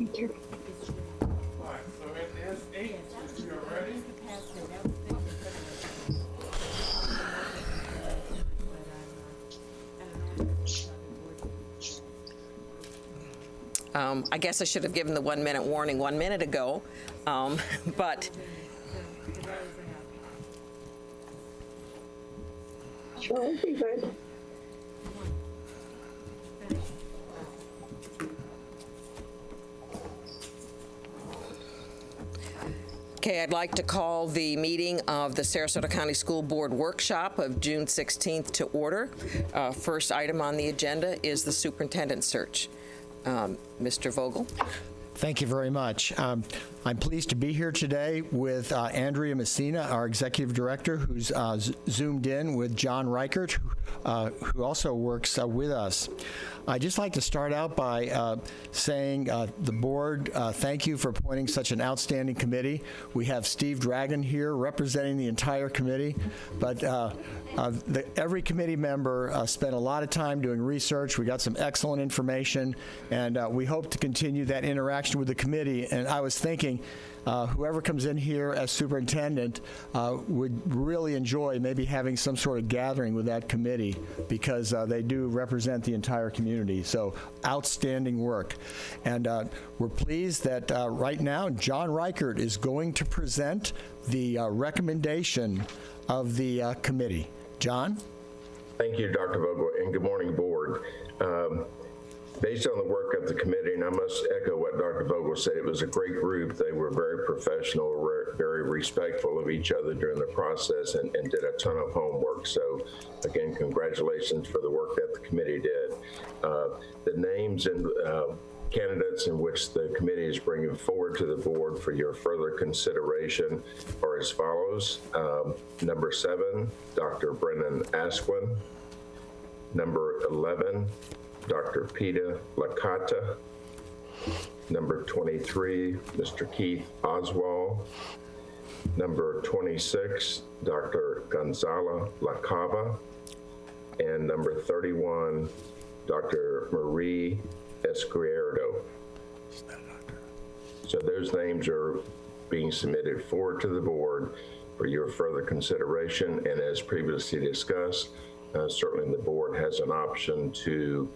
Thank you. All right, so it is 8, if you're ready. I guess I should have given the 1 minute warning 1 minute ago, but Sure, be good. okay, I'd like to call the meeting of the Sarasota County School Board Workshop of June 16th to order. First item on the agenda is the superintendent search. Mr. Vogel. Thank you very much. I'm pleased to be here today with Andrea Messina, our executive director, who's zoomed in with John Reichert, who also works with us. I'd just like to start out by saying the board, thank you for appointing such an outstanding committee. We have Steve Dragon here representing the entire committee, but every committee member spent a lot of time doing research. We got some excellent information, and we hope to continue that interaction with the committee. And I was thinking, whoever comes in here as superintendent would really enjoy maybe having some sort of gathering with that committee, because they do represent the entire community. So outstanding work. And we're pleased that right now John Reichert is going to present the recommendation of the committee. John? Thank you, Dr. Vogel, and good morning, board. Based on the work of the committee, and I must echo what Dr. Vogel said, it was a great group. They were very professional, very respectful of each other during the process, and did a ton of homework. So again, congratulations for the work that the committee did. The names and candidates in which the committee is bringing forward to the board for your further consideration are as follows. Number 7, Dr. Brennan Asquin. Number 11, Dr. Peter Licata. Number 23, Mr. Keith Oswald. Number 26, Dr. Gonzalo Lacava. And number 31, Dr. Marie Esquerdo. So those names are being submitted forward to the board for your further consideration. And as previously discussed, certainly the board has an option to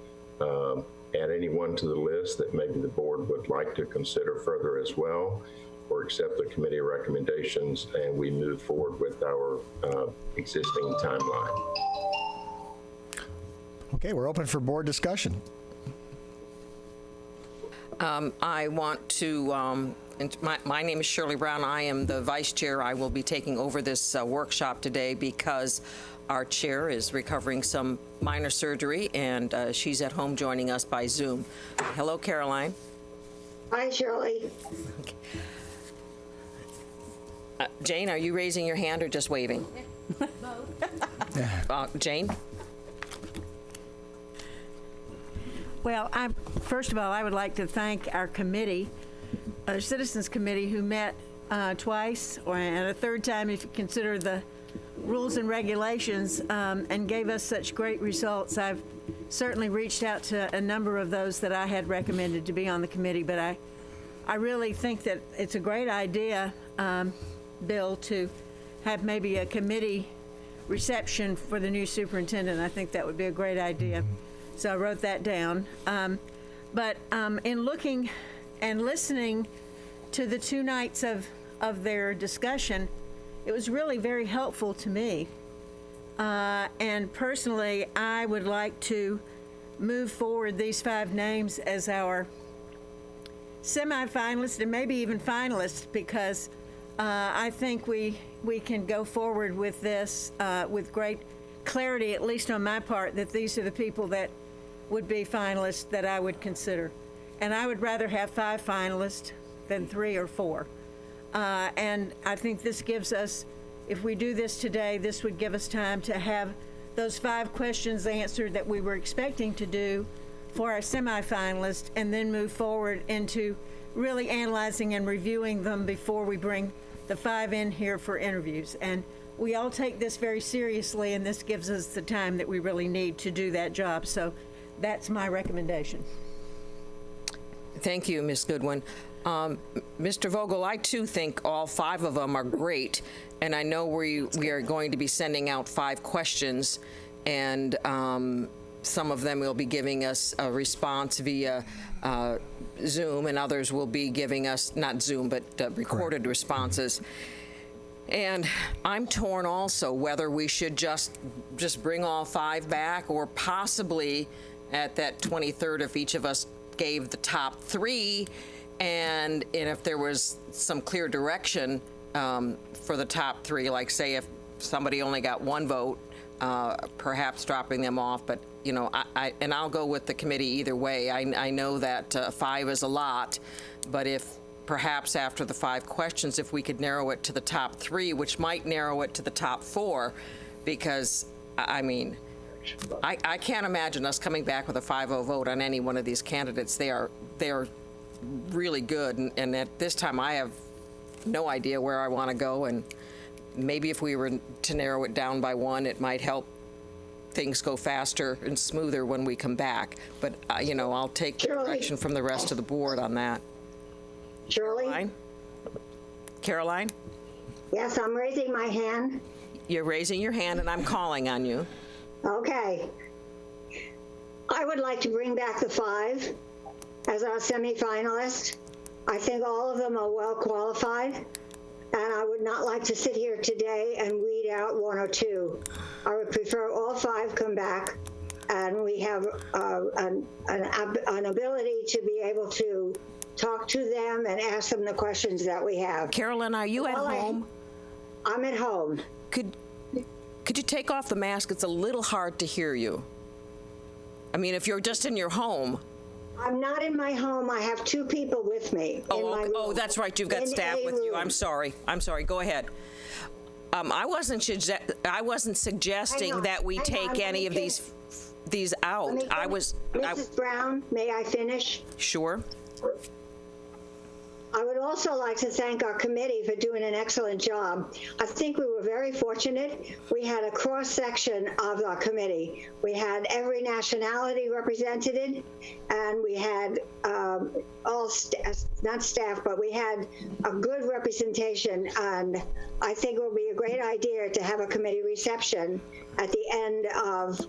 add anyone to the list that maybe the board would like to consider further as well, or accept the committee recommendations and we move forward with our existing timeline. Okay, we're open for board discussion. I want to, my name is Shirley Brown. I am the vice chair. I will be taking over this workshop today because our chair is recovering some minor surgery, and she's at home joining us by Zoom. Hello, Caroline. Hi, Shirley. Jane, are you raising your hand or just waving? Jane? Well, first of all, I would like to thank our committee, our Citizens Committee, who met twice, and a third time if you consider the rules and regulations, and gave us such great results. I've certainly reached out to a number of those that I had recommended to be on the committee, but I really think that it's a great idea, Bill, to have maybe a committee reception for the new superintendent. I think that would be a great idea. So I wrote that down. But in looking and listening to the 2 nights of their discussion, it was really very helpful to me. And personally, I would like to move forward these 5 names as our semifinalists and maybe even finalists, because I think we can go forward with this with great clarity, at least on my part, that these are the people that would be finalists that I would consider. And I would rather have 5 finalists than 3 or 4. And I think this gives us, if we do this today, this would give us time to have those 5 questions answered that we were expecting to do for our semifinalists, and then move forward into really analyzing and reviewing them before we bring the 5 in here for interviews. And we all take this very seriously, and this gives us the time that we really need to do that job. So that's my recommendation. Thank you, Ms. Goodwin. Mr. Vogel, I too think all 5 of them are great, and I know we are going to be sending out 5 questions, and some of them will be giving us a response via Zoom, and others will be giving us, not Zoom, but recorded responses. And I'm torn also whether we should just bring all 5 back, or possibly at that 23rd, if each of us gave the top 3, and if there was some clear direction for the top 3, like say if somebody only got 1 vote, perhaps dropping them off. But I'll go with the committee either way. I know that 5 is a lot, but if perhaps after the 5 questions, if we could narrow it to the top 3, which might narrow it to the top 4, because I mean, I can't imagine us coming back with a 5-0 vote on any one of these candidates. They are really good, and at this time I have no idea where I want to go, and maybe if we were to narrow it down by 1, it might help things go faster and smoother when we come back. But I'll take direction from the rest of the board on that. Shirley? Caroline? Yes, I'm raising my hand. You're raising your hand, and I'm calling on you. Okay. I would like to bring back the 5 as our semifinalists. I think all of them are well qualified, and I would not like to sit here today and weed out 1 or 2. I would prefer all 5 come back, and we have an ability to be able to talk to them and ask them the questions that we have. Carolyn, are you at home? I'm at home. Could you take off the mask? It's a little hard to hear you. I mean, if you're just in your home. I'm not in my home. I have 2 people with me in my room. Oh, that's right. You've got staff with you. I'm sorry. Go ahead. I wasn't suggesting that we take any of these out. Mrs. Brown, may I finish? Sure. I would also like to thank our committee for doing an excellent job. I think we were very fortunate. We had a cross-section of our committee. We had every nationality represented, and we had not staff, but we had a good representation. And I think it would be a great idea to have a committee reception at the end of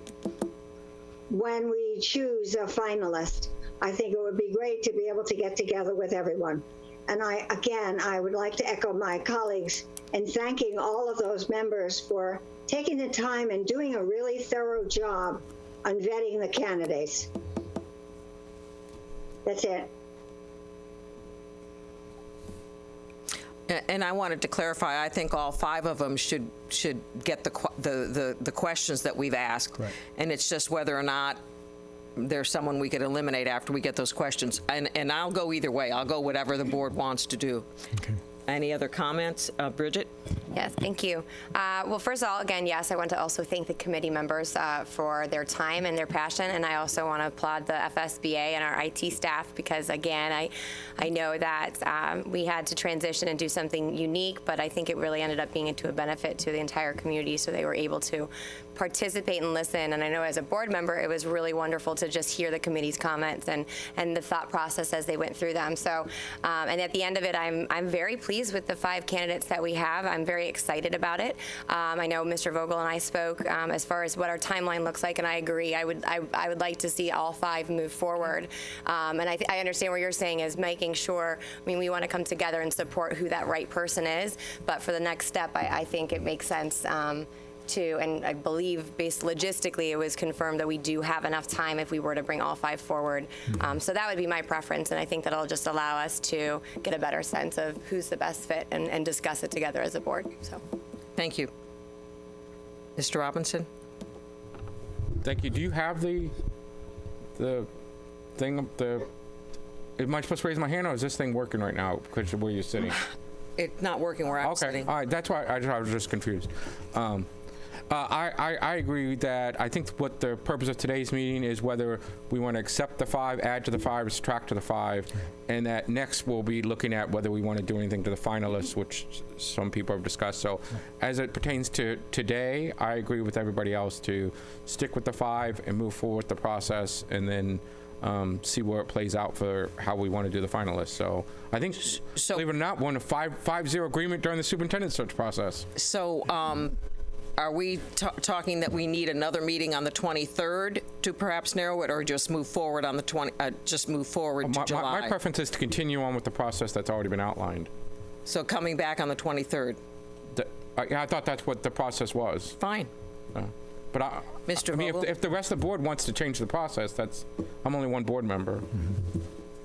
when we choose a finalist. I think it would be great to be able to get together with everyone. And I would like to echo my colleagues in thanking all of those members for taking the time and doing a really thorough job on vetting the candidates. That's it. And I wanted to clarify, I think all 5 of them should get the questions that we've asked. Right. And it's just whether or not there's someone we could eliminate after we get those questions. And I'll go either way. I'll go whatever the board wants to do. Okay. Any other comments? Bridget? Yes, thank you. Well, first of all, again, yes, I want to also thank the committee members for their time and their passion, and I also want to applaud the FSBA and our IT staff because, again, I know that we had to transition and do something unique, but I think it really ended up being to a benefit to the entire community, so they were able to participate and listen. And I know as a board member, it was really wonderful to just hear the committee's comments and the thought process as they went through them. So, and at the end of it, I'm very pleased with the 5 candidates that we have. I'm very excited about it. I know Mr. Vogel and I spoke as far as what our timeline looks like, and I agree. I would like to see all 5 move forward. And I understand what you're saying is making sure. I mean, we want to come together and support who that right person is. But for the next step, I think it makes sense. And I believe, based logistically, it was confirmed that we do have enough time if we were to bring all 5 forward. So that would be my preference, and I think that'll just allow us to get a better sense of who's the best fit and discuss it together as a board. So, Thank you. Mr. Robinson? Thank you. Do you have the thing, am I supposed to raise my hand, or is this thing working right now because of where you're sitting? It's not working where I'm Okay, sitting. all right, that's why I was just confused. I agree that I think what the purpose of today's meeting is whether we want to accept the 5, add to the 5, or subtract to the 5, and that next we'll be looking at whether we want to do anything to the finalists, which some people have discussed. So as it pertains to today, I agree with everybody else to stick with the 5 and move forward with the process, and then see where it plays out for how we want to do the finalists. So I think, believe it or not, won a 5-0 agreement during the superintendent search process. So are we talking that we need another meeting on the 23rd to perhaps narrow it, or just move forward on the just move forward to July? My preference is to continue on with the process that's already been outlined. So coming back on the 23rd. I thought that's what the process was. Fine. But Mr. I mean, Vogel? if the rest of the board wants to change the process, I'm only one board member.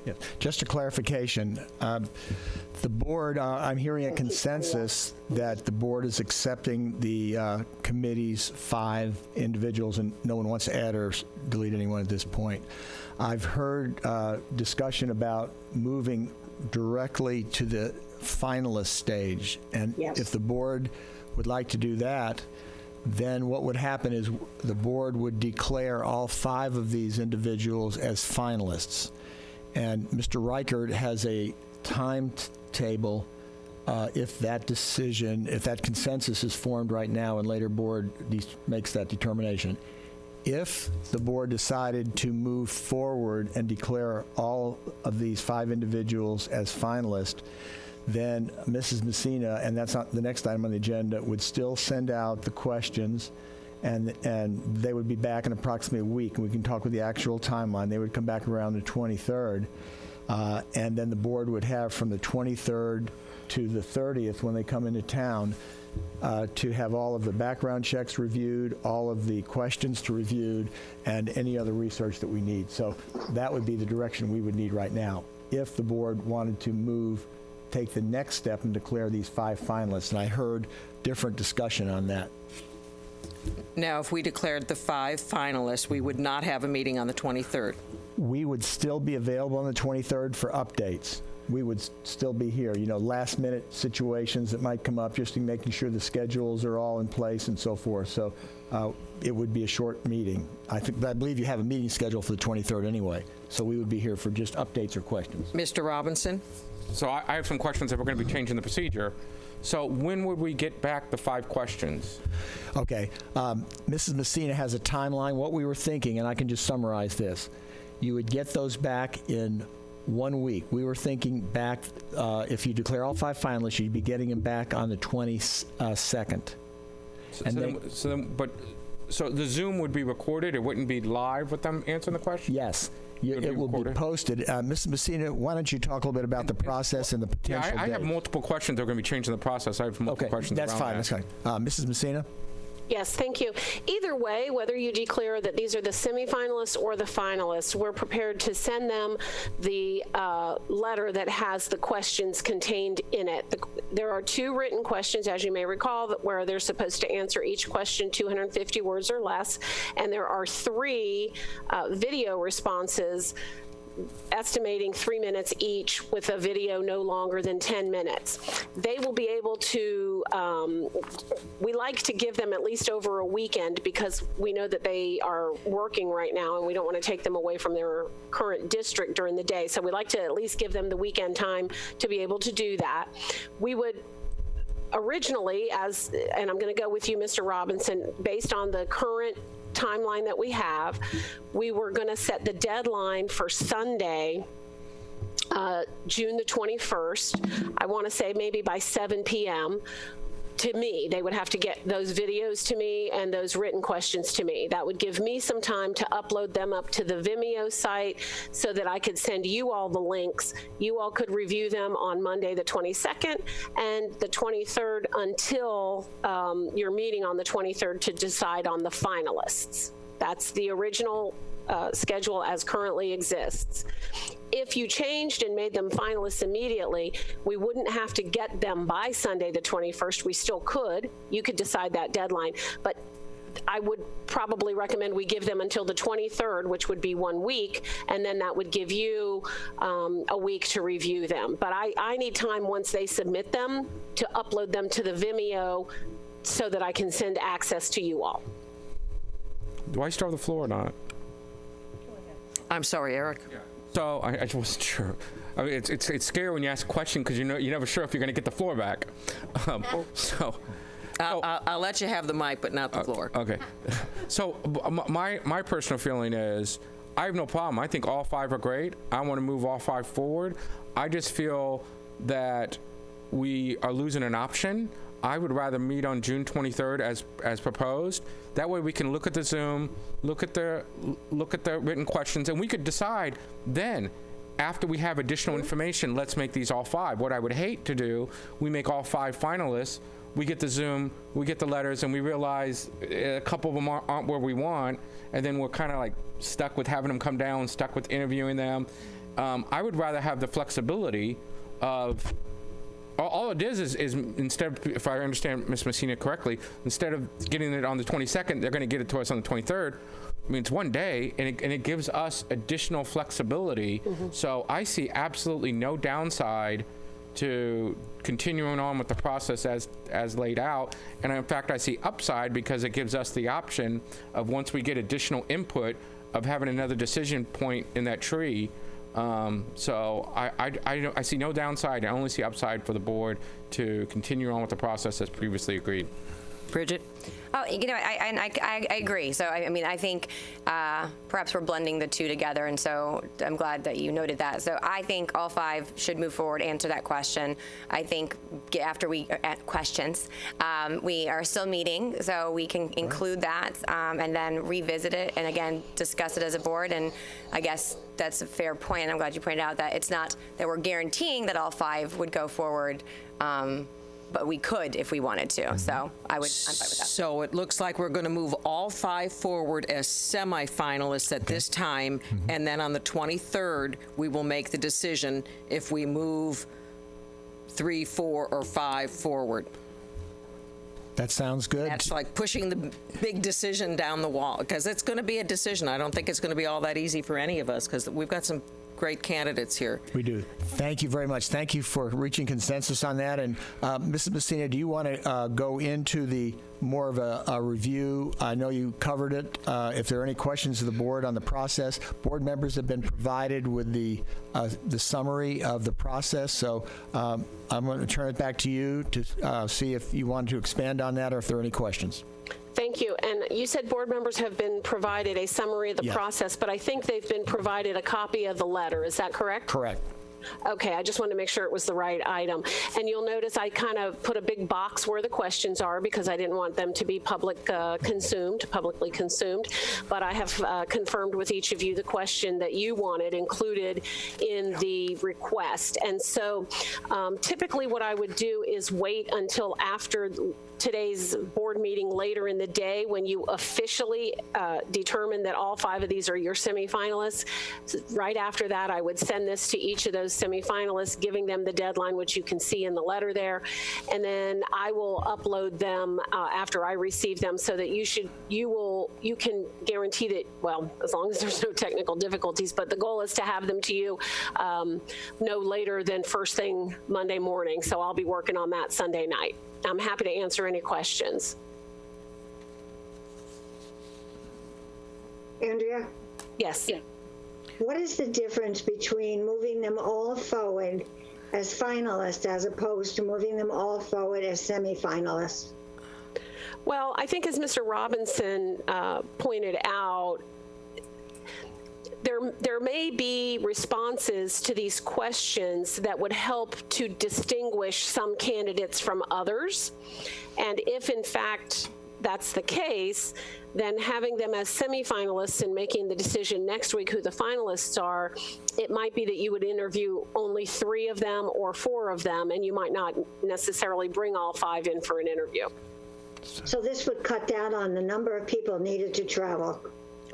Yeah. Just a clarification. The board, I'm hearing a consensus that the board is accepting the committee's 5 individuals, and no one wants to add or delete anyone at this point. I've heard discussion about moving directly to the finalist stage, and if the board would like to do that, then what would happen is the board would declare all 5 of these individuals as finalists. And Mr. Reichert has a timetable if that consensus is formed right now and later board makes that determination. If the board decided to move forward and declare all of these 5 individuals as finalists, then Mrs. Messina, and that's not the next item on the agenda, would still send out the questions, and they would be back in approximately a week, and we can talk with the actual timeline. They would come back around the 23rd, and then the board would have from the 23rd to the 30th, when they come into town, to have all of the background checks reviewed, all of the questions to reviewed, and any other research that we need. So that would be the direction we would need right now if the board wanted to take the next step and declare these 5 finalists. And I heard different discussion on that. Now, if we declared the 5 finalists, we would not have a meeting on the 23rd. We would still be available on the 23rd for updates. We would still be here, last minute situations that might come up, just in making sure the schedules are all in place and so forth. So it would be a short meeting. I believe you have a meeting scheduled for the 23rd anyway. So we would be here for just updates or questions. Mr. Robinson? So I have some questions if we're going to be changing the procedure. So when would we get back the 5 questions? Okay. Mrs. Messina has a timeline. What we were thinking, and I can just summarize this, you would get those back in 1 week. We were thinking back, if you declare all 5 finalists, you'd be getting them back on the 22nd. So the Zoom would be recorded? It wouldn't be live with them answering the question? Yes. It will be posted. Mrs. Messina, why don't you talk a little bit about the process and the potential I have multiple questions that are going to be changing the process. I have multiple questions that's around fine. that. That's fine. Mrs. Messina? Yes, thank you. Either way, whether you declare that these are the semifinalists or the finalists, we're prepared to send them the letter that has the questions contained in it. There are 2 written questions, as you may recall, where they're supposed to answer each question 250 words or less, and there are 3 video responses estimating 3 minutes each, with a video no longer than 10 minutes. They will be able to, we like to give them at least over a weekend, because we know that they are working right now and we don't want to take them away from their current district during the day. So we like to at least give them the weekend time to be able to do that. We would originally, and I'm going to go with you, Mr. Robinson, based on the current timeline that we have, we were going to set the deadline for Sunday, June the 21st. I want to say maybe by 7 p.m. to me. They would have to get those videos to me and those written questions to me. That would give me some time to upload them up to the Vimeo site so that I could send you all the links. You all could review them on Monday the 22nd and the 23rd until your meeting on the 23rd to decide on the finalists. That's the original schedule as currently exists. If you changed and made them finalists immediately, we wouldn't have to get them by Sunday the 21st. We still could. You could decide that deadline. But I would probably recommend we give them until the 23rd, which would be 1 week, and then that would give you a week to review them. But I need time once they submit them to upload them to the Vimeo so that I can send access to you all. Do I still have the floor or not? I'm sorry, Eric. So I just wasn't sure. I mean, it's scary when you ask a question because you're never sure if you're going to get the floor back. I'll let you have the mic, but not the floor. Okay. So my personal feeling is I have no problem. I think all 5 are great. I want to move all 5 forward. I just feel that we are losing an option. I would rather meet on June 23rd as proposed. That way we can look at the Zoom, look at the written questions, and we could decide then, after we have additional information, let's make these all 5. What I would hate to do, we make all 5 finalists, we get the Zoom, we get the letters, and we realize a couple of them aren't where we want, and then we're kind of like stuck with having them come down, stuck with interviewing them. I would rather have the flexibility of, all it is instead of, if I understand Ms. Messina correctly, instead of getting it on the 22nd, they're going to get it to us on the 23rd. I mean, it's one day, and it gives us additional flexibility. So I see absolutely no downside to continuing on with the process as laid out. And in fact, I see upside because it gives us the option of, once we get additional input, of having another decision point in that tree. So I see no downside. I only see upside for the board to continue on with the process as previously agreed. Bridget? Oh, I agree. So, I mean, I think perhaps we're blending the two together, and so I'm glad that you noted that. So I think all 5 should move forward, answer that question. I think after we questions, we are still meeting, so we can include that and then revisit it and, again, discuss it as a board. And I guess that's a fair point, and I'm glad you pointed out that it's not that we're guaranteeing that all 5 would go forward, but we could if we wanted to. So I'm fine with that. So it looks like we're going to move all 5 forward as semifinalists at this time, and then on the 23rd, we will make the decision if we move 3, 4, or 5 forward. That sounds good. That's like pushing the big decision down the wall, because it's going to be a decision. I don't think it's going to be all that easy for any of us, because we've got some great candidates here. We do. Thank you very much. Thank you for reaching consensus on that. And Mrs. Messina, do you want to go into the more of a review? I know you covered it. If there are any questions to the board on the process, board members have been provided with the summary of the process. So I'm going to turn it back to you to see if you want to expand on that or if there are any questions. Thank you. And you said board members have been provided a summary of the process, but I think they've been provided a copy of the letter. Is that correct? Correct. Okay, I just wanted to make sure it was the right item. And you'll notice I kind of put a big box where the questions are because I didn't want them to be publicly consumed. But I have confirmed with each of you the question that you wanted included in the request. And so typically what I would do is wait until after today's board meeting later in the day when you officially determine that all 5 of these are your semifinalists. Right after that, I would send this to each of those semifinalists, giving them the deadline, which you can see in the letter there. And then I will upload them after I receive them so that you can guarantee that, well, as long as there's no technical difficulties, but the goal is to have them to you no later than first thing Monday morning. So I'll be working on that Sunday night. I'm happy to answer any questions. Andrea? Yes. What is the difference between moving them all forward as finalists as opposed to moving them all forward as semifinalists? Well, I think as Mr. Robinson pointed out, there may be responses to these questions that would help to distinguish some candidates from others. And if in fact that's the case, then having them as semifinalists and making the decision next week who the finalists are, it might be that you would interview only 3 of them or 4 of them, and you might not necessarily bring all 5 in for an interview. So this would cut down on the number of people needed to travel.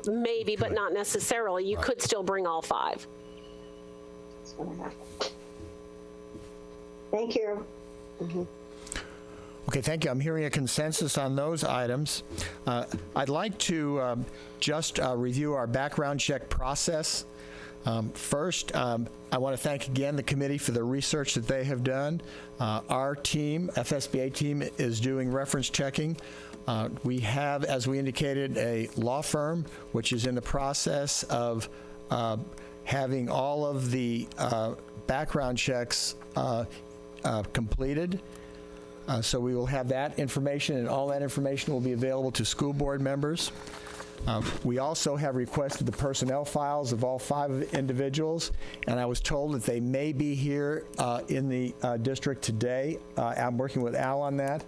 Maybe, but not necessarily. You could still bring all 5. That's what I have. Thank you. Okay, thank you. I'm hearing a consensus on those items. I'd like to just review our background check process. First, I want to thank again the committee for the research that they have done. Our team, FSBA team, is doing reference checking. We have, as we indicated, a law firm which is in the process of having all of the background checks completed. So we will have that information, and all that information will be available to school board members. We also have requested the personnel files of all 5 individuals, and I was told that they may be here in the district today. I'm working with Al on that,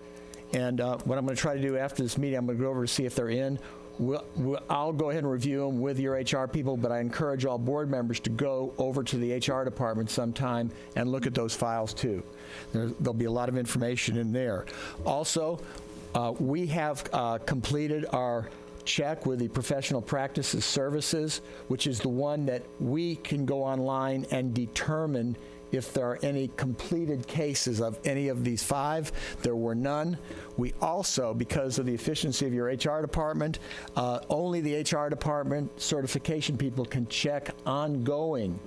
and what I'm going to try to do after this meeting, I'm going to go over to see if they're in. I'll go ahead and review them with your HR people, but I encourage all board members to go over to the HR department sometime and look at those files too. There'll be a lot of information in there. Also, we have completed our check with the Professional Practices Services, which is the one that we can go online and determine if there are any completed cases of any of these 5. There were none. We also, because of the efficiency of your HR department, only the HR department certification people can check ongoing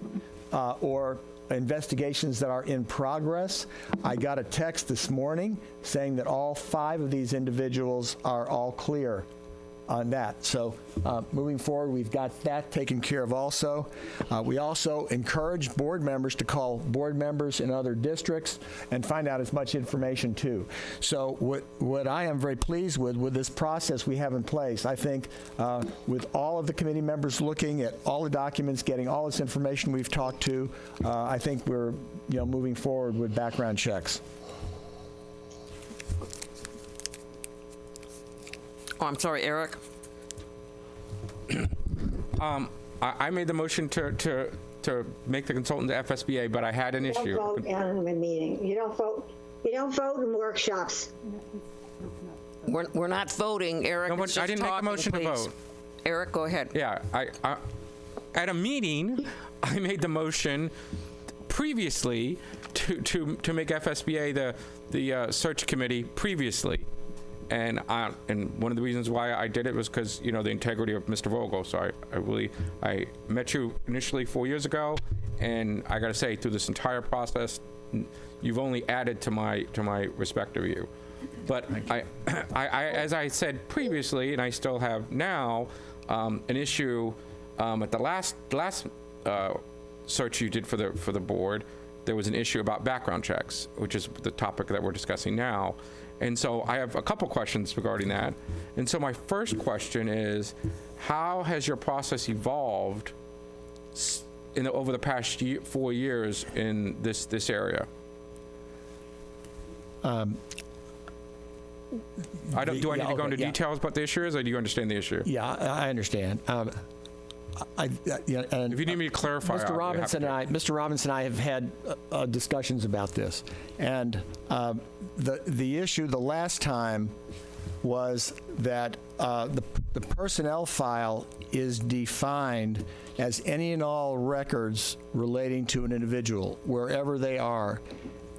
or investigations that are in progress. I got a text this morning saying that all 5 of these individuals are all clear on that. So moving forward, we've got that taken care of also. We also encourage board members to call board members in other districts and find out as much information too. So what I am very pleased with this process we have in place, I think with all of the committee members looking at all the documents, getting all this information we've talked to, I think we're moving forward with background checks. Oh, I'm sorry, Eric. I made the motion to make the consultant to FSBA, but I had an You issue. don't vote out of a meeting. You don't vote in workshops. We're not voting, Eric. No, but it's I just didn't make a talking, motion to please. vote. Eric, go ahead. Yeah, I at a meeting, I made the motion previously to make FSBA the search committee previously. And one of the reasons why I did it was because, the integrity of Mr. Vogel. So I met you initially 4 years ago, and I got to say, through this entire process, you've only added to my respect of you. But I as I said previously, and I still have now, an issue at the last search you did for the board. There was an issue about background checks, which is the topic that we're discussing now. And so I have a couple questions regarding that. And so my first question is, how has your process evolved over the past 4 years in this area? Do I need to go into details about the issue, or do you understand the issue? Yeah, I understand. And If you need me to clarify, Mr. Robinson and I have had discussions about this, and the issue the last time was that the personnel file is defined as any and all records relating to an individual, wherever they are,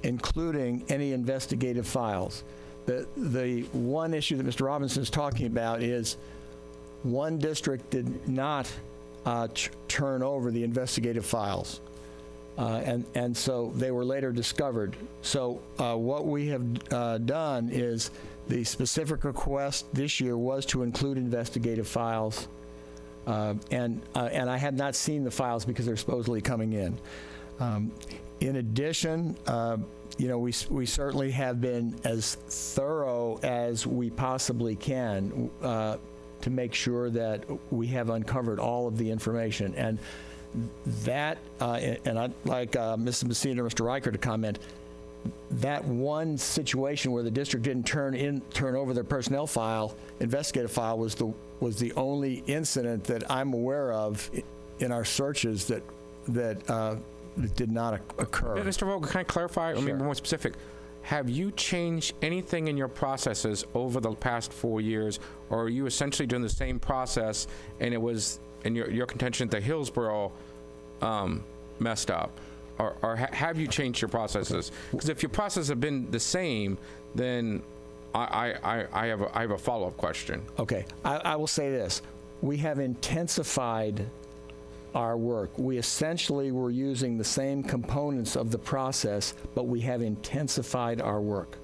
including any investigative files. The one issue that Mr. Robinson is talking about is one district did not turn over the investigative files. And so they were later discovered. So what we have done is the specific request this year was to include investigative files. And I had not seen the files because they're supposedly coming in. In addition, we certainly have been as thorough as we possibly can to make sure that we have uncovered all of the information. And that, and I'd like Mrs. Messina or Mr. Riker to comment, that one situation where the district didn't turn over their personnel file, investigative file, was the only incident that I'm aware of in our searches that did not occur. Mr. Vogel, can I clarify? Sure. I mean, more specific. Have you changed anything in your processes over the past 4 years, or are you essentially doing the same process, and it was in your contention that Hillsborough messed up? Or have you changed your processes? Because if your processes have been the same, then I have a follow-up question. Okay, I will say this. We have intensified our work. We essentially were using the same components of the process, but we have intensified our work.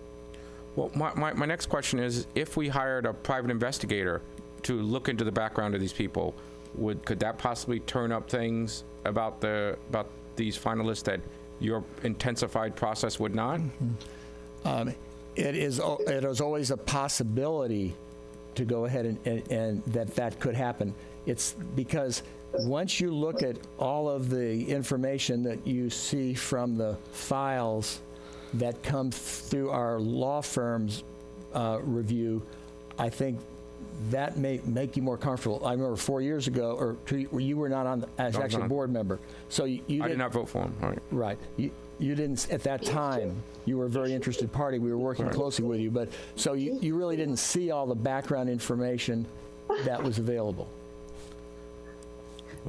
Well, my next question is, if we hired a private investigator to look into the background of these people, could that possibly turn up things about these finalists that your intensified process would not? It is always a possibility to go ahead and that could happen. It's because once you look at all of the information that you see from the files that come through our law firm's review, I think that may make you more comfortable. I remember 4 years ago, or you were not on as actually a board member, so you I did not vote for him. All right. Right. You didn't, at that time, you were a very interested party. We were working closely with you, but so you really didn't see all the background information that was available.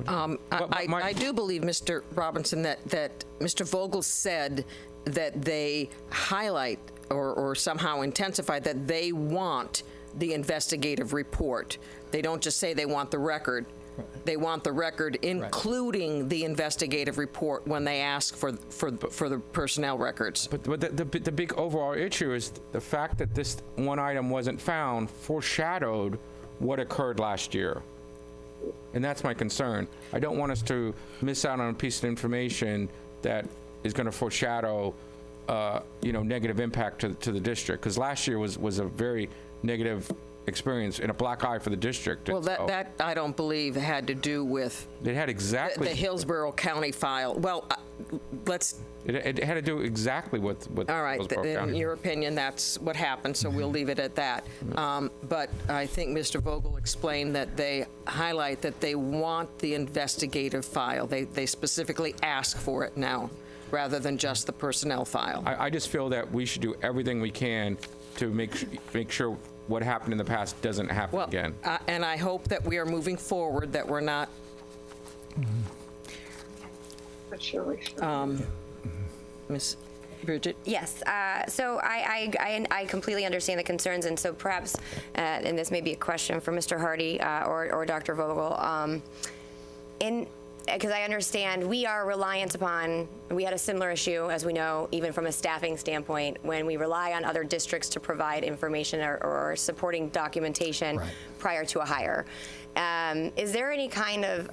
I do believe, Mr. Robinson, that Mr. Vogel said that they highlight or somehow intensify that they want the investigative report. They don't just say they want the record. They want the record, including the investigative report, when they ask for the personnel records. But the big overall issue is the fact that this one item wasn't found foreshadowed what occurred last year. And that's my concern. I don't want us to miss out on a piece of information that is going to foreshadow, negative impact to the district. Because last year was a very negative experience and a black eye for the district. Well, that I don't believe had to do with it had exactly the Hillsborough County file. Well, it had to do exactly with all right. Hillsborough In County. your opinion, that's what happened, so we'll leave it at that. But I think Mr. Vogel explained that they highlight that they want the investigative file. They specifically ask for it now, rather than just the personnel file. I just feel that we should do everything we can to make sure what happened in the past doesn't happen again. And I hope that we are moving forward, that we're not. Ms. Bridget? Yes. So I completely understand the concerns, and so perhaps, and this may be a question for Mr. Hardy or Dr. Vogel, because I understand we are reliant upon, we had a similar issue, as we know, even from a staffing standpoint, when we rely on other districts to provide information or supporting documentation prior to a hire. Is there any kind of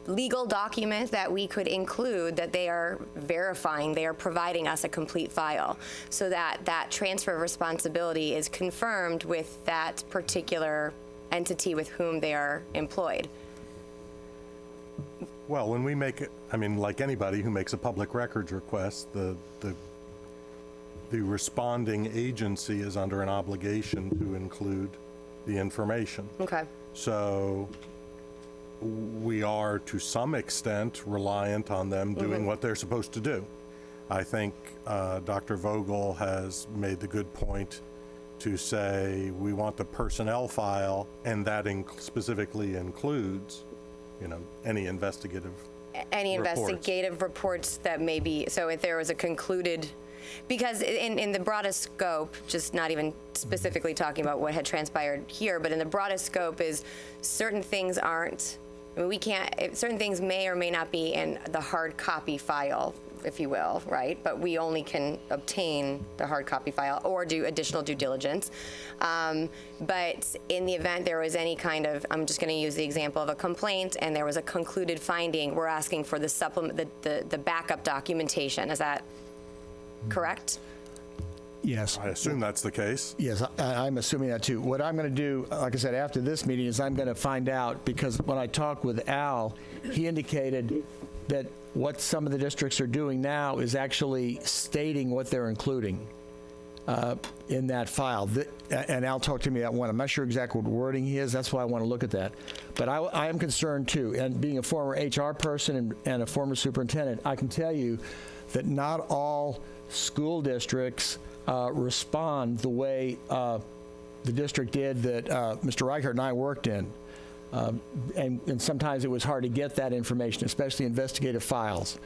legal document that we could include that they are verifying, they are providing us a complete file, so that that transfer of responsibility is confirmed with that particular entity with whom they are employed? Well, when we make it, I mean, like anybody who makes a public records request, the responding agency is under an obligation to include the information. Okay. So we are, to some extent, reliant on them doing what they're supposed to do. I think Dr. Vogel has made the good point to say we want the personnel file, and that specifically includes any investigative reports that may be, so if there was a concluded, because in the broadest scope, just not even specifically talking about what had transpired here, but in the broadest scope is certain things aren't, I mean, we can't, certain things may or may not be in the hard copy file, if you will, right? But we only can obtain the hard copy file or do additional due diligence. But in the event there was any kind of, I'm just going to use the example of a complaint, and there was a concluded finding, we're asking for the supplement, the backup documentation. Is that correct? Yes. I assume that's the case. Yes, I'm assuming that too. What I'm going to do, like I said, after this meeting is I'm going to find out, because when I talked with Al, he indicated that what some of the districts are doing now is actually stating what they're including in that file. And Al talked to me that one. I'm not sure exactly what wording he is. That's why I want to look at that. But I am concerned too. And being a former HR person and a former superintendent, I can tell you that not all school districts respond the way the district did that Mr. Reichert and I worked in. And sometimes it was hard to get that information, especially investigative files.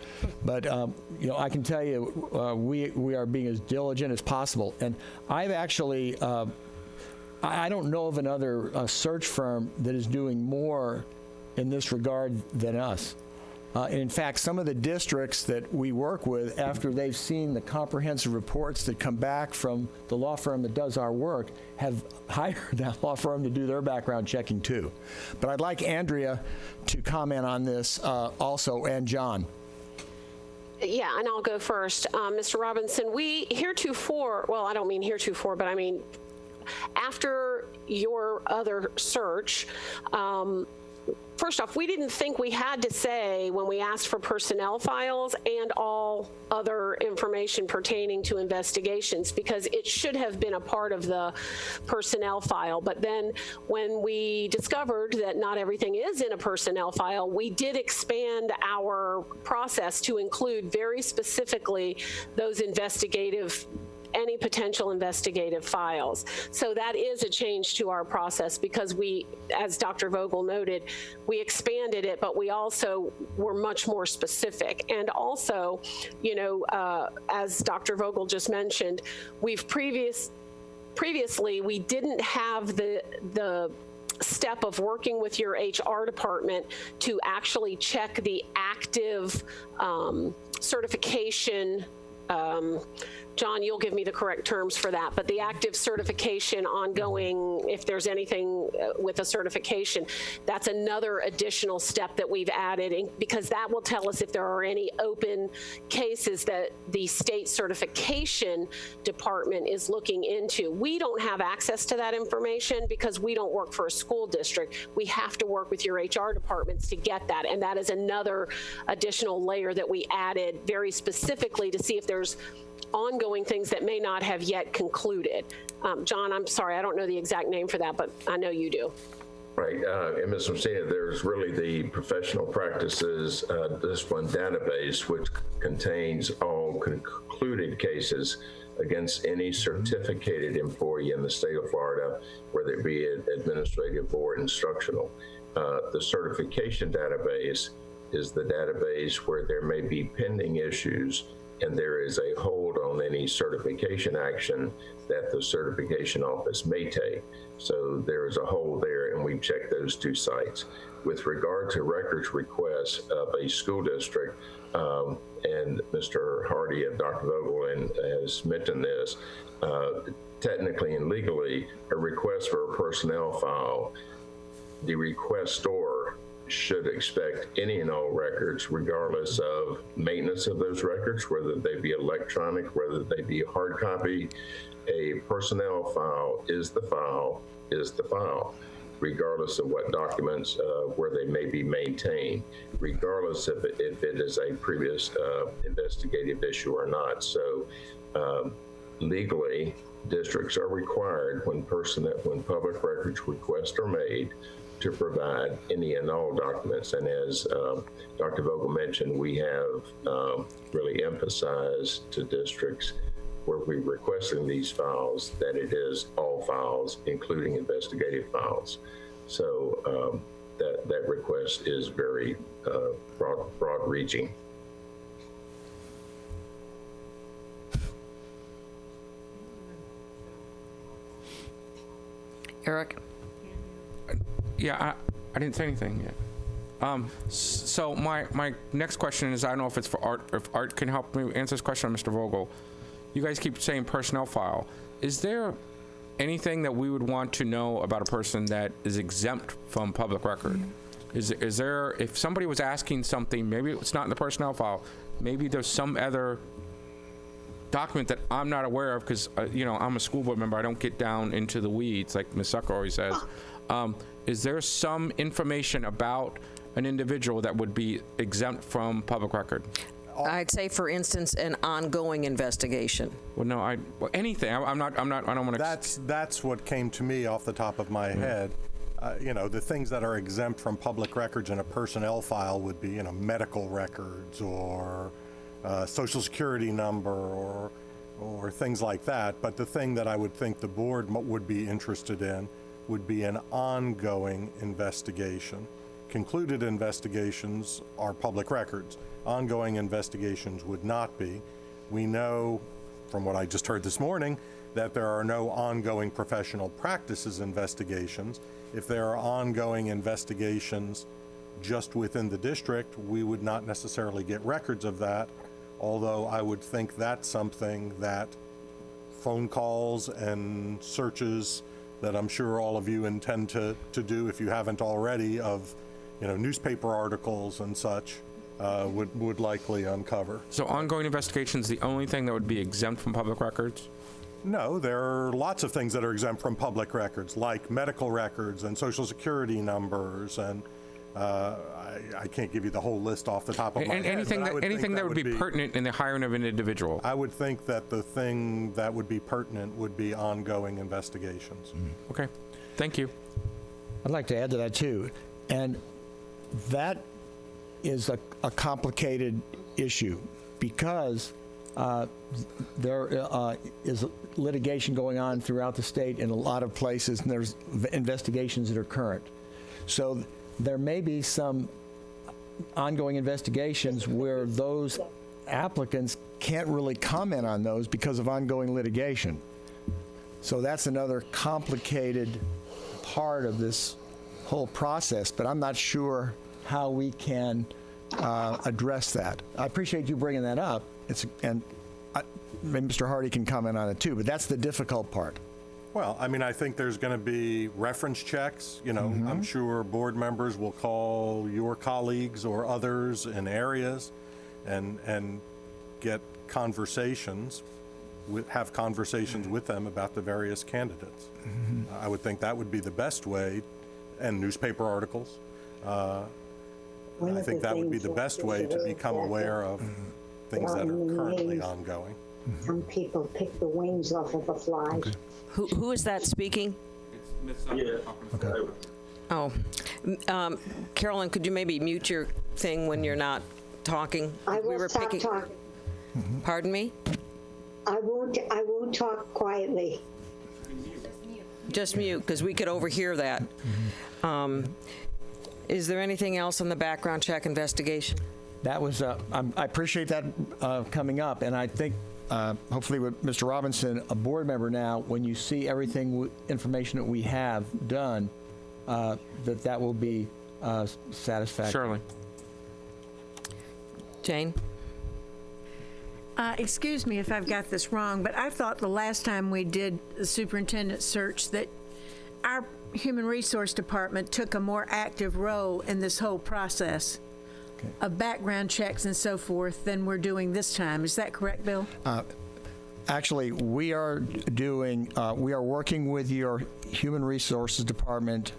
But I can tell you, we are being as diligent as possible. And I've actually, I don't know of another search firm that is doing more in this regard than us. And in fact, some of the districts that we work with, after they've seen the comprehensive reports that come back from the law firm that does our work, have hired that law firm to do their background checking too. But I'd like Andrea to comment on this also, and John. Yeah, and I'll go first. Mr. Robinson, we heretofore, well, I don't mean heretofore, but I mean after your other search, first off, we didn't think we had to say when we asked for personnel files and all other information pertaining to investigations, because it should have been a part of the personnel file. But then when we discovered that not everything is in a personnel file, we did expand our process to include very specifically those any potential investigative files. So that is a change to our process, because we, as Dr. Vogel noted, we expanded it, but we also were much more specific. And also, as Dr. Vogel just mentioned, we've previously we didn't have the step of working with your HR department to actually check the active certification. John, you'll give me the correct terms for that, but the active certification ongoing, if there's anything with a certification, that's another additional step that we've added, because that will tell us if there are any open cases that the state certification department is looking into. We don't have access to that information because we don't work for a school district. We have to work with your HR departments to get that, and that is another additional layer that we added very specifically to see if there's ongoing things that may not have yet concluded. John, I'm sorry, I don't know the exact name for that, but I know you do. Right, and Ms. Messina, there's really the professional practices discipline database, which contains all concluded cases against any certificated employee in the state of Florida, whether it be administrative or instructional. The certification database is the database where there may be pending issues and there is a hold on any certification action that the certification office may take. So there is a hold there, and we've checked those two sites. With regard to records requests of a school district, and Mr. Hardy and Dr. Vogel has mentioned this, technically and legally, a request for a personnel file, the requestor should expect any and all records, regardless of maintenance of those records, whether they be electronic, whether they be hard copy. A personnel file is the file, regardless of what documents, where they may be maintained, regardless if it is a previous investigative issue or not. So legally, districts are required when public records requests are made to provide any and all documents. And as Dr. Vogel mentioned, we have really emphasized to districts where we're requesting these files that it is all files, including investigative files. So that request is very broad-reaching. Eric? Yeah, I didn't say anything yet. So my next question is, I don't know if it's for Art, if Art can help me answer this question, Mr. Vogel. You guys keep saying personnel file. Is there anything that we would want to know about a person that is exempt from public record? Is there, if somebody was asking something, maybe it's not in the personnel file, maybe there's some other document that I'm not aware of, because I'm a school board member, I don't get down into the weeds like Ms. Sucker always says. Is there some information about an individual that would be exempt from public record? I'd say, for instance, an ongoing investigation. Well, no, anything. I don't want to. That's what came to me off the top of my head. The things that are exempt from public records in a personnel file would be, medical records or social security number or things like that. But the thing that I would think the board would be interested in would be an ongoing investigation. Concluded investigations are public records. Ongoing investigations would not be. We know, from what I just heard this morning, that there are no ongoing professional practices investigations. If there are ongoing investigations just within the district, we would not necessarily get records of that, although I would think that's something that phone calls and searches that I'm sure all of you intend to do, if you haven't already, of newspaper articles and such, would likely uncover. So ongoing investigation is the only thing that would be exempt from public records? No, there are lots of things that are exempt from public records, like medical records and social security numbers, and I can't give you the whole list off the top of my head. Anything but I would think that would be pertinent in the hiring of an individual. I would think that the thing that would be pertinent would be ongoing investigations. Okay, thank you. I'd like to add to that too, and that is a complicated issue because there is litigation going on throughout the state in a lot of places, and there's investigations that are current. So there may be some ongoing investigations where those applicants can't really comment on those because of ongoing litigation. So that's another complicated part of this whole process, but I'm not sure how we can address that. I appreciate you bringing that up. Maybe Mr. Hardy can comment on it too, but that's the difficult part. Well, I mean, I think there's going to be reference checks. You know, I'm sure board members will call your colleagues or others in areas and get conversations, have conversations with them about the various candidates. I would think that would be the best way, and newspaper articles. I think that would be the best way to become aware of things that are currently ongoing. Some people pick the wings off of a fly. Okay. Who is that speaking? Okay. Oh, Carolyn, could you maybe mute your thing when you're not talking? I will stop talking. Pardon me? I won't talk quietly. Just mute, because we could overhear that. Is there anything else on the background check investigation? That was, I appreciate that coming up, and I think hopefully with Mr. Robinson, a board member now, when you see everything, information that we have done, that will be satisfactory. Surely. Jane? Excuse me if I've got this wrong, but I thought the last time we did the superintendent search that our Human Resource Department took a more active role in this whole process of background checks and so forth than we're doing this time. Is that correct, Bill? Actually, we are working with your Human Resources Department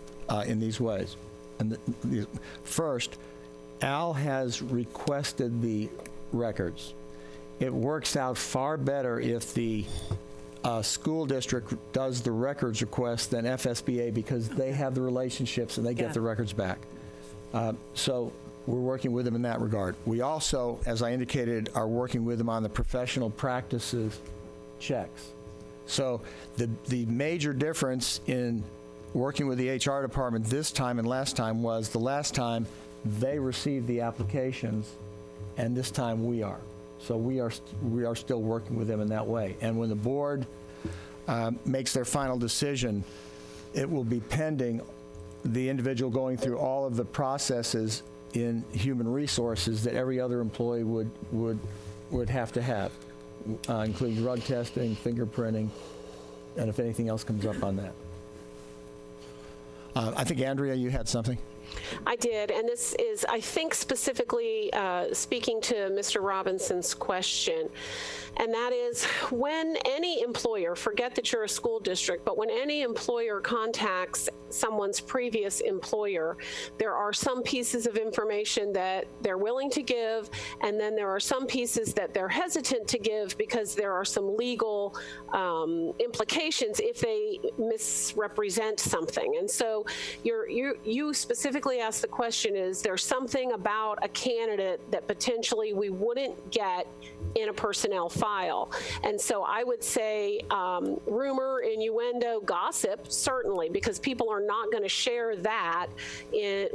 in these ways. And first, Al has requested the records. It works out far better if the school district does the records request than FSBA because they have the relationships and they get the records back. So we're working with them in that regard. We also, as I indicated, are working with them on the professional practices checks. So the major difference in working with the HR department this time and last time was the last time they received the applications and this time we are. So we are still working with them in that way. And when the board makes their final decision, it will be pending the individual going through all of the processes in human resources that every other employee would have to have, including drug testing, fingerprinting, and if anything else comes up on that. I think, Andrea, you had something? I did, and this is, I think, specifically speaking to Mr. Robinson's question, and that is when any employer, forget that you're a school district, but when any employer contacts someone's previous employer, there are some pieces of information that they're willing to give, and then there are some pieces that they're hesitant to give because there are some legal implications if they misrepresent something. And so you specifically asked the question, is there something about a candidate that potentially we wouldn't get in a personnel file? And so I would say rumor, innuendo, gossip, certainly, because people are not going to share that even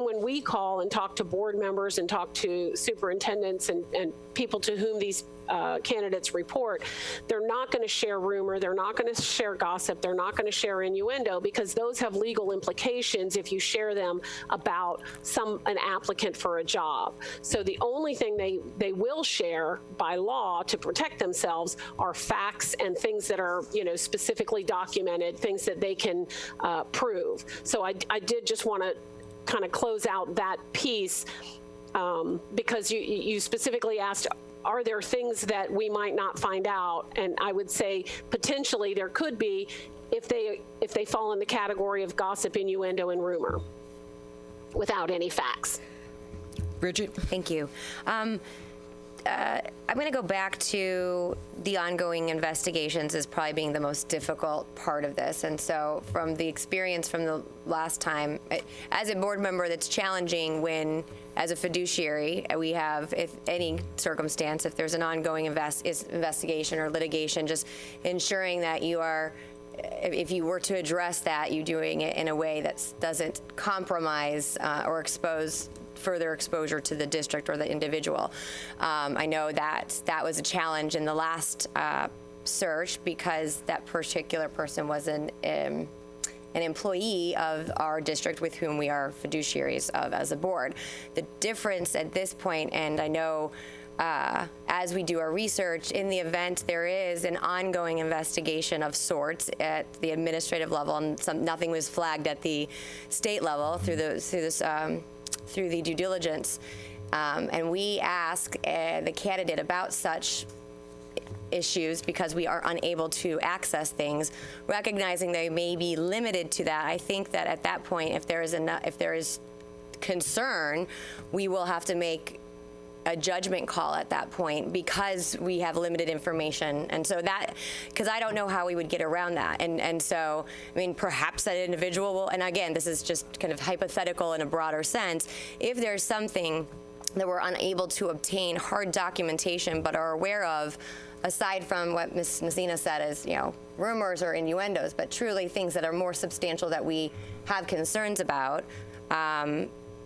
when we call and talk to board members and talk to superintendents and people to whom these candidates report. They're not going to share rumor, they're not going to share gossip, they're not going to share innuendo, because those have legal implications if you share them about an applicant for a job. So the only thing they will share by law to protect themselves are facts and things that are, specifically documented, things that they can prove. So I did just want to kind of close out that piece because you specifically asked, are there things that we might not find out? And I would say potentially there could be if they fall in the category of gossip, innuendo, and rumor without any facts. Bridget? Thank you. I'm going to go back to the ongoing investigations as probably being the most difficult part of this. And so from the experience from the last time, as a board member, that's challenging when, as a fiduciary, we have, if any circumstance, if there's an ongoing investigation or litigation, just ensuring that you are, if you were to address that, you doing it in a way that doesn't compromise or expose further exposure to the district or the individual. I know that was a challenge in the last search because that particular person was an employee of our district with whom we are fiduciaries of as a board. The difference at this point, and I know as we do our research, in the event there is an ongoing investigation of sorts at the administrative level, and nothing was flagged at the state level through the due diligence, and we ask the candidate about such issues because we are unable to access things, recognizing they may be limited to that. I think that at that point, if there is concern, we will have to make a judgment call at that point because we have limited information. And so that, because I don't know how we would get around that. And so, I mean, perhaps that individual will, and again, this is just kind of hypothetical in a broader sense, if there's something that we're unable to obtain hard documentation but are aware of, aside from what Ms. Messina said as, rumors or innuendos, but truly things that are more substantial that we have concerns about,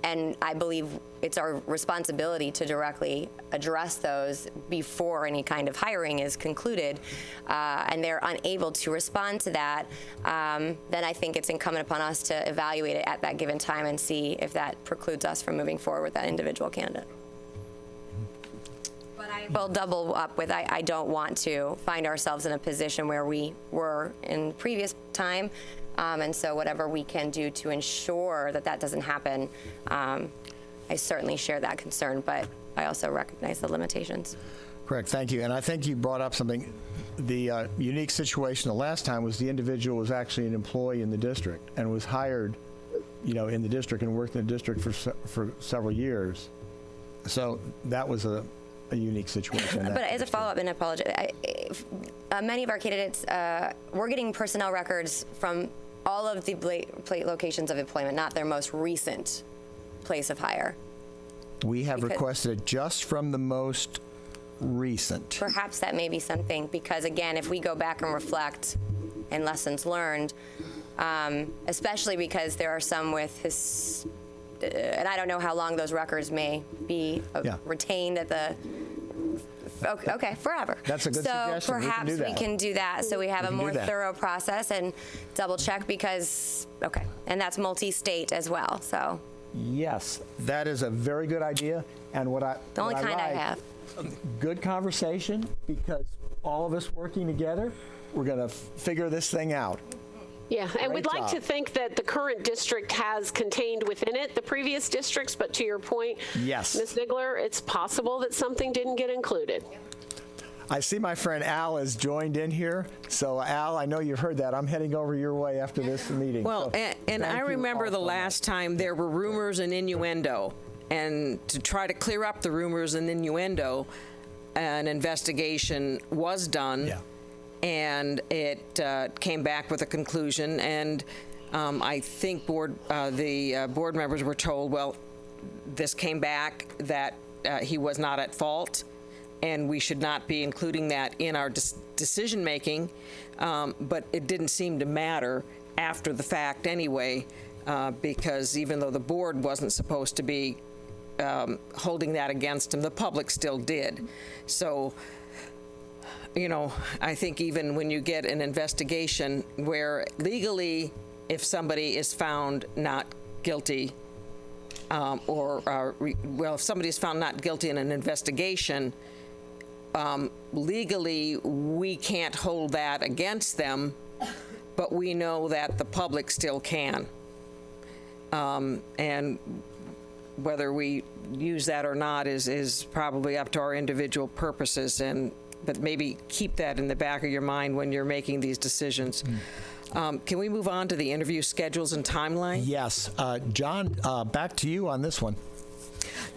and I believe it's our responsibility to directly address those before any kind of hiring is concluded, and they're unable to respond to that, then I think it's incumbent upon us to evaluate it at that given time and see if that precludes us from moving forward with that individual candidate. But I will double up with, I don't want to find ourselves in a position where we were in previous time. And so whatever we can do to ensure that that doesn't happen, I certainly share that concern, but I also recognize the limitations. Correct, thank you. And I think you brought up something. The unique situation the last time was the individual was actually an employee in the district and was hired, in the district and worked in the district for several years. So that was a unique situation. But as a follow-up, and I apologize, many of our candidates, we're getting personnel records from all of the locations of employment, not their most recent place of hire. We have requested just from the most recent. Perhaps that may be something, because again, if we go back and reflect and lessons learned, especially because there are some with his, and I don't know how long those records may be retained at the, okay, forever. That's a good suggestion. So perhaps we can do that so we have a more thorough process and double check because, and that's multi-state as well, so. Yes, that is a very good idea. And the only kind I have. Good conversation, because all of us working together, we're going to figure this thing out. Yeah, and we'd like to think that the current district has contained within it the previous districts, but to your point, yes, Ms. Ziegler, it's possible that something didn't get included. I see my friend Al has joined in here. So Al, I know you've heard that. I'm heading over your way after this meeting. Well, so and I remember the last time there were rumors and innuendo. And to try to clear up the rumors and innuendo, an investigation was done. Yeah. And it came back with a conclusion. And I think the board members were told, well, this came back that he was not at fault, and we should not be including that in our decision making. But it didn't seem to matter after the fact anyway, because even though the board wasn't supposed to be holding that against him, the public still did. So, I think even when you get an investigation where legally, if somebody is found not guilty, if somebody is found not guilty in an investigation, legally we can't hold that against them, but we know that the public still can. And whether we use that or not is probably up to our individual purposes, but maybe keep that in the back of your mind when you're making these decisions. Can we move on to the interview schedules and timeline? Yes. John, back to you on this one.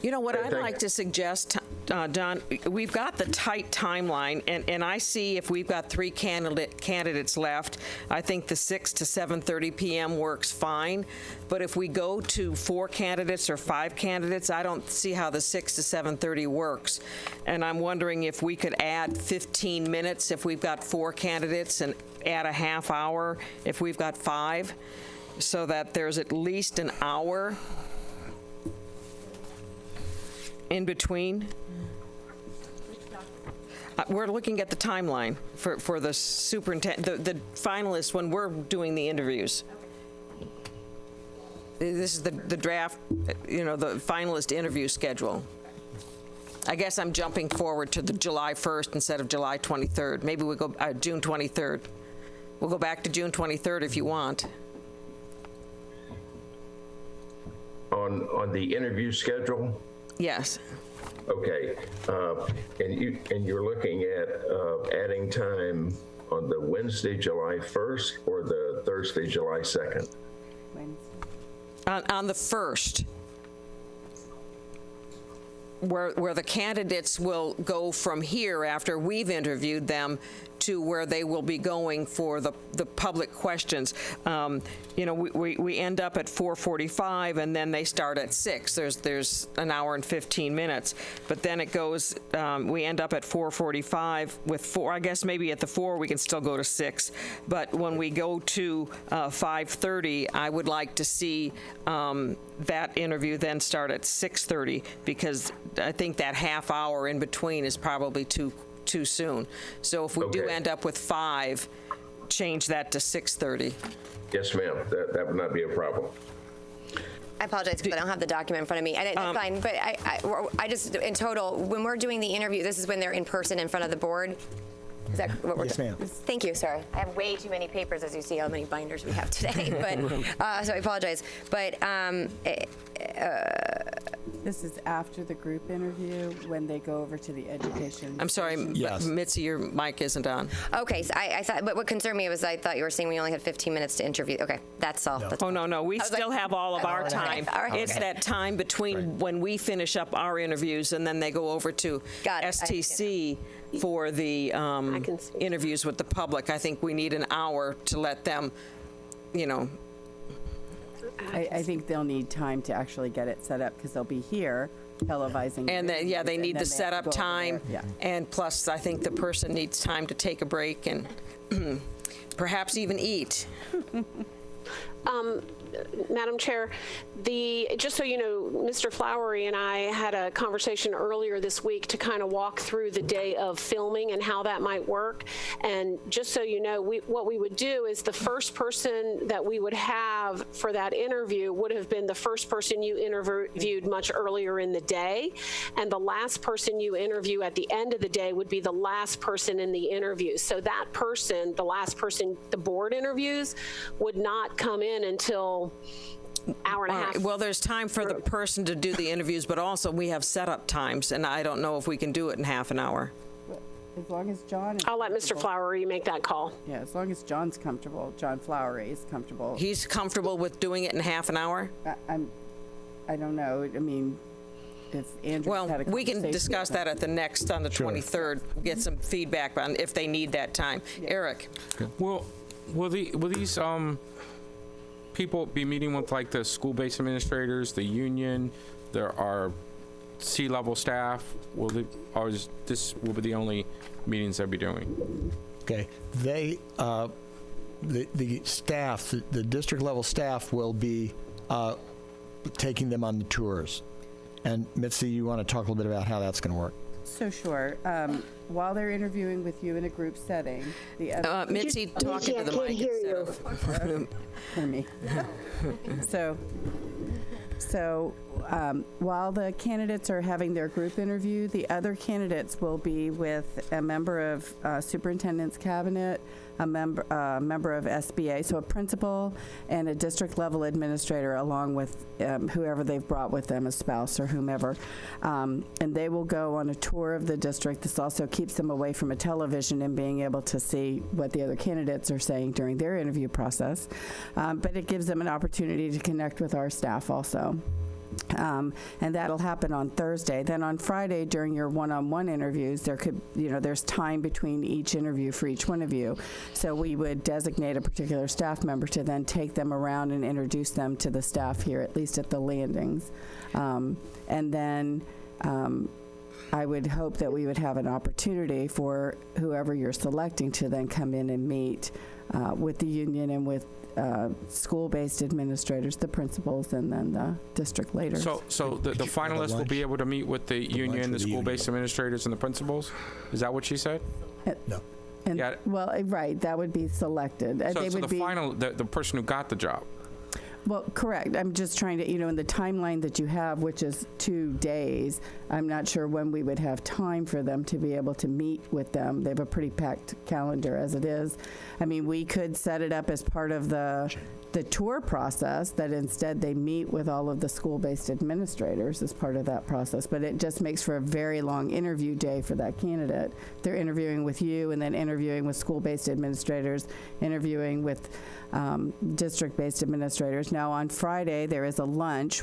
You know what I'd like to suggest, Don, we've got the tight timeline, and I see if we've got 3 candidates left, I think the 6 to 7:30 p.m. works fine. But if we go to 4 candidates or 5 candidates, I don't see how the 6 to 7:30 works. And I'm wondering if we could add 15 minutes if we've got 4 candidates and add a half hour if we've got 5, so that there's at least an hour in between. We're looking at the timeline for the superintendent, the finalists when we're doing the interviews. This is the draft, the finalist interview schedule. I guess I'm jumping forward to the July 1st instead of July 23rd. Maybe we go June 23rd. We'll go back to June 23rd if you want. On the interview schedule? Yes. Okay, and you're looking at adding time on the Wednesday, July 1st, or the Thursday, July 2nd? On the 1st, where the candidates will go from here after we've interviewed them to where they will be going for the public questions. We end up at 4:45 and then they start at 6. There's an hour and 15 minutes, but then it goes. We end up at 4:45 with 4. I guess maybe at the 4 we can still go to 6, but when we go to 5:30, I would like to see that interview then start at 6:30, because I think that half hour in between is probably too soon. So if we do end up with 5, change that to 6:30. Yes, ma'am. That would not be a problem. I apologize because I don't have the document in front of me. It's fine, but I just, in total, when we're doing the interview, this is when they're in person in front of the board? Is that what we're doing? Yes, ma'am. Thank you, sorry. I have way too many papers, as you see how many binders we have today, but, so I apologize. But, this is after the group interview when they go over to the education. I'm sorry, Yes. Mitzi, your mic isn't on. okay, so I thought, but what concerned me was I thought you were saying we only had 15 minutes to interview. Okay, that's all. That's Oh, no, we still have all of our time. All right. It's that time between when we finish up our interviews and then they go over to Got it. I STC for the can see. interviews with the public. I think we need an hour to let them, I think they'll need time to actually get it set up because they'll be here televising. and then, videos, they and need then the have to setup go over time. there. Yeah. And plus, I think the person needs time to take a break and perhaps even eat. Madam Chair, just so you know, Mr. Flowery and I had a conversation earlier this week to kind of walk through the day of filming and how that might work. And just so you know, what we would do is the first person that we would have for that interview would have been the first person you interviewed much earlier in the day. And the last person you interview at the end of the day would be the last person in the interview. So that person, the last person the board interviews, would not come in until hour and a half. Well, there's time for the person to do the interviews, but also we have setup times, and I don't know if we can do it in half an hour. As long as John is I'll let Mr. comfortable. Flowery make that call. Yeah, as long as John's comfortable, John Flowery is comfortable. He's comfortable with doing it in half an hour? I don't know. I mean, if Andrew Well, had a we can conversation discuss with that at the next, on the 23rd, get some feedback on if they need that time. Eric? Will these people be meeting with like the school-based administrators, the union, there are C-level staff? This will be the only meetings they'll be doing? Okay. They, the staff, the district level staff will be taking them on the tours. And Mitzi, you want to talk a little bit about how that's going to work? So sure. While they're interviewing with you in a group setting, the other Mitzi, talking to the I can't mic hear instead you. of... for me. So while the candidates are having their group interview, the other candidates will be with a member of superintendent's cabinet, a member of SBA, so a principal and a district level administrator, along with whoever they've brought with them, a spouse or whomever. And they will go on a tour of the district. This also keeps them away from a television and being able to see what the other candidates are saying during their interview process. But it gives them an opportunity to connect with our staff also. And that'll happen on Thursday. Then on Friday, during your one-on-one interviews, there's time between each interview for each one of you. So we would designate a particular staff member to then take them around and introduce them to the staff here, at least at the landings. And then I would hope that we would have an opportunity for whoever you're selecting to then come in and meet with the union and with school-based administrators, the principals, and then the district leaders. So the finalists will be able to meet with the union, the school-based administrators, and the principals? Is that what she said? No. And, Yeah. well, right, that would be selected. So the person who got the job. Well, correct. I'm just trying to, in the timeline that you have, which is 2 days, I'm not sure when we would have time for them to be able to meet with them. They have a pretty packed calendar as it is. I mean, we could set it up as part of the tour process, that instead they meet with all of the school-based administrators as part of that process. But it just makes for a very long interview day for that candidate. They're interviewing with you and then interviewing with school-based administrators, interviewing with district-based administrators. Now, on Friday, there is a lunch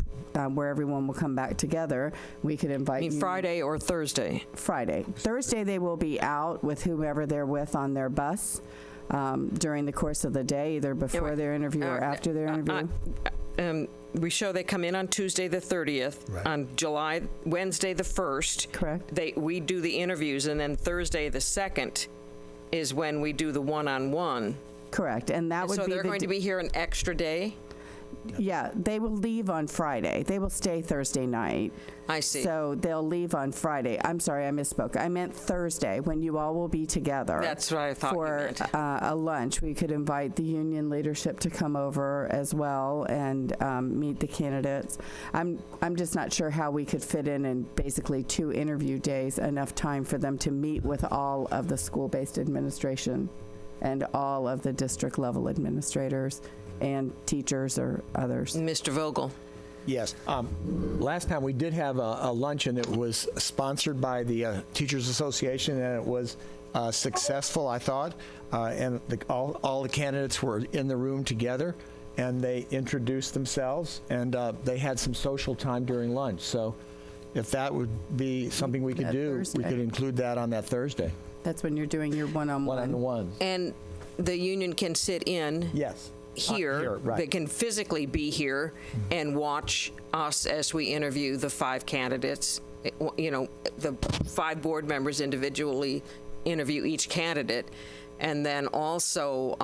where everyone will come back together. We could invite you. Friday or Thursday? Friday. Thursday, they will be out with whomever they're with on their bus during the course of the day, either before their interview or after their interview. We show they come in on Tuesday the 30th. Right. On Wednesday the 1st. Correct. We do the interviews, and then Thursday the 2nd is when we do the one-on-one. Correct. And that would So be they're going to be here an extra day? Yeah, they will leave on Friday. They will stay Thursday night. I see. So they'll leave on Friday. I'm sorry, I misspoke. I meant Thursday, when you all will be together. That's what I thought you for meant. A lunch. We could invite the union leadership to come over as well and meet the candidates. I'm just not sure how we could fit in basically 2 interview days, enough time for them to meet with all of the school-based administration and all of the district level administrators and teachers or others. Mr. Vogel. Yes. Last time we did have a luncheon. It was sponsored by the Teachers Association, and it was successful, I thought. And all the candidates were in the room together, and they introduced themselves, and they had some social time during lunch. So if that would be something we could That do, Thursday. we could include that on that Thursday. That's when you're doing your one-on-one. One-on-ones. And the union can sit in Yes. here. Right. They can physically be here and watch us as we interview the 5 candidates. The 5 board members individually interview each candidate. And then also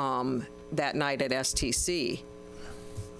that night at STC.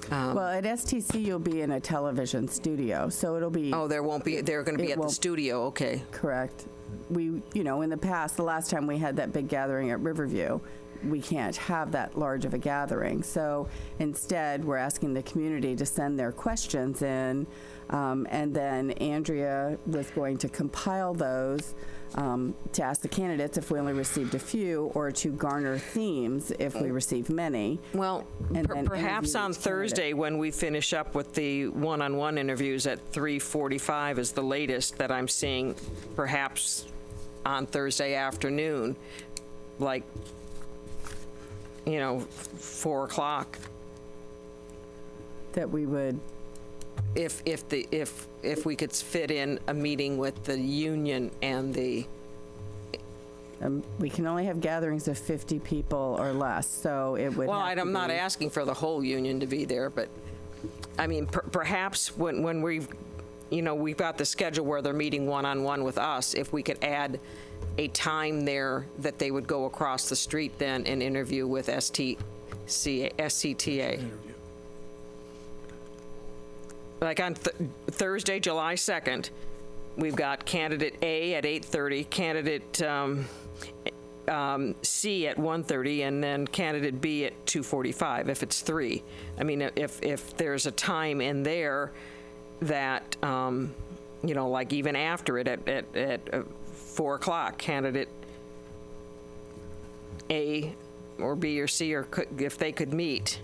Well, at STC, you'll be in a television studio, so it'll be. Oh, they're going to be It at the won't- studio, okay. Correct. We, in the past, the last time we had that big gathering at Riverview, we can't have that large of a gathering. So instead, we're asking the community to send their questions in, and then Andrea was going to compile those to ask the candidates if we only received a few, or to garner themes if we receive many. Well, And then perhaps interview on each Thursday, candidate. when we finish up with the one-on-one interviews at 3:45 is the latest that I'm seeing, perhaps on Thursday afternoon, like, 4 o'clock. That we would. If we could fit in a meeting with the union and the, We can only have gatherings of 50 people or less, so it would well, have to I'm not be- asking for the whole union to be there, but, I mean, perhaps when we've got the schedule where they're meeting one-on-one with us, if we could add a time there that they would go across the street then and interview with SCTA. Like on Thursday, July 2nd, we've got candidate A at 8:30, candidate C at 1:30, and then candidate B at 2:45, if it's 3. I mean, if there's a time in there that, like even after it at 4 o'clock, candidate A or B or C, or if they could meet.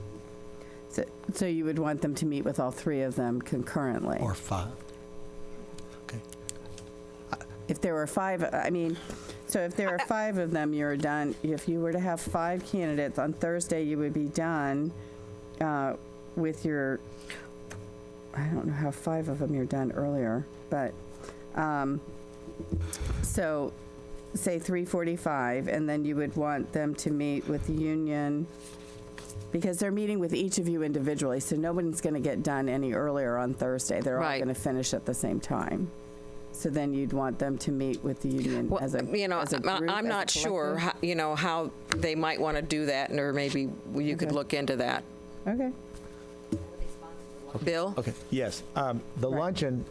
So you would want them to meet with all three of them concurrently? Or 5. Okay. If there were 5, I mean, so if there are 5 of them, you're done. If you were to have 5 candidates on Thursday, you would be done with your, I don't know how 5 of them you're done earlier, but, so say 3:45, and then you would want them to meet with the union, because they're meeting with each of you individually, so nobody's going to get done any earlier on Thursday. They're all Right. going to finish at the same time. So then you'd want them to meet with the union Well, as a you know, as a group, I'm as a not sure, collective? how they might want to do that, or maybe you could look into that. Okay. Bill? Okay, yes. The luncheon,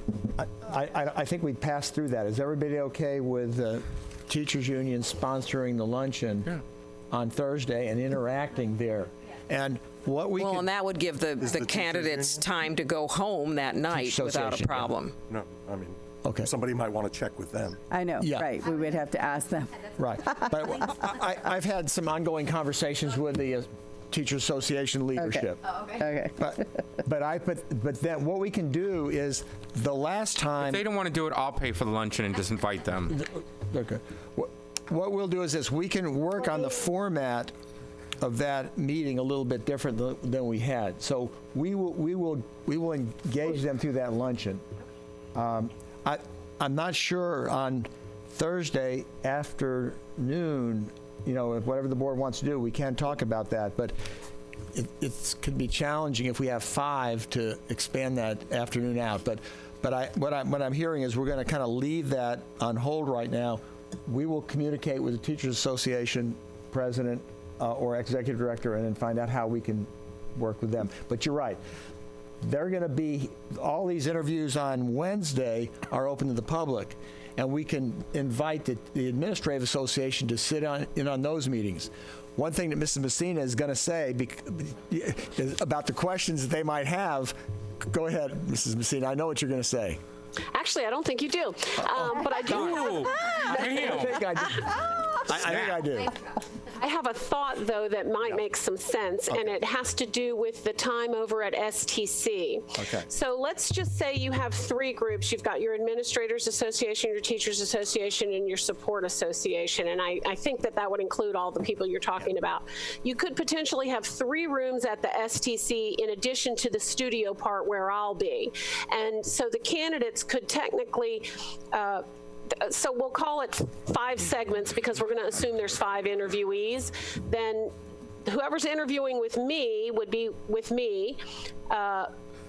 I think we passed through that. Is everybody okay with the teachers' union sponsoring the luncheon on Thursday and interacting there? And what we Well, could, and that would give the teachers' candidates union? time to go home that night without a association, yeah. problem. No, I mean, Okay. somebody might want to check with them. I know, Yeah. right. We would have to ask them. right. But I've had some ongoing conversations with the Teachers Association leadership. Okay. But then what we can do is the last time. If they don't want to do it, I'll pay for the luncheon and just invite them. Okay. What we'll do is this: we can work on the format of that meeting a little bit different than we had. So we will engage them through that luncheon. I'm not sure on Thursday afternoon, if whatever the board wants to do, we can talk about that, but it could be challenging if we have 5 to expand that afternoon out. But what I'm hearing is we're going to kind of leave that on hold right now. We will communicate with the Teachers Association president or executive director and then find out how we can work with them. But you're right. They're going to be, all these interviews on Wednesday are open to the public, and we can invite the Administrative Association to sit in on those meetings. One thing that Mrs. Messina is going to say is about the questions that they might have. Go ahead, Mrs. Messina. I know what you're going to say. Actually, I don't think you do, but I do. Ooh, I damn. think I do. I think I do. I have a thought, though, that might make some sense, and it has to do with the time over at STC. Okay. So let's just say you have 3 groups. You've got your Administrators Association, your Teachers Association, and your Support Association, and I think that would include all the people you're talking about. You could potentially have 3 rooms at the STC in addition to the studio part where I'll be. And so the candidates could technically so we'll call it 5 segments because we're going to assume there's 5 interviewees. Then whoever's interviewing with me would be with me.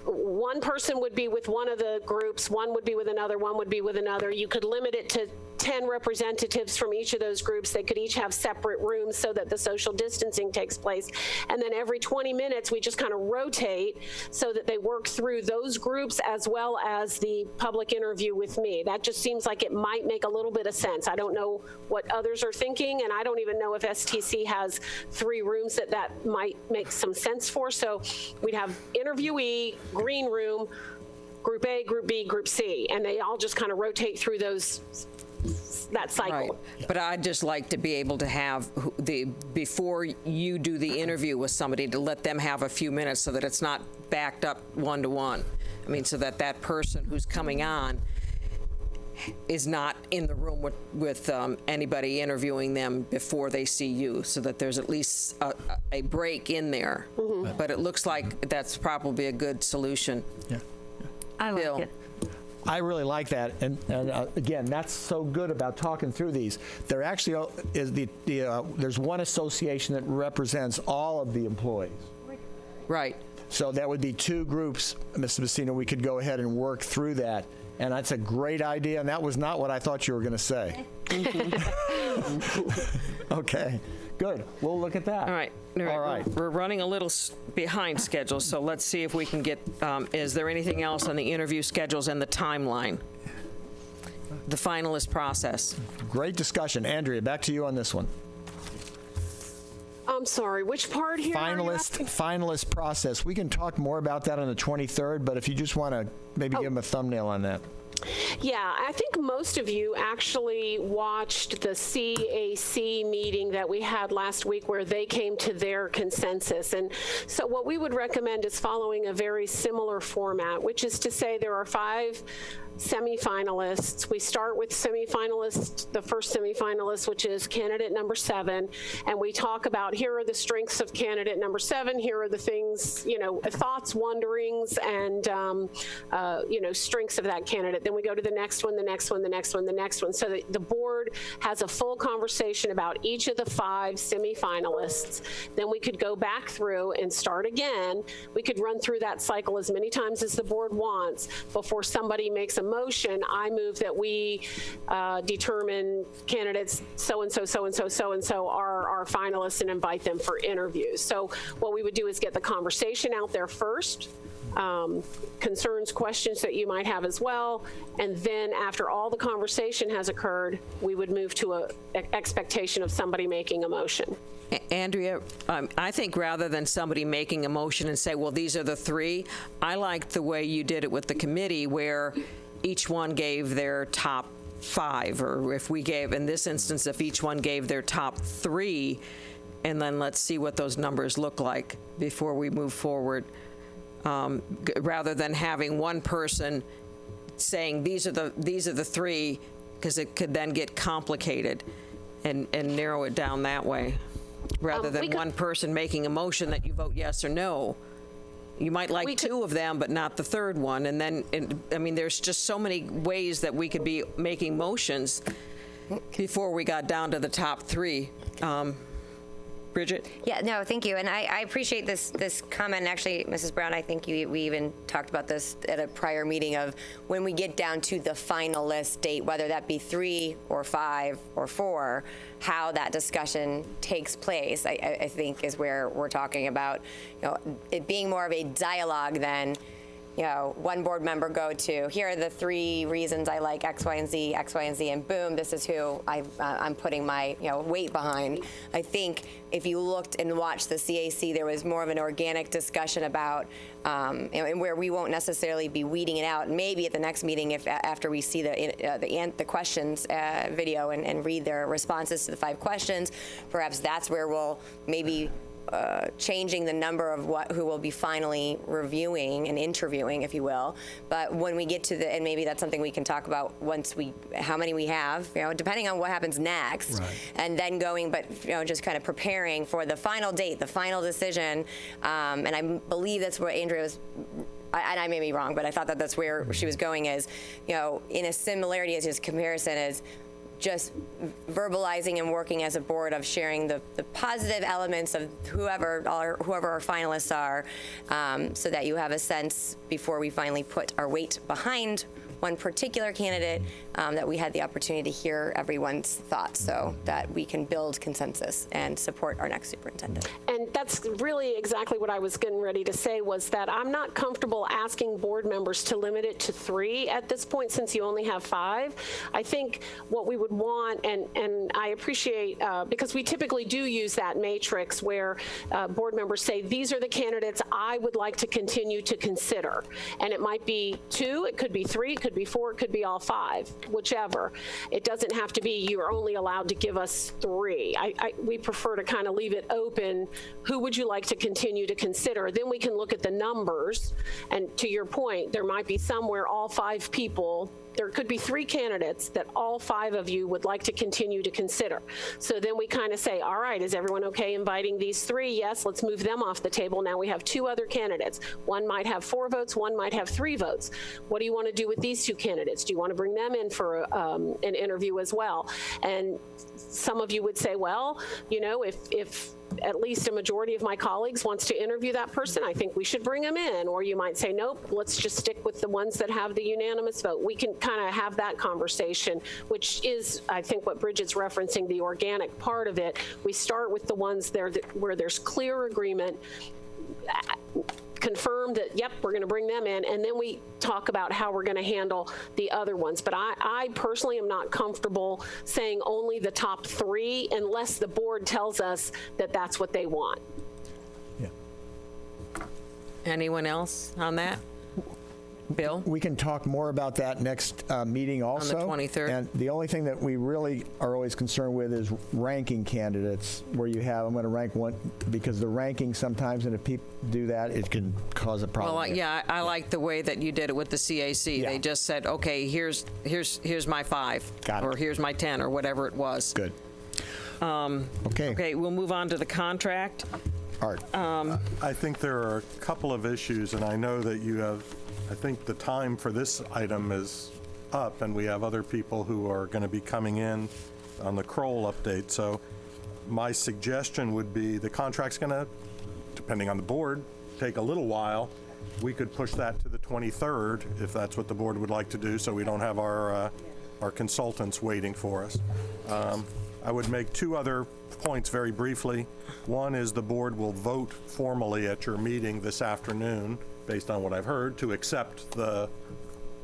One person would be with one of the groups, one would be with another, one would be with another. You could limit it to 10 representatives from each of those groups. They could each have separate rooms so that the social distancing takes place. And then every 20 minutes, we just kind of rotate so that they work through those groups as well as the public interview with me. That just seems like it might make a little bit of sense. I don't know what others are thinking, and I don't even know if STC has 3 rooms that might make some sense for. So we'd have interviewee, green room, group A, group B, group C, and they all just kind of rotate through that cycle. Right. But I'd just like to be able to have before you do the interview with somebody, to let them have a few minutes so that it's not backed up 1-to-1. I mean, so that person who's coming on is not in the room with anybody interviewing them before they see you, so that there's at least a break in there. Mm-hmm. But it looks like that's probably a good solution. Yeah. I like Bill. it. I really like that, and again, that's so good about talking through these. There actually is there's one association that represents all of the employees. Right. So that would be 2 groups, Mr. Messina. We could go ahead and work through that, and that's a great idea. And that was not what I thought you were going to say. Okay, good. We'll look at that. All right. All right. We're running a little behind schedule, so let's see if we can get, is there anything else on the interview schedules and the timeline? The finalist process. Great discussion. Andrea, back to you on this one. I'm sorry, which part here? are you asking? Finalist process. We can talk more about that on the 23rd, but if you just want to maybe give them a thumbnail on that. Yeah, I think most of you actually watched the CAC meeting that we had last week where they came to their consensus. And so what we would recommend is following a very similar format, which is to say there are 5 semifinalists. We start with the first semifinalist, which is candidate number 7, and we talk about here are the strengths of candidate number 7, here are the things, thoughts, wonderings, and strengths of that candidate. Then we go to the next one, the next one, the next one, the next one, so that the board has a full conversation about each of the 5 semifinalists. Then we could go back through and start again. We could run through that cycle as many times as the board wants before somebody makes a motion. I move that we determine candidates so-and-so, so-and-so, so-and-so are our finalists and invite them for interviews. So what we would do is get the conversation out there first, concerns, questions that you might have as well, and then after all the conversation has occurred, we would move to an expectation of somebody making a motion. Andrea, I think rather than somebody making a motion and say, well, these are the 3, I liked the way you did it with the committee where each one gave their top 5, or if we gave, in this instance, if each one gave their top 3, and then let's see what those numbers look like before we move forward, rather than having one person saying these are the 3, because it could then get complicated, and narrow it down that way, rather than one person making a motion that you vote yes or no. You might like 2 of them, but not the 3rd one. And then, there's just so many ways that we could be making motions before we got down to the top 3. Bridget? Yeah, no, thank you. And I appreciate this comment. Actually, Mrs. Brown, I think we even talked about this at a prior meeting of when we get down to the final list date, whether that be 3 or 5 or 4, how that discussion takes place, I think is where we're talking about, it being more of a dialogue than, one board member go to, here are the 3 reasons I like X, Y, and Z, X, Y, and Z, and boom, this is who I'm putting my weight behind. I think if you looked and watched the CAC, there was more of an organic discussion about, and where we won't necessarily be weeding it out. Maybe at the next meeting, if after we see the questions video and read their responses to the 5 questions, perhaps that's where we'll maybe changing the number of who will be finally reviewing and interviewing, if you will. But when we get to and maybe that's something we can talk about once how many we have, depending on what happens next, right. And then going, but just kind of preparing for the final date, the final decision. And I believe that's where Andrea was. And I may be wrong, but I thought that's where she was going is, in a similarity as his comparison is, just verbalizing and working as a board of sharing the positive elements of whoever our finalists are, so that you have a sense before we finally put our weight behind one particular candidate, that we had the opportunity to hear everyone's thoughts so that we can build consensus and support our next superintendent. And that's really exactly what I was getting ready to say, was that I'm not comfortable asking board members to limit it to 3 at this point, since you only have 5. I think what we would want, and I appreciate, because we typically do use that matrix where board members say, these are the candidates I would like to continue to consider. And it might be 2, it could be 3, it could be 4, it could be all 5, whichever. It doesn't have to be you're only allowed to give us 3. We prefer to kind of leave it open. Who would you like to continue to consider? Then we can look at the numbers. And to your point, there might be somewhere all 5 people. There could be 3 candidates that all 5 of you would like to continue to consider. So then we kind of say, all right, is everyone okay inviting these 3? Yes, let's move them off the table. Now we have 2 other candidates. One might have 4 votes, one might have 3 votes. What do you want to do with these 2 candidates? Do you want to bring them in for an interview as well? And some of you would say, well, if at least a majority of my colleagues wants to interview that person, I think we should bring them in. Or you might say, nope, let's just stick with the ones that have the unanimous vote. We can kind of have that conversation, which is, I think, what Bridget's referencing, the organic part of it. We start with the ones there where there's clear agreement, confirm that, yep, we're going to bring them in, and then we talk about how we're going to handle the other ones. But I personally am not comfortable saying only the top 3 unless the board tells us that that's what they want. Yeah. Anyone else on that? Bill? We can talk more about that next meeting also. 23rd. And the only thing that we really are always concerned with is ranking candidates, where you have, I'm going to rank one, because the ranking sometimes, and if people do that, it can cause a problem. Well, yeah, I like the way that you did it with the CAC. Yeah. They just said, okay, here's my 5. Got it. Or here's my 10, or whatever it was. Good. Okay. Okay, we'll move on to the contract. Art. I think there are a couple of issues, and I know that you have, I think the time for this item is up, and we have other people who are going to be coming in on the Kroll update. So my suggestion would be the contract's going to, depending on the board, take a little while. We could push that to the 23rd if that's what the board would like to do, so we don't have our consultants waiting for us. I would make 2 other points very briefly. One is the board will vote formally at your meeting this afternoon, based on what I've heard, to accept the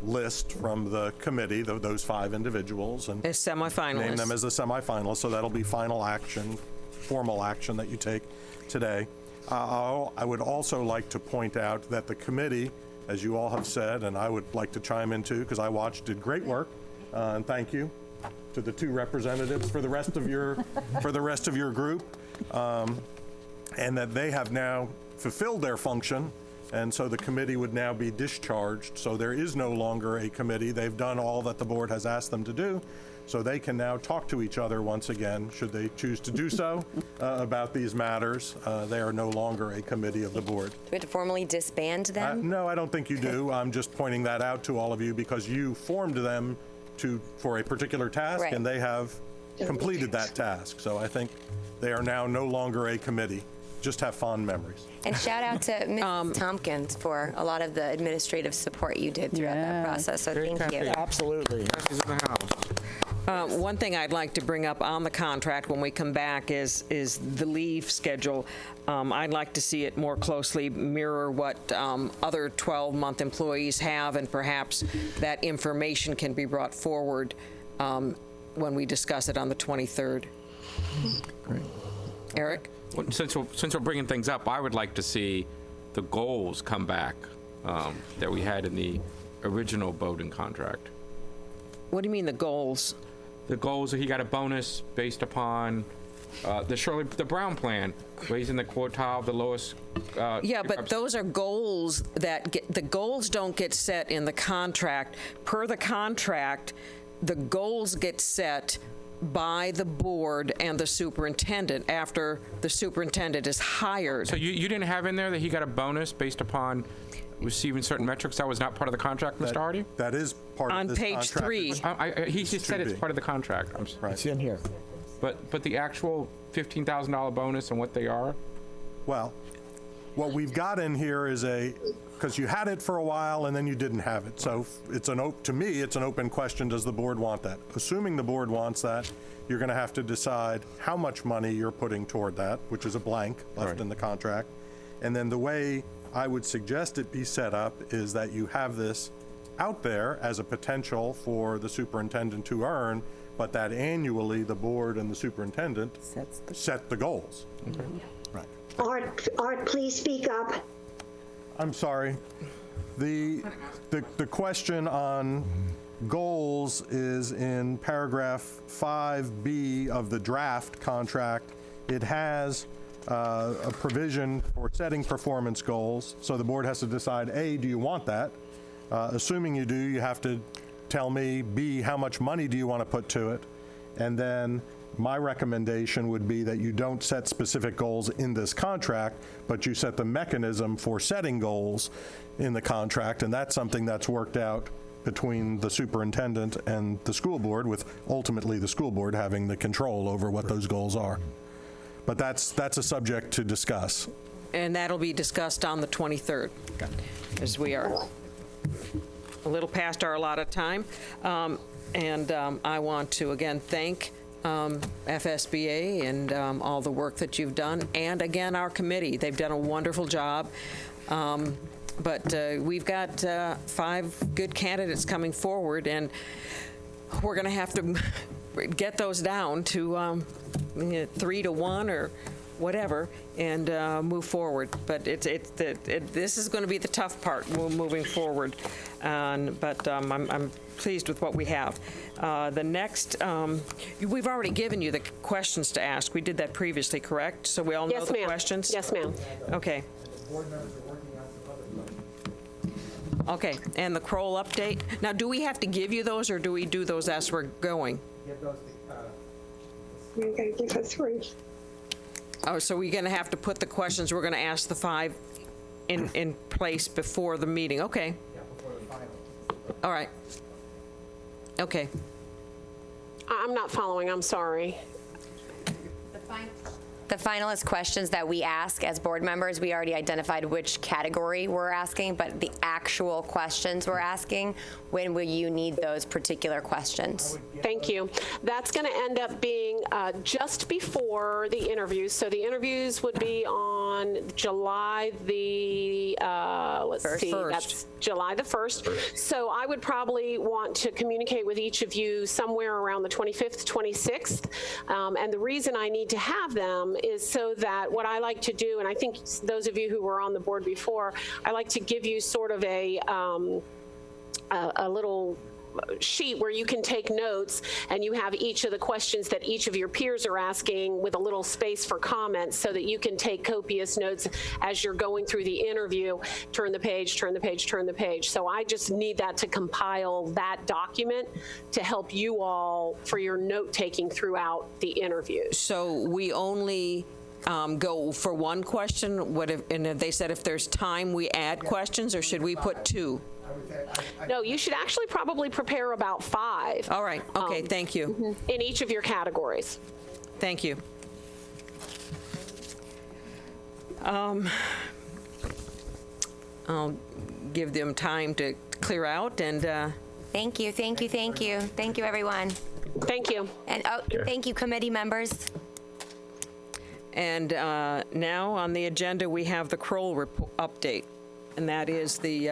list from the committee, those 5 individuals, and As semifinalists. name them as the semifinalists. So that'll be final action, formal action that you take today. I would also like to point out that the committee, as you all have said, and I would like to chime in too, because I watched, did great work, and thank you to the 2 representatives for the rest of your group, and that they have now fulfilled their function, and so the committee would now be discharged. So there is no longer a committee. They've done all that the board has asked them to do, so they can now talk to each other once again, should they choose to do so, about these matters. They are no longer a committee of the board. Do we have to formally disband them? No, I don't think you do. I'm just pointing that out to all of you because you formed them for a particular task, Right. and they have completed that task. So I think they are now no longer a committee. Just have fond memories. And shout out to Ms. Tompkins for a lot of the administrative support you did throughout that process, so thank you. Absolutely. She's in the house. One thing I'd like to bring up on the contract when we come back is the leave schedule. I'd like to see it more closely mirror what other 12-month employees have, and perhaps that information can be brought forward when we discuss it on the 23rd. Great. Eric? Well, since we're bringing things up, I would like to see the goals come back that we had in the original Bowden contract. What do you mean the goals? The goals are he got a bonus based upon the Brown plan, raising the quartile, the lowest. Yeah, but those are goals the goals don't get set in the contract. Per the contract, the goals get set by the board and the superintendent after the superintendent is hired. So you didn't have in there that he got a bonus based upon receiving certain metrics? That was not part of the contract, Mr. Hardy? That is part On of this page contract. 3. He just said it's part of the contract. Right. It's in here. But the actual $15,000 bonus and what they are? Well, what we've got in here is because you had it for a while and then you didn't have it. So to me, it's an open question. Does the board want that? Assuming the board wants that, you're going to have to decide how much money you're putting toward that, which is a blank left in the contract. And then the way I would suggest it be set up is that you have this out there as a potential for the superintendent to earn, but that annually the board and the superintendent set the goals. Right. Art, please speak up. I'm sorry. The question on goals is in paragraph 5B of the draft contract. It has a provision for setting performance goals. So the board has to decide, A, do you want that? Assuming you do, you have to tell me, B, how much money do you want to put to it? And then my recommendation would be that you don't set specific goals in this contract, but you set the mechanism for setting goals in the contract, and that's something that's worked out between the superintendent and the school board, with ultimately the school board having the control over what those goals are. But that's a subject to discuss. And that'll be discussed on the 23rd, as we are a little past our allotted time. And I want to again thank FSBA and all the work that you've done, and again our committee. They've done a wonderful job. But we've got 5 good candidates coming forward, and we're going to have to get those down to 3 to 1 or whatever, and move forward. But this is going to be the tough part, moving forward. But I'm pleased with what we have. The next, we've already given you the questions to ask. We did that previously, correct? So we all know Yes, the ma'am. questions? Yes, ma'am. Okay. Okay, and the Kroll update. Now, do we have to give you those, or do we do those as we're going? You're going to give us 3. Oh, so we're going to have to put the questions we're going to ask the 5 in place before the meeting. Okay. All right. Okay. I'm not following, I'm sorry. The finalist questions that we ask as board members, we already identified which category we're asking, but the actual questions we're asking, when will you need those particular questions? Thank you. That's going to end up being just before the interviews. So the interviews would be on July the, that's July the 1st. So I would probably want to communicate with each of you somewhere around the 25th, 26th. And the reason I need to have them is so that what I like to do, and I think those of you who were on the board before, I like to give you sort of a little sheet where you can take notes, and you have each of the questions that each of your peers are asking with a little space for comments, so that you can take copious notes as you're going through the interview. Turn the page, turn the page, turn the page. So I just need that to compile that document to help you all for your note taking throughout the interview. So we only go for one question? What if, and they said if there's time, we add questions, or should we put 2? No, you should actually probably prepare about 5. All right. Okay. Thank you. In each of your categories. Thank you. I'll give them time to clear out, and Thank you, thank you, thank you. Thank you, everyone. Thank you. And thank you, committee members. Now on the agenda, we have the Kroll update, and that is the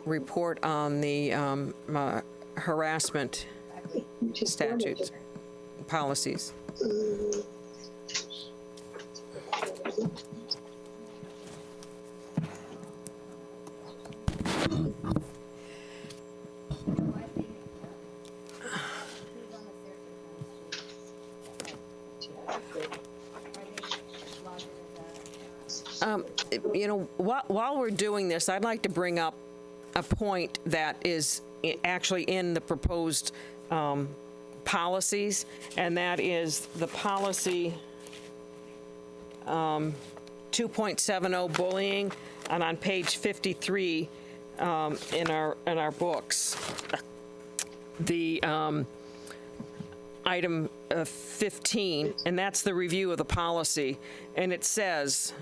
report on the harassment statutes, policies. You know, while we're doing this, I'd like to bring up a point that is actually in the proposed policies, and that is the policy 2.70 bullying, and on page 53 in our books, the item 15, and that's the review of the policy, and it says,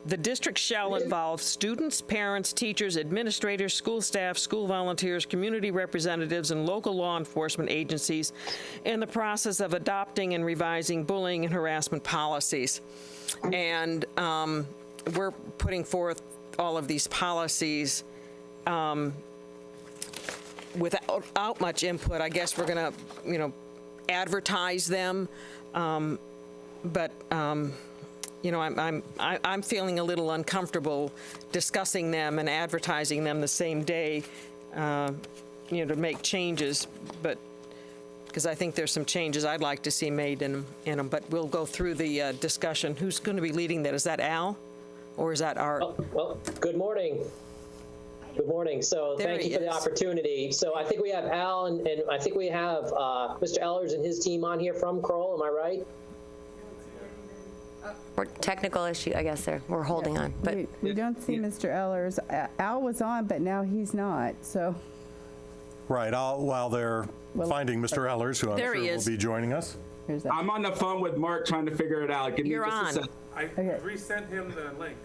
the district shall involve students, parents, teachers, administrators, school staff, school volunteers, community representatives, and local law enforcement agencies in the process of adopting and revising bullying and harassment policies. And we're putting forth all of these policies without much input. I guess we're going to, advertise them, but. I'm feeling a little uncomfortable discussing them and advertising them the same day, to make changes, but because I think there's some changes I'd like to see made in them. But we'll go through the discussion. Who's going to be leading that? Is that Al, or is that Art? Well, good morning. Good morning. So thank you for the opportunity. So I think we have Al, and I think we have Mr. Ellers and his team on here from Kroll. Am I right? Technical issue, I guess we're holding on. But We don't see Mr. Ellers. Al was on, but now he's not, so. Right, while they're finding Mr. Ellers, who I'm There sure he will is. be joining us. Here's that. I'm on the phone with Mark trying to figure it out. Give me You're just on. a second. I resent him the link.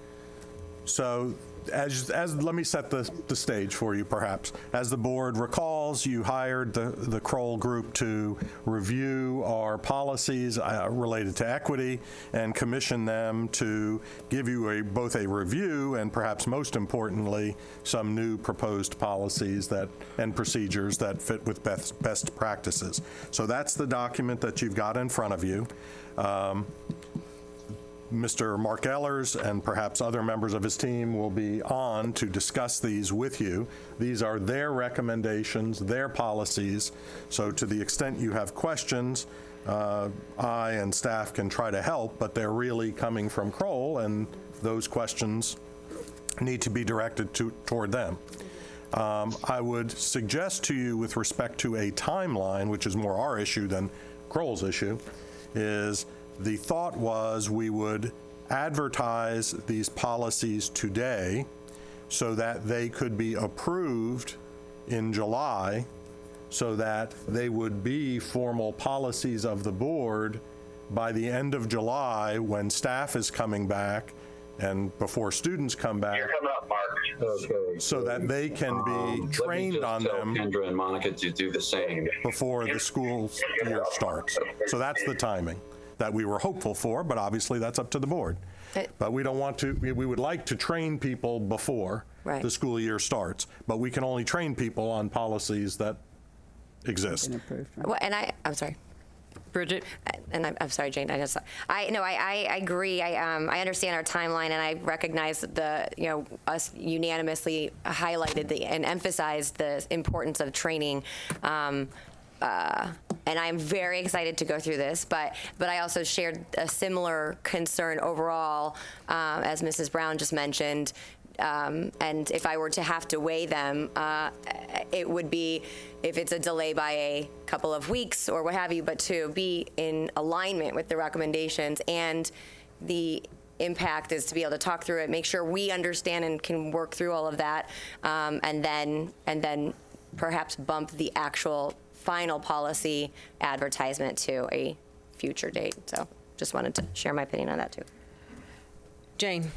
So let me set the stage for you, perhaps. As the board recalls, you hired the Kroll group to review our policies related to equity and commission them to give you both a review and perhaps most importantly, some new proposed policies and procedures that fit with best practices. So that's the document that you've got in front of you. Mr. Mark Ehlers and perhaps other members of his team will be on to discuss these with you. These are their recommendations, their policies. So to the extent you have questions, I and staff can try to help, but they're really coming from Kroll, and those questions need to be directed toward them. I would suggest to you with respect to a timeline, which is more our issue than Kroll's issue, is the thought was we would advertise these policies today so that they could be approved in July so that they would be formal policies of the board by the end of July when staff is coming back and before students come back. You're coming up, Mark. Okay. So that they can be trained on them. Kendra and Monica to do the same before the school year starts. So that's the timing that we were hopeful for, but obviously that's up to the board. But we don't want to, we would like to train people before the school year starts, but we can only train people on policies that exist. Well, and I'm sorry. Bridget? And I'm sorry, Jane. I agree. I understand our timeline, and I recognize us unanimously highlighted and emphasized the importance of training. And I'm very excited to go through this, but I also shared a similar concern overall, as Mrs. Brown just mentioned. And if I were to have to weigh them, it would be if it's a delay by a couple of weeks or what have you, but to be in alignment with the recommendations, and the impact is to be able to talk through it, make sure we understand and can work through all of that, and then perhaps bump the actual final policy advertisement to a future date. So just wanted to share my opinion on that too. Jane?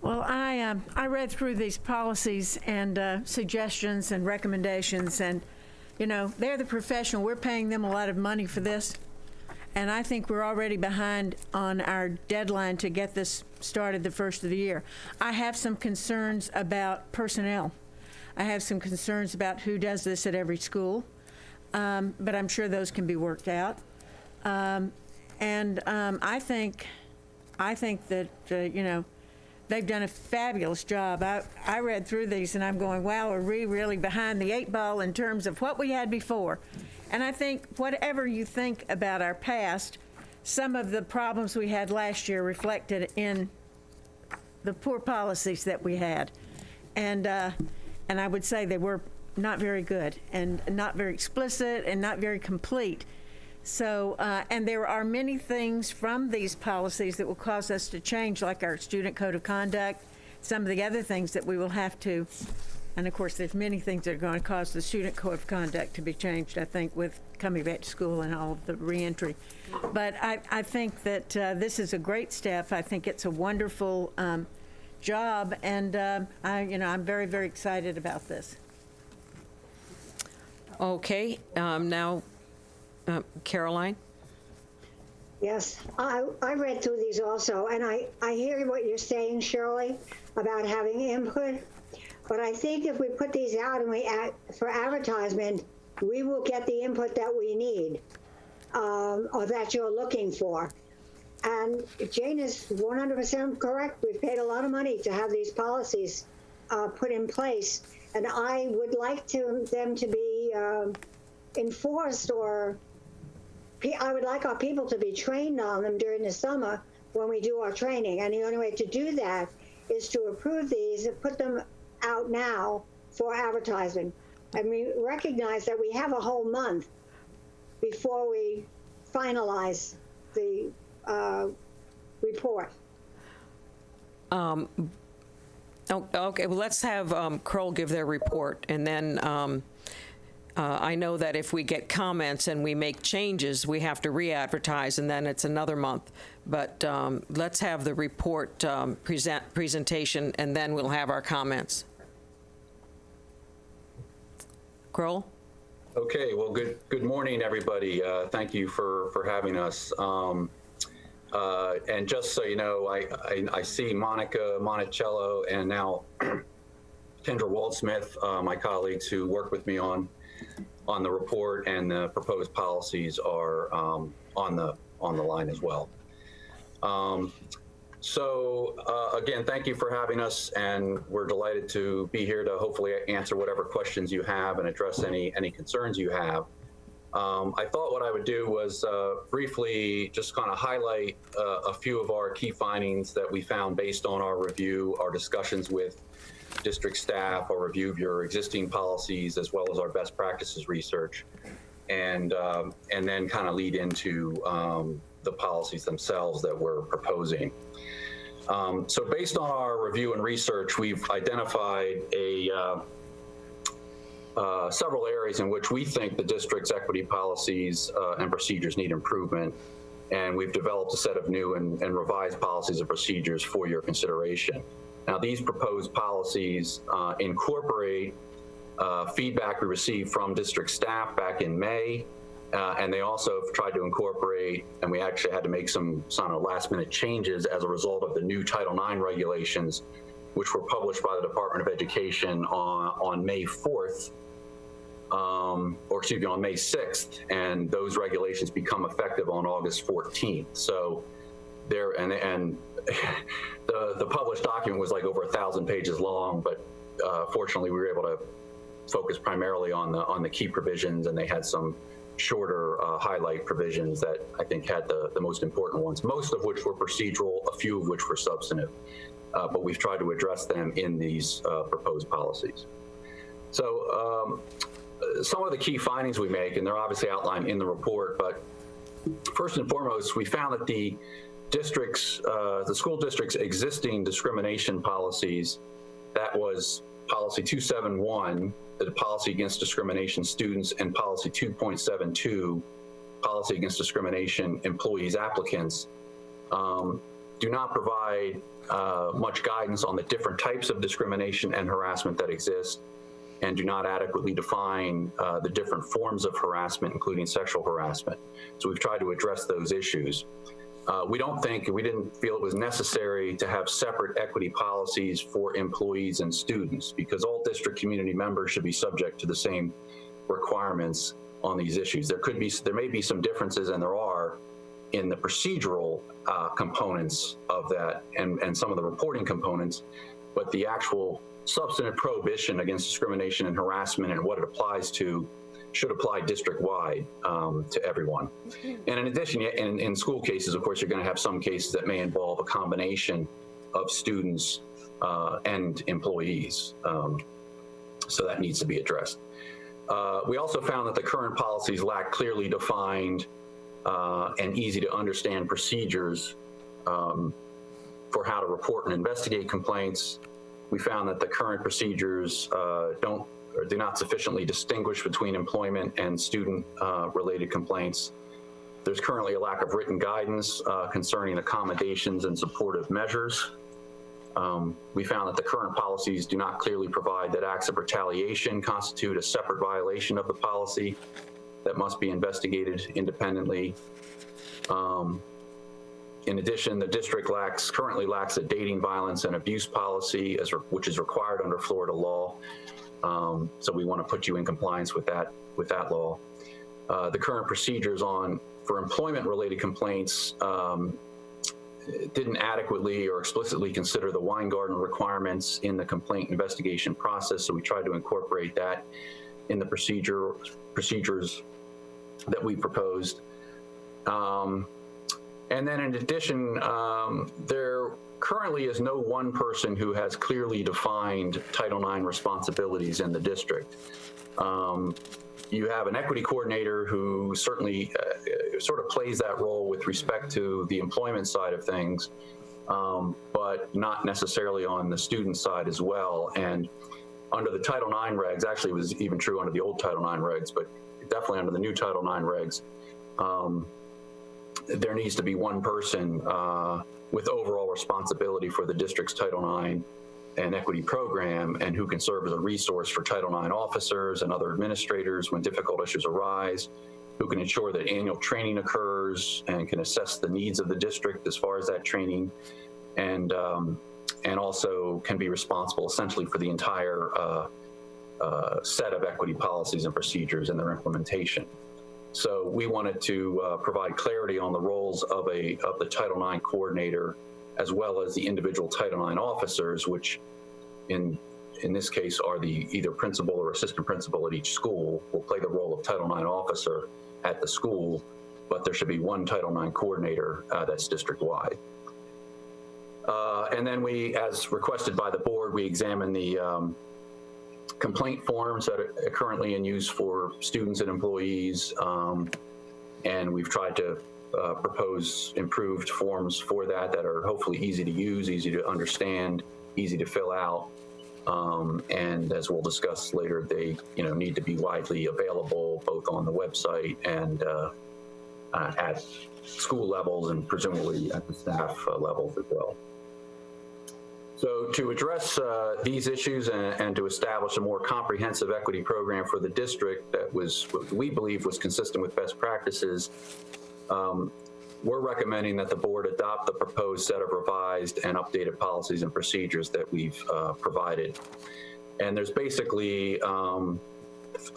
Well, I read through these policies and suggestions and recommendations, and, they're the professional. We're paying them a lot of money for this, and I think we're already behind on our deadline to get this started the first of the year. I have some concerns about personnel. I have some concerns about who does this at every school, but I'm sure those can be worked out. I think that, they've done a fabulous job. I read through these and I'm going, wow, are we really behind the 8 ball in terms of what we had before? And I think whatever you think about our past, some of the problems we had last year reflected in the poor policies that we had. And I would say they were not very good and not very explicit and not very complete. So, and there are many things from these policies that will cause us to change, like our student code of conduct, some of the other things that we will have to, and of course there's many things that are going to cause the student code of conduct to be changed, I think, with coming back to school and all of the reentry. But I think that this is a great step. I think it's a wonderful job, and I'm very, very excited about this. Okay, now, Caroline? Yes, I read through these also, and I hear what you're saying, Shirley, about having input. But I think if we put these out and we for advertisement, we will get the input that we need, or that you're looking for. And Jane is 100% correct. We've paid a lot of money to have these policies put in place, and I would like them to be enforced, or I would like our people to be trained on them during the summer when we do our training. And the only way to do that is to approve these and put them out now for advertising. And we recognize that we have a whole month before we finalize the report. Okay, well, let's have Kroll give their report, and then I know that if we get comments and we make changes, we have to re-advertise, and then it's another month. But let's have the report presentation, and then we'll have our comments. Kroll? Okay, well, good morning, everybody. Thank you for having us. And just so you know, I see Monica Monticello and now Kendra Waldsmith, my colleagues who work with me on the report, and the proposed policies are on the line as well. Again, thank you for having us, and we're delighted to be here to hopefully answer whatever questions you have and address any concerns you have. I thought what I would do was briefly just kind of highlight a few of our key findings that we found based on our review, our discussions with district staff, our review of your existing policies, as well as our best practices research, and then kind of lead into the policies themselves that we're proposing. So based on our review and research, we've identified several areas in which we think the district's equity policies and procedures need improvement, and we've developed a set of new and revised policies and procedures for your consideration. Now, these proposed policies incorporate feedback we received from district staff back in May, and they also have tried to incorporate, and we actually had to make some last-minute changes as a result of the new Title IX regulations, which were published by the Department of Education on May 4th, on May 6th, and those regulations become effective on August 14th. So there, and the published document was like over 1,000 pages long, but fortunately we were able to focus primarily on the key provisions, and they had some shorter highlight provisions that I think had the most important ones, most of which were procedural, a few of which were substantive. But we've tried to address them in these proposed policies. So some of the key findings we make, and they're obviously outlined in the report, but first and foremost, we found that the school district's existing discrimination policies, that was policy 271, the policy against discrimination students, and policy 2.72, policy against discrimination employees applicants, do not provide much guidance on the different types of discrimination and harassment that exist, and do not adequately define the different forms of harassment, including sexual harassment. So we've tried to address those issues. We didn't feel it was necessary to have separate equity policies for employees and students, because all district community members should be subject to the same requirements on these issues. There may be some differences, and there are, in the procedural components of that and some of the reporting components, but the actual substantive prohibition against discrimination and harassment and what it applies to should apply district-wide to everyone. And in addition, in school cases, of course, you're going to have some cases that may involve a combination of students and employees. So that needs to be addressed. We also found that the current policies lack clearly defined and easy to understand procedures for how to report and investigate complaints. We found that the current procedures do not sufficiently distinguish between employment and student related complaints. There's currently a lack of written guidance concerning accommodations and supportive measures. We found that the current policies do not clearly provide that acts of retaliation constitute a separate violation of the policy that must be investigated independently. In addition, the district currently lacks a dating violence and abuse policy, which is required under Florida law. So we want to put you in compliance with that law. The current procedures for employment-related complaints didn't adequately or explicitly consider the Weingarten requirements in the complaint investigation process. So we tried to incorporate that in the procedures that we proposed. And then in addition, there currently is no one person who has clearly defined Title IX responsibilities in the district. You have an equity coordinator who certainly sort of plays that role with respect to the employment side of things, but not necessarily on the student side as well. And under the Title IX regs, actually it was even true under the old Title IX regs, but definitely under the new Title IX regs, there needs to be one person with overall responsibility for the district's Title IX and equity program, and who can serve as a resource for Title IX officers and other administrators when difficult issues arise, who can ensure that annual training occurs and can assess the needs of the district as far as that training, and also can be responsible essentially for the entire set of equity policies and procedures and their implementation. So we wanted to provide clarity on the roles of the Title IX coordinator, as well as the individual Title IX officers, which in this case are the either principal or assistant principal at each school, will play the role of Title IX officer at the school, but there should be one Title IX coordinator that's district-wide. And then we, as requested by the board, we examined the complaint forms that are currently in use for students and employees, and we've tried to propose improved forms for that are hopefully easy to use, easy to understand, easy to fill out, and as we'll discuss later, they need to be widely available both on the website and at school levels, and presumably at the staff levels as well. So to address these issues and to establish a more comprehensive equity program for the district that was, what we believe was consistent with best practices, we're recommending that the board adopt the proposed set of revised and updated policies and procedures that we've provided. And there's basically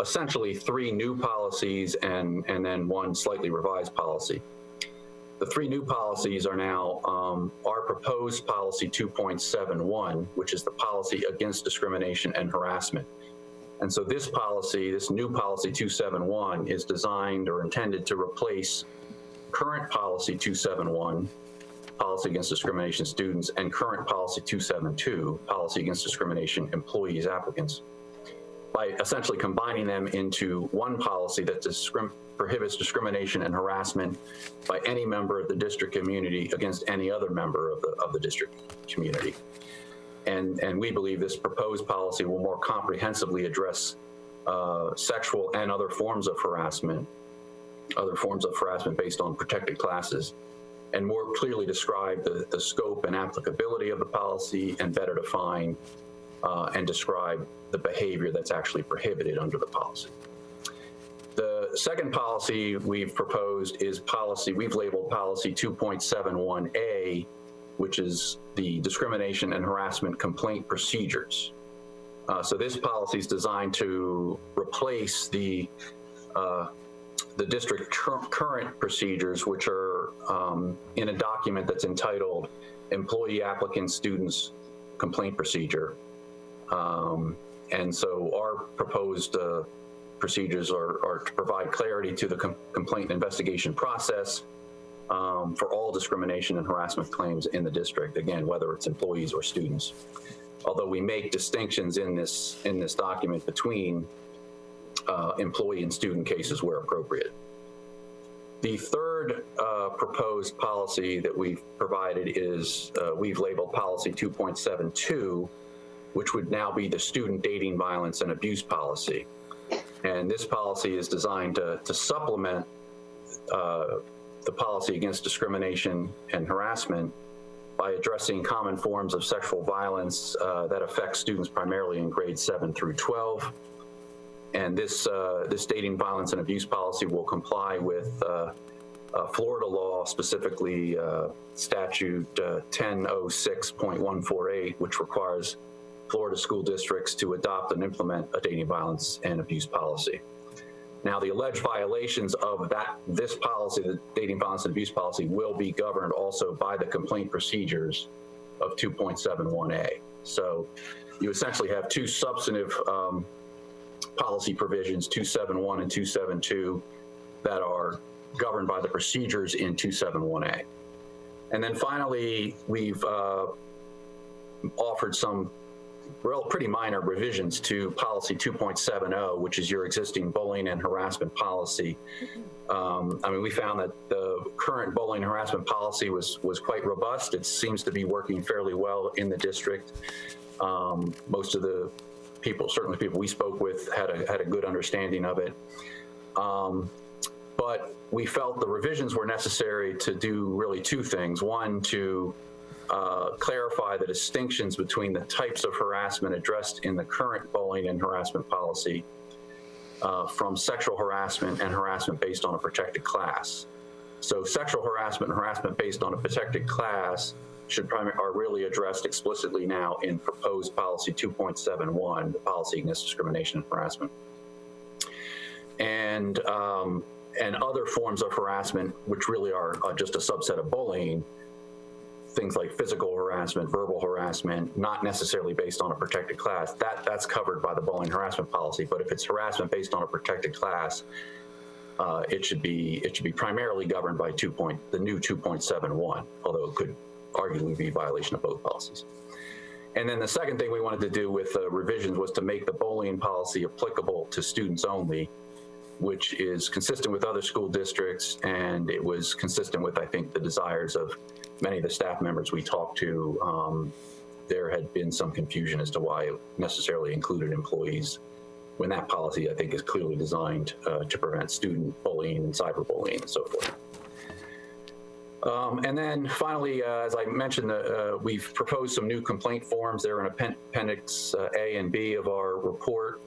essentially 3 new policies and then 1 slightly revised policy. The 3 new policies are now our proposed policy 2.71, which is the policy against discrimination and harassment. And so this policy, this new policy 271, is designed or intended to replace current policy 271, policy against discrimination students, and current policy 272, policy against discrimination employees applicants, by essentially combining them into one policy that prohibits discrimination and harassment by any member of the district community against any other member of the district community. And we believe this proposed policy will more comprehensively address sexual and other forms of harassment based on protected classes, and more clearly describe the scope and applicability of the policy, and better define and describe the behavior that's actually prohibited under the policy. The second policy we've proposed is we've labeled policy 2.71A, which is the discrimination and harassment complaint procedures. So this policy is designed to replace the district current procedures, which are in a document that's entitled Employee Applicant Students Complaint Procedure. And so our proposed procedures are to provide clarity to the complaint investigation process for all discrimination and harassment claims in the district, again, whether it's employees or students. Although we make distinctions in this document between employee and student cases where appropriate. The third proposed policy that we've provided is we've labeled policy 2.72, which would now be the student dating violence and abuse policy. And this policy is designed to supplement the policy against discrimination and harassment by addressing common forms of sexual violence that affect students primarily in grades 7 through 12. And this dating violence and abuse policy will comply with Florida law, specifically statute 1006.148, which requires Florida school districts to adopt and implement a dating violence and abuse policy. Now, the alleged violations of this policy, the dating violence and abuse policy, will be governed also by the complaint procedures of 2.71A. So you essentially have 2 substantive policy provisions, 271 and 272, that are governed by the procedures in 271A. And then finally, we've offered some pretty minor revisions to policy 2.70, which is your existing bullying and harassment policy. I mean, we found that the current bullying and harassment policy was quite robust. It seems to be working fairly well in the district. Most of the certainly people we spoke with had a good understanding of it. But we felt the revisions were necessary to do really two things. One, to clarify the distinctions between the types of harassment addressed in the current bullying and harassment policy from sexual harassment and harassment based on a protected class. So sexual harassment and harassment based on a protected class are really addressed explicitly now in proposed policy 2.71, the policy against discrimination and harassment. And other forms of harassment, which really are just a subset of bullying, things like physical harassment, verbal harassment, not necessarily based on a protected class, that's covered by the bullying harassment policy. But if it's harassment based on a protected class, it should be primarily governed by the new 2.71, although it could arguably be a violation of both policies. And then the second thing we wanted to do with revisions was to make the bullying policy applicable to students only, which is consistent with other school districts, and it was consistent with, I think, the desires of many of the staff members we talked to. There had been some confusion as to why it necessarily included employees, when that policy, I think, is clearly designed to prevent student bullying and cyberbullying and so forth. And then finally, as I mentioned, we've proposed some new complaint forms. They're in Appendix A and B of our report.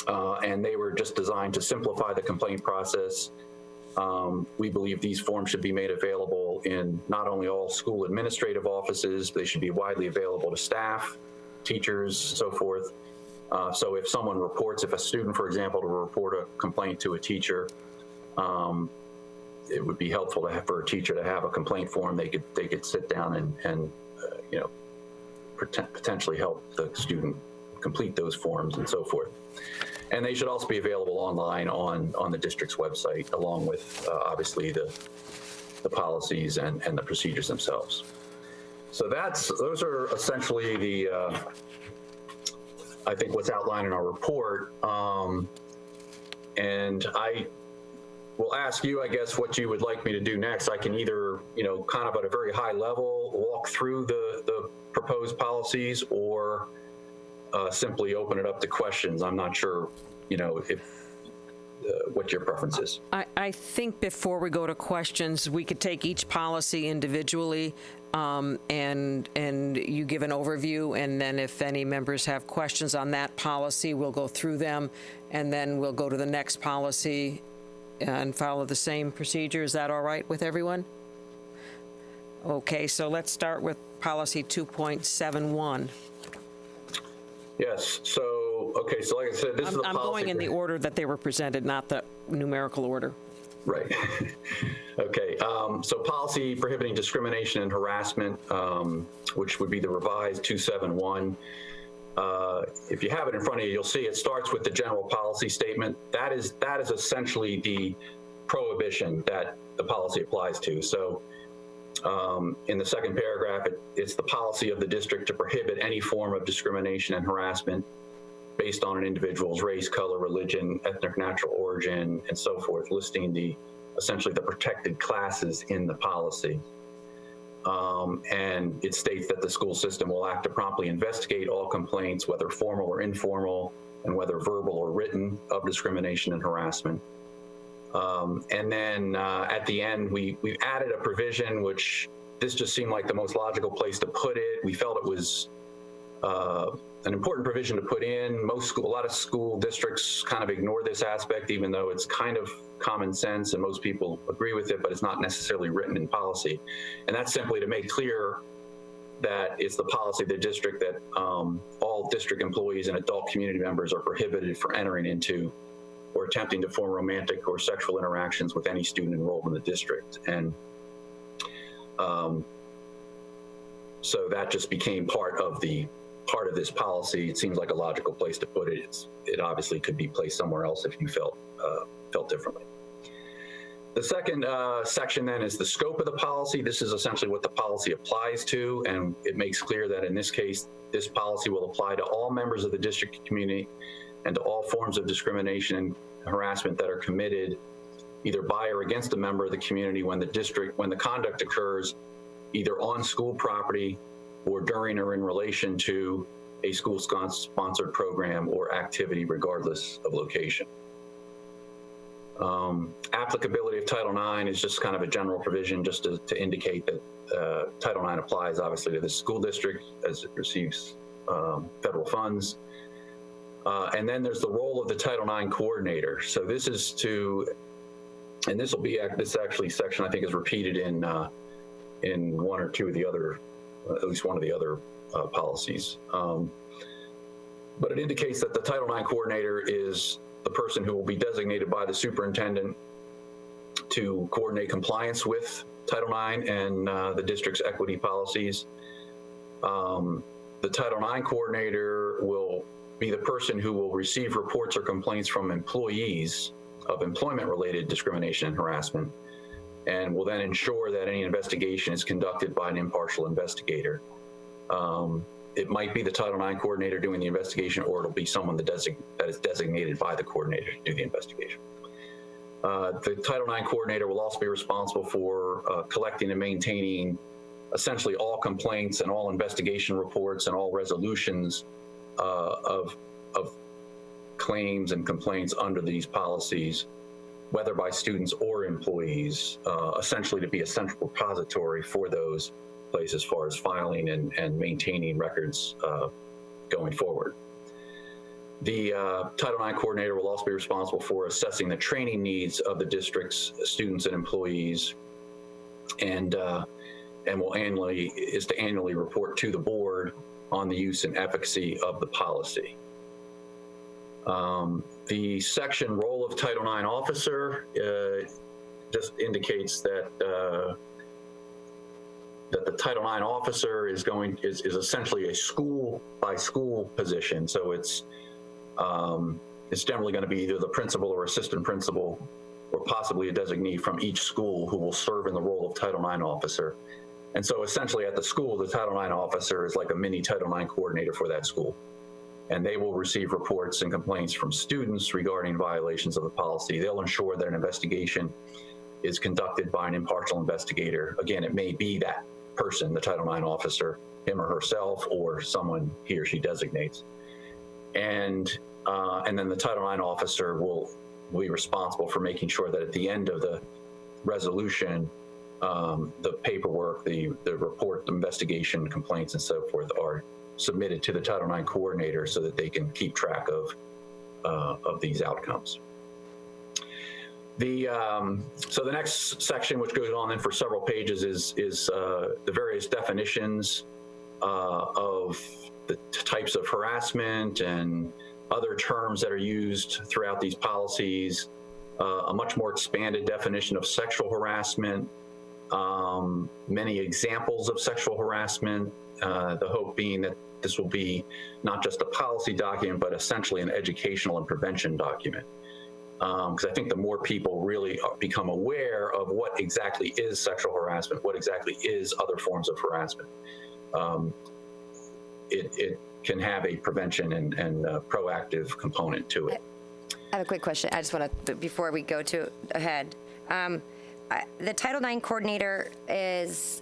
And they were just designed to simplify the complaint process. We believe these forms should be made available in not only all school administrative offices, they should be widely available to staff, teachers, so forth. So if someone reports, if a student, for example, to report a complaint to a teacher, it would be helpful for a teacher to have a complaint form. They could sit down and potentially help the student complete those forms and so forth. And they should also be available online on the district's website, along with obviously the policies and the procedures themselves. So those are essentially the I think what's outlined in our report. And I will ask you, I guess, what you would like me to do next. I can either, kind of at a very high level, walk through the proposed policies, or simply open it up to questions. I'm not sure, what your preference is. I think before we go to questions, we could take each policy individually, and you give an overview, and then if any members have questions on that policy, we'll go through them, and then we'll go to the next policy and follow the same procedure. Is that all right with everyone? Okay, so let's start with policy 2.71. Yes. So, okay. So like I said, this is the policy. I'm going in the order that they were presented, not the numerical order. Right. Okay. So policy prohibiting discrimination and harassment, which would be the revised 271. If you have it in front of you, you'll see it starts with the general policy statement. That is essentially the prohibition that the policy applies to. So in the second paragraph, it's the policy of the district to prohibit any form of discrimination and harassment based on an individual's race, color, religion, ethnic, natural origin, and so forth, listing essentially the protected classes in the policy. And it states that the school system will act to promptly investigate all complaints, whether formal or informal, and whether verbal or written, of discrimination and harassment. And then at the end, we've added a provision, which this just seemed like the most logical place to put it. We felt it was an important provision to put in. A lot of school districts kind of ignore this aspect, even though it's kind of common sense and most people agree with it, but it's not necessarily written in policy. And that's simply to make clear that it's the policy of the district that all district employees and adult community members are prohibited from entering into or attempting to form romantic or sexual interactions with any student enrolled in the district. And so that just became part of this policy. It seems like a logical place to put it. It obviously could be placed somewhere else if you felt differently. The second section then is the scope of the policy. This is essentially what the policy applies to, and it makes clear that in this case, this policy will apply to all members of the district community and to all forms of discrimination and harassment that are committed either by or against a member of the community when the conduct occurs either on school property or during or in relation to a school-sponsored program or activity regardless of location. Applicability of Title IX is just kind of a general provision just to indicate that Title IX applies obviously to the school district as it receives federal funds. And then there's the role of the Title IX coordinator. So this is and this will be, this actually section I think is repeated in one or two of the other, at least one of the other policies. But it indicates that the Title IX coordinator is the person who will be designated by the superintendent to coordinate compliance with Title IX and the district's equity policies. The Title IX coordinator will be the person who will receive reports or complaints from employees of employment-related discrimination and harassment, and will then ensure that any investigation is conducted by an impartial investigator. It might be the Title IX coordinator doing the investigation, or it'll be someone that is designated by the coordinator to do the investigation. The Title IX coordinator will also be responsible for collecting and maintaining essentially all complaints and all investigation reports and all resolutions of claims and complaints under these policies, whether by students or employees, essentially to be a central repository for those places as far as filing and maintaining records going forward. The Title IX coordinator will also be responsible for assessing the training needs of the district's students and employees, and will annually report to the board on the use and efficacy of the policy. The section role of Title IX officer just indicates that that the Title IX officer is essentially a school by school position. So it's generally going to be either the principal or assistant principal, or possibly a designee from each school who will serve in the role of Title IX officer. And so essentially at the school, the Title IX officer is like a mini Title IX coordinator for that school. And they will receive reports and complaints from students regarding violations of the policy. They'll ensure that an investigation is conducted by an impartial investigator. Again, it may be that person, the Title IX officer, him or herself, or someone he or she designates. And then the Title IX officer will be responsible for making sure that at the end of the resolution, the paperwork, the report, the investigation, complaints, and so forth are submitted to the Title IX coordinator so that they can keep track of these outcomes. So the next section, which goes on then for several pages, is the various definitions of the types of harassment and other terms that are used throughout these policies, a much more expanded definition of sexual harassment, many examples of sexual harassment, the hope being that this will be not just a policy document, but essentially an educational and prevention document. Because I think the more people really become aware of what exactly is sexual harassment, what exactly is other forms of harassment, it can have a prevention and proactive component to it. I have a quick question. I just want to, before we go ahead, the Title IX coordinator is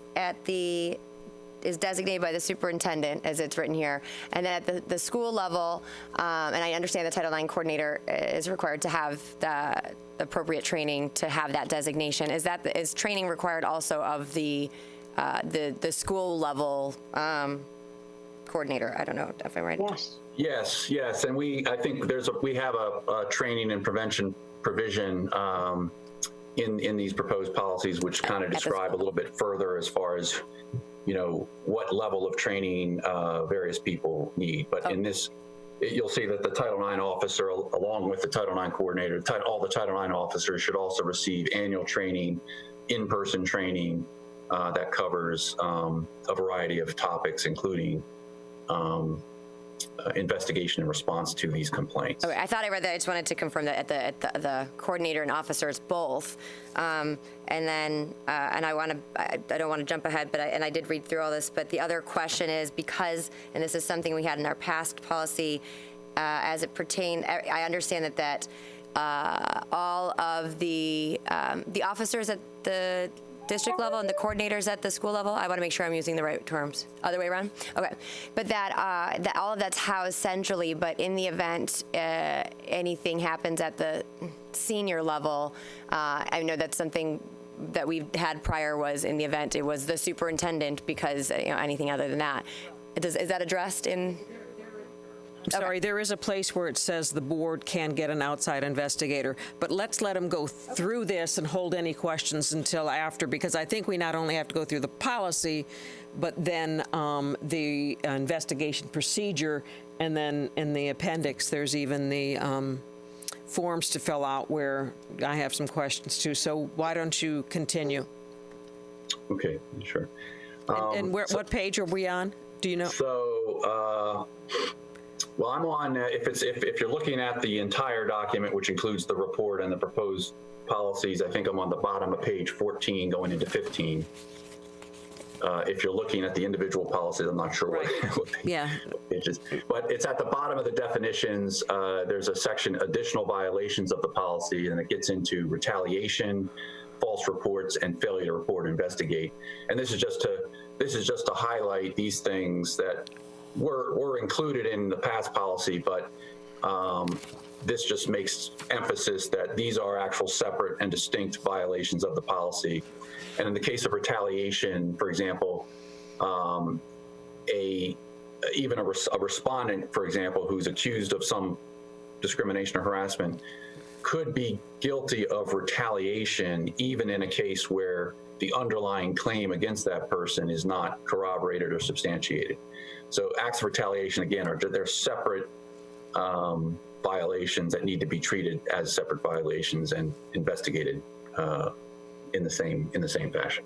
designated by the superintendent, as it's written here, and then at the school level, and I understand the Title IX coordinator is required to have the appropriate training to have that designation. Is training required also of the school level coordinator? I don't know if I'm right. Yes. Yes, and I think we have a training and prevention provision in these proposed policies, which kind of describe a little bit further as far as what level of training various people need. But in this, you'll see that the Title IX officer, along with the Title IX coordinator, all the Title IX officers should also receive annual training, in-person training that covers a variety of topics, including investigation and response to these complaints. Okay, I thought I read that. I just wanted to confirm that at the coordinator and officers both. And then, and I don't want to jump ahead, but I did read through all this. But the other question is, because, and this is something we had in our past policy, as it pertained, I understand that all of the officers at the district level and the coordinators at the school level. I want to make sure I'm using the right terms. Other way around? Okay. But that all of that's housed centrally, but in the event anything happens at the senior level, I know that's something that we've had prior was in the event it was the superintendent, because anything other than that. Is that addressed in? I'm sorry, there is a place where it says the board can get an outside investigator, but let's let them go through this and hold any questions until after, because I think we not only have to go through the policy, but then the investigation procedure, and then in the appendix, there's even the forms to fill out where I have some questions too. So why don't you continue? Okay, sure. And what page are we on? Do you know? So, well, I'm on, if you're looking at the entire document, which includes the report and the proposed policies, I think I'm on the bottom of page 14 going into 15. If you're looking at the individual policies, I'm not sure what page is, but it's at the bottom of the definitions. There's a section, additional violations of the policy, and it gets into retaliation, false reports, and failure to report, investigate. And this is just to highlight these things that were included in the past policy, but this just makes emphasis that these are actual separate and distinct violations of the policy. And in the case of retaliation, for example, even a respondent, for example, who's accused of some discrimination or harassment could be guilty of retaliation, even in a case where the underlying claim against that person is not corroborated or substantiated. So acts of retaliation, again, they're separate violations that need to be treated as separate violations and investigated in the same fashion.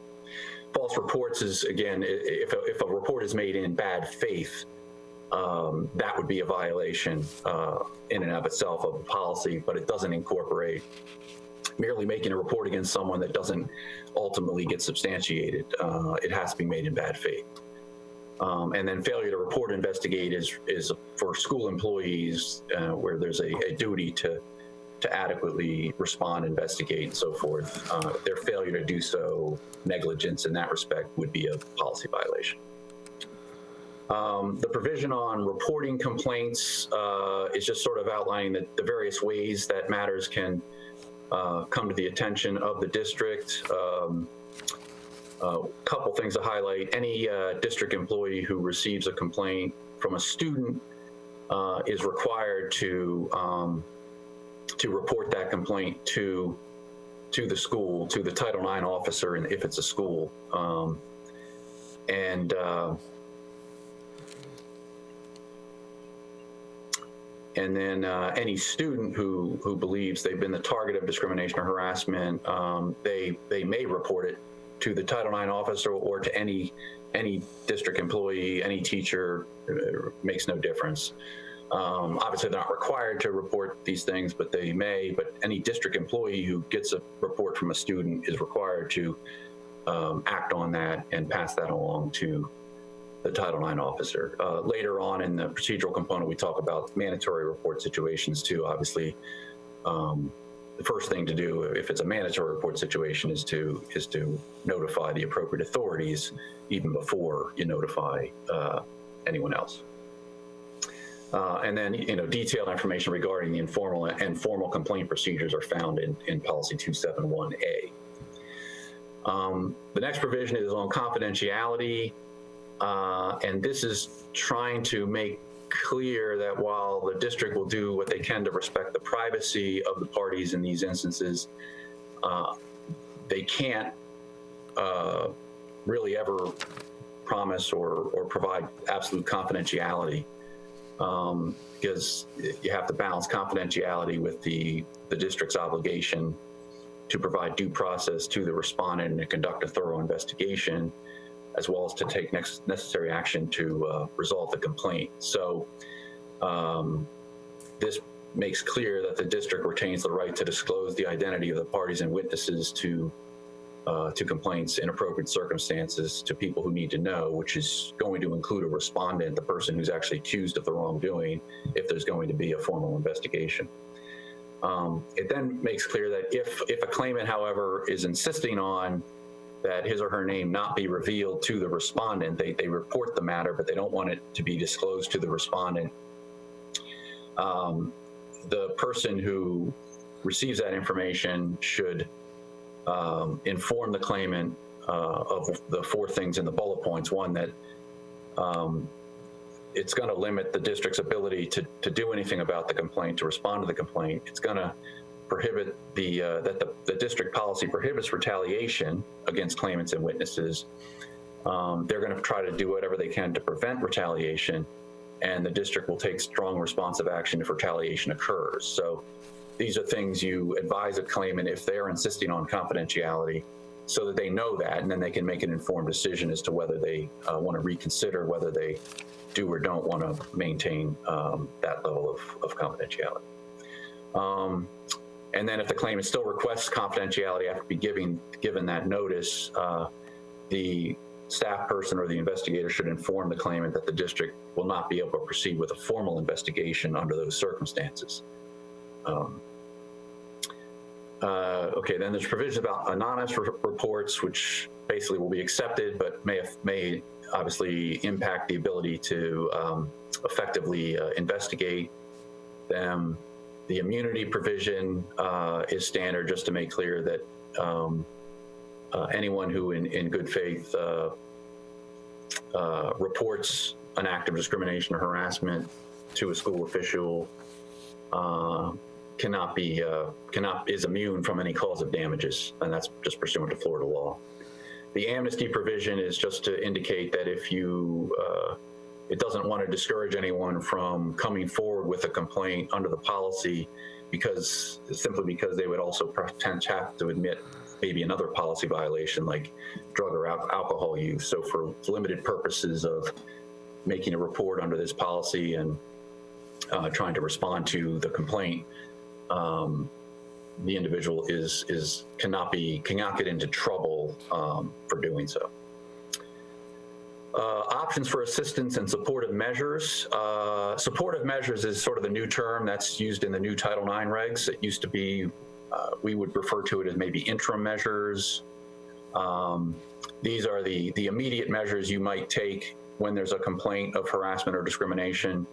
False reports is, again, if a report is made in bad faith, that would be a violation in and of itself of the policy, but it doesn't incorporate merely making a report against someone that doesn't ultimately get substantiated. It has to be made in bad faith. And then failure to report, investigate is for school employees where there's a duty to adequately respond, investigate, and so forth. Their failure to do so, negligence in that respect, would be a policy violation. The provision on reporting complaints is just sort of outlining the various ways that matters can come to the attention of the district. A couple things to highlight. Any district employee who receives a complaint from a student is required to report that complaint to the school, to the Title IX officer, and if it's a school. And then any student who believes they've been the target of discrimination or harassment, they may report it to the Title IX officer or to any district employee, any teacher. It makes no difference. Obviously, they're not required to report these things, but they may. But any district employee who gets a report from a student is required to act on that and pass that along to the Title IX officer. Later on in the procedural component, we talk about mandatory report situations too. Obviously, the first thing to do if it's a mandatory report situation is to notify the appropriate authorities even before you notify anyone else. And then, detailed information regarding the informal and formal complaint procedures are found in policy 271A. The next provision is on confidentiality. And this is trying to make clear that while the district will do what they can to respect the privacy of the parties in these instances, they can't really ever promise or provide absolute confidentiality, because you have to balance confidentiality with the district's obligation to provide due process to the respondent and to conduct a thorough investigation, as well as to take necessary action to resolve the complaint. So this makes clear that the district retains the right to disclose the identity of the parties and witnesses to complaints in appropriate circumstances to people who need to know, which is going to include a respondent, the person who's actually accused of the wrongdoing, if there's going to be a formal investigation. It then makes clear that if a claimant, however, is insisting on that his or her name not be revealed to the respondent. They report the matter, but they don't want it to be disclosed to the respondent. The person who receives that information should inform the claimant of the 4 things in the bullet points. One, that it's going to limit the district's ability to do anything about the complaint, to respond to the complaint. It's going to prohibit that the district policy prohibits retaliation against claimants and witnesses. They're going to try to do whatever they can to prevent retaliation, and the district will take strong responsive action if retaliation occurs. So these are things you advise a claimant if they're insisting on confidentiality, so that they know that, and then they can make an informed decision as to whether they want to reconsider whether they do or don't want to maintain that level of confidentiality. And then if the claimant still requests confidentiality after being given that notice, the staff person or the investigator should inform the claimant that the district will not be able to proceed with a formal investigation under those circumstances. Okay, then there's provisions about anonymous reports, which basically will be accepted, but may obviously impact the ability to effectively investigate them. The immunity provision is standard, just to make clear that anyone who in good faith reports an act of discrimination or harassment to a school official is immune from any cause of damages, and that's just pursuant to Florida law. The amnesty provision is just to indicate that if it doesn't want to discourage anyone from coming forward with a complaint under the policy, simply because they would also have to admit maybe another policy violation like drug or alcohol use. So for limited purposes of making a report under this policy and trying to respond to the complaint, the individual cannot get into trouble for doing so. Options for assistance and supportive measures. Supportive measures is sort of the new term that's used in the new Title IX regs. It used to be, we would refer to it as maybe interim measures. These are the immediate measures you might take when there's a complaint of harassment or discrimination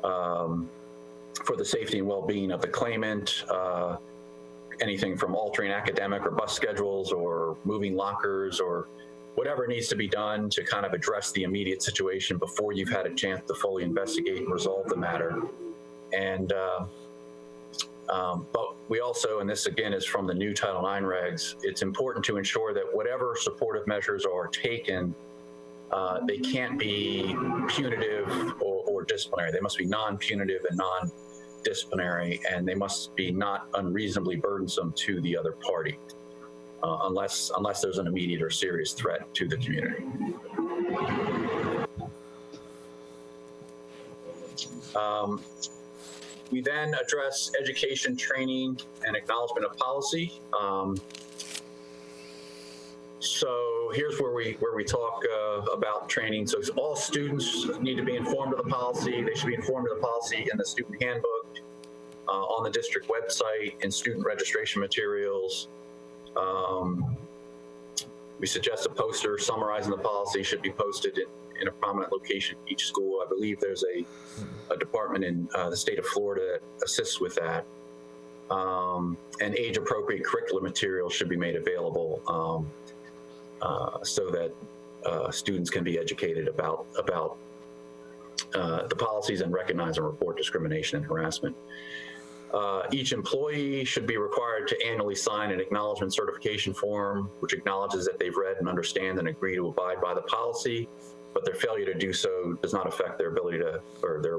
for the safety and well-being of the claimant. Anything from altering academic or bus schedules or moving lockers or whatever needs to be done to kind of address the immediate situation before you've had a chance to fully investigate and resolve the matter. And but we also, and this again is from the new Title IX regs, it's important to ensure that whatever supportive measures are taken, they can't be punitive or disciplinary. They must be non-punitive and non-disciplinary, and they must be not unreasonably burdensome to the other party, unless there's an immediate or serious threat to the community. We then address education, training, and acknowledgement of policy. So here's where we talk about training. So all students need to be informed of the policy. They should be informed of the policy in the student handbook, on the district website, in student registration materials. We suggest a poster summarizing the policy should be posted in a prominent location in each school. I believe there's a department in the state of Florida that assists with that. And age-appropriate curriculum materials should be made available so that students can be educated about the policies and recognize and report discrimination and harassment. Each employee should be required to annually sign an acknowledgement certification form, which acknowledges that they've read and understand and agree to abide by the policy, but their failure to do so does not affect their ability to, or their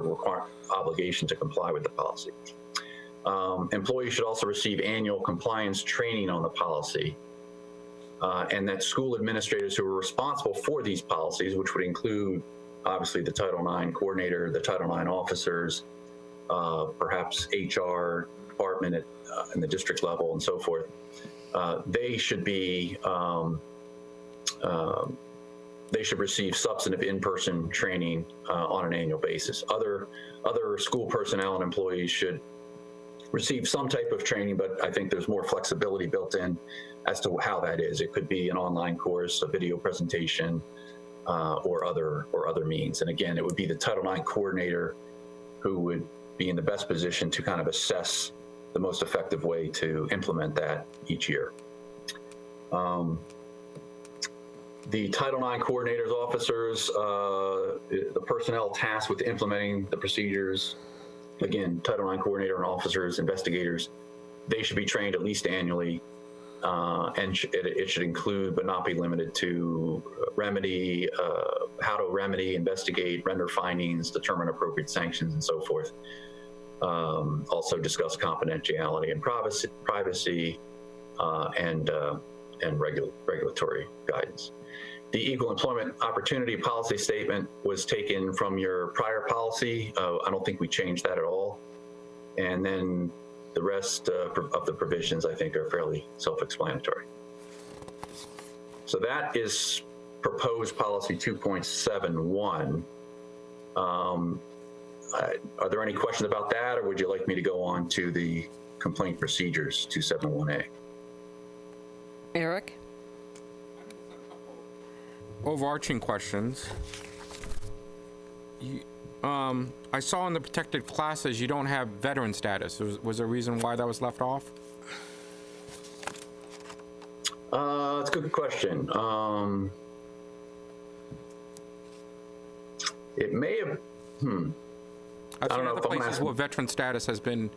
obligation to comply with the policy. Employees should also receive annual compliance training on the policy, and that school administrators who are responsible for these policies, which would include obviously the Title IX coordinator, the Title IX officers, perhaps HR department at in the district level and so forth, they should be they should receive substantive in-person training on an annual basis. Other school personnel and employees should receive some type of training, but I think there's more flexibility built in as to how that is. It could be an online course, a video presentation, or other means. And again, it would be the Title IX coordinator who would be in the best position to kind of assess the most effective way to implement that each year. The Title IX coordinators, officers, the personnel tasked with implementing the procedures, again, Title IX coordinator and officers, investigators, they should be trained at least annually, and it should include but not be limited to remedy, how to remedy, investigate, render findings, determine appropriate sanctions, and so forth. Also discuss confidentiality and privacy, and regulatory guidance. The equal employment opportunity policy statement was taken from your prior policy. I don't think we changed that at all. And then the rest of the provisions, I think, are fairly self-explanatory. So that is proposed policy 2.71. Are there any questions about that, or would you like me to go on to the complaint procedures 271A? Eric? Overarching questions. I saw in the protected classes you don't have veteran status. Was there a reason why that was left off? That's a good question. It may have. I've seen other places where veteran status has been.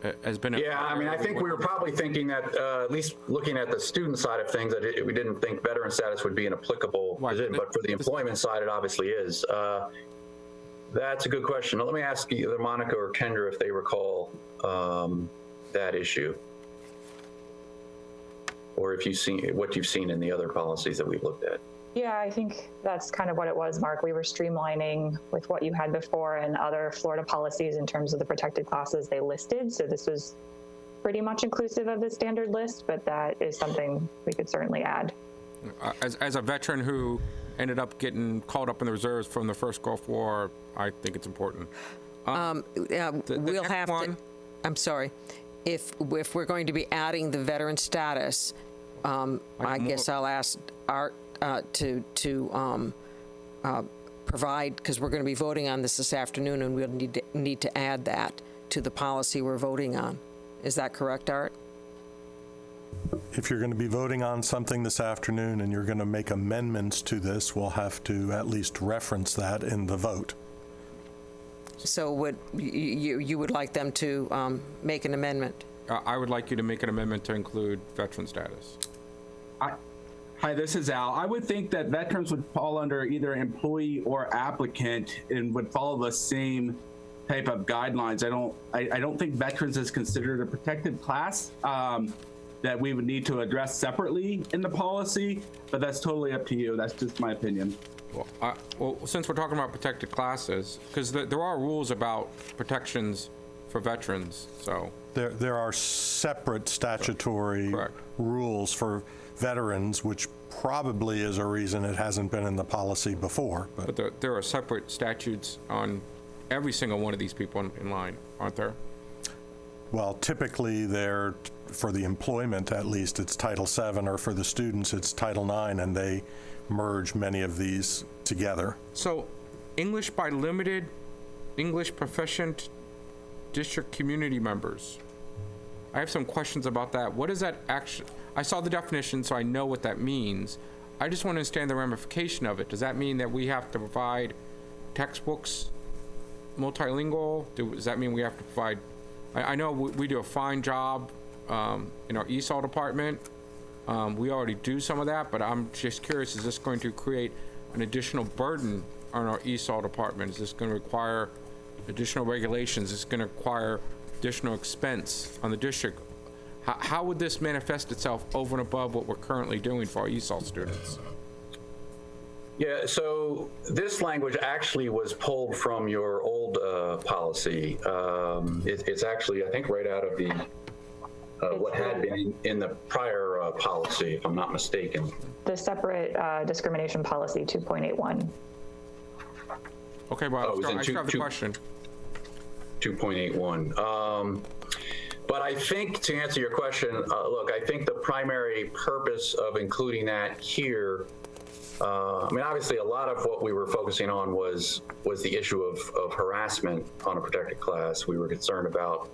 Yeah, I mean, I think we were probably thinking that, at least looking at the student side of things, that we didn't think veteran status would be an applicable position, but for the employment side, it obviously is. That's a good question. Let me ask either Monica or Kendra if they recall that issue, or if you've seen what you've seen in the other policies that we've looked at. Yeah, I think that's kind of what it was, Mark. We were streamlining with what you had before and other Florida policies in terms of the protected classes they listed. So this was pretty much inclusive of the standard list, but that is something we could certainly add. As a veteran who ended up getting called up in the reserves from the first Gulf War, I think it's important. We'll have to. I'm sorry. If we're going to be adding the veteran status, I guess I'll ask Art to provide, because we're going to be voting on this afternoon, and we'll need to add that to the policy we're voting on. Is that correct, Art? If you're going to be voting on something this afternoon and you're going to make amendments to this, we'll have to at least reference that in the vote. So would you would like them to make an amendment? I would like you to make an amendment to include veteran status. Hi, this is Al. I would think that veterans would fall under either employee or applicant and would follow the same type of guidelines. I don't think veterans is considered a protected class that we would need to address separately in the policy, but that's totally up to you. That's just my opinion. Well, since we're talking about protected classes, because there are rules about protections for veterans, so. There are separate statutory rules for veterans, which probably is a reason it hasn't been in the policy before. But there are separate statutes on every single one of these people in line, aren't there? Well, typically they're, for the employment at least, it's Title VII, or for the students, it's Title IX, and they merge many of these together. So English by limited, English proficient district community members. I have some questions about that. What is that actually? I saw the definition, so I know what that means. I just want to understand the ramification of it. Does that mean that we have to provide textbooks multilingual? Does that mean we have to provide? I know we do a fine job in our ESOL department. We already do some of that, but I'm just curious, is this going to create an additional burden on our ESOL department? Is this going to require additional regulations? Is this going to require additional expense on the district? How would this manifest itself over and above what we're currently doing for our ESOL students? Yeah, so this language actually was pulled from your old policy. It's actually, I think, right out of the what had been in the prior policy, if I'm not mistaken. The separate discrimination policy 2.81. Okay, well, I still have the question. 2.81. But I think, to answer your question, look, I think the primary purpose of including that here, I mean, obviously a lot of what we were focusing on was the issue of harassment on a protected class. We were concerned about,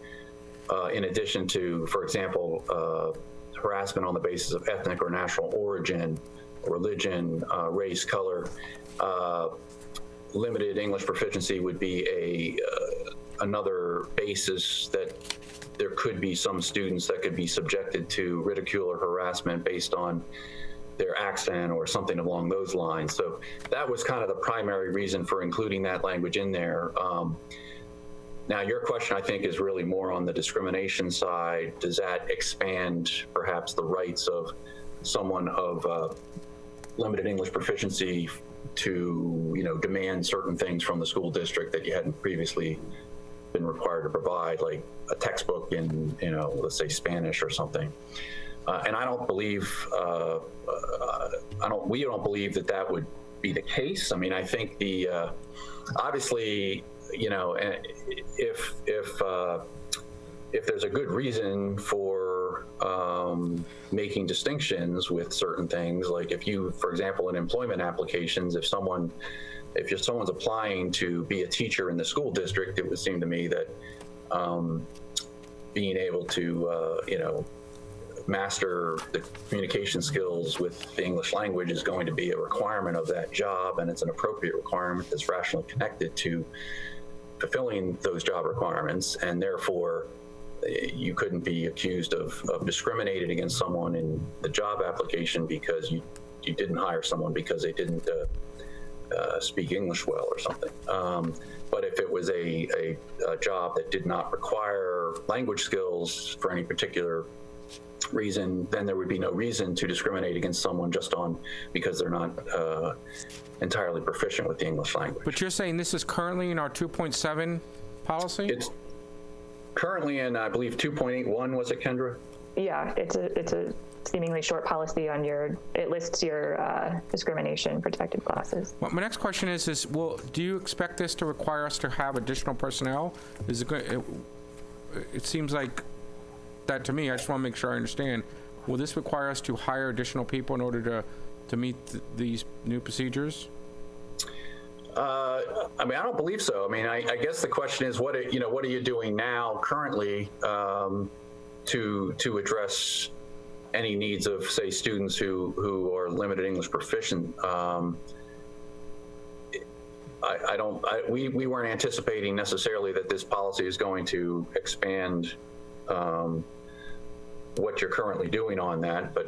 in addition to, for example, harassment on the basis of ethnic or national origin, religion, race, color. Limited English proficiency would be another basis that there could be some students that could be subjected to ridicule or harassment based on their accent or something along those lines. So that was kind of the primary reason for including that language in there. Now, your question, I think, is really more on the discrimination side. Does that expand perhaps the rights of someone of limited English proficiency to, demand certain things from the school district that you hadn't previously been required to provide, like a textbook in, let's say Spanish or something? And I don't believe, we don't believe that would be the case. I mean, I think obviously, if there's a good reason for making distinctions with certain things, like if you, for example, in employment applications, if someone's applying to be a teacher in the school district, it would seem to me that being able to, master the communication skills with the English language is going to be a requirement of that job, and it's an appropriate requirement that's rationally connected to fulfilling those job requirements, and therefore you couldn't be accused of discriminating against someone in the job application because you didn't hire someone because they didn't speak English well or something. But if it was a job that did not require language skills for any particular reason, then there would be no reason to discriminate against someone just because they're not entirely proficient with the English language. But you're saying this is currently in our 2.7 policy? It's currently in, I believe, 2.81, was it, Kendra? Yeah, it's a seemingly short policy on it lists your discrimination protected classes. Well, my next question is, well, do you expect this to require us to have additional personnel? Is it seems like that to me. I just want to make sure I understand. Will this require us to hire additional people in order to meet these new procedures? I mean, I don't believe so. I mean, I guess the question is, what are you doing now currently to address any needs of, say, students who are limited English proficient? We weren't anticipating necessarily that this policy is going to expand what you're currently doing on that, but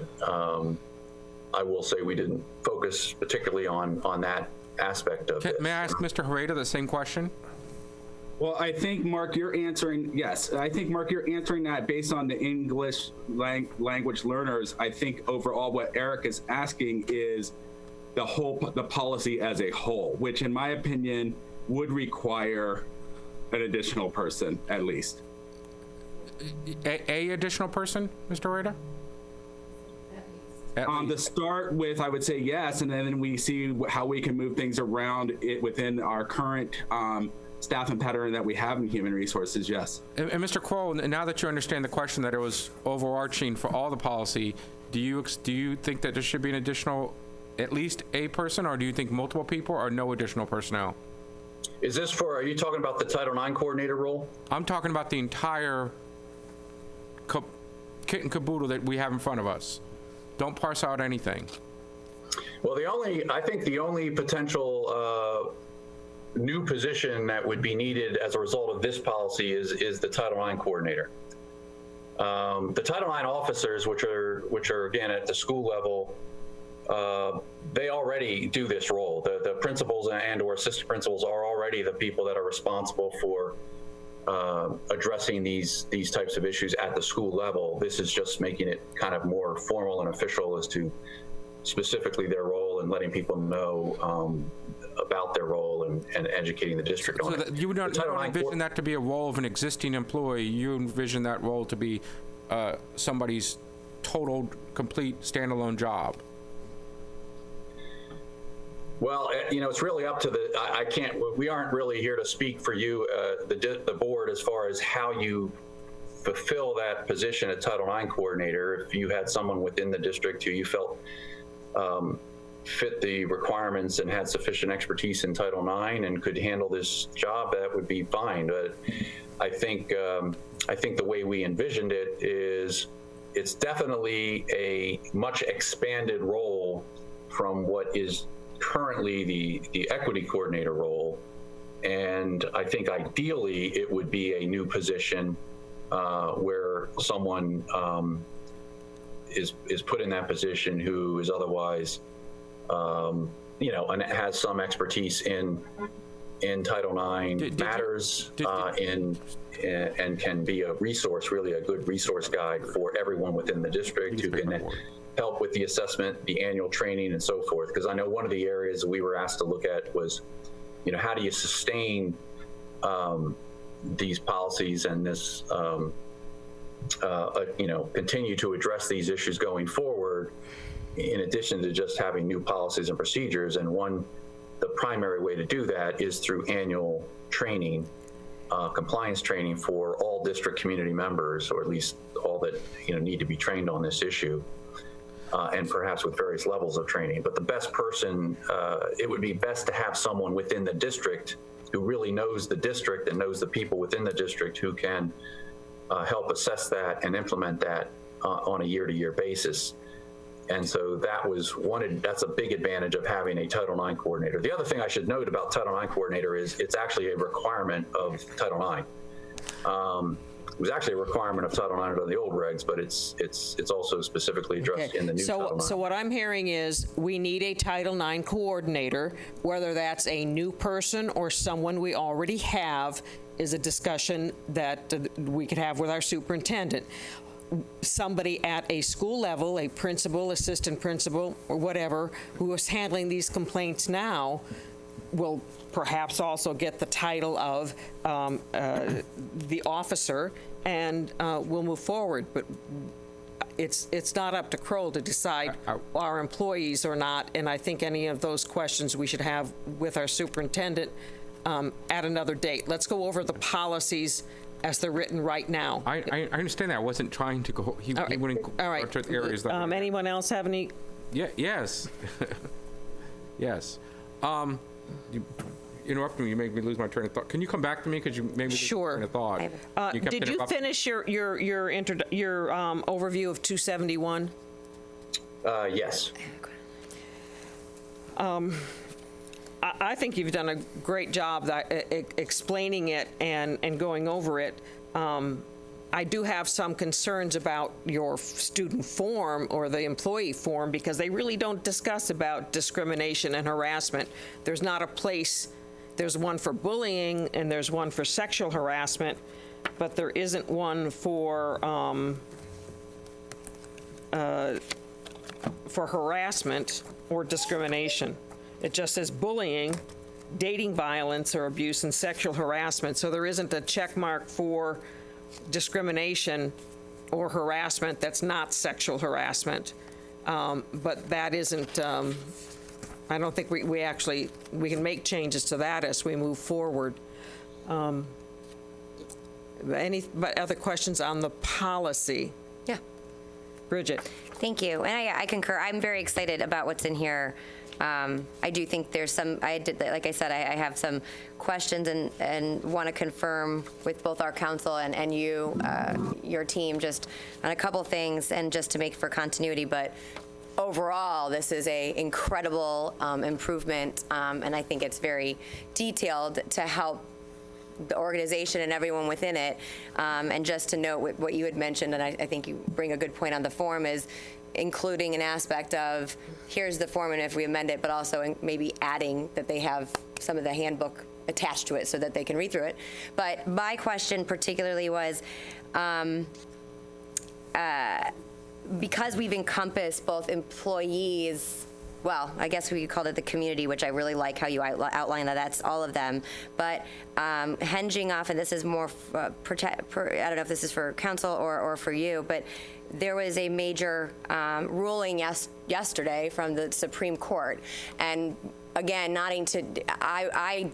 I will say we didn't focus particularly on that aspect of it. May I ask Mr. Herrera the same question? Well, I think, Mark, you're answering, yes. I think, Mark, you're answering that based on the English language learners. I think overall what Eric is asking is the policy as a whole, which in my opinion would require an additional person at least. A additional person, Mr. Herrera? To start with, I would say yes, and then we see how we can move things around it within our current staffing pattern that we have in human resources, yes. And Mr. Kroll, now that you understand the question that it was overarching for all the policy, do you think that there should be an additional, at least a person, or do you think multiple people, or no additional personnel? Are you talking about the Title IX coordinator role? I'm talking about the entire kit and caboodle that we have in front of us. Don't parse out anything. Well, I think the only potential new position that would be needed as a result of this policy is the Title IX coordinator. The Title IX officers, which are again at the school level, they already do this role. The principals and/or assistant principals are already the people that are responsible for addressing these types of issues at the school level. This is just making it kind of more formal and official as to specifically their role and letting people know about their role and educating the district on it. You don't envision that to be a role of an existing employee. You envision that role to be somebody's total, complete, standalone job. Well, it's really up to we aren't really here to speak for you, the board, as far as how you fulfill that position as Title IX coordinator, if you had someone within the district who you felt fit the requirements and had sufficient expertise in Title IX and could handle this job, that would be fine. But I think the way we envisioned it is it's definitely a much expanded role from what is currently the equity coordinator role. And I think ideally it would be a new position where someone is put in that position who is otherwise, and has some expertise in Title IX matters and can be a resource, really a good resource guide for everyone within the district who can help with the assessment, the annual training, and so forth. Because I know one of the areas we were asked to look at was, how do you sustain these policies and this, continue to address these issues going forward, in addition to just having new policies and procedures. And the primary way to do that is through annual training, compliance training for all district community members, or at least all that need to be trained on this issue, and perhaps with various levels of training. But the best person, it would be best to have someone within the district who really knows the district and knows the people within the district who can help assess that and implement that on a year-to-year basis. And so that's a big advantage of having a Title IX coordinator. The other thing I should note about Title IX coordinator is it's actually a requirement of Title IX. It was actually a requirement of Title IX under the old regs, but it's also specifically addressed in the new Title IX. So what I'm hearing is we need a Title IX coordinator, whether that's a new person or someone we already have, is a discussion that we could have with our superintendent. Somebody at a school level, a principal, assistant principal, or whatever, who is handling these complaints now will perhaps also get the title of the officer, and we'll move forward. But it's not up to Kroll to decide our employees or not, and I think any of those questions we should have with our superintendent at another date. Let's go over the policies as they're written right now. I understand that. I wasn't trying to go. He wouldn't all right. go to areas that. Anyone else have any? Yeah. Yes. Yes. You interrupted me. You made me lose my train of thought. Can you come back to me? Because you made me lose my train of thought. Did you finish your overview of 271? Yes. I think you've done a great job explaining it and going over it. I do have some concerns about your student form or the employee form, because they really don't discuss about discrimination and harassment. There's not a place. There's one for bullying and there's one for sexual harassment, but there isn't one for harassment or discrimination. It just says bullying, dating violence or abuse, and sexual harassment. So there isn't a check mark for discrimination or harassment that's not sexual harassment. But that isn't, I don't think we can make changes to that as we move forward. But other questions on the policy? Yeah. Bridget. Thank you. And I concur. I'm very excited about what's in here. I do think there's some, like I said, I have some questions and want to confirm with both our council and you, your team, just on a couple things, and just to make for continuity. But overall, this is a incredible improvement, and I think it's very detailed to help the organization and everyone within it. And just to note what you had mentioned, and I think you bring a good point on the form, is including an aspect of here's the form and if we amend it, but also maybe adding that they have some of the handbook attached to it so that they can read through it. But my question particularly was, because we've encompassed both employees, well, I guess we called it the community, which I really like how you outline that that's all of them. But hinging off, and this is more, I don't know if this is for council or for you, but there was a major ruling yesterday from the Supreme Court. And again, nodding to, I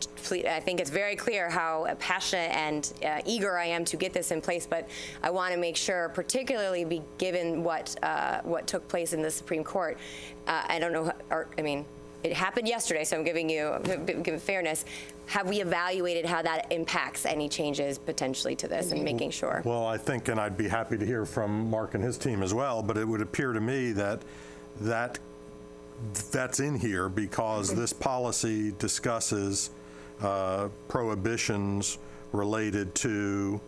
think it's very clear how passionate and eager I am to get this in place, but I want to make sure, particularly given what took place in the Supreme Court, I don't know, it happened yesterday, so I'm giving fairness. Have we evaluated how that impacts any changes potentially to this and making sure? Well, I think, and I'd be happy to hear from Mark and his team as well, but it would appear to me that that's in here because this policy discusses prohibitions related to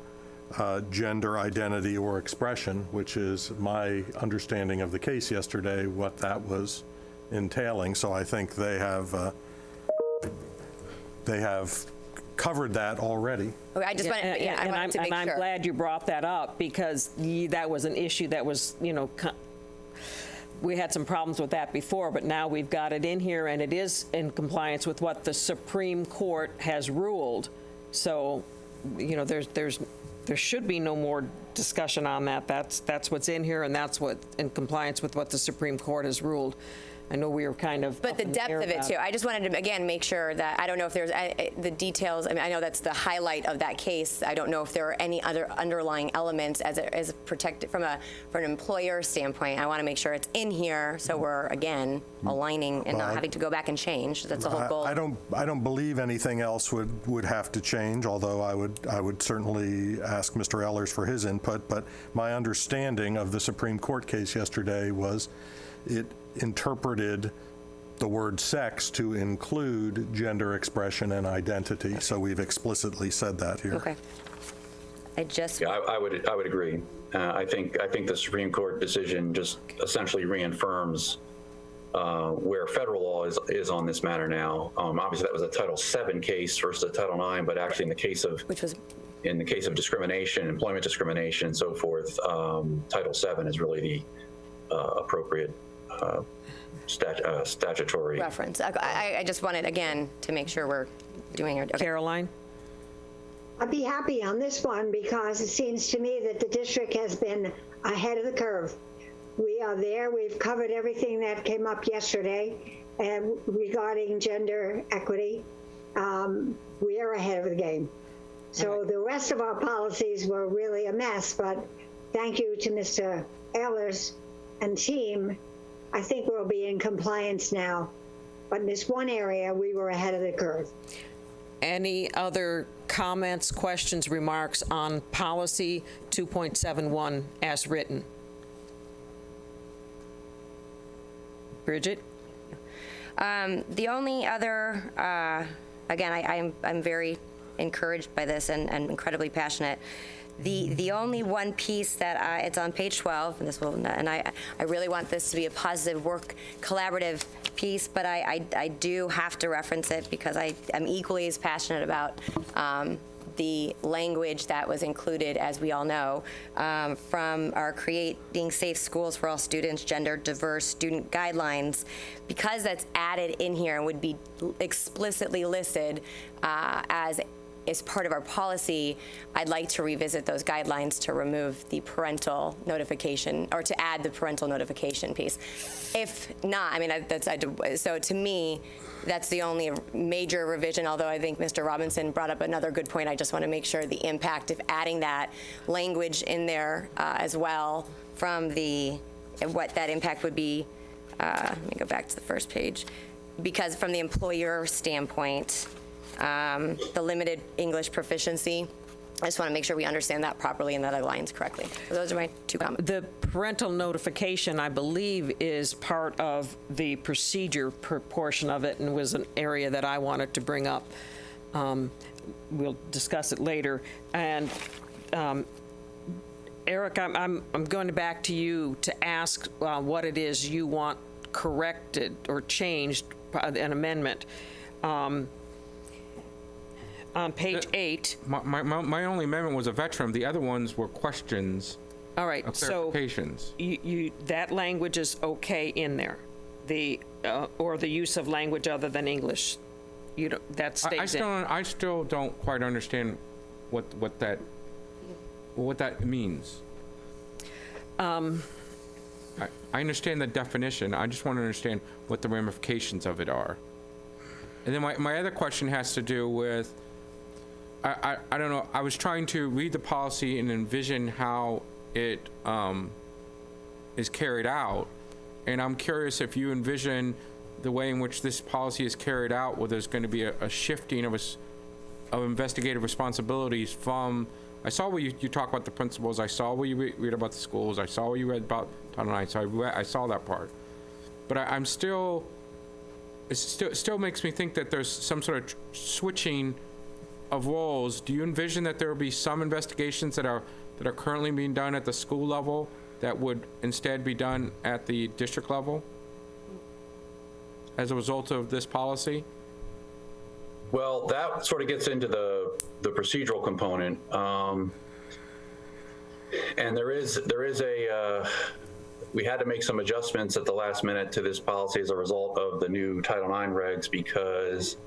gender identity or expression, which is my understanding of the case yesterday, what that was entailing. So I think they have covered that already. Okay, I just wanted, I wanted to make sure. I'm glad you brought that up because that was an issue that was, we had some problems with that before, but now we've got it in here and it is in compliance with what the Supreme Court has ruled. So, there should be no more discussion on that. That's what's in here and that's what in compliance with what the Supreme Court has ruled. I know we were kind of. But the depth of it too. I just wanted to again make sure that I don't know if there's the details. I mean, I know that's the highlight of that case. I don't know if there are any other underlying elements as protected from an employer standpoint. I want to make sure it's in here so we're again aligning and not having to go back and change. That's the whole goal. I don't believe anything else would have to change. Although I would certainly ask Mr. Ehlers for his input. But my understanding of the Supreme Court case yesterday was it interpreted the word sex to include gender expression and identity. Okay. So we've explicitly said that here. Okay. I would agree. I think the Supreme Court decision just essentially reaffirms where federal law is on this matter now. Obviously, that was a Title VII case versus a Title IX, but actually in the case of discrimination, employment discrimination, and so forth, Title VII is really the appropriate statutory reference. I just wanted, again, to make sure we're doing it. Okay. Caroline? I'd be happy on this one because it seems to me that the district has been ahead of the curve. We are there. We've covered everything that came up yesterday regarding gender equity. We are ahead of the game. So the rest of our policies were really a mess, but thank you to Mr. Ehlers and team. I think we'll be in compliance now. But in this one area, we were ahead of the curve. Any other comments, questions, remarks on policy 2.71 as written? Bridget? The only other, again, I'm very encouraged by this and incredibly passionate. The only one piece that it's on page 12, and I really want this to be a positive work collaborative piece, but I do have to reference it because I am equally as passionate about the language that was included, as we all know, from our Creating Safe Schools for All Students, Gender Diverse Student Guidelines, because that's added in here and would be explicitly listed as part of our policy. I'd like to revisit those guidelines to remove the parental notification or to add the parental notification piece. If not, I mean, so to me, that's the only major revision, although I think Mr. Robinson brought up another good point. I just want to make sure the impact of adding that language in there as well from what that impact would be. Let me go back to the first page. Because from the employer standpoint, the limited English proficiency, I just want to make sure we understand that properly and that aligns correctly. So those are my two comments. The parental notification, I believe, is part of the procedure portion of it and was an area that I wanted to bring up. We'll discuss it later. And Eric, I'm going back to you to ask what it is you want corrected or changed, an amendment. On page 8. My only amendment was a veteran. The other ones were questions. All right, so clarifications. That language is okay in there, or the use of language other than English. That stays in. I still don't quite understand what that means. I understand the definition. I just want to understand what the ramifications of it are. And then my other question has to do with, I don't know, I was trying to read the policy and envision how it is carried out. And I'm curious if you envision the way in which this policy is carried out, where there's going to be a shifting of investigative responsibilities from, I saw where you talk about the principals, I saw where you read about the schools, I saw where you read about Title IX, so I saw that part. But I'm still, it still makes me think that there's some sort of switching of roles. Do you envision that there will be some investigations that are currently being done at the school level that would instead be done at the district level as a result of this policy? Well, that sort of gets into the procedural component, and there is a we had to make some adjustments at the last minute to this policy as a result of the new Title IX regs, because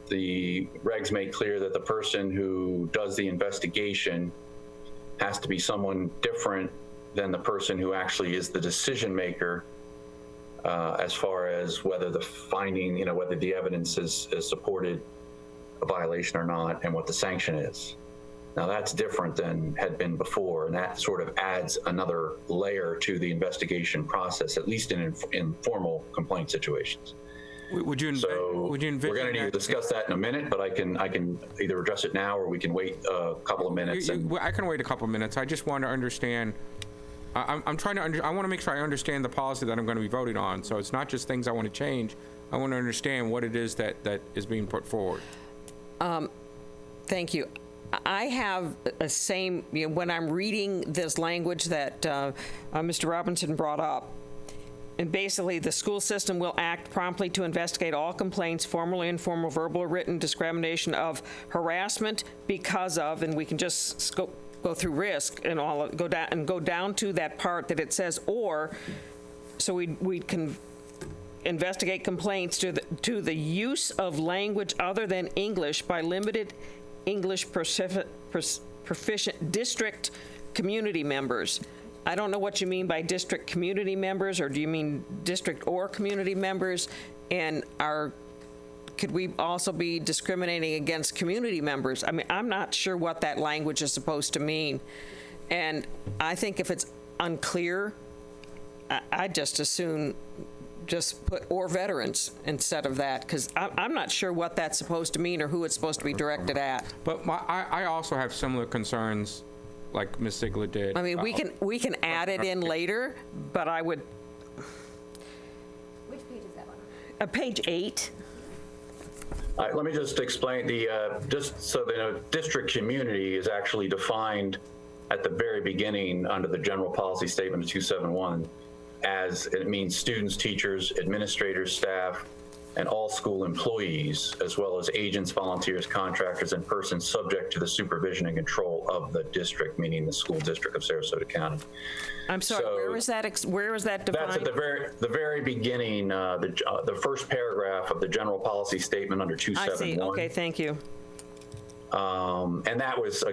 the regs make clear that the person who does the investigation has to be someone different than the person who actually is the decision maker as far as whether the finding, whether the evidence is supported a violation or not, and what the sanction is. Now that's different than had been before, and that sort of adds another layer to the investigation process, at least in informal complaint situations. Would you envision we're going to need to discuss that in a minute, but I can either address it now or we can wait a couple of minutes. I can wait a couple of minutes. I just want to understand. I'm trying to I want to make sure I understand the policy that I'm going to be voting on. So it's not just things I want to change. I want to understand what it is that is being put forward. Thank you. I have a same, when I'm reading this language that Mr. Robinson brought up, and basically the school system will act promptly to investigate all complaints, formal, informal, verbal, or written discrimination of harassment because of, and we can just go through risk and all, go down to that part that it says or, so we can investigate complaints to the use of language other than English by limited English proficient district community members. I don't know what you mean by district community members, or do you mean district or community members? And could we also be discriminating against community members? I mean, I'm not sure what that language is supposed to mean. And I think if it's unclear, I'd just as soon just put or veterans instead of that, because I'm not sure what that's supposed to mean or who it's supposed to be directed at. But I also have similar concerns like Ms. Ziegler did. I mean, we can add it in later, but I would. Which page is that one? Page 8. Let me just explain just so the district community is actually defined at the very beginning under the general policy statement of 271 as it means students, teachers, administrators, staff, and all school employees, as well as agents, volunteers, contractors, and persons subject to the supervision and control of the district, meaning the school district of Sarasota County. I'm sorry, So where is that defined? that's at the very beginning, the first paragraph of the general policy statement under 271. I see. Okay, thank you. And that was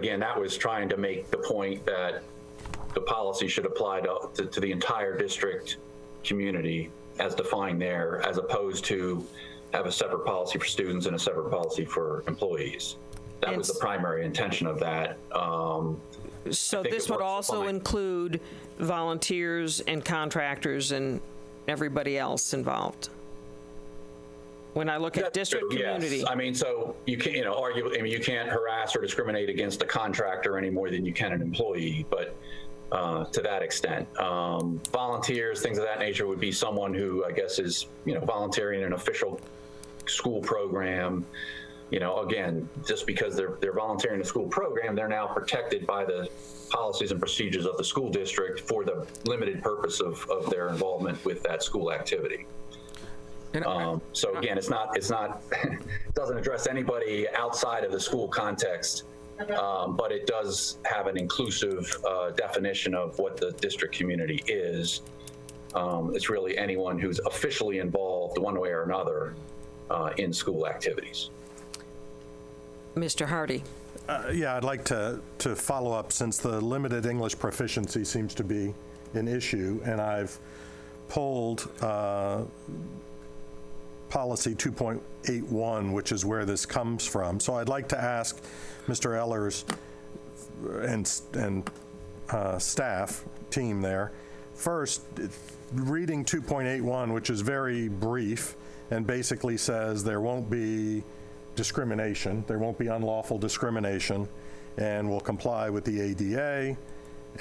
trying to make the point that the policy should apply to the entire district community as defined there, as opposed to have a separate policy for students and a separate policy for employees. That was the primary intention of that. So this would also include volunteers and contractors and everybody else involved. When I look at district community. Yes. I mean, so you can't, you can't harass or discriminate against a contractor any more than you can an employee, but to that extent. Volunteers, things of that nature would be someone who I guess is, volunteering in an official school program. Again, just because they're volunteering in a school program, they're now protected by the policies and procedures of the school district for the limited purpose of their involvement with that school activity. So again, it's not it doesn't address anybody outside of the school context, but it does have an inclusive definition of what the district community is. It's really anyone who's officially involved one way or another in school activities. Mr. Hardy. Yeah, I'd like to follow up, since the limited English proficiency seems to be an issue, and I've pulled policy 2.81, which is where this comes from. So I'd like to ask Mr. Ellers and staff team there. First, reading 2.81, which is very brief and basically says there won't be discrimination, there won't be unlawful discrimination, and will comply with the ADA,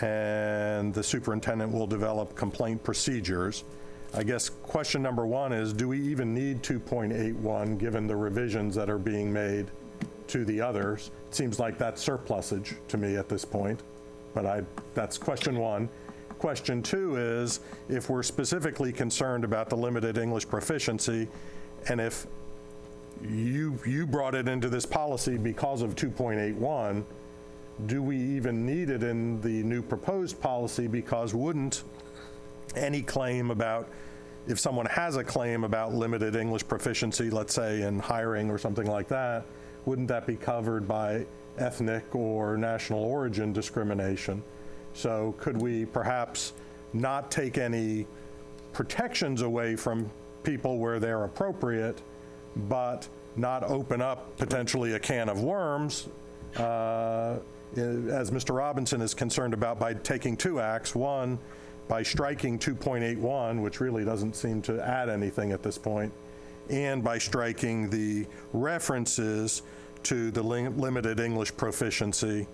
and the superintendent will develop complaint procedures. I guess question number one is, do we even need 2.81 given the revisions that are being made to the others? It seems like that's surplusage to me at this point, but that's question one. Question two is, if we're specifically concerned about the limited English proficiency, and if you brought it into this policy because of 2.81, do we even need it in the new proposed policy? Because wouldn't any claim about, if someone has a claim about limited English proficiency, let's say in hiring or something like that, wouldn't that be covered by ethnic or national origin discrimination? So could we perhaps not take any protections away from people where they're appropriate, but not open up potentially a can of worms, as Mr. Robinson is concerned about, by taking two acts? One, by striking 2.81, which really doesn't seem to add anything at this point, and by striking the references to the limited English proficiency,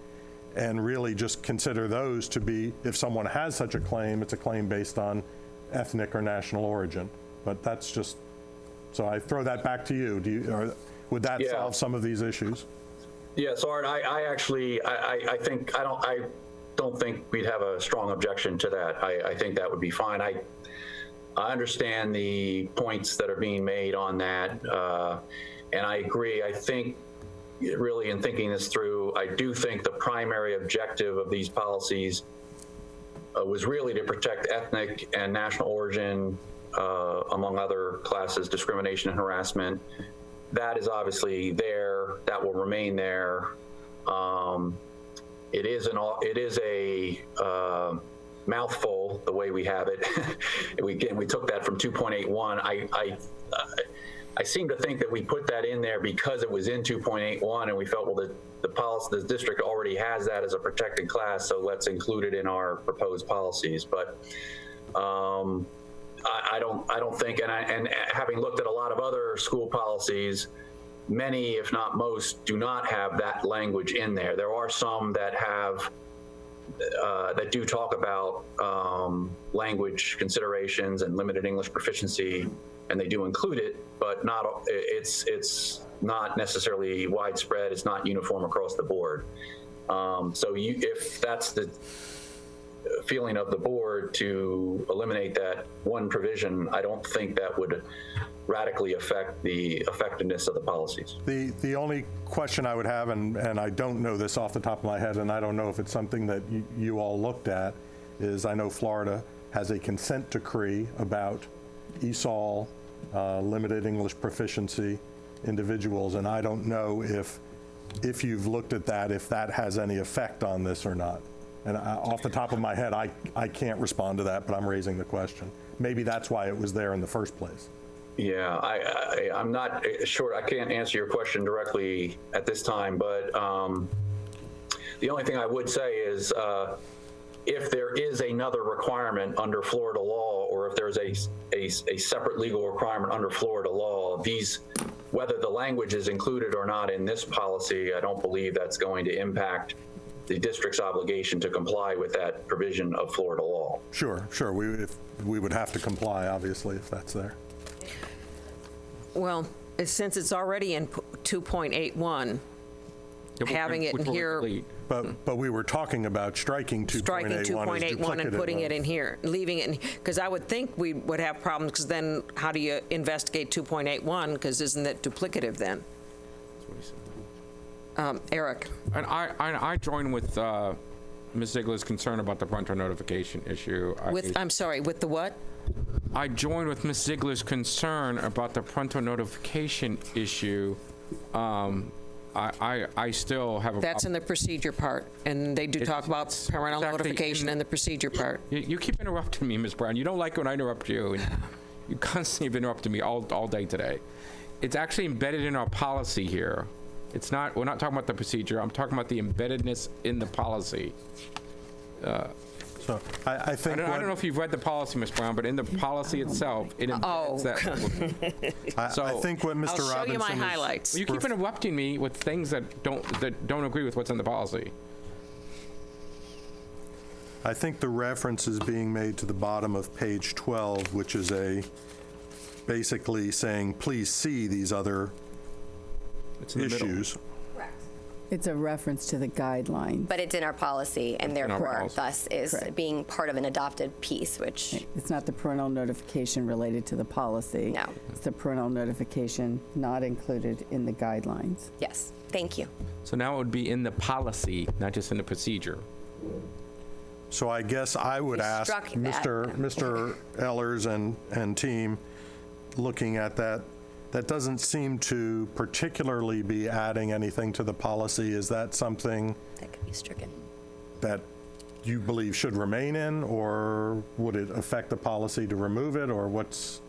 and really just consider those to be, if someone has such a claim, it's a claim based on ethnic or national origin. But that's just, so I throw that back to you. Or would that solve some of these issues? Yes, Art, I don't think we'd have a strong objection to that. I think that would be fine. I understand the points that are being made on that, and I agree. I think really, in thinking this through, I do think the primary objective of these policies was really to protect ethnic and national origin, among other classes, discrimination and harassment. That is obviously there. That will remain there. It is a mouthful the way we have it. we took that from 2.81. I seem to think that we put that in there because it was in 2.81, and we felt, well, the district already has that as a protected class, so let's include it in our proposed policies. But I don't think, and having looked at a lot of other school policies, many, if not most, do not have that language in there. There are some that have that do talk about language considerations and limited English proficiency, and they do include it, but it's not necessarily widespread. It's not uniform across the board. So if that's the feeling of the board to eliminate that one provision, I don't think that would radically affect the effectiveness of the policies. The only question I would have, and I don't know this off the top of my head, and I don't know if it's something that you all looked at, is I know Florida has a consent decree about ESOL, limited English proficiency individuals, and I don't know if you've looked at that, if that has any effect on this or not. And off the top of my head, I can't respond to that, but I'm raising the question. Maybe that's why it was there in the first place. Yeah, I'm not sure. I can't answer your question directly at this time, but the only thing I would say is if there is another requirement under Florida law, or if there's a separate legal requirement under Florida law, whether the language is included or not in this policy, I don't believe that's going to impact the district's obligation to comply with that provision of Florida law. Sure. We would have to comply, obviously, if that's there. Well, since it's already in 2.81, having it in here. But we were talking about striking 2.81 and putting it in here, leaving it in, because I would think we would have problems, because then how do you investigate 2.81, because isn't it duplicative then? Eric. And I join with Ms. Ziegler's concern about the parental notification issue. I'm sorry, with the what? I join with Ms. Ziegler's concern about the parental notification issue. I still have a That's in the procedure part, and they do talk about parental notification in the procedure part. You keep interrupting me, Ms. Brown. You don't like when I interrupt you. You constantly have interrupted me all day today. It's actually embedded in our policy here. It's not, we're not talking about the procedure. I'm talking about the embeddedness in the policy. So I think I don't know if you've read the policy, Ms. Brown, but in the policy itself, it embeds that. I think what Mr. I'll show you my Robinson is- highlights. You keep interrupting me with things that don't agree with what's in the policy. I think the reference is being made to the bottom of page 12, which is basically saying, please see these other It's in the middle. issues. It's a reference to the guideline. But it's in our policy, and in our therefore, policy. thus is Correct. being part of an adopted piece, which, It's not the parental notification related to the policy. No. It's the parental notification not included in the guidelines. yes, thank you. So now it would be in the policy, not just in the procedure. So I guess I would We ask struck that. Mr. Ellers and team, looking at that, that doesn't seem to particularly be adding anything to the policy. Is that something That could be stricken. that you believe should remain in, or would it affect the policy to remove it, or what's,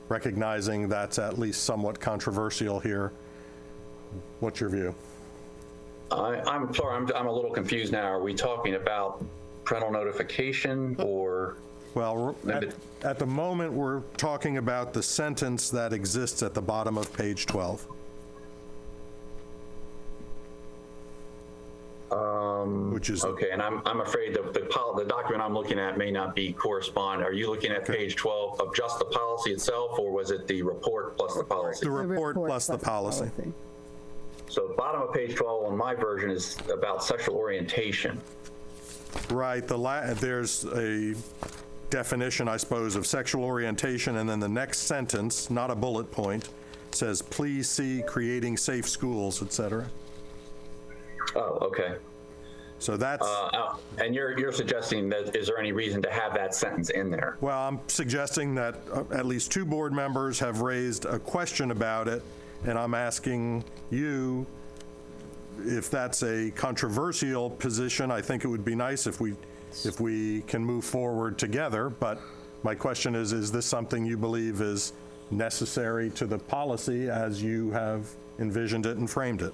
recognizing that's at least somewhat controversial here? What's your view? I'm sorry, I'm a little confused now. Are we talking about parental notification or? Well, at the moment, we're talking about the sentence that exists at the bottom of page 12. Which is, Okay, and I'm afraid the document I'm looking at may not be correspond. Are you looking at page 12 of just the policy itself, or was it the report plus the policy? the report plus the policy. So bottom of page 12 on my version is about sexual orientation. Right, there's a definition, I suppose, of sexual orientation, and then the next sentence, not a bullet point, says, please see creating safe schools, et cetera. Oh, okay. So that's, And you're suggesting that, is there any reason to have that sentence in there? well, I'm suggesting that at least 2 board members have raised a question about it, and I'm asking you if that's a controversial position. I think it would be nice if we can move forward together, but my question is this something you believe is necessary to the policy as you have envisioned it and framed it?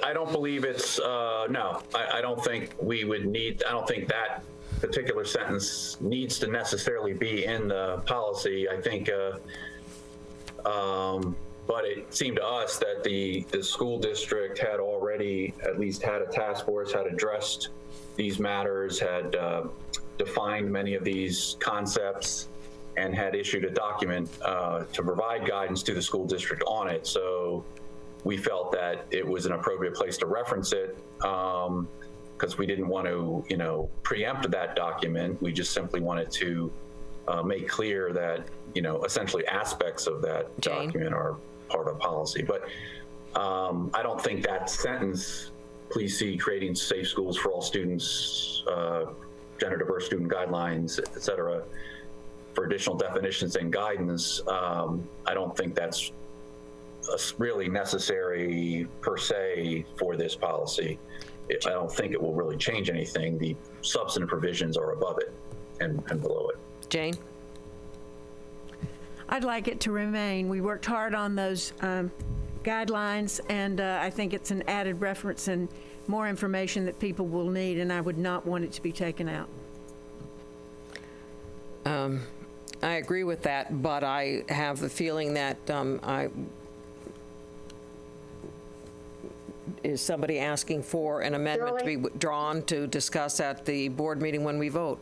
I don't believe it's, no, I don't think we would need, I don't think that particular sentence needs to necessarily be in the policy. I think, but it seemed to us that the school district had already at least had a task force, had addressed these matters, had defined many of these concepts, and had issued a document to provide guidance to the school district on it. So we felt that it was an appropriate place to reference it because we didn't want to, preempt that document. We just simply wanted to make clear that, essentially aspects of that document are part of policy. But I don't think that sentence, please see creating safe schools for all students, gender diverse student guidelines, et cetera, for additional definitions and guidance, I don't think that's really necessary per se for this policy. I don't think it will really change anything. The substantive provisions are above it and below it. Jane? I'd like it to remain. We worked hard on those guidelines, and I think it's an added reference and more information that people will need, and I would not want it to be taken out. I agree with that, but I have the feeling that is somebody asking for an amendment to be withdrawn to discuss at the board meeting when we vote?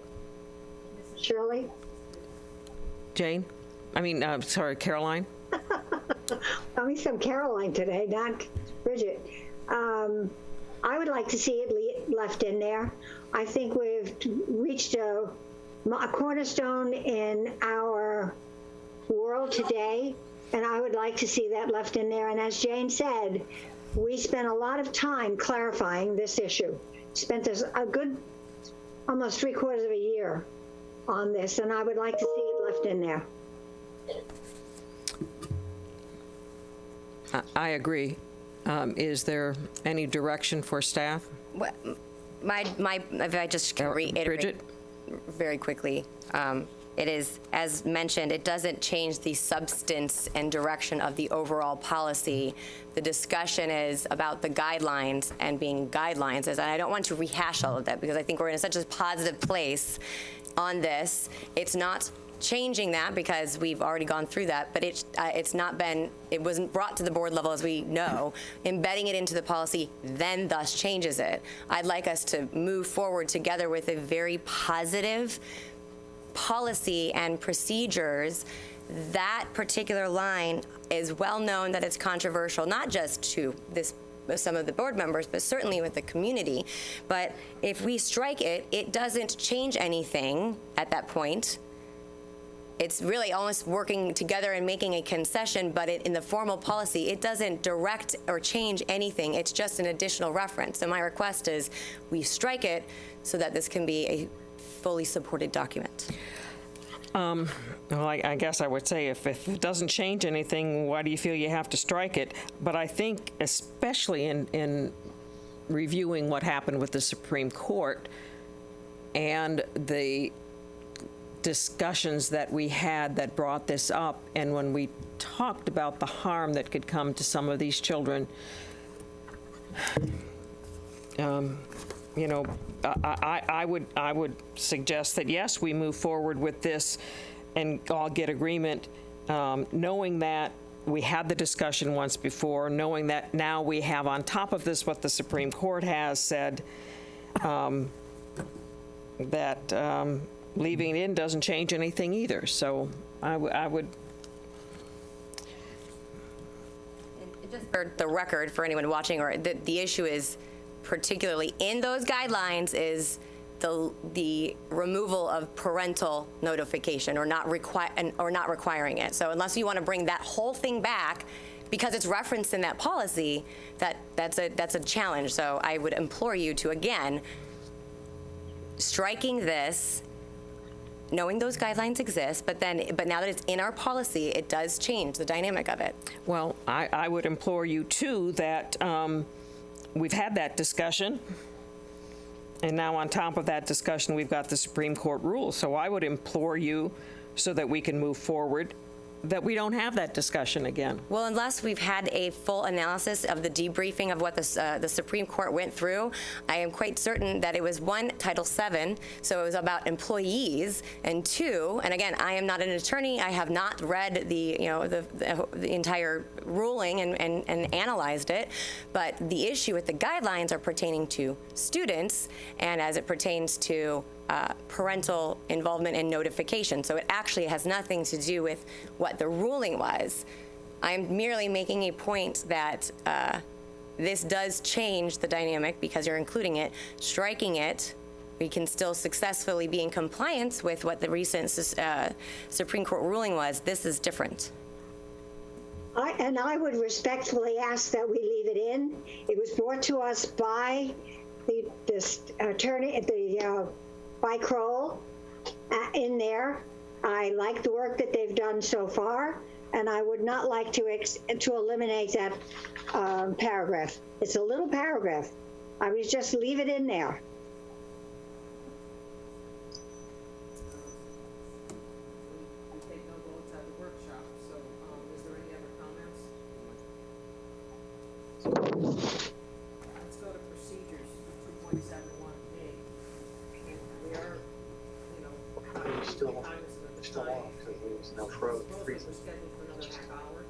Shirley? Jane? Sorry, Caroline? Call me some Caroline today, not Bridget. I would like to see it left in there. I think we've reached a cornerstone in our world today, and I would like to see that left in there. And as Jane said, we spent a lot of time clarifying this issue. Spent a good almost 3/4 of a year on this, and I would like to see it left in there. I agree. Is there any direction for staff? If I just can reiterate. Bridget? very quickly. It is, as mentioned, it doesn't change the substance and direction of the overall policy. The discussion is about the guidelines and being guidelines. And I don't want to rehash all of that because I think we're in such a positive place on this. It's not changing that because we've already gone through that, but it wasn't brought to the board level, as we know. Embedding it into the policy then thus changes it. I'd like us to move forward together with a very positive policy and procedures. That particular line is well known that it's controversial, not just to some of the board members, but certainly with the community. But if we strike it, it doesn't change anything at that point. It's really almost working together and making a concession, but in the formal policy, it doesn't direct or change anything. It's just an additional reference. So my request is we strike it so that this can be a fully supported document. Well, I guess I would say if it doesn't change anything, why do you feel you have to strike it? But I think especially in reviewing what happened with the Supreme Court and the discussions that we had that brought this up, and when we talked about the harm that could come to some of these children, I would suggest that, yes, we move forward with this and all get agreement, knowing that we had the discussion once before, knowing that now we have on top of this what the Supreme Court has said, that leaving it in doesn't change anything either. So I would. Just for the record, for anyone watching, or the issue is, particularly in those guidelines, is the removal of parental notification or not requiring it. So unless you want to bring that whole thing back because it's referenced in that policy, that's a challenge. So I would implore you to, again, striking this, knowing those guidelines exist, but now that it's in our policy, it does change the dynamic of it. Well, I would implore you too that we've had that discussion, and now on top of that discussion, we've got the Supreme Court rule. So I would implore you, so that we can move forward, that we don't have that discussion again. Well, unless we've had a full analysis of the debriefing of what the Supreme Court went through, I am quite certain that it was, one, Title VII, so it was about employees, and two, and again, I am not an attorney, I have not read the entire ruling and analyzed it, but the issue with the guidelines are pertaining to students, and as it pertains to parental involvement and notification. So it actually has nothing to do with what the ruling was. I'm merely making a point that this does change the dynamic because you're including it. Striking it, we can still successfully be in compliance with what the recent Supreme Court ruling was. This is different. I would respectfully ask that we leave it in. It was brought to us by the attorney, by Kroll in there. I like the work that they've done so far, and I would not like to eliminate that paragraph. It's a little paragraph. I would just leave it in there. We take no votes at the workshop, so is there any other comments? Let's go to procedures, 2.71A. We are, still on because there's no froze. We're scheduled for another half hour.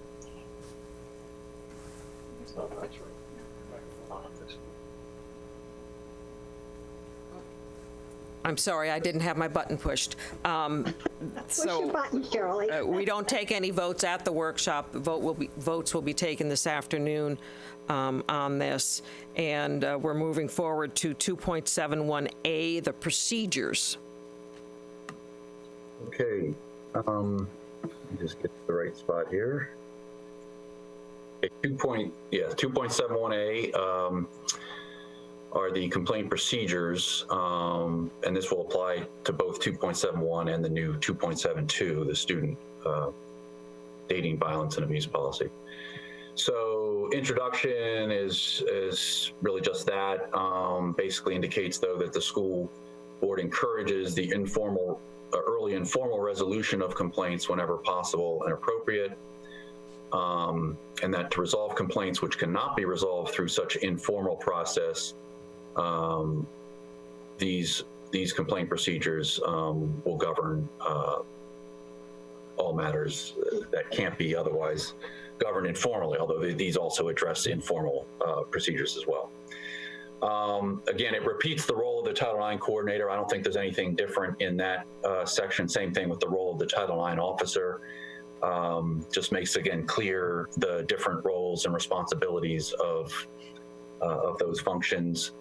I'm sorry, I didn't have my button pushed. Push your button, Shirley. We don't take any votes at the workshop. Votes will be taken this afternoon on this, and we're moving forward to 2.71A, the procedures. Okay, let me just get to the right spot here. Okay, 2.71A are the complaint procedures, and this will apply to both 2.71 and the new 2.72, the student dating, violence, and abuse policy. So introduction is really just that. Basically indicates, though, that the school board encourages the early informal resolution of complaints whenever possible and appropriate, and that to resolve complaints which cannot be resolved through such informal process, these complaint procedures will govern all matters that can't be otherwise governed informally, although these also address informal procedures as well. Again, it repeats the role of the Title IX coordinator. I don't think there's anything different in that section. Same thing with the role of the Title IX officer. Just makes, again, clear the different roles and responsibilities of those functions.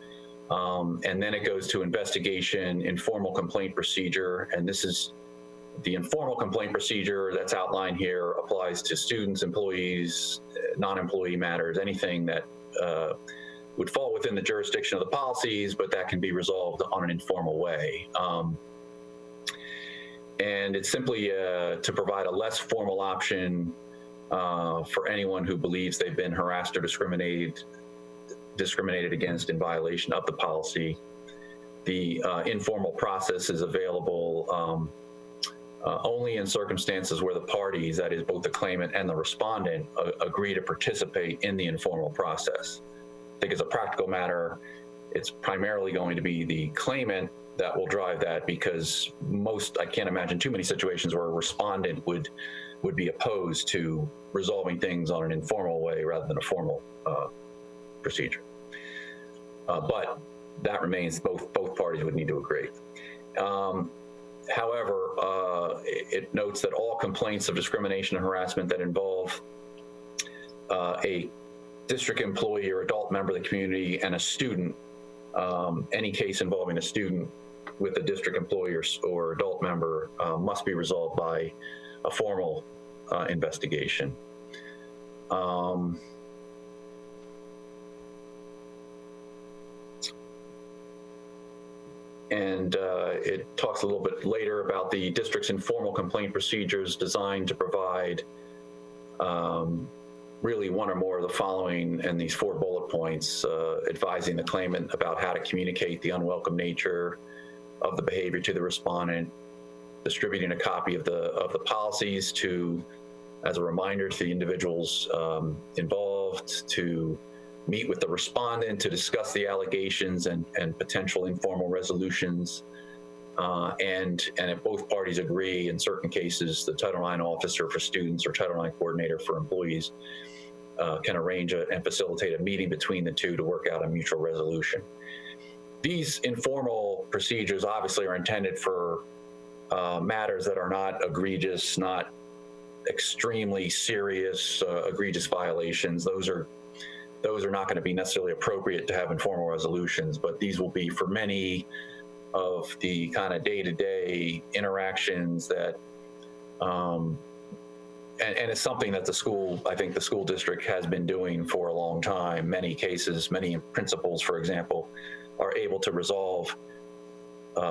And then it goes to investigation, informal complaint procedure, and this is the informal complaint procedure that's outlined here applies to students, employees, non-employee matters, anything that would fall within the jurisdiction of the policies, but that can be resolved on an informal way. And it's simply to provide a less formal option for anyone who believes they've been harassed or discriminated against in violation of the policy. The informal process is available only in circumstances where the parties, that is both the claimant and the respondent, agree to participate in the informal process. I think as a practical matter, it's primarily going to be the claimant that will drive that, because I can't imagine too many situations where a respondent would be opposed to resolving things on an informal way rather than a formal procedure. But that remains, both parties would need to agree. However, it notes that all complaints of discrimination and harassment that involve a district employee or adult member of the community and a student, any case involving a student with a district employee or adult member must be resolved by a formal investigation. And it talks a little bit later about the district's informal complaint procedures designed to provide really one or more of the following in these 4 bullet points: advising the claimant about how to communicate the unwelcome nature of the behavior to the respondent, distributing a copy of the policies as a reminder to the individuals involved, to meet with the respondent to discuss the allegations and potential informal resolutions. And if both parties agree, in certain cases, the Title IX officer for students or Title IX coordinator for employees can arrange and facilitate a meeting between the two to work out a mutual resolution. These informal procedures obviously are intended for matters that are not egregious, not extremely serious, egregious violations. Those are not going to be necessarily appropriate to have informal resolutions, but these will be for many of the kind of day-to-day interactions that, and it's something that I think the school district has been doing for a long time. Many cases, many principals, for example, are able to resolve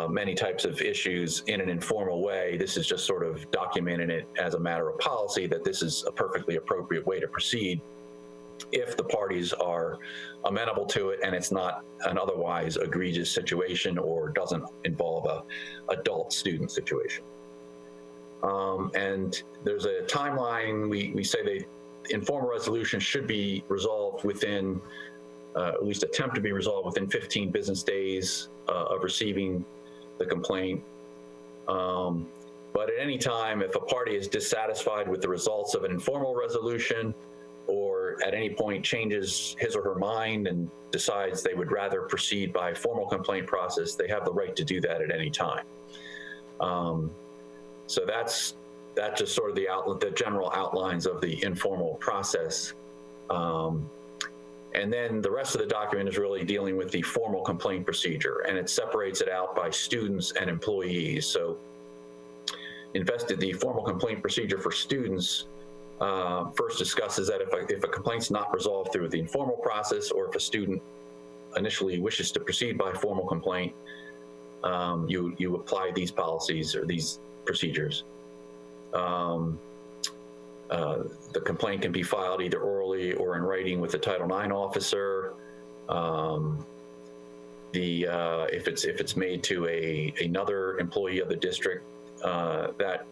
many types of issues in an informal way. This is just sort of documenting it as a matter of policy that this is a perfectly appropriate way to proceed if the parties are amenable to it and it's not an otherwise egregious situation or doesn't involve a adult-student situation. And there's a timeline. We say the informal resolution should be resolved within, at least attempt to be resolved within 15 business days of receiving the complaint. But at any time, if a party is dissatisfied with the results of an informal resolution, or at any point changes his or her mind and decides they would rather proceed by formal complaint process, they have the right to do that at any time. So that's just sort of the general outlines of the informal process. And then the rest of the document is really dealing with the formal complaint procedure, and it separates it out by students and employees. So the formal complaint procedure for students first discusses that if a complaint's not resolved through the informal process, or if a student initially wishes to proceed by formal complaint, you apply these policies or these procedures. The complaint can be filed either orally or in writing with the Title IX officer. if it's made to another employee of the district, that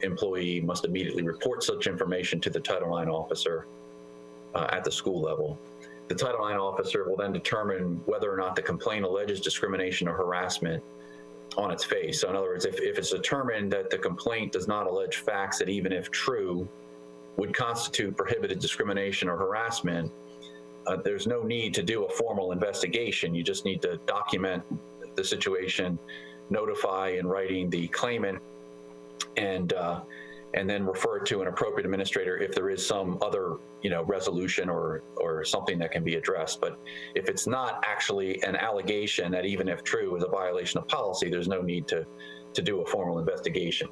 employee must immediately report such information to the Title IX officer at the school level. The Title IX officer will then determine whether or not the complaint alleges discrimination or harassment on its face. So in other words, if it's determined that the complaint does not allege facts that, even if true, would constitute prohibited discrimination or harassment, there's no need to do a formal investigation. You just need to document the situation, notify in writing the claimant, and then refer to an appropriate administrator if there is some other, resolution or something that can be addressed. But if it's not actually an allegation that, even if true, is a violation of policy, there's no need to do a formal investigation.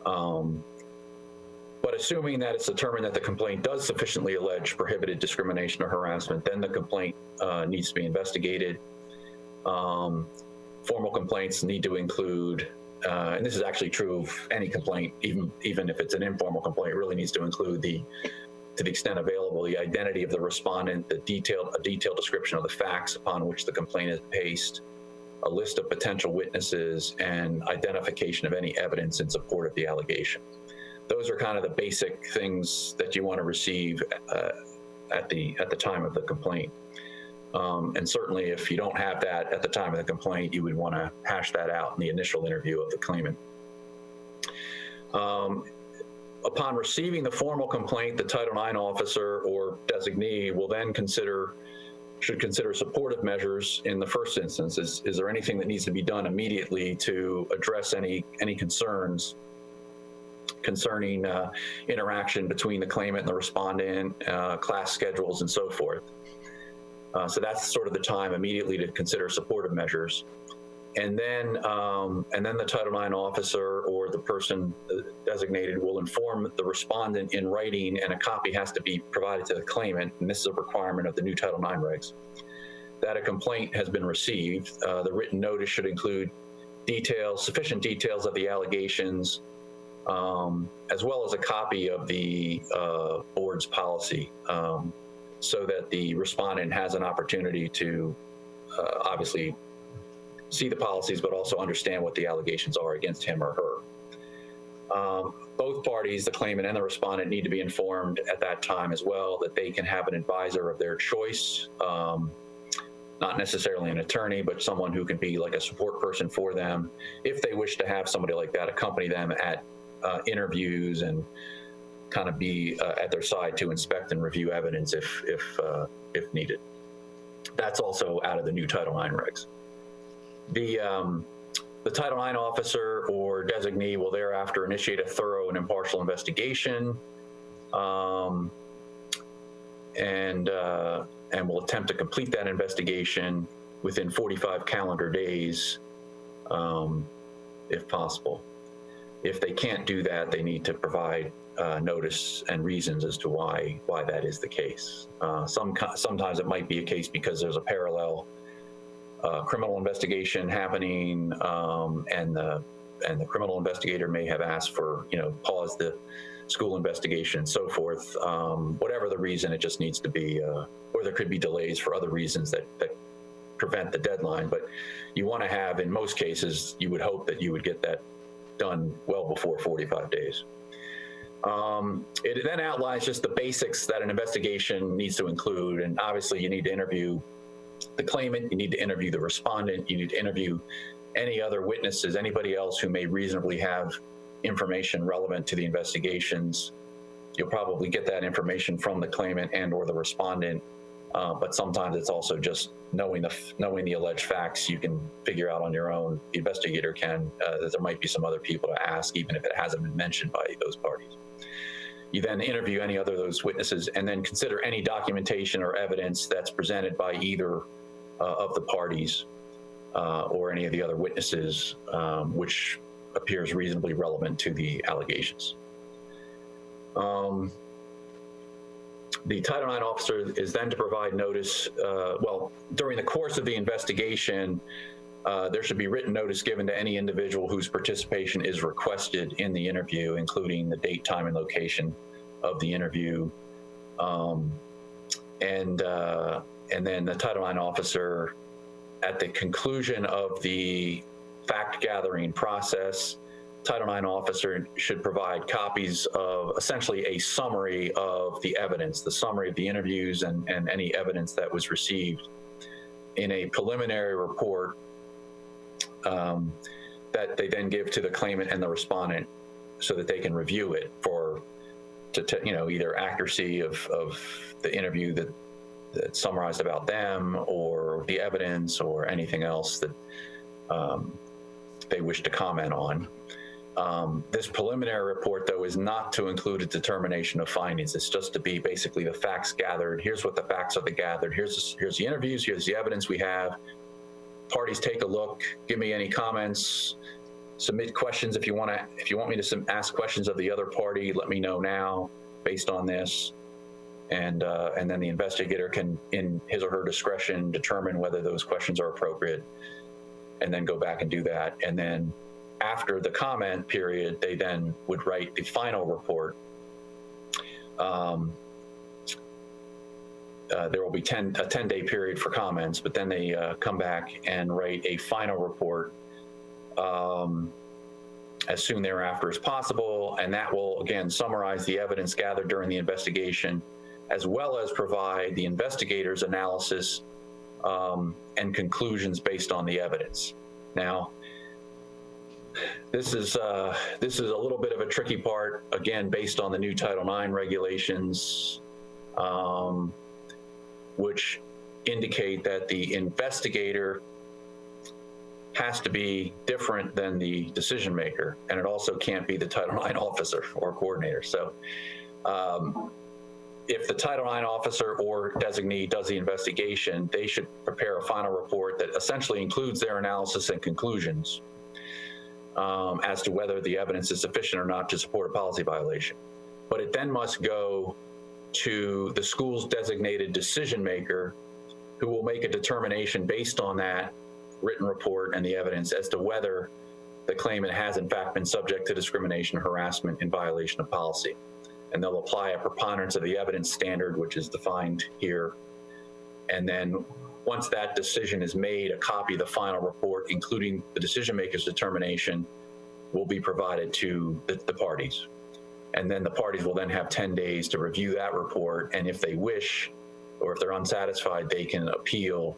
But assuming that it's determined that the complaint does sufficiently allege prohibited discrimination or harassment, then the complaint needs to be investigated. Formal complaints need to include, and this is actually true of any complaint, even if it's an informal complaint, it really needs to include to the extent available, the identity of the respondent, a detailed description of the facts upon which the complaint is based, a list of potential witnesses, and identification of any evidence in support of the allegation. Those are kind of the basic things that you want to receive at the time of the complaint. And certainly, if you don't have that at the time of the complaint, you would want to hash that out in the initial interview of the claimant. Upon receiving the formal complaint, the Title IX officer or designee will then should consider supportive measures in the first instance. Is there anything that needs to be done immediately to address any concerns concerning interaction between the claimant and the respondent, class schedules, and so forth? So that's sort of the time immediately to consider supportive measures. And then the Title IX officer or the person designated will inform the respondent in writing, and a copy has to be provided to the claimant, and this is a requirement of the new Title IX regs, that a complaint has been received. The written notice should include sufficient details of the allegations, as well as a copy of the board's policy, so that the respondent has an opportunity to obviously see the policies, but also understand what the allegations are against him or her. Both parties, the claimant and the respondent, need to be informed at that time as well that they can have an advisor of their choice, not necessarily an attorney, but someone who can be like a support person for them if they wish to have somebody like that accompany them at interviews and kind of be at their side to inspect and review evidence if needed. That's also out of the new Title IX regs. The Title IX officer or designee will thereafter initiate a thorough and impartial investigation, and will attempt to complete that investigation within 45 calendar days, if possible. If they can't do that, they need to provide notice and reasons as to why that is the case. Sometimes it might be a case because there's a parallel criminal investigation happening, and the criminal investigator may have asked for, pause the school investigation and so forth. Whatever the reason, it just needs to be, or there could be delays for other reasons that prevent the deadline. But you want to have, in most cases, you would hope that you would get that done well before 45 days. It then outlines just the basics that an investigation needs to include. And obviously you need to interview the claimant, you need to interview the respondent, you need to interview any other witnesses, anybody else who may reasonably have information relevant to the investigations. You'll probably get that information from the claimant and or the respondent, but sometimes it's also just knowing the alleged facts. You can figure out on your own, the investigator can, that there might be some other people to ask, even if it hasn't been mentioned by those parties. You then interview any other of those witnesses and then consider any documentation or evidence that's presented by either of the parties or any of the other witnesses, which appears reasonably relevant to the allegations. The Title IX officer is then to provide notice, during the course of the investigation, there should be written notice given to any individual whose participation is requested in the interview, including the date, time, and location of the interview. And then the Title IX officer at the conclusion of the fact-gathering process, Title IX officer should provide copies of essentially a summary of the evidence, the summary of the interviews and any evidence that was received in a preliminary report that they then give to the claimant and the respondent so that they can review it to either accuracy of the interview that summarized about them or the evidence or anything else that they wish to comment on. This preliminary report, though, is not to include a determination of findings. It's just to be basically the facts gathered. Here's what the facts are gathered. Here's the interviews. Here's the evidence we have. Parties take a look. Give me any comments. Submit questions if you want me to ask questions of the other party. Let me know now based on this, and then the investigator can, in his or her discretion, determine whether those questions are appropriate, and then go back and do that. And then after the comment period, they then would write the final report. There will be a 10-day period for comments, but then they come back and write a final report as soon thereafter as possible, and that will again summarize the evidence gathered during the investigation, as well as provide the investigator's analysis and conclusions based on the evidence. Now, this is a little bit of a tricky part, again, based on the new Title IX regulations, which indicate that the investigator has to be different than the decision maker, and it also can't be the Title IX officer or coordinator. So if the Title IX officer or designee does the investigation, they should prepare a final report that essentially includes their analysis and conclusions as to whether the evidence is sufficient or not to support a policy violation. But it then must go to the school's designated decision maker, who will make a determination based on that written report and the evidence as to whether the claimant has in fact been subject to discrimination or harassment in violation of policy. And they'll apply a preponderance of the evidence standard, which is defined here. And then once that decision is made, a copy of the final report, including the decision maker's determination, will be provided to the parties. And then the parties will then have 10 days to review that report. And if they wish, or if they're unsatisfied, they can appeal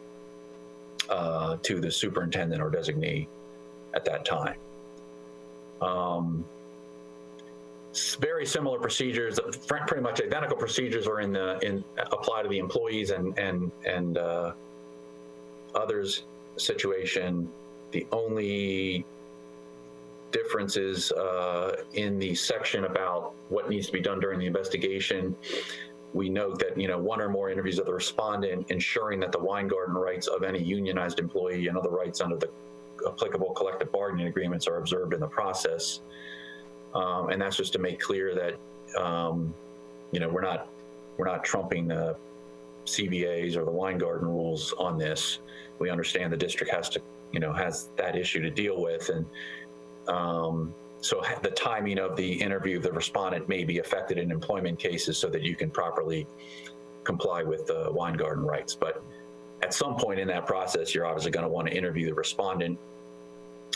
to the superintendent or designee at that time. Very similar procedures, pretty much identical procedures are apply to the employees and others situation. The only difference is in the section about what needs to be done during the investigation. We note that, one or more interviews of the respondent, ensuring that the Weingarten rights of any unionized employee and other rights under the applicable collective bargaining agreements are observed in the process. And that's just to make clear that, we're not trumping the CBAs or the Weingarten rules on this. We understand the district has that issue to deal with. And so the timing of the interview of the respondent may be affected in employment cases so that you can properly comply with the Weingarten rights. But at some point in that process, you're obviously going to want to interview the respondent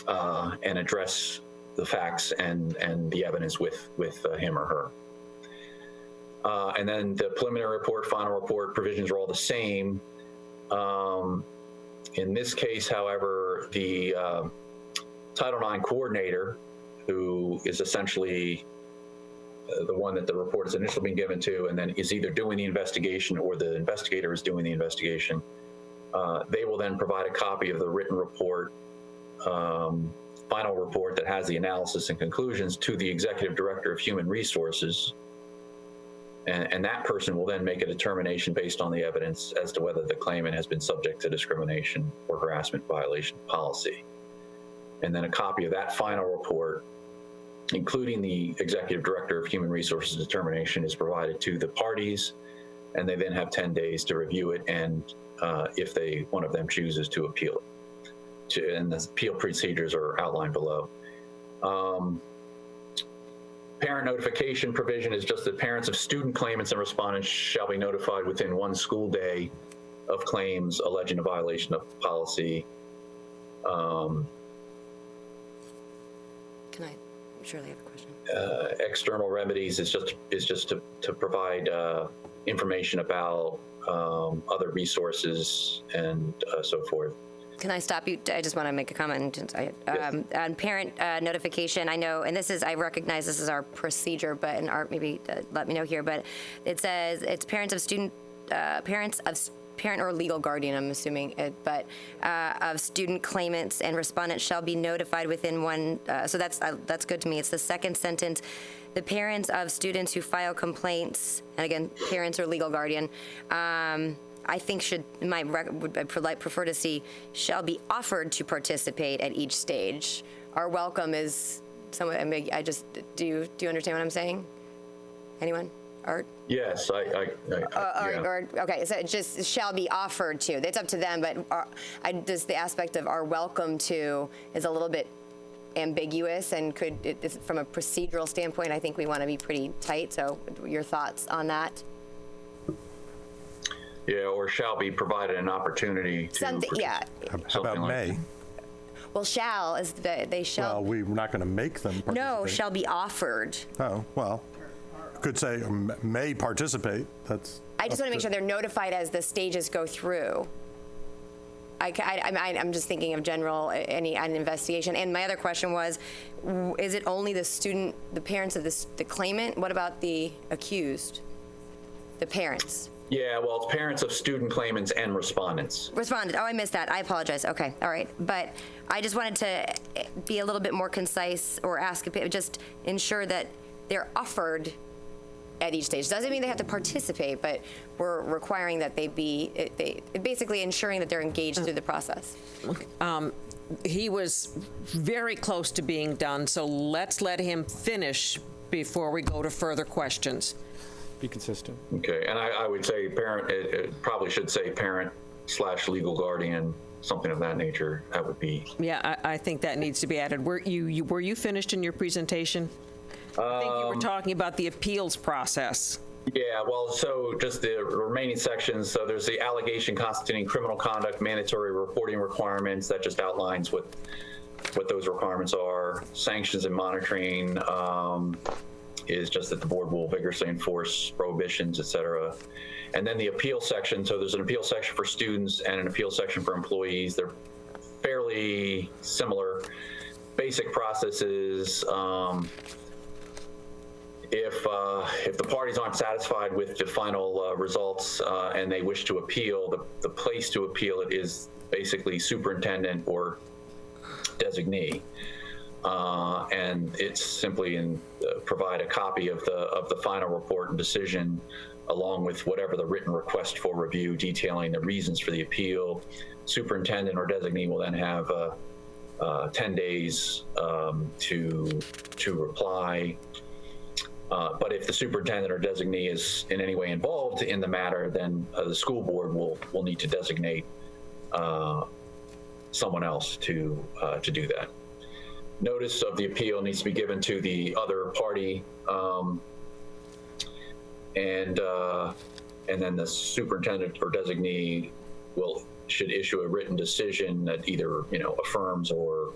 and address the facts and the evidence with him or her. And then the preliminary report, final report provisions are all the same. In this case, however, the Title IX coordinator, who is essentially the one that the report has initially been given to, and then is either doing the investigation or the investigator is doing the investigation, they will then provide a copy of the written report, final report that has the analysis and conclusions to the Executive Director of Human Resources. And that person will then make a determination based on the evidence as to whether the claimant has been subject to discrimination or harassment violation policy. And then a copy of that final report, including the Executive Director of Human Resources determination, is provided to the parties, and they then have 10 days to review it, and if one of them chooses to appeal it. And the appeal procedures are outlined below. Parent notification provision is just that parents of student claimants and respondents shall be notified within one school day of claims alleging a violation of policy. Can I surely have a question? External remedies is just to provide information about other resources and so forth. Can I stop you? I just want to make a comment. On parent notification, I know, and I recognize this is our procedure, but and Art maybe let me know here, but it says it's parent or legal guardian, I'm assuming, of student claimants and respondents shall be notified within one, so that's good to me. It's the second sentence. The parents of students who file complaints, and again, parents or legal guardian, I think I'd prefer to see shall be offered to participate at each stage. Our welcome is somewhat, do you understand what I'm saying? Anyone? Art? Yes, yeah. Okay, so it just shall be offered to. It's up to them, but just the aspect of our welcome to is a little bit ambiguous and from a procedural standpoint, I think we want to be pretty tight. So your thoughts on that? Yeah, or shall be provided an opportunity to. Something, yeah. How about may? That. Well, shall is they shall. Well, we're not going to make them participate. No, shall be offered. Oh, well, could say may participate. I just want to make sure they're notified as the stages go through. I'm just thinking of general an investigation. And my other question was, is it only the parents of the claimant? What about the accused, the parents? Yeah, well, it's parents of student claimants and respondents. Responded. Oh, I missed that. I apologize. Okay. All right. But I just wanted to be a little bit more concise or just ensure that they're offered at each stage. Doesn't mean they have to participate, but we're requiring that they basically ensuring that they're engaged through the process. He was very close to being done, so let's let him finish before we go to further questions. Be consistent. Okay, and I would say parent, it probably should say parent/legal guardian, something of that nature. That would be. Yeah, I think that needs to be added. Were you finished in your presentation? I think you were talking about the appeals process. Yeah, well, so just the remaining sections. So there's the allegation constituting criminal conduct, mandatory reporting requirements. That just outlines what those requirements are. Sanctions and monitoring is just that the board will vigorously enforce prohibitions, et cetera. And then the appeal section. So there's an appeal section for students and an appeal section for employees. They're fairly similar. Basic processes. If the parties aren't satisfied with the final results and they wish to appeal, the place to appeal it is basically superintendent or designee. And it's simply provide a copy of the final report and decision along with whatever the written request for review detailing the reasons for the appeal. Superintendent or designee will then have 10 days to reply. But if the superintendent or designee is in any way involved in the matter, then the school board will need to designate someone else to do that. Notice of the appeal needs to be given to the other party, and then the superintendent or designee should issue a written decision that either affirms or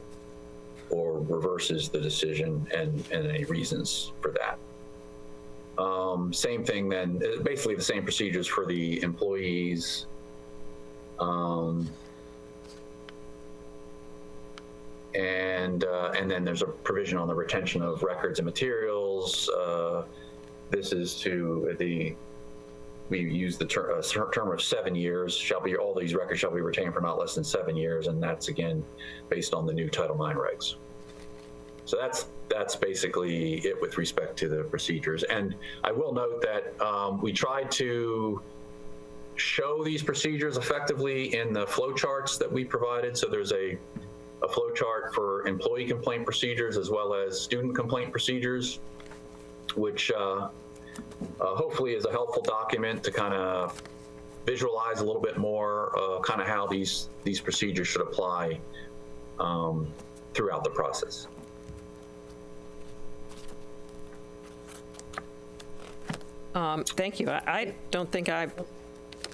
reverses the decision and any reasons for that. Same thing then, basically the same procedures for the employees. And then there's a provision on the retention of records and materials. This is we use the term of 7 years. All these records shall be retained for not less than 7 years, and that's again based on the new Title IX regs. So that's basically it with respect to the procedures. And I will note that we tried to show these procedures effectively in the flow charts that we provided. So there's a flow chart for employee complaint procedures as well as student complaint procedures, which hopefully is a helpful document to kind of visualize a little bit more kind of how these procedures should apply throughout the process. Thank you. I don't think I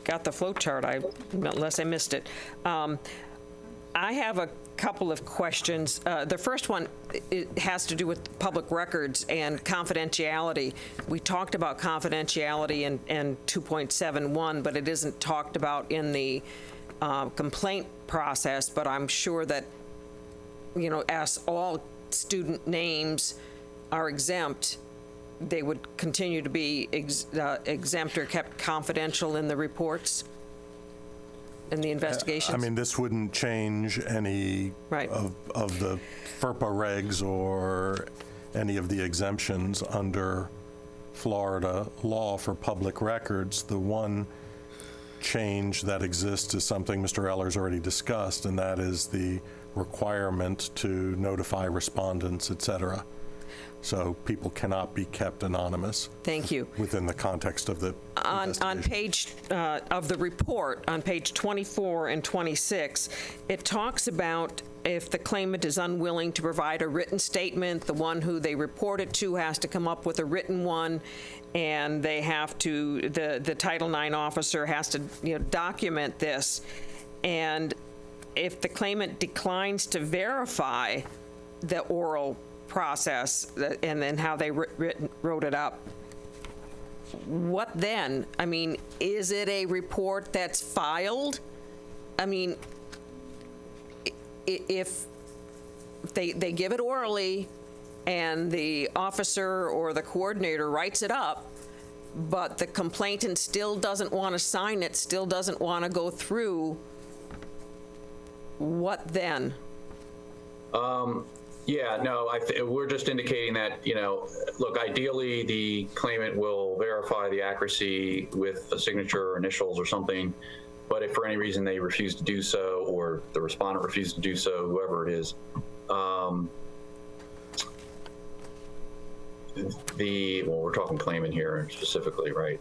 got the flow chart, unless I missed it. I have a couple of questions. The first one, it has to do with public records and confidentiality. We talked about confidentiality in 2.71, but it isn't talked about in the complaint process, but I'm sure that, as all student names are exempt, they would continue to be exempt or kept confidential in the reports, in the investigations? I mean, this wouldn't change any Right. of the FERPA regs or any of the exemptions under Florida law for public records. The one change that exists is something Mr. Eller's already discussed, and that is the requirement to notify respondents, et cetera. So people cannot be kept anonymous. Thank you. Within the context of the On page of the report, on page 24 and 26, it talks about if the claimant is unwilling to provide a written statement, the one who they report it to has to come up with a written one, and they have to, the Title IX officer has to, document this. And if the claimant declines to verify the oral process and then how they wrote it up, what then? I mean, is it a report that's filed? I mean, if they give it orally and the officer or the coordinator writes it up, but the complainant still doesn't want to sign it, still doesn't want to go through, what then? Yeah, no, we're just indicating that, look, ideally the claimant will verify the accuracy with a signature or initials or something, but if for any reason they refuse to do so, or the respondent refuses to do so, whoever it is, well, we're talking claimant here specifically, right?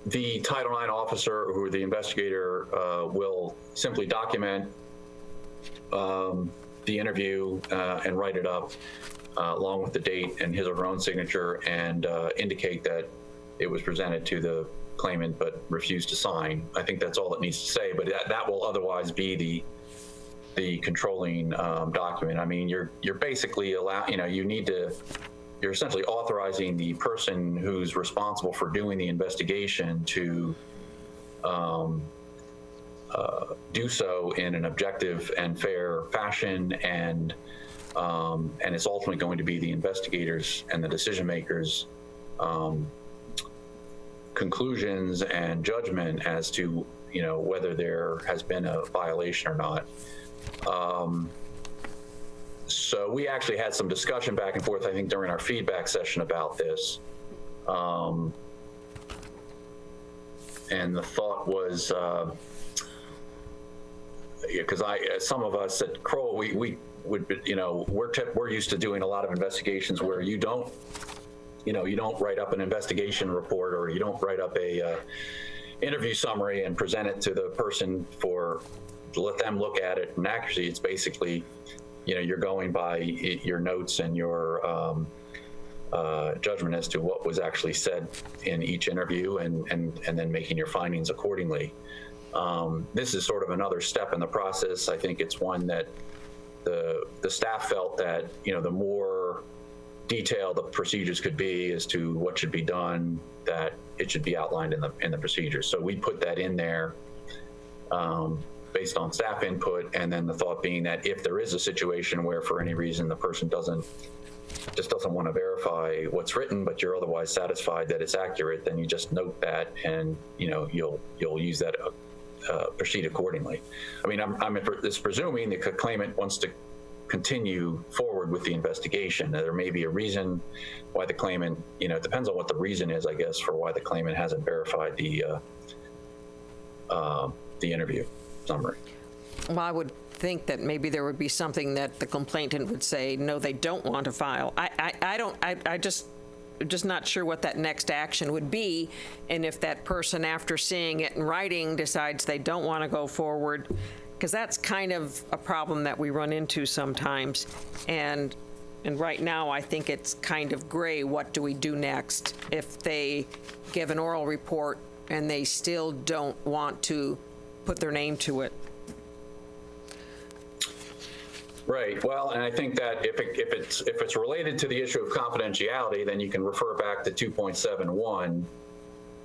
The Title IX officer or the investigator will simply document the interview and write it up along with the date and his or her own signature, and indicate that it was presented to the claimant but refused to sign. I think that's all it needs to say, but that will otherwise be the controlling document. I mean, you're basically you're essentially authorizing the person who's responsible for doing the investigation to do so in an objective and fair fashion, and it's ultimately going to be the investigators and the decision makers' conclusions and judgment as to whether there has been a violation or not. So we actually had some discussion back and forth, I think, during our feedback session about this. And the thought was, because some of us at Kroll, we would, we're used to doing a lot of investigations where you don't write up an investigation report, or you don't write up a interview summary and present it to the person to let them look at it in accuracy. It's basically, you're going by your notes and your judgment as to what was actually said in each interview, and then making your findings accordingly. This is sort of another step in the process. I think it's one that the staff felt that, the more detailed the procedures could be as to what should be done, that it should be outlined in the procedures. So we put that in there based on staff input, and then the thought being that if there is a situation where for any reason the person doesn't want to verify what's written, but you're otherwise satisfied that it's accurate, then you just note that, and you'll use that, proceed accordingly. I mean, I'm just presuming the claimant wants to continue forward with the investigation. There may be a reason why the claimant, it depends on what the reason is, I guess, for why the claimant hasn't verified the interview summary. Well, I would think that maybe there would be something that the complainant would say, no, they don't want to file. I just not sure what that next action would be, and if that person, after seeing it in writing, decides they don't want to go forward, because that's kind of a problem that we run into sometimes. And And right now, I think it's kind of gray, what do we do next? If they give an oral report and they still don't want to put their name to it. Right. Well, and I think that if it's related to the issue of confidentiality, then you can refer back to 2.71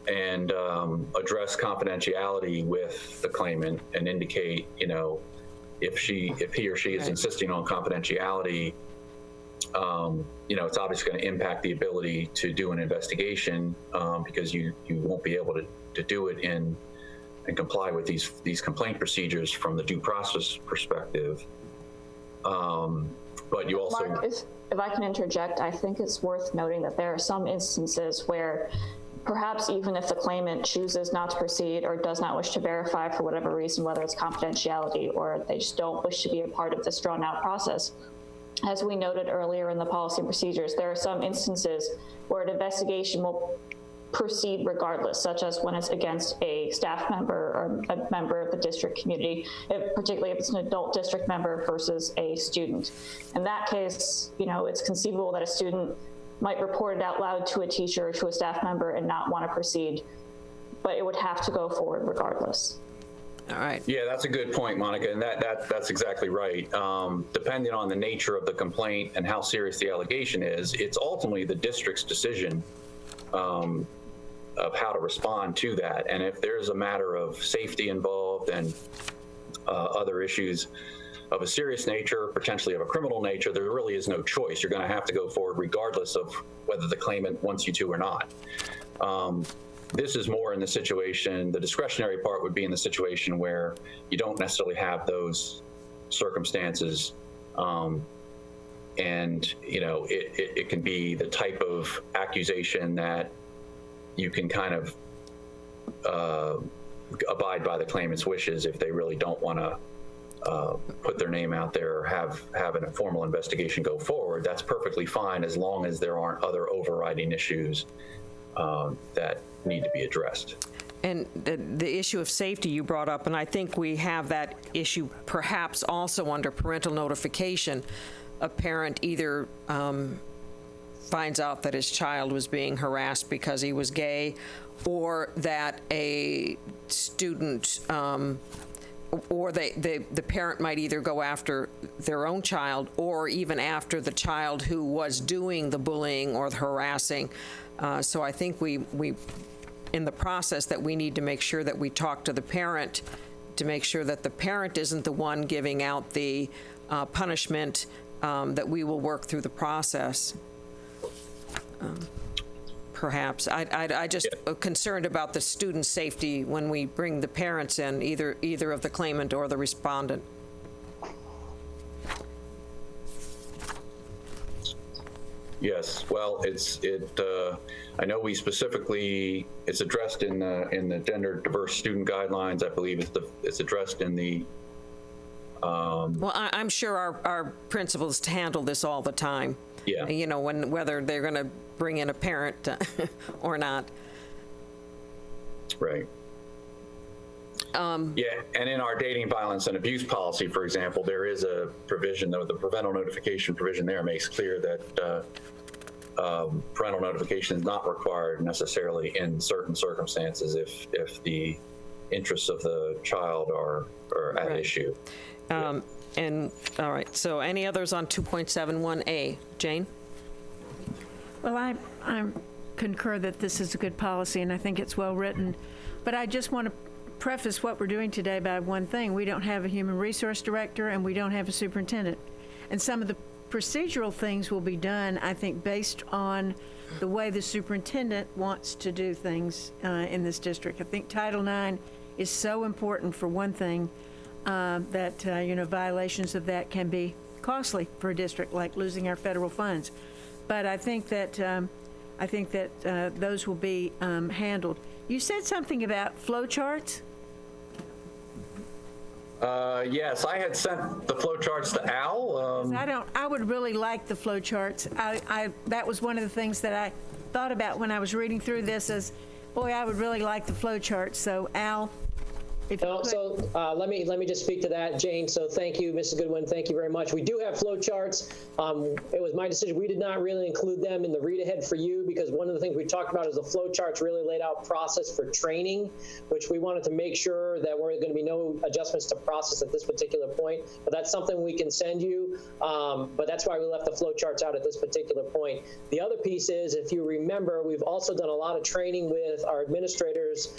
and address confidentiality with the claimant and indicate, you know, if he or she is insisting on confidentiality, you know, it's obviously going to impact the ability to do an investigation because you won't be able to do it and comply with these complaint procedures from the due process perspective. But you also, Mark, if I can interject, I think it's worth noting that there are some instances where perhaps even if the claimant chooses not to proceed or does not wish to verify for whatever reason, whether it's confidentiality or they just don't wish to be a part of this drawn out process, as we noted earlier in the policy and procedures, there are some instances where an investigation will proceed regardless, such as when it's against a staff member or a member of the district community, particularly if it's an adult district member versus a student. In that case, you know, it's conceivable that a student might report it out loud to a teacher or to a staff member and not want to proceed, but it would have to go forward regardless. All right. yeah, that's a good point, Monica, and that's exactly right. Depending on the nature of the complaint and how serious the allegation is, it's ultimately the district's decision of how to respond to that. And if there's a matter of safety involved and other issues of a serious nature, potentially of a criminal nature, there really is no choice. You're going to have to go forward regardless of whether the claimant wants you to or not. This is more in the situation, the discretionary part would be in the situation where you don't necessarily have those circumstances. And, you know, it can be the type of accusation that you can kind of abide by the claimant's wishes if they really don't want to put their name out there or have a formal investigation go forward. That's perfectly fine as long as there aren't other overriding issues that need to be addressed. And the issue of safety you brought up, and I think we have that issue perhaps also under parental notification. A parent either finds out that his child was being harassed because he was gay, or that a student or the parent might either go after their own child or even after the child who was doing the bullying or the harassing. So I think we in the process that we need to make sure that we talk to the parent to make sure that the parent isn't the one giving out the punishment, that we will work through the process. Perhaps. I just concerned about the student safety when we bring the parents in, either of the claimant or the respondent. Yes, well, I know we specifically, it's addressed in the gender diverse student guidelines. I believe it's addressed in the. Well, I'm sure our principals handle this all the time. Yeah. You know, whether they're going to bring in a parent or not. Right. Yeah, and in our dating violence and abuse policy, for example, there is a provision, though the parental notification provision there makes clear that parental notification is not required necessarily in certain circumstances if the interests of the child are at issue. And all right, so any others on 2.71A? Jane? Well, I concur that this is a good policy, and I think it's well written. But I just want to preface what we're doing today by one thing. We don't have a human resource director, and we don't have a superintendent. And some of the procedural things will be done, I think, based on the way the superintendent wants to do things in this district. I think Title IX is so important, for one thing, that violations of that can be costly for a district, like losing our federal funds. But I think that those will be handled. You said something about flow charts. Yes, I had sent the flow charts to Al. I would really like the flow charts. That was one of the things that I thought about when I was reading through this. Boy, I would really like the flow charts. So Al, So let me just speak to that, Jane. So thank you, Mrs. Goodwin. Thank you very much. We do have flow charts. It was my decision. We did not really include them in the read ahead for you because one of the things we talked about is the flow charts really laid out process for training, which we wanted to make sure that we're going to be no adjustments to process at this particular point. But that's something we can send you. But that's why we left the flow charts out at this particular point. The other piece is, if you remember, we've also done a lot of training with our administrators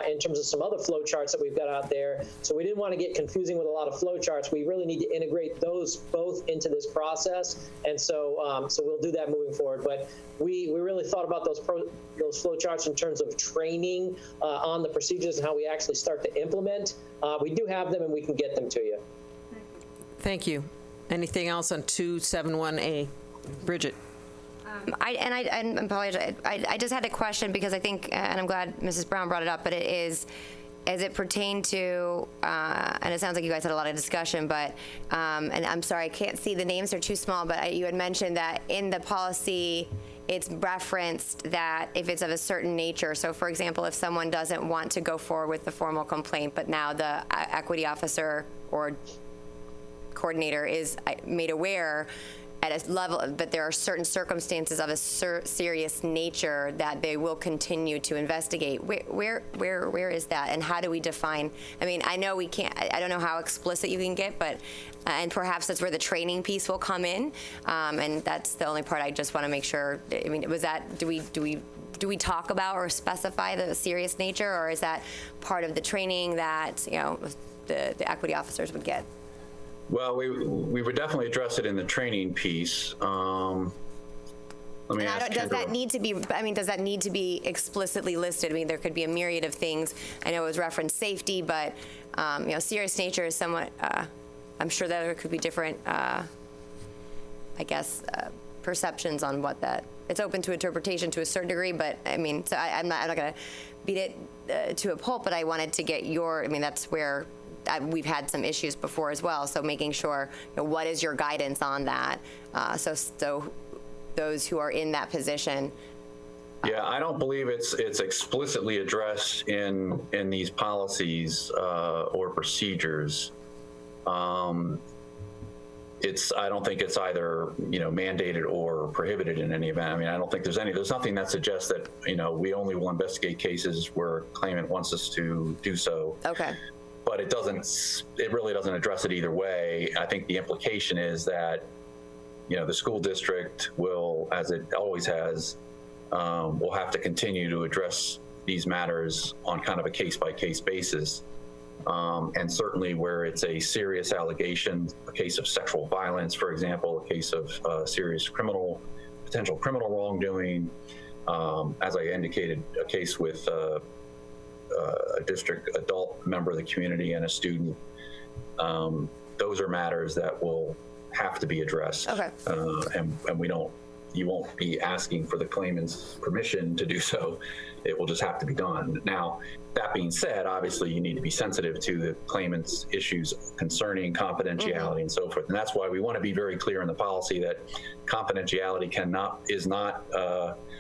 in terms of some other flow charts that we've got out there. So we didn't want to get confusing with a lot of flow charts. We really need to integrate those both into this process. And so so we'll do that moving forward. But we really thought about those flow charts in terms of training on the procedures and how we actually start to implement. We do have them and we can get them to you. Thank you. Anything else on 271A? Bridget. I apologize. I just had a question because I think, and I'm glad Mrs. Brown brought it up, but it is, as it pertained to, and it sounds like you guys had a lot of discussion, but, and I'm sorry, I can't see the names, they're too small, but you had mentioned that in the policy, it's referenced that if it's of a certain nature, so for example, if someone doesn't want to go forward with the formal complaint, but now the equity officer or coordinator is made aware at a level, but there are certain circumstances of a serious nature that they will continue to investigate. Where is that, and how do we define? I mean, I know we can't. I don't know how explicit you can get, but and perhaps that's where the training piece will come in, and that's the only part I just want to make sure. I mean, was that do we talk about or specify the serious nature, or is that part of the training that the equity officers would get? Well, we would definitely address it in the training piece. Let me ask does that need to be? I mean, does that need to be explicitly listed? I mean, there could be a myriad of things. I know it was referenced safety, but serious nature is somewhat. I'm sure that there could be different, perceptions on what that. It's open to interpretation to a certain degree, but I mean, so I'm not going to beat it to a pulp. But I wanted to get your. I mean, that's where. We've had some issues before as well, so making sure what is your guidance on that, so those who are in that position. Yeah, I don't believe it's explicitly addressed in these policies or procedures. I don't think it's either mandated or prohibited in any event. I mean, I don't think there's nothing that suggests that we only will investigate cases where a claimant wants us to do so. Okay. But it really doesn't address it either way. I think the implication is that, the school district will, as it always has, will have to continue to address these matters on kind of a case-by-case basis. And certainly where it's a serious allegation, a case of sexual violence, for example, a case of serious potential criminal wrongdoing, as I indicated, a case with a district adult member of the community and a student. Those are matters that will have to be addressed. Okay. And you won't be asking for the claimant's permission to do so. It will just have to be done. Now, that being said, obviously you need to be sensitive to the claimant's issues concerning confidentiality and so forth. And that's why we want to be very clear in the policy that confidentiality is not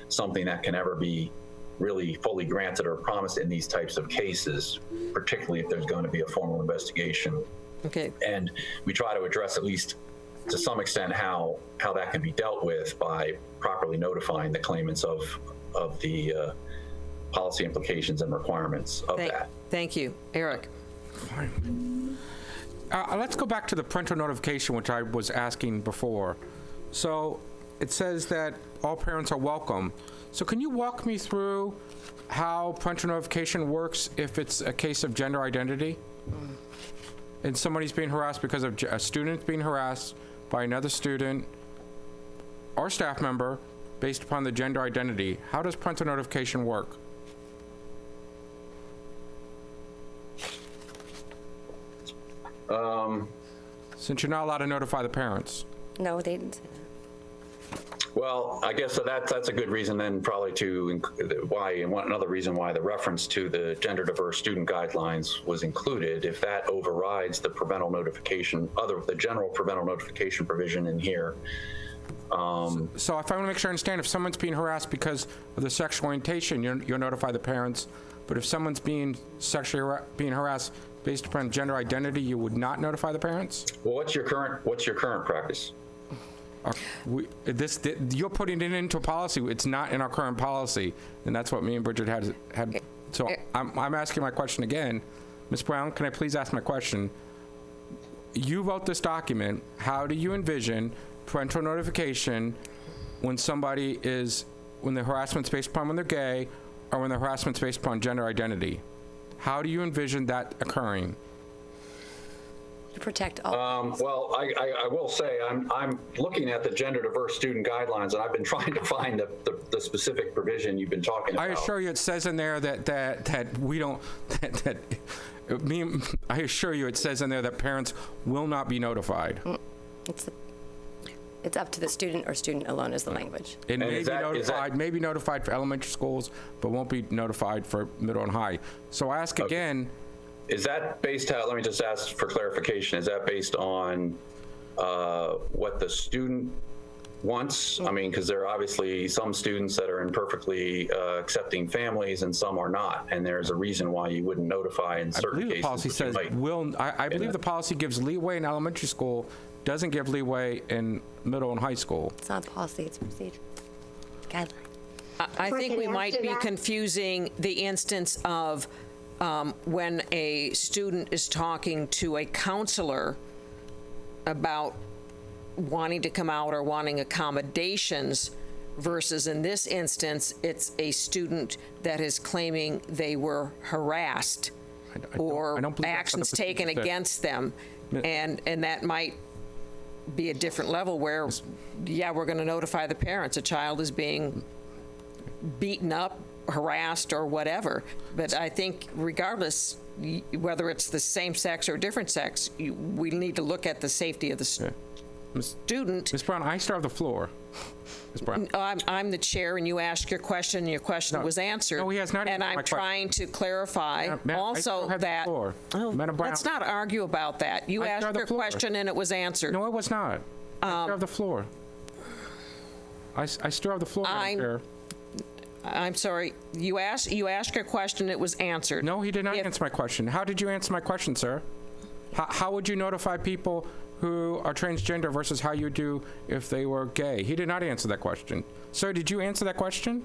something that can ever be really fully granted or promised in these types of cases, particularly if there's going to be a formal investigation. Okay. And we try to address, at least to some extent, how that can be dealt with by properly notifying the claimants of the policy implications and requirements of that. Thank you. Eric. Fine. Let's go back to the parental notification, which I was asking before. So it says that all parents are welcome. So can you walk me through how parental notification works if it's a case of gender identity? And somebody's being harassed because of a student being harassed by another student or staff member based upon the gender identity. How does parental notification work? Since you're not allowed to notify the parents. No, they didn't say that. Well, I guess so that's a good reason then probably another reason why the reference to the gender diverse student guidelines was included. If that overrides the parental notification, the general parental notification provision in here, So if I want to make sure I understand, if someone's being harassed because of the sexual orientation, you'll notify the parents. But if someone's being being harassed based upon gender identity, you would not notify the parents? Well, what's your current practice? You're putting it into a policy. It's not in our current policy, and that's what me and Bridget had. So I'm asking my question again. Ms. Brown, can I please ask my question? You wrote this document. How do you envision parental notification when the harassment's based upon when they're gay or when the harassment's based upon gender identity? How do you envision that occurring? To protect all. Well, I will say I'm looking at the gender diverse student guidelines, and I've been trying to find the specific provision you've been talking about. I assure you, it says in there that we don't. I assure you, it says in there that parents will not be notified. It's up to the student or student alone is the language. It may be notified for elementary schools, but won't be notified for middle and high. So I ask again. Is that based on, let me just ask for clarification, is that based on what the student wants? I mean, because there are obviously some students that are in perfectly accepting families and some are not, and there's a reason why you wouldn't notify in certain cases. The policy says I believe the policy gives leeway in elementary school, doesn't give leeway in middle and high school. It's not a policy, it's a procedure. Guideline. I think we might be confusing the instance of when a student is talking to a counselor about wanting to come out or wanting accommodations versus in this instance, it's a student that is claiming they were harassed or actions taken against them. And that might be a different level where, yeah, we're going to notify the parents. A child is being beaten up, harassed, or whatever. But I think regardless, whether it's the same sex or different sex, we need to look at the safety of the student. Ms. Brown, I still have the floor. Ms. Brown. I'm the chair, and you asked your question, and your question was answered. No, he has not. And I'm trying to clarify also that. Let's not argue about that. You asked your question, and it was answered. No, it was not. I still have the floor. I still have the floor, Madam Chair. I'm sorry. You asked your question. It was answered. No, he did not answer my question. How did you answer my question, sir? How would you notify people who are transgender versus how you do if they were gay? He did not answer that question. Sir, did you answer that question?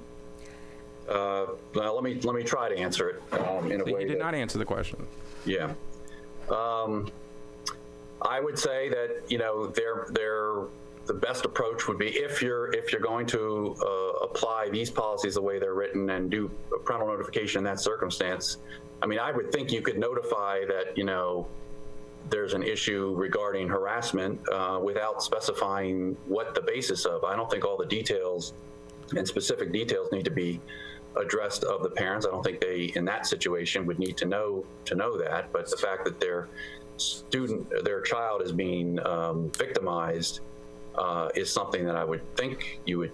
Well, let me try to answer it in a way. He did not answer the question. Yeah. I would say that the best approach would be if you're going to apply these policies the way they're written and do a parental notification in that circumstance. I mean, I would think you could notify that there's an issue regarding harassment without specifying what the basis of. I don't think all the details and specific details need to be addressed of the parents. I don't think they, in that situation, would need to know that. But the fact that their child is being victimized is something that I would think you would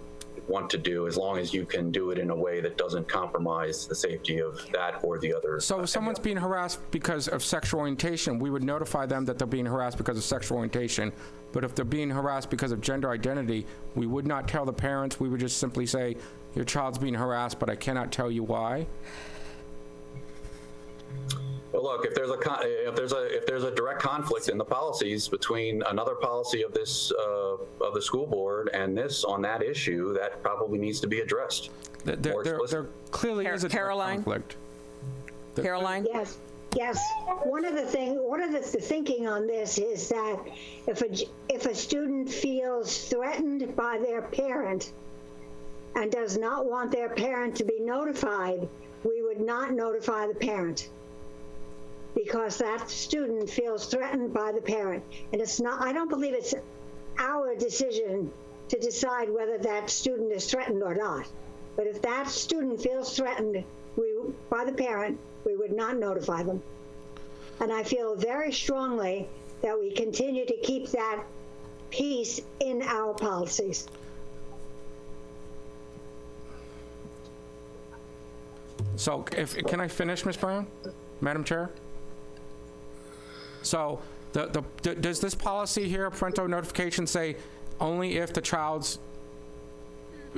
want to do, as long as you can do it in a way that doesn't compromise the safety of that or the other. So if someone's being harassed because of sexual orientation, we would notify them that they're being harassed because of sexual orientation. But if they're being harassed because of gender identity, we would not tell the parents. We would just simply say, your child's being harassed, but I cannot tell you why. Well, look, if there's a direct conflict in the policies between another policy of this of the school board and this on that issue, that probably needs to be addressed. There clearly is a direct conflict. Caroline? Yes. One of the thinking on this is that if a student feels threatened by their parent and does not want their parent to be notified, we would not notify the parent, because that student feels threatened by the parent. And I don't believe it's our decision to decide whether that student is threatened or not. But if that student feels threatened by the parent, we would not notify them. And I feel very strongly that we continue to keep that piece in our policies. So can I finish, Ms. Brown, Madam Chair? So does this policy here, parental notification, say only if the child's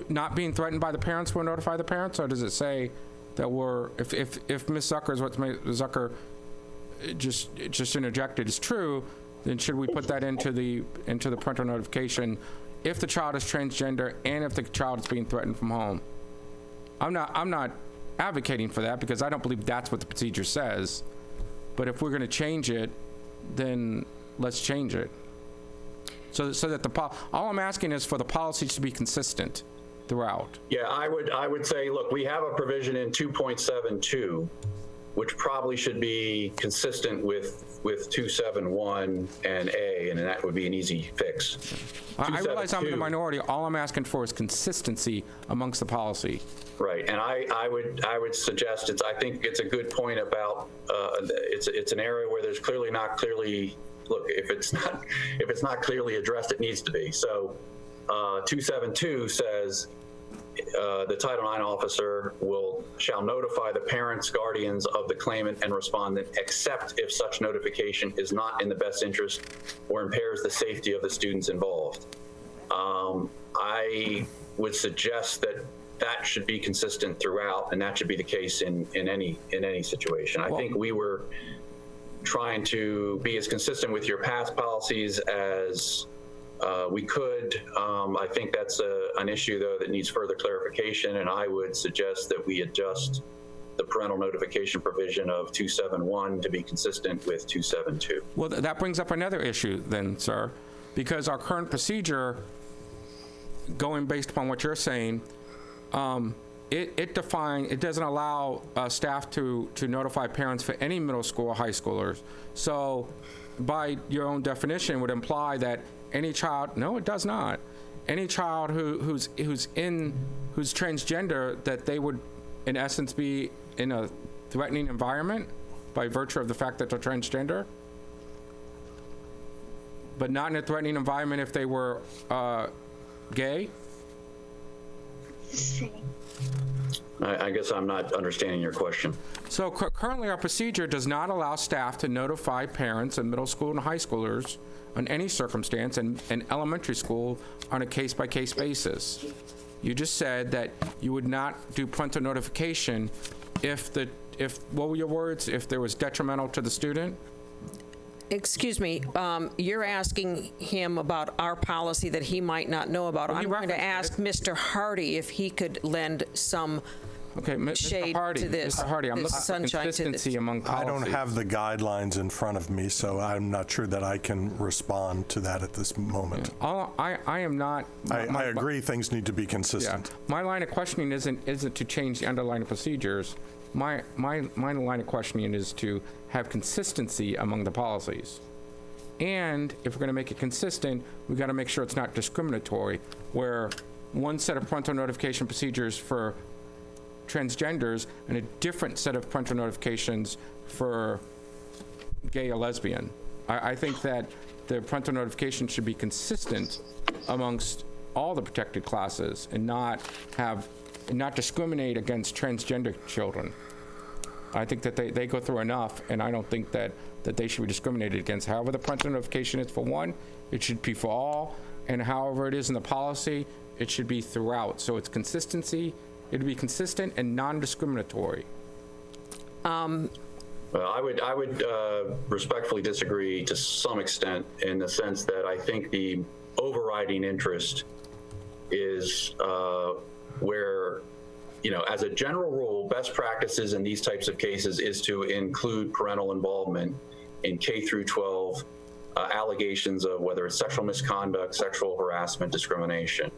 not being threatened by the parents, we'll notify the parents? Or does it say that if Ms. Zucker is what Ms. Zucker just interjected is true, then should we put that into the parental notification if the child is transgender and if the child is being threatened from home? I'm not advocating for that because I don't believe that's what the procedure says. But if we're going to change it, then let's change it. So that all I'm asking is for the policies to be consistent throughout. Yeah, I would say, look, we have a provision in 2.72, which probably should be consistent with 271 and A, and that would be an easy fix. I realize I'm in the minority. All I'm asking for is consistency amongst the policy. Right, and I would suggest I think it's a good point about it's an area where there's look, if it's not clearly addressed, it needs to be. So 272 says the Title IX officer shall notify the parents, guardians of the claimant and respondent, except if such notification is not in the best interest or impairs the safety of the students involved. I would suggest that should be consistent throughout, and that should be the case in any situation. I think we were trying to be as consistent with your past policies as we could. I think that's an issue, though, that needs further clarification, and I would suggest that we adjust the parental notification provision of 271 to be consistent with 272. Well, that brings up another issue then, sir, because our current procedure, going based upon what you're saying, it doesn't allow staff to notify parents for any middle school or high schoolers. So by your own definition would imply that any child, no, it does not. Any child who's transgender, that they would in essence be in a threatening environment by virtue of the fact that they're transgender, but not in a threatening environment if they were gay? I guess I'm not understanding your question. So currently our procedure does not allow staff to notify parents of middle school and high schoolers on any circumstance, and elementary school on a case-by-case basis. You just said that you would not do parental notification if what were your words? If there was detrimental to the student? Excuse me, you're asking him about our policy that he might not know about. I'm going to ask Mr. Hardy if he could lend some shade to this. Mr. Hardy, I'm looking for consistency among policies. I don't have the guidelines in front of me, so I'm not sure that I can respond to that at this moment. I am not. I agree things need to be consistent. Yeah. My line of questioning isn't to change the underlying procedures. My line of questioning is to have consistency among the policies. And if we're going to make it consistent, we've got to make sure it's not discriminatory, where one set of parental notification procedures for transgenders and a different set of parental notifications for gay or lesbian. I think that the parental notification should be consistent amongst all the protected classes and not discriminate against transgender children. I think that they go through enough, and I don't think that they should be discriminated against. However the parental notification is for one, it should be for all, and however it is in the policy, it should be throughout. So it's consistency. It'd be consistent and non-discriminatory. Well, I would respectfully disagree to some extent, in the sense that I think the overriding interest is where, as a general rule, best practices in these types of cases is to include parental involvement in K through 12 allegations of whether it's sexual misconduct, sexual harassment, discrimination.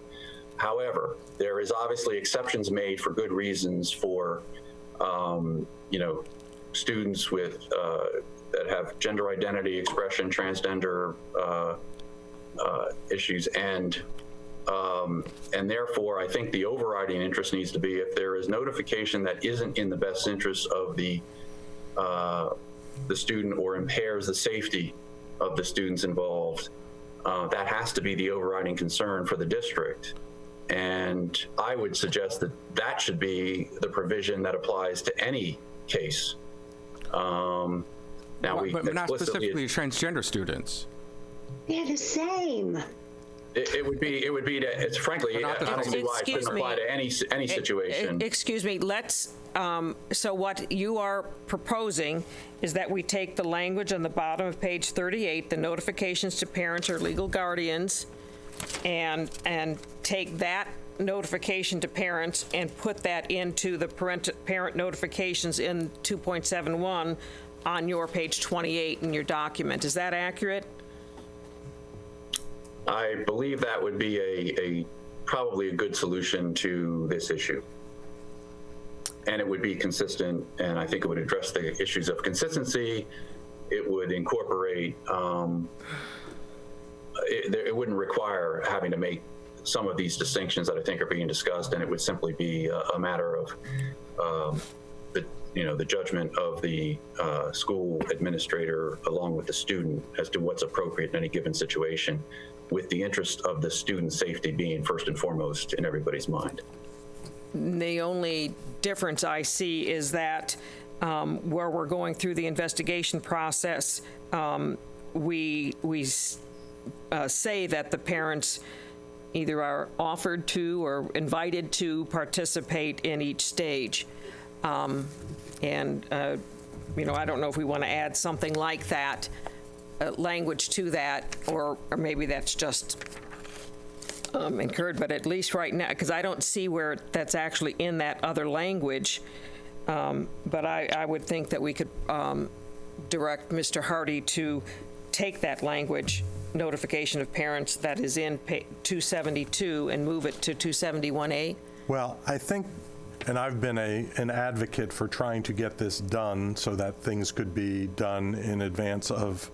However, there is obviously exceptions made for good reasons for, students with that have gender identity expression, transgender issues, and therefore I think the overriding interest needs to be if there is notification that isn't in the best interest of the student or impairs the safety of the students involved, that has to be the overriding concern for the district. And I would suggest that should be the provision that applies to any case. Now, but not specifically transgender students. They're the same. It would be to, it's frankly, I don't see why it shouldn't apply to any situation. Excuse me, let's, so what you are proposing is that we take the language on the bottom of page 38, the notifications to parents or legal guardians, and take that notification to parents and put that into the parent notifications in 2.71 on your page 28 in your document. Is that accurate? I believe that would be probably a good solution to this issue. And it would be consistent, and I think it would address the issues of consistency. It would incorporate, it wouldn't require having to make some of these distinctions that I think are being discussed, and it would simply be a matter of the judgment of the school administrator along with the student as to what's appropriate in any given situation, with the interest of the student's safety being first and foremost in everybody's mind. The only difference I see is that where we're going through the investigation process, we say that the parents either are offered to or invited to participate in each stage. I don't know if we want to add something like that, language to that, or maybe that's just incurred, but at least right now, because I don't see where that's actually in that other language, but I would think that we could direct Mr. Hardy to take that language, notification of parents, that is in 272 and move it to 271A? Well, I think, and I've been an advocate for trying to get this done so that things could be done in advance of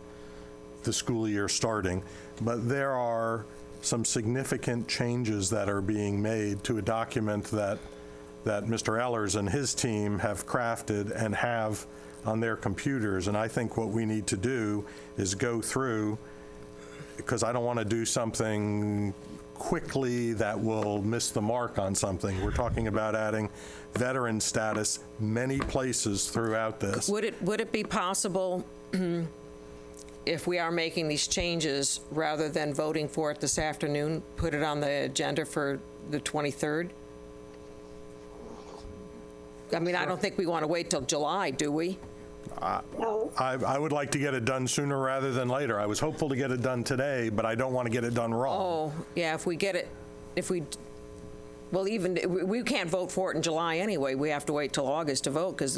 the school year starting, but there are some significant changes that are being made to a document that Mr. Ehlers and his team have crafted and have on their computers. And I think what we need to do is go through, because I don't want to do something quickly that will miss the mark on something. We're talking about adding veteran status many places throughout this. Would it be possible, if we are making these changes, rather than voting for it this afternoon, put it on the agenda for the 23rd? I mean, I don't think we want to wait till July, do we? No. I would like to get it done sooner rather than later. I was hopeful to get it done today, but I don't want to get it done wrong. Oh, yeah, we can't vote for it in July anyway. We have to wait till August to vote, because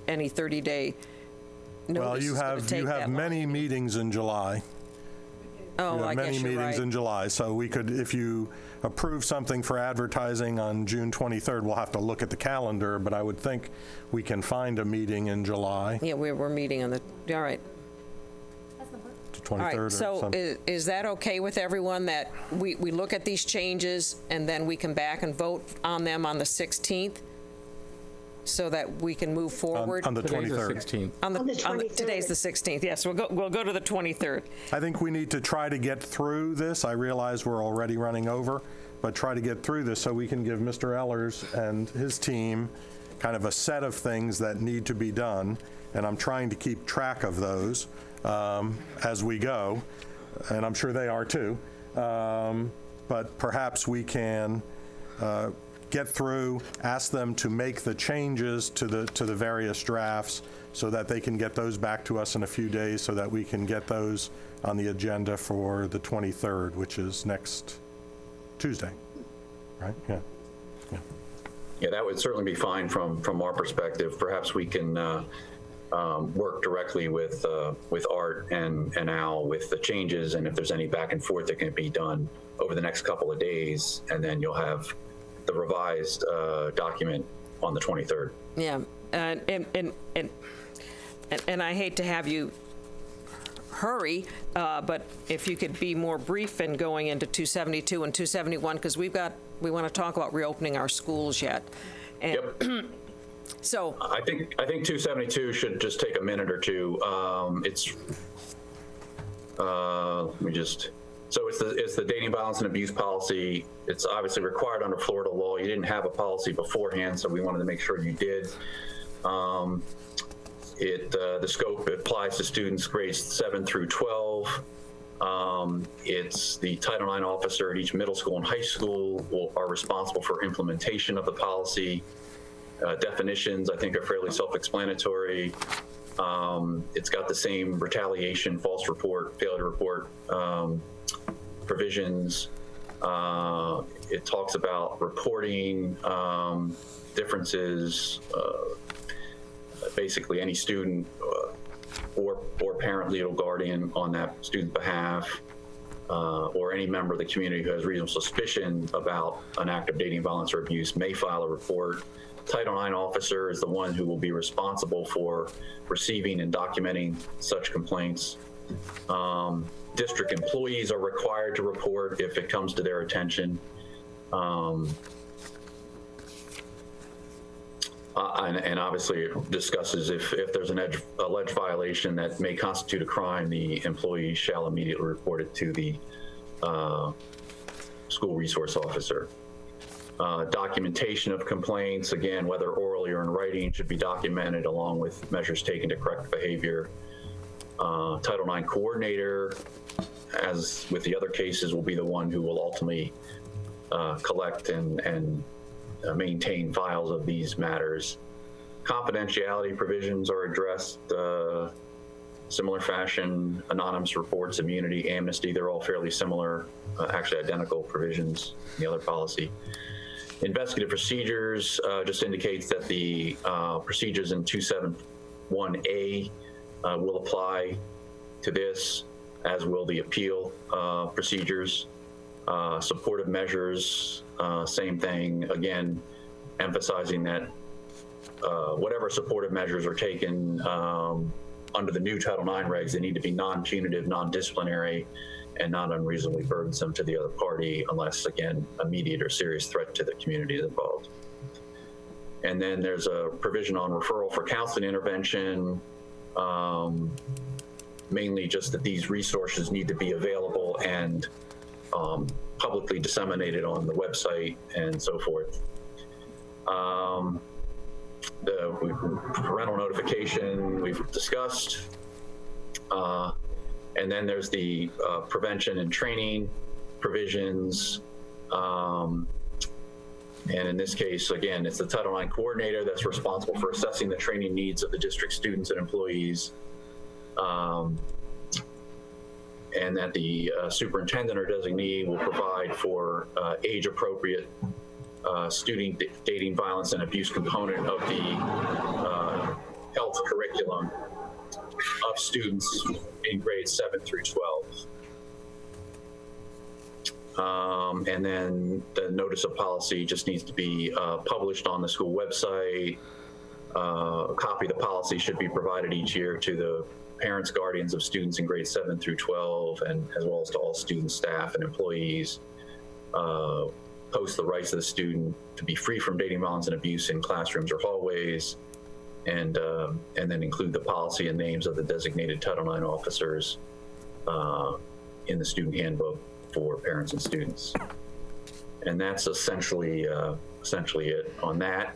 any 30-day notice Well, you have many meetings in July. Oh, I guess you're right. Many meetings in July, so we could, if you approve something for advertising on June 23rd, we'll have to look at the calendar, but I would think we can find a meeting in July. Yeah, we're meeting on the, all right. The 23rd All right, or so something. is that okay with everyone, that we look at these changes and then we come back and vote on them on the 16th? So that we can move forward? On the Today's the 23rd. 16th. On the 23rd. Today's the 16th, yes, we'll go to the 23rd. I think we need to try to get through this. I realize we're already running over, but try to get through this so we can give Mr. Ehlers and his team kind of a set of things that need to be done, and I'm trying to keep track of those as we go, and I'm sure they are too. But perhaps we can get through, ask them to make the changes to the various drafts so that they can get those back to us in a few days, so that we can get those on the agenda for the 23rd, which is next Tuesday, right? Yeah. Yeah, that would certainly be fine from our perspective. Perhaps we can work directly with Art and Al with the changes, and if there's any back and forth that can be done over the next couple of days, and then you'll have the revised document on the 23rd. Yeah, and I hate to have you hurry, but if you could be more brief in going into 272 and 271, because we want to talk about reopening our schools yet. And yep. So I think 272 should just take a minute or two. It's the dating, violence, and abuse policy. It's obviously required under Florida law. You didn't have a policy beforehand, so we wanted to make sure you did. The scope applies to students grades 7 through 12. It's the Title IX officer at each middle school and high school are responsible for implementation of the policy. Definitions, I think, are fairly self-explanatory. It's got the same retaliation, false report, failure report provisions. It talks about reporting differences. Basically, any student or parent, legal guardian on that student's behalf, or any member of the community who has reasonable suspicion about an act of dating violence or abuse may file a report. Title IX officer is the one who will be responsible for receiving and documenting such complaints. District employees are required to report if it comes to their attention. And obviously it discusses if there's an alleged violation that may constitute a crime, the employee shall immediately report it to the school resource officer. Documentation of complaints, again, whether orally or in writing, should be documented along with measures taken to correct behavior. Title IX coordinator, as with the other cases, will be the one who will ultimately collect and maintain files of these matters. Confidentiality provisions are addressed similar fashion. Anonymous reports, immunity, amnesty, they're all fairly similar, actually identical provisions in the other policy. Investigative procedures just indicates that the procedures in 271A will apply to this, as will the appeal procedures. Supportive measures, same thing, again, emphasizing that whatever supportive measures are taken under the new Title IX regs, they need to be non-punitive, non-disciplinary, and not unreasonably burdensome to the other party unless, again, immediate or serious threat to the community is involved. And then there's a provision on referral for counseling intervention, mainly just that these resources need to be available and publicly disseminated on the website and so forth. The parental notification we've discussed. And then there's the prevention and training provisions. And in this case, again, it's the Title IX coordinator that's responsible for assessing the training needs of the district students and employees. And that the superintendent or designee will provide for age-appropriate student dating violence and abuse component of the health curriculum of students in grades 7 through 12. And then the notice of policy just needs to be published on the school website. A copy of the policy should be provided each year to the parents, guardians of students in grades 7 through 12, and as well as to all students, staff, and employees. Post the rights of the student to be free from dating violence and abuse in classrooms or hallways, and then include the policy and names of the designated Title IX officers in the student handbook for parents and students. And that's essentially it on that.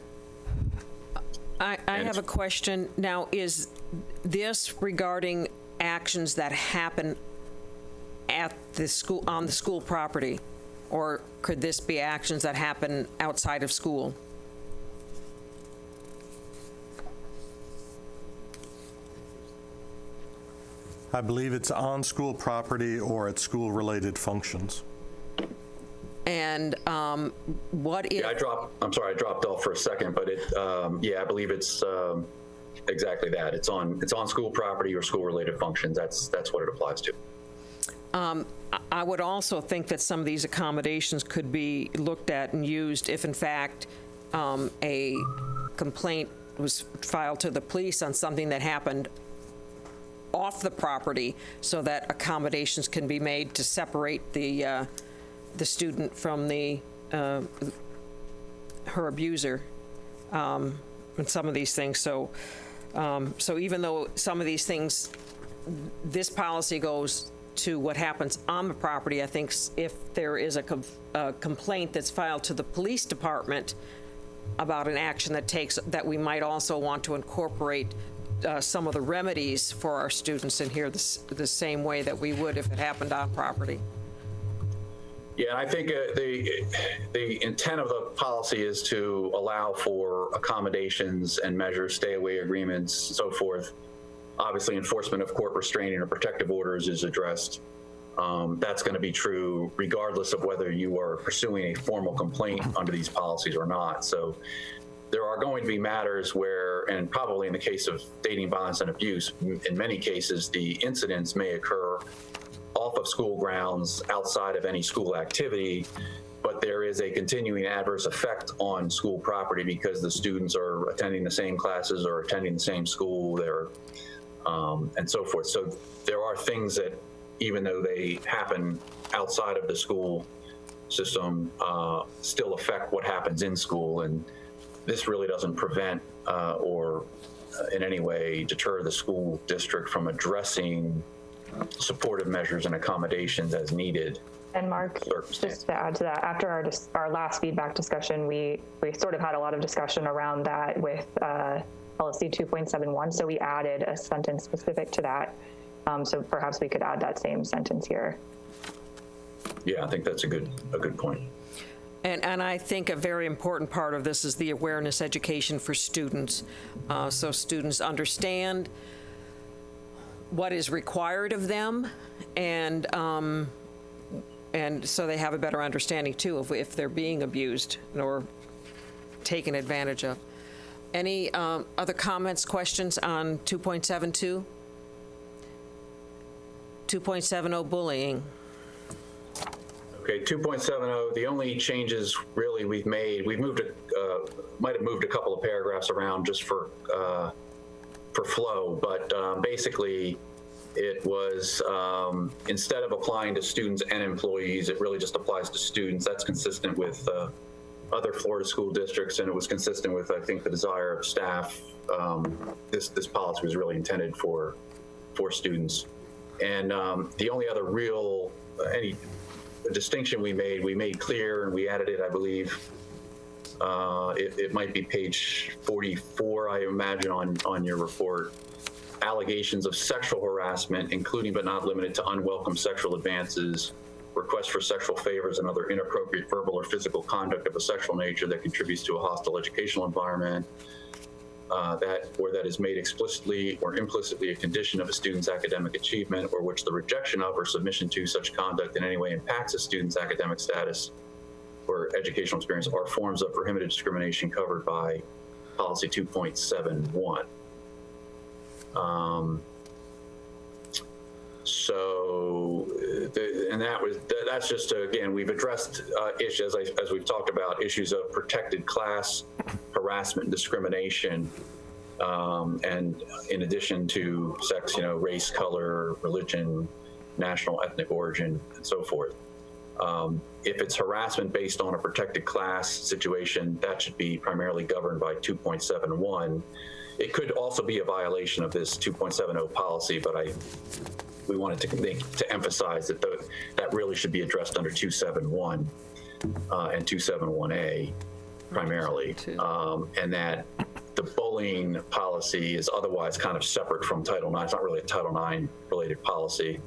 I have a question. Now, is this regarding actions that happen at the school, on the school property, or could this be actions that happen outside of school? I believe it's on school property or at school-related functions. And what if... Yeah, I'm sorry, I dropped off for a second, but yeah, I believe it's exactly that. It's on school property or school-related functions. That's what it applies to. I would also think that some of these accommodations could be looked at and used if, in fact, a complaint was filed to the police on something that happened off the property, so that accommodations can be made to separate the student from her abuser, and some of these things. So even though some of these things, this policy goes to what happens on the property, I think if there is a complaint that's filed to the police department about an action that we might also want to incorporate some of the remedies for our students in here the same way that we would if it happened on property. Yeah, and I think the intent of the policy is to allow for accommodations and measures, stay away agreements, so forth. Obviously, enforcement of court restraining or protective orders is addressed. That's going to be true regardless of whether you are pursuing a formal complaint under these policies or not. So there are going to be matters where, and probably in the case of dating violence and abuse, in many cases, the incidents may occur off of school grounds, outside of any school activity, but there is a continuing adverse effect on school property because the students are attending the same classes or attending the same school there, and so forth. So there are things that, even though they happen outside of the school system, still affect what happens in school. And this really doesn't prevent or in any way deter the school district from addressing supportive measures and accommodations as needed. And Mark, just to add to that, after our last feedback discussion, we sort of had a lot of discussion around that with policy 2.71. So we added a sentence specific to that. So perhaps we could add that same sentence here. Yeah, I think that's a good point. And I think a very important part of this is the awareness education for students, so students understand what is required of them, and so they have a better understanding too of if they're being abused or taken advantage of. Any other comments, questions on 2.72? 2.70 bullying. Okay, 2.70, the only changes really we've made, might have moved a couple of paragraphs around just for flow, but basically it was, instead of applying to students and employees, it really just applies to students. That's consistent with other Florida school districts, and it was consistent with, I think, the desire of staff. This policy was really intended for students. And the only other real, any distinction we made clear, and we added it, I believe, it might be page 44, I imagine, on your report. Allegations of sexual harassment, including but not limited to unwelcome sexual advances, requests for sexual favors, and other inappropriate verbal or physical conduct of a sexual nature that contributes to a hostile educational environment, that is made explicitly or implicitly a condition of a student's academic achievement, or which the rejection of or submission to such conduct in any way impacts a student's academic status or educational experience, are forms of prohibited discrimination covered by policy 2.71. That's just, again, we've addressed issues, as we've talked about, issues of protected class, harassment, discrimination, and in addition to sex, race, color, religion, national, ethnic origin, and so forth. If it's harassment based on a protected class situation, that should be primarily governed by 2.71. It could also be a violation of this 2.70 policy, but we wanted to emphasize that that really should be addressed under 271 and 271A primarily, and that the bullying policy is otherwise kind of separate from Title IX. It's not really a Title IX related policy.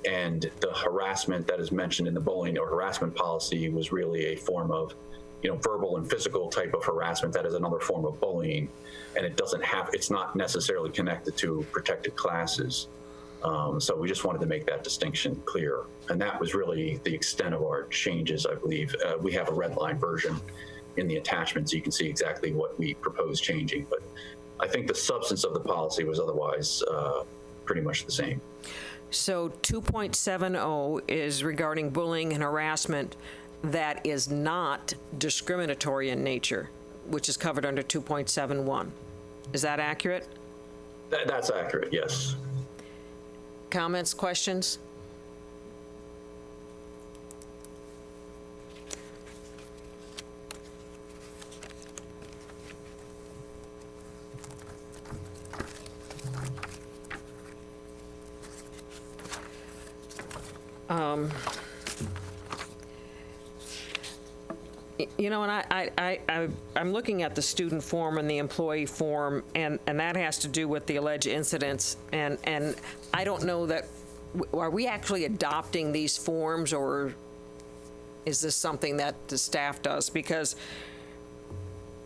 And the harassment that is mentioned in the bullying or harassment policy was really a form of, verbal and physical type of harassment. That is another form of bullying, and it's not necessarily connected to protected classes. So we just wanted to make that distinction clear. And that was really the extent of our changes, I believe. We have a red line version in the attachment, so you can see exactly what we propose changing. But I think the substance of the policy was otherwise pretty much the same. So 2.70 is regarding bullying and harassment that is not discriminatory in nature, which is covered under 2.71. Is that accurate? That's accurate, yes. Comments, questions? You know, and I'm looking at the student form and the employee form, and that has to do with the alleged incidents, and I don't know that, are we actually adopting these forms, or is this something that the staff does? Because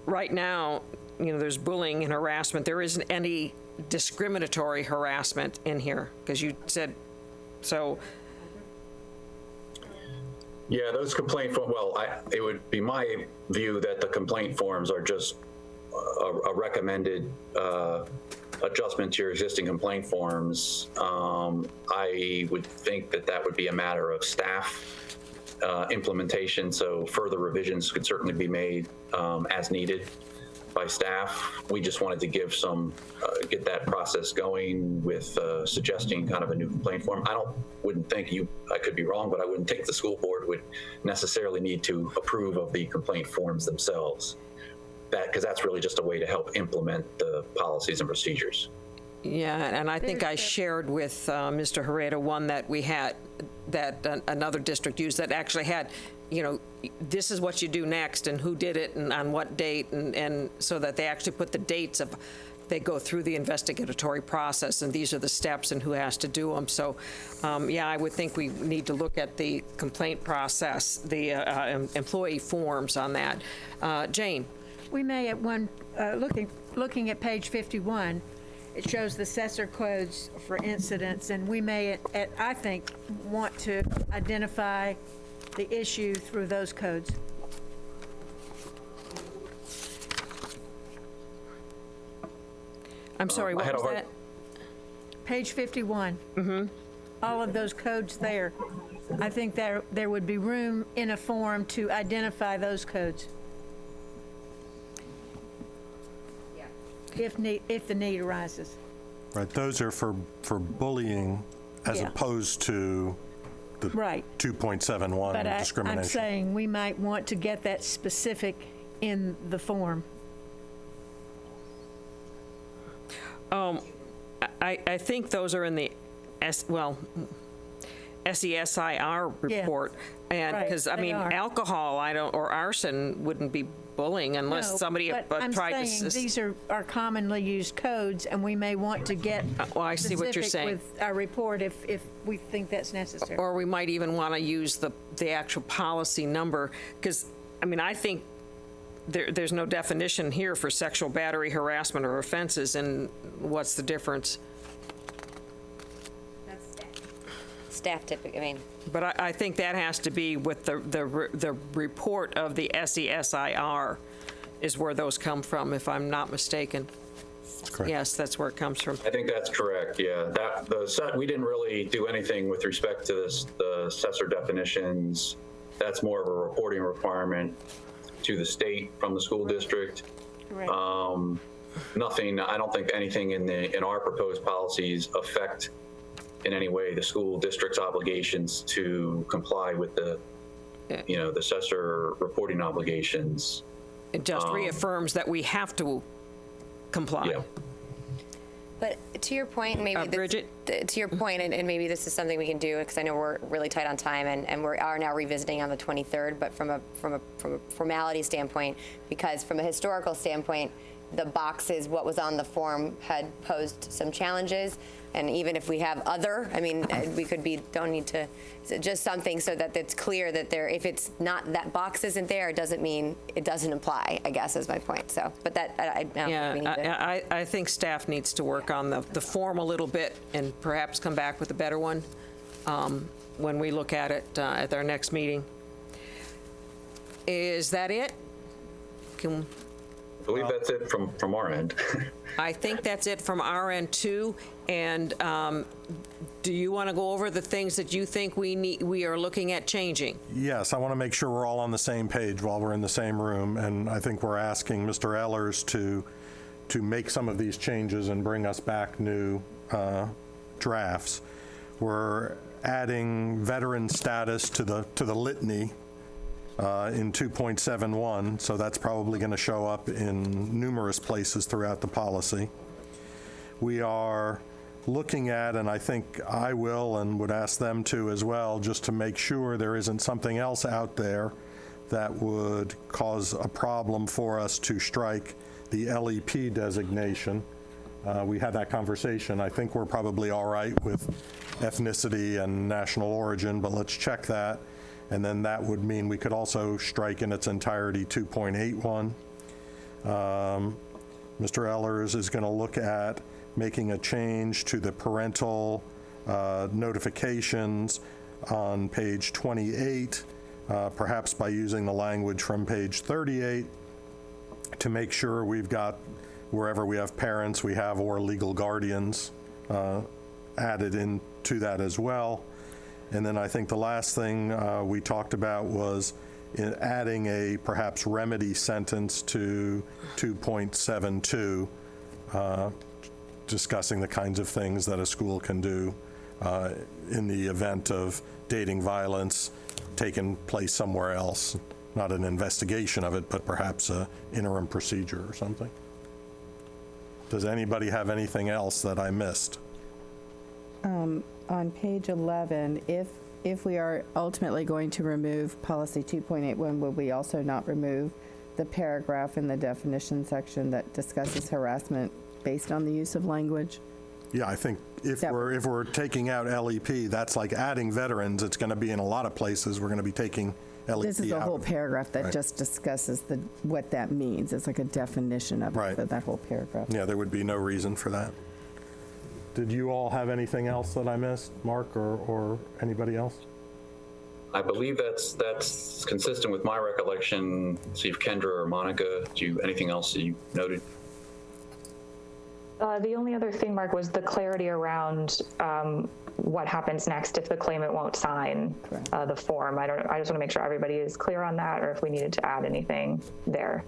right now, you know, there's bullying and harassment. There isn't any discriminatory harassment in here, because you said, so. Yeah, those complaint forms, well, it would be my view that the complaint forms are just a recommended adjustment to your existing complaint forms. I would think that that would be a matter of staff implementation, so further revisions could certainly be made as needed by staff. We just wanted to give some, get that process going with suggesting kind of a new complaint form. Wouldn't think I could be wrong, but I wouldn't think the school board would necessarily need to approve of the complaint forms themselves. Because that's really just a way to help implement the policies and procedures. Yeah, and I think I shared with Mr. Herrera one that we had, that another district used, that actually had, you know, this is what you do next and who did it and on what date, and so that they actually put the dates of, they go through the investigatory process and these are the steps and who has to do them. So, yeah, I would think we need to look at the complaint process, the employee forms on that. Jane? We may at one, looking at page 51, it shows the assessor codes for incidents, and we may, I think, want to identify the issue through those codes. I'm sorry, what was that? Page 51. Mm-hmm. All of those codes there. I think there would be room in a form to identify those codes. If the need arises. Right, those are for bullying as opposed to the 2.71 discrimination. I'm saying we might want to get that specific in the form. I think those are in the SESIR report, and because I mean alcohol, or arson wouldn't be bullying unless somebody tried to. These are commonly used codes, and we may want to get well, I see what you're saying with our report if we think that's necessary. Or we might even want to use the actual policy number, because I mean I think there's no definition here for sexual battery, harassment, or offenses, and what's the difference? Staff typically, I mean. But I think that has to be with the report of the SESIR is where those come from, if I'm not mistaken. That's correct. Yes, that's where it comes from. I think that's correct, yeah. We didn't really do anything with respect to the assessor definitions. That's more of a reporting requirement to the state from the school district. Correct. Nothing, I don't think anything in our proposed policies affect in any way the school district's obligations to comply with the assessor reporting obligations. It just reaffirms that we have to comply. Yeah. But to your point, maybe Bridget? To your point, and maybe this is something we can do, because I know we're really tight on time, and we are now revisiting on the 23rd. But from a formality standpoint, because from a historical standpoint, the boxes, what was on the form, had posed some challenges. And even if we have other, I mean, we could don't need to, just something so that it's clear that if it's not, that box isn't there, it doesn't mean it doesn't apply, I guess is my point. So, but that, I think staff needs to work on the form a little bit and perhaps come back with a better one when we look at it at our next meeting. Is that it? I believe that's it from our end. I think that's it from our end too. And do you want to go over the things that you think we are looking at changing? Yes, I want to make sure we're all on the same page while we're in the same room, and I think we're asking Mr. Ehlers to make some of these changes and bring us back new drafts. We're adding veteran status to the litany in 2.71, so that's probably going to show up in numerous places throughout the policy. We are looking at, and I think I will and would ask them to as well, just to make sure there isn't something else out there that would cause a problem for us to strike the LEP designation. We had that conversation. I think we're probably all right with ethnicity and national origin, but let's check that. And then that would mean we could also strike in its entirety 2.81. Mr. Ellers is going to look at making a change to the parental notifications on page 28, perhaps by using the language from page 38 to make sure we've got, wherever we have parents, we have or legal guardians added into that as well. And then I think the last thing we talked about was in adding a perhaps remedy sentence to 2.72, discussing the kinds of things that a school can do in the event of dating violence taking place somewhere else. Not an investigation of it, but perhaps an interim procedure or something. Does anybody have anything else that I missed? On page 11, if we are ultimately going to remove policy 2.81, will we also not remove the paragraph in the definition section that discusses harassment based on the use of language? Yeah, I think if we're taking out LEP, that's like adding veterans. It's going to be in a lot of places. We're going to be taking LEP out. This is a whole paragraph that Right. just discusses what that means. It's like a definition of Right. it, for that whole paragraph. Yeah, there would be no reason for that. Did you all have anything else that I missed, Mark, or anybody else? I believe that's consistent with my recollection. See if Kendra or Monica, anything else that you noted? The only other thing, Mark, was the clarity around what happens next if the claimant won't sign the form. I just want to make sure everybody is clear on that, or if we needed to add anything there.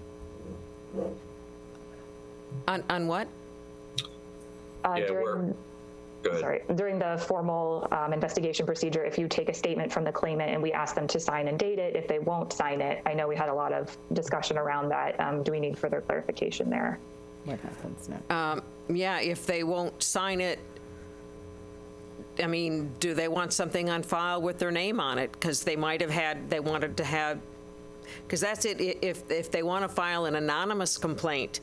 On what? During the formal investigation procedure, if you take a statement from the claimant and we ask them to sign and date it, if they won't sign it, I know we had a lot of discussion around that. Do we need further clarification there? What happens next? Yeah, if they won't sign it, I mean, do they want something on file with their name on it? Because they might have they wanted to have, because that's it, if they want to file an anonymous complaint,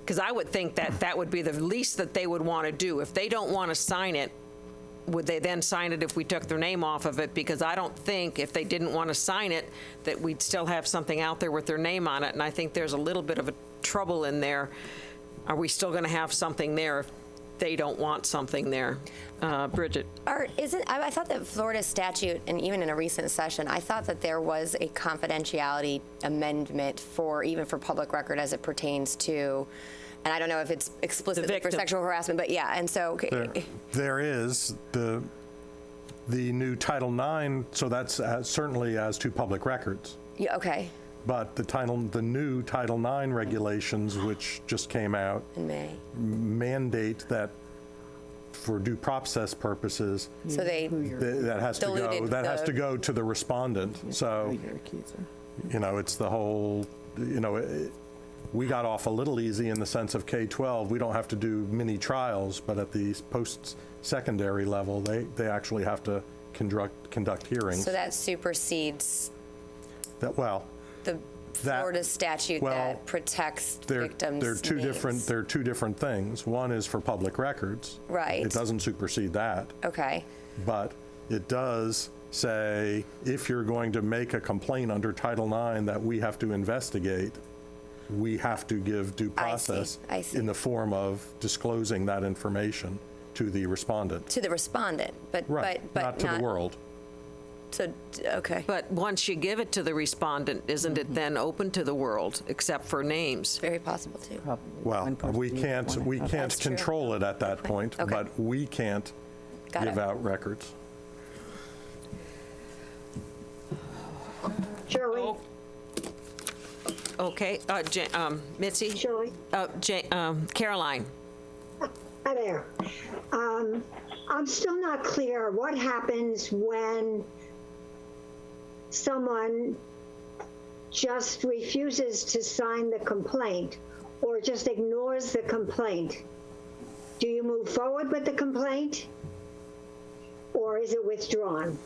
because I would think that would be the least that they would want to do. If they don't want to sign it, would they then sign it if we took their name off of it? Because I don't think if they didn't want to sign it, that we'd still have something out there with their name on it. And I think there's a little bit of a trouble in there. Are we still going to have something there if they don't want something there? Bridget? I thought that Florida statute, and even in a recent session, I thought that there was a confidentiality amendment even for public record as it pertains to, and I don't know if it's explicitly for sexual harassment, but yeah, and so. There is the new Title IX, so that's certainly as to public records. Yeah, okay. But the new Title IX regulations, which just came out, in May, mandate that for due process purposes, so that has to go to the respondent. So, it's the whole, we got off a little easy in the sense of K-12. We don't have to do mini trials, but at the post-secondary level, they actually have to conduct hearings. So that supersedes the Florida statute that protects victims' names. They're two different things. One is for public records. Right. It doesn't supersede that. Okay. But it does say if you're going to make a complaint under Title IX that we have to investigate, we have to give due process I see. in the form of disclosing that information to the respondent. To the respondent, but not to the world. So, okay. But once you give it to the respondent, isn't it then open to the world, except for names? Very possible, too. Well, we can't control it at that point, but we can't give out records. Shirley? Okay, Mitzi? Shirley? Caroline? Hi there. I'm still not clear what happens when someone just refuses to sign the complaint or just ignores the complaint. Do you move forward with the complaint or is it withdrawn?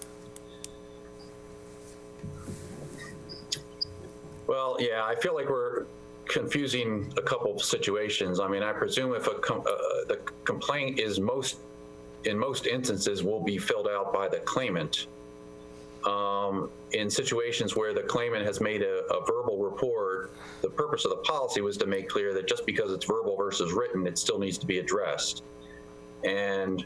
Well, yeah, I feel like we're confusing a couple of situations. I mean, I presume if the complaint is in most instances will be filled out by the claimant. In situations where the claimant has made a verbal report, the purpose of the policy was to make clear that just because it's verbal versus written, it still needs to be addressed. And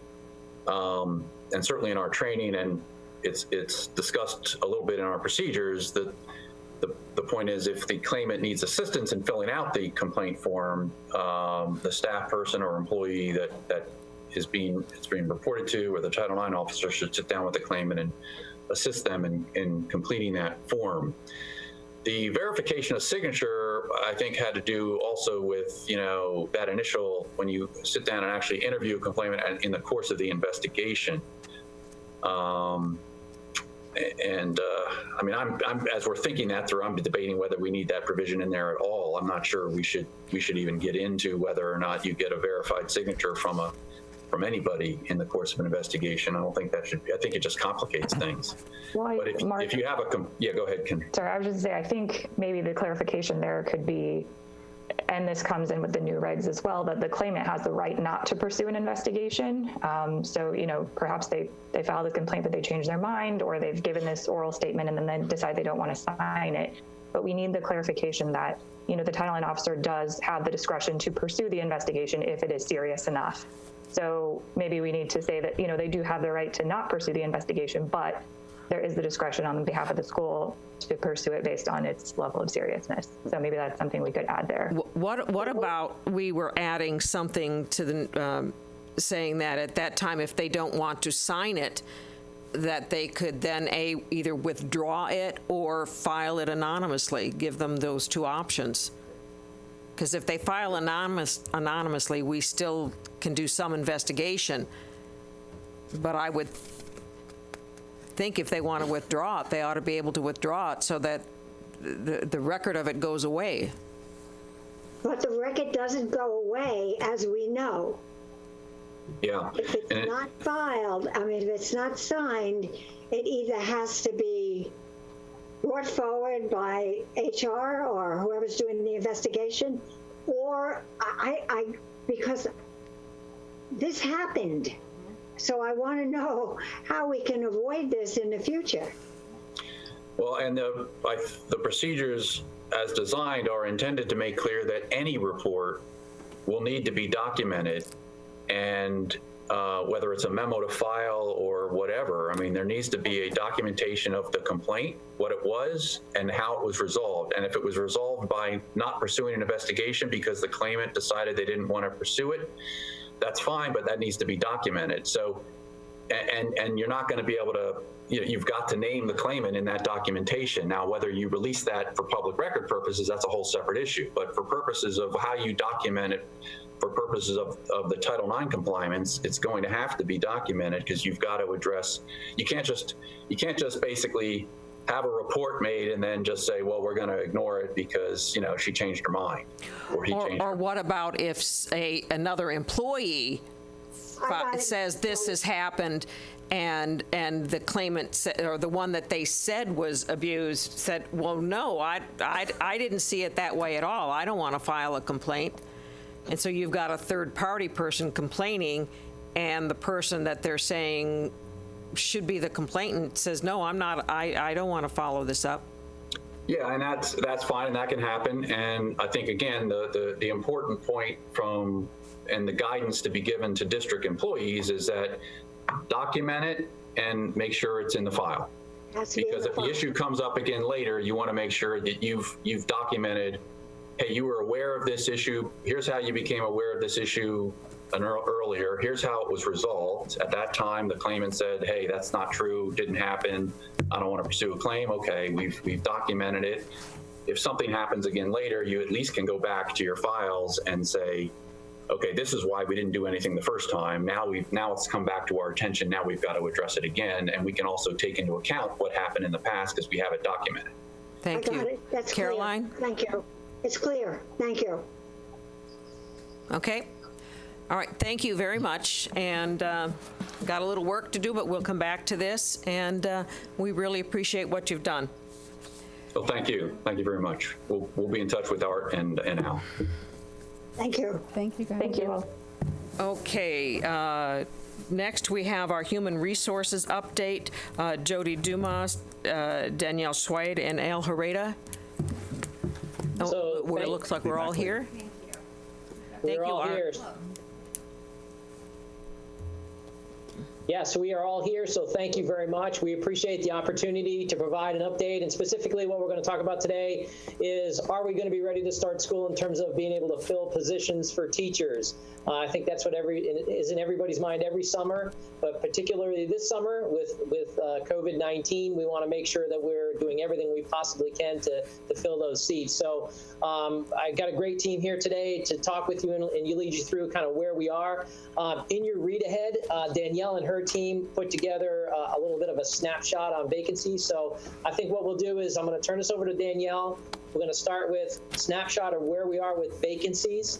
certainly in our training, and it's discussed a little bit in our procedures, that the point is, if the claimant needs assistance in filling out the complaint form, the staff person or employee that it's being reported to, or the Title IX officer should sit down with the claimant and assist them in completing that form. The verification of signature, I think, had to do also with, that initial, when you sit down and actually interview a complainant in the course of the investigation. I mean, I'm as we're thinking that through, I'm debating whether we need that provision in there at all. I'm not sure we should even get into whether or not you get a verified signature from anybody in the course of an investigation. I don't think that should be. I think it just complicates things. Well, but if you have yeah, go ahead, Ken. Sorry, I was just saying, I think maybe the clarification there could be, and this comes in with the new regs as well, that the claimant has the right not to pursue an investigation. So, perhaps they filed a complaint, but they changed their mind, or they've given this oral statement and then decide they don't want to sign it. But we need the clarification that, the Title IX officer does have the discretion to pursue the investigation if it is serious enough. So maybe we need to say that, they do have the right to not pursue the investigation, but there is the discretion on behalf of the school to pursue it based on its level of seriousness. So maybe that's something we could add there. What about we were adding something to the, saying that at that time, if they don't want to sign it, that they could then either withdraw it or file it anonymously, give them those two options? Because if they file anonymously, we still can do some investigation. But I would think if they want to withdraw it, they ought to be able to withdraw it so that the record of it goes away. But the record doesn't go away, as we know. Yeah. If it's not filed, if it's not signed, it either has to be brought forward by HR or whoever's doing the investigation, or because this happened. So I want to know how we can avoid this in the future. Well, and the procedures as designed are intended to make clear that any report will need to be documented, and whether it's a memo to file or whatever, there needs to be a documentation of the complaint, what it was, and how it was resolved. And if it was resolved by not pursuing an investigation because the claimant decided they didn't want to pursue it, that's fine, but that needs to be documented. So, and you're not going to be able to, you've got to name the claimant in that documentation. Now, whether you release that for public record purposes, that's a whole separate issue. But for purposes of how you document it, for purposes of the Title IX compliance, it's going to have to be documented, because you've got to address, you can't just basically have a report made and then just say, well, we're going to ignore it because, she changed her mind, or he changed her mind. Or what about if another employee says this has happened, and the claimant or the one that they said was abused said, well, no, I didn't see it that way at all. I don't want to file a complaint. And so you've got a third-party person complaining, and the person that they're saying should be the complainant says, no, I'm not, I don't want to follow this up. Yeah, and that's fine, and that can happen. And I think, again, the important point and the guidance to be given to district employees is that document it and make sure it's in the file. Because if the issue comes up again later, you want to make sure that you've documented, hey, you were aware of this issue. Here's how you became aware of this issue earlier. Here's how it was resolved. At that time, the claimant said, hey, that's not true, didn't happen. I don't want to pursue a claim. Okay, we've documented it. If something happens again later, you at least can go back to your files and say, okay, this is why we didn't do anything the first time. Now it's come back to our attention. Now we've got to address it again. And we can also take into account what happened in the past because we have it documented. Thank you. That's Caroline? Clear. Thank you. It's clear. Thank you. Okay. All right. Thank you very much. And got a little work to do, but we'll come back to this. And we really appreciate what you've done. Well, thank you. Thank you very much. We'll be in touch with Art and Al. Thank you. Thank you, guys. Thank you. Okay, next we have our human resources update. Jody Dumas, Danielle Schweid, and Al Herrera. So, It looks like we're all here. We're all Art. here. Yes, we are all here, so thank you very much. We appreciate the opportunity to provide an update, and specifically what we're going to talk about today is, are we going to be ready to start school in terms of being able to fill positions for teachers? I think that's what is in everybody's mind every summer, but particularly this summer with COVID-19, we want to make sure that we're doing everything we possibly can to fill those seats. So I got a great team here today to talk with you and lead you through kind of where we are. In your read ahead, Danielle and her team put together a little bit of a snapshot on vacancy. So I think what we'll do is I'm going to turn this over to Danielle. We're going to start with a snapshot of where we are with vacancies.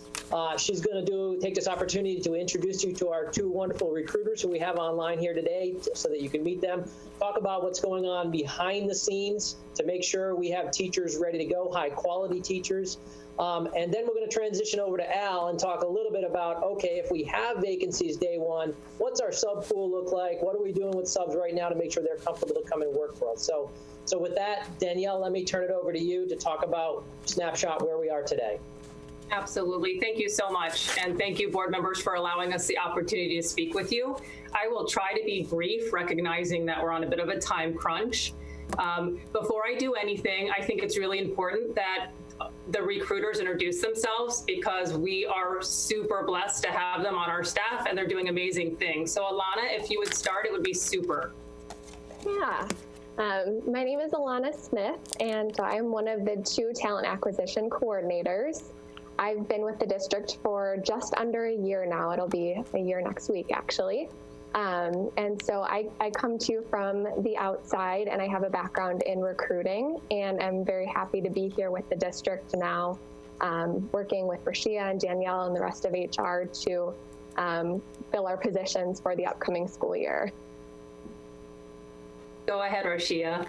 She's going to take this opportunity to introduce you to our two wonderful recruiters who we have online here today so that you can meet them. Talk about what's going on behind the scenes to make sure we have teachers ready to go, high quality teachers. And then we're going to transition over to Al and talk a little bit about, okay, if we have vacancies day one, what's our sub pool look like? What are we doing with subs right now to make sure they're comfortable to come and work for us? So with that, Danielle, let me turn it over to you to talk about snapshot where we are today. Absolutely. Thank you so much. And thank you, board members, for allowing us the opportunity to speak with you. I will try to be brief, recognizing that we're on a bit of a time crunch. Before I do anything, I think it's really important that the recruiters introduce themselves, because we are super blessed to have them on our staff and they're doing amazing things. So Alana, if you would start, it would be super. Yeah. My name is Alana Smith, and I'm one of the two talent acquisition coordinators. I've been with the district for just under a year now. It'll be a year next week, actually. And so I come to you from the outside, and I have a background in recruiting, and I'm very happy to be here with the district now, working with Rashia and Danielle and the rest of HR to fill our positions for the upcoming school year. Go ahead, Rashia.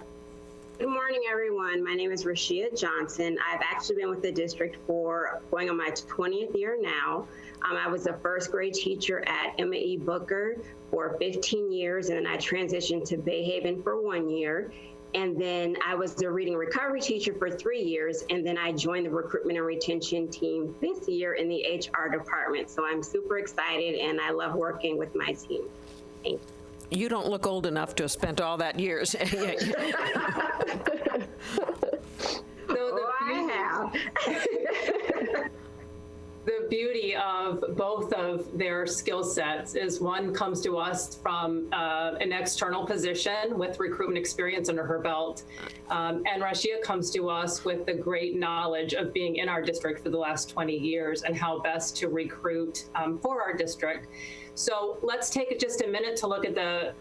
Good morning, everyone. My name is Rashia Johnson. I've actually been with the district for going on my 20th year now. I was a first grade teacher at Emma E. Booker for 15 years, and then I transitioned to Bay Haven for 1 year. And then I was the reading recovery teacher for 3 years, and then I joined the recruitment and retention team this year in the HR department. So I'm super excited, and I love working with my team. Thank you. You don't look old enough to have spent all that years. The beauty of both of their skill sets is one comes to us from an external position with recruitment experience under her belt. And Rashia comes to us with the great knowledge of being in our district for the last 20 years and how best to recruit for our district. So let's take just a minute to look at the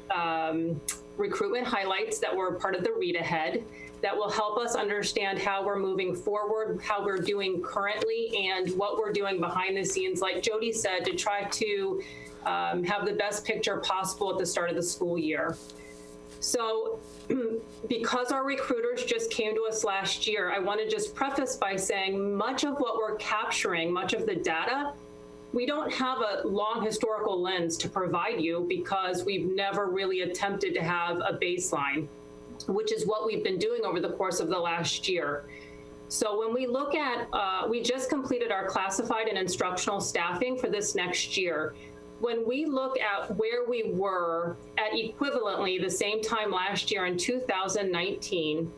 recruitment highlights that were part of the read ahead that will help us understand how we're moving forward, how we're doing currently, and what we're doing behind the scenes, like Jody said, to try to have the best picture possible at the start of the school year. So because our recruiters just came to us last year, I want to just preface by saying much of what we're capturing, much of the data, we don't have a long historical lens to provide you because we've never really attempted to have a baseline, which is what we've been doing over the course of the last year. So when we look at, we just completed our classified and instructional staffing for this next year. When we look at where we were at equivalently the same time last year in 2019,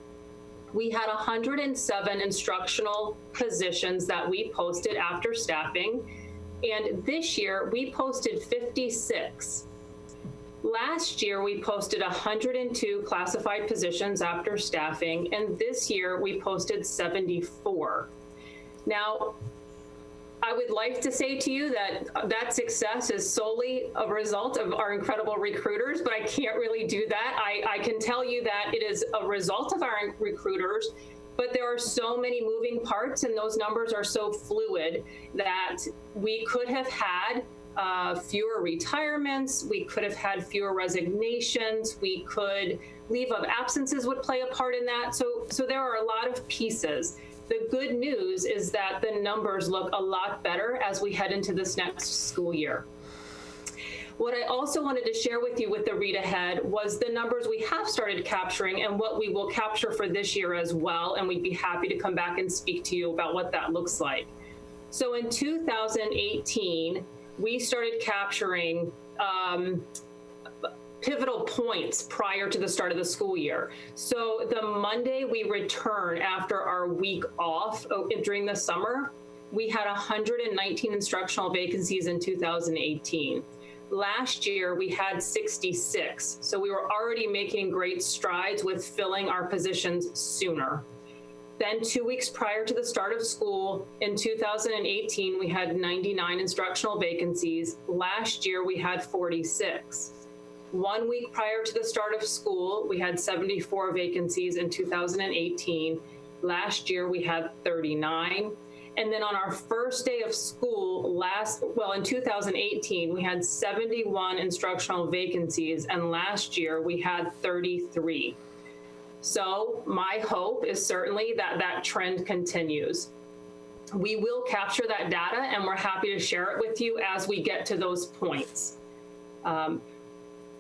we had 107 instructional positions that we posted after staffing. And this year we posted 56. Last year, we posted 102 classified positions after staffing, and this year we posted 74. Now, I would like to say to you that that success is solely a result of our incredible recruiters, but I can't really do that. I can tell you that it is a result of our recruiters, but there are so many moving parts and those numbers are so fluid that we could have had fewer retirements. We could have had fewer resignations. We could, leave of absences would play a part in that. So there are a lot of pieces. The good news is that the numbers look a lot better as we head into this next school year. What I also wanted to share with you with the read ahead was the numbers we have started capturing and what we will capture for this year as well. And we'd be happy to come back and speak to you about what that looks like. So in 2018, we started capturing pivotal points prior to the start of the school year. So the Monday we return after our week off during the summer, we had 119 instructional vacancies in 2018. Last year, we had 66. So we were already making great strides with filling our positions sooner. Then 2 weeks prior to the start of school, in 2018, we had 99 instructional vacancies. Last year, we had 46. 1 week prior to the start of school, we had 74 vacancies in 2018. Last year, we had 39. And then on our first day of school in 2018, we had 71 instructional vacancies, and last year we had 33. So my hope is certainly that that trend continues. We will capture that data, and we're happy to share it with you as we get to those points.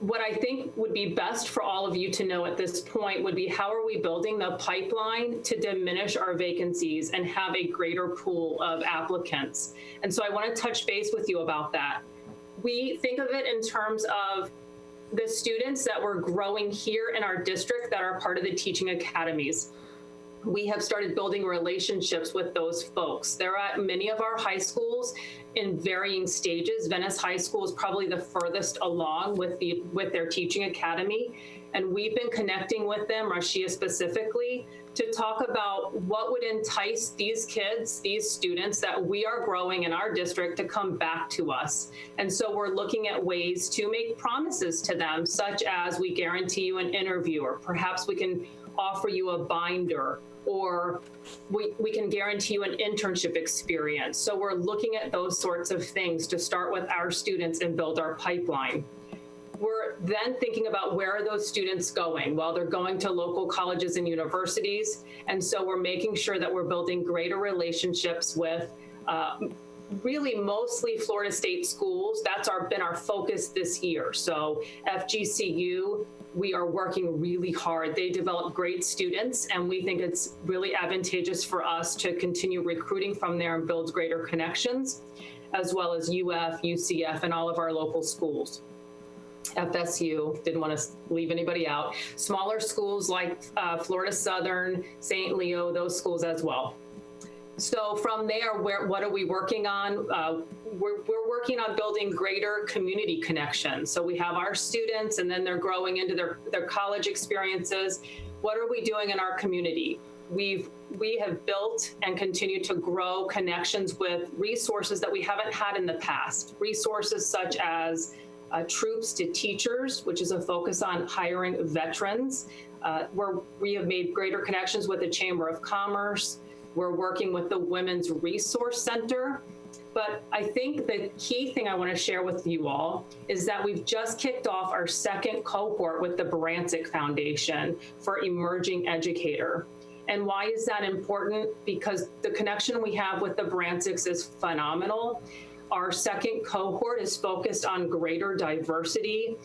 What I think would be best for all of you to know at this point would be how are we building the pipeline to diminish our vacancies and have a greater pool of applicants. And so I want to touch base with you about that. We think of it in terms of the students that we're growing here in our district that are part of the teaching academies. We have started building relationships with those folks. They're at many of our high schools in varying stages. Venice High School is probably the furthest along with their teaching academy. And we've been connecting with them, Rashia specifically, to talk about what would entice these kids, these students that we are growing in our district to come back to us. And so we're looking at ways to make promises to them, such as we guarantee you an interview, or perhaps we can offer you a binder, or we can guarantee you an internship experience. So we're looking at those sorts of things to start with our students and build our pipeline. We're then thinking about where are those students going? Well, they're going to local colleges and universities. And so we're making sure that we're building greater relationships with really mostly Florida State schools. That's been our focus this year. So FGCU, we are working really hard. They develop great students, and we think it's really advantageous for us to continue recruiting from there and build greater connections, as well as UF, UCF, and all of our local schools. FSU, didn't want to leave anybody out. Smaller schools like Florida Southern, St. Leo, those schools as well. So from there, what are we working on? We're working on building greater community connections. So we have our students, and then they're growing into their college experiences. What are we doing in our community? We have built and continue to grow connections with resources that we haven't had in the past. Resources such as Troops to Teachers, which is a focus on hiring veterans, where we have made greater connections with the Chamber of Commerce. We're working with the Women's Resource Center. But I think the key thing I want to share with you all is that we've just kicked off our second cohort with the Bransick Foundation for Emerging Educator. And why is that important? Because the connection we have with the Bransicks is phenomenal. Our second cohort is focused on greater diversity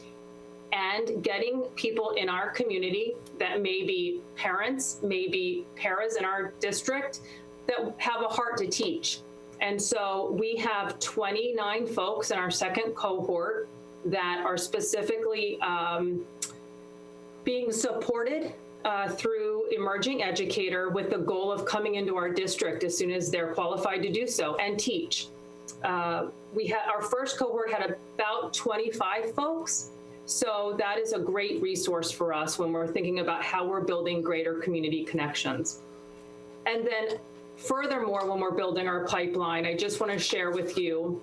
and getting people in our community that may be parents, maybe paras in our district that have a heart to teach. And so we have 29 folks in our second cohort that are specifically being supported through Emerging Educator with the goal of coming into our district as soon as they're qualified to do so and teach. Our first cohort had about 25 folks. So that is a great resource for us when we're thinking about how we're building greater community connections. And then furthermore, when we're building our pipeline, I just want to share with you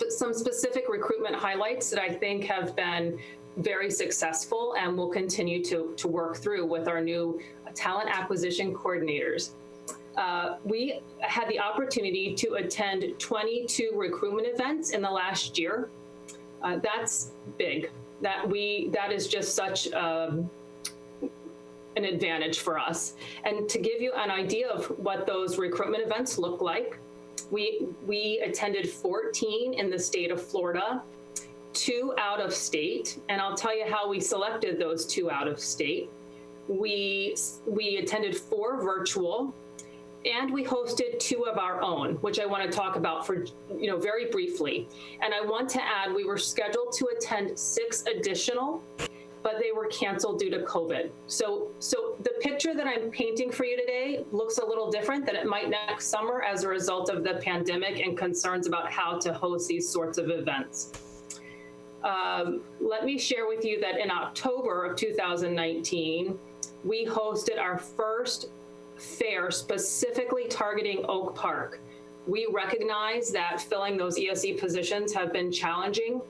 some specific recruitment highlights that I think have been very successful and will continue to work through with our new talent acquisition coordinators. We had the opportunity to attend 22 recruitment events in the last year. That's big. That is just such an advantage for us. And to give you an idea of what those recruitment events look like, we attended 14 in the state of Florida, 2 out of state, and I'll tell you how we selected those 2 out of state. We attended 4 virtual, and we hosted 2 of our own, which I want to talk about for, very briefly. And I want to add, we were scheduled to attend 6 additional, but they were canceled due to COVID. So the picture that I'm painting for you today looks a little different than it might next summer as a result of the pandemic and concerns about how to host these sorts of events. Let me share with you that in October of 2019, we hosted our first fair specifically targeting Oak Park. We recognize that filling those ESE positions have been challenging.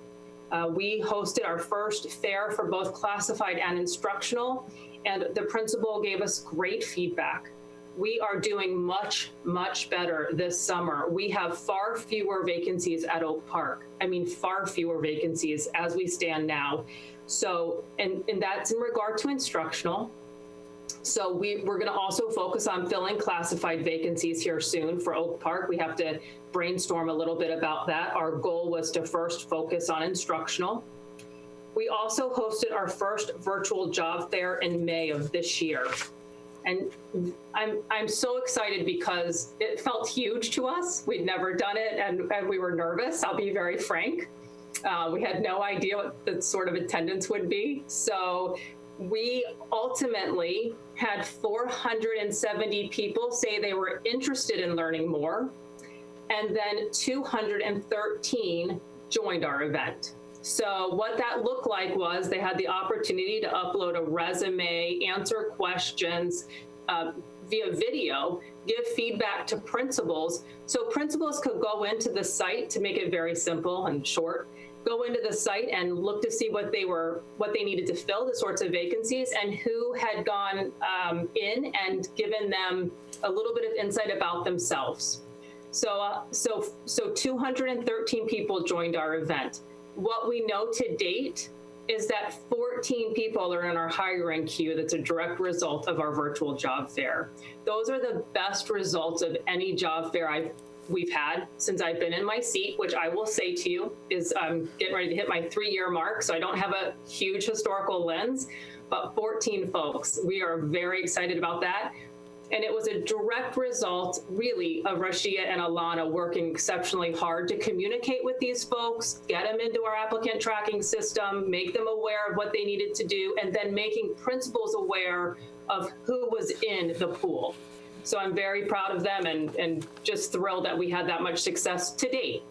We hosted our first fair for both classified and instructional, and the principal gave us great feedback. We are doing much, much better this summer. We have far fewer vacancies at Oak Park. I mean, far fewer vacancies as we stand now. So, and that's in regard to instructional. So we're going to also focus on filling classified vacancies here soon for Oak Park. We have to brainstorm a little bit about that. Our goal was to first focus on instructional. We also hosted our first virtual job fair in May of this year. And I'm so excited because it felt huge to us. We'd never done it, and we were nervous, I'll be very frank. We had no idea what the sort of attendance would be. So we ultimately had 470 people say they were interested in learning more, and then 213 joined our event. So what that looked like was they had the opportunity to upload a resume, answer questions via video, give feedback to principals. So principals could go into the site, to make it very simple and short, go into the site and look to see what they needed to fill, the sorts of vacancies, and who had gone in and given them a little bit of insight about themselves. So 213 people joined our event. What we know to date is that 14 people are in our hiring queue. That's a direct result of our virtual job fair. Those are the best results of any job fair we've had since I've been in my seat, which I will say to you is I'm getting ready to hit my 3-year mark, so I don't have a huge historical lens, but 14 folks. We are very excited about that. And it was a direct result, really, of Rashia and Alana working exceptionally hard to communicate with these folks, get them into our applicant tracking system, make them aware of what they needed to do, and then making principals aware of who was in the pool. So I'm very proud of them and just thrilled that we had that much success to date.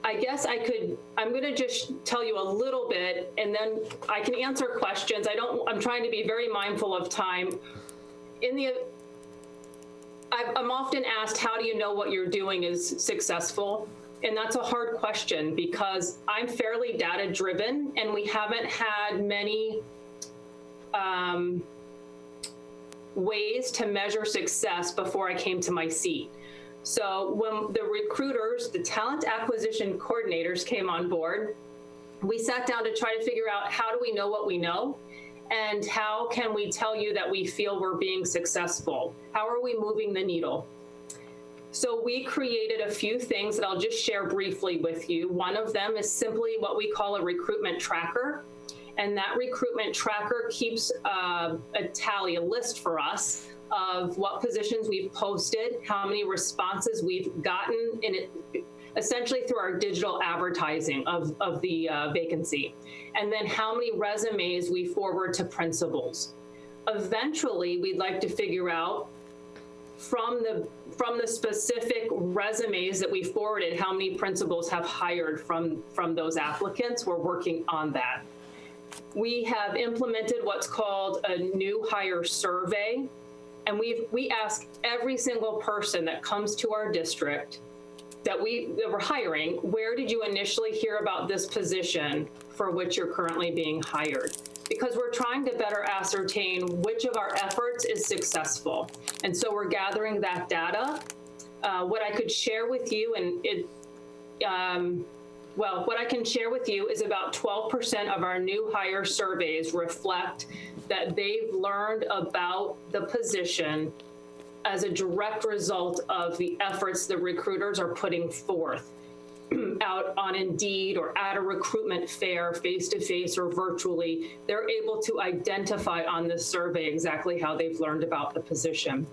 I guess I'm going to just tell you a little bit, and then I can answer questions. I'm trying to be very mindful of time. I'm often asked, how do you know what you're doing is successful? And that's a hard question because I'm fairly data driven, and we haven't had many ways to measure success before I came to my seat. So when the recruiters, the talent acquisition coordinators came on board, we sat down to try to figure out, how do we know what we know? And how can we tell you that we feel we're being successful? How are we moving the needle? So we created a few things that I'll just share briefly with you. One of them is simply what we call a recruitment tracker. And that recruitment tracker keeps a list for us of what positions we've posted, how many responses we've gotten in it, essentially through our digital advertising of the vacancy, and then how many resumes we forward to principals. Eventually, we'd like to figure out from the specific resumes that we forwarded, how many principals have hired from those applicants. We're working on that. We have implemented what's called a new hire survey. And we ask every single person that comes to our district that we're hiring, where did you initially hear about this position for which you're currently being hired? because we're trying to better ascertain which of our efforts is successful. And so we're gathering that data. What I could share with you, what I can share with you is about 12% of our new hire surveys reflect that they've learned about the position as a direct result of the efforts the recruiters are putting forth out on Indeed or at a recruitment fair, face-to-face or virtually. They're able to identify on this survey exactly how they've learned about the position.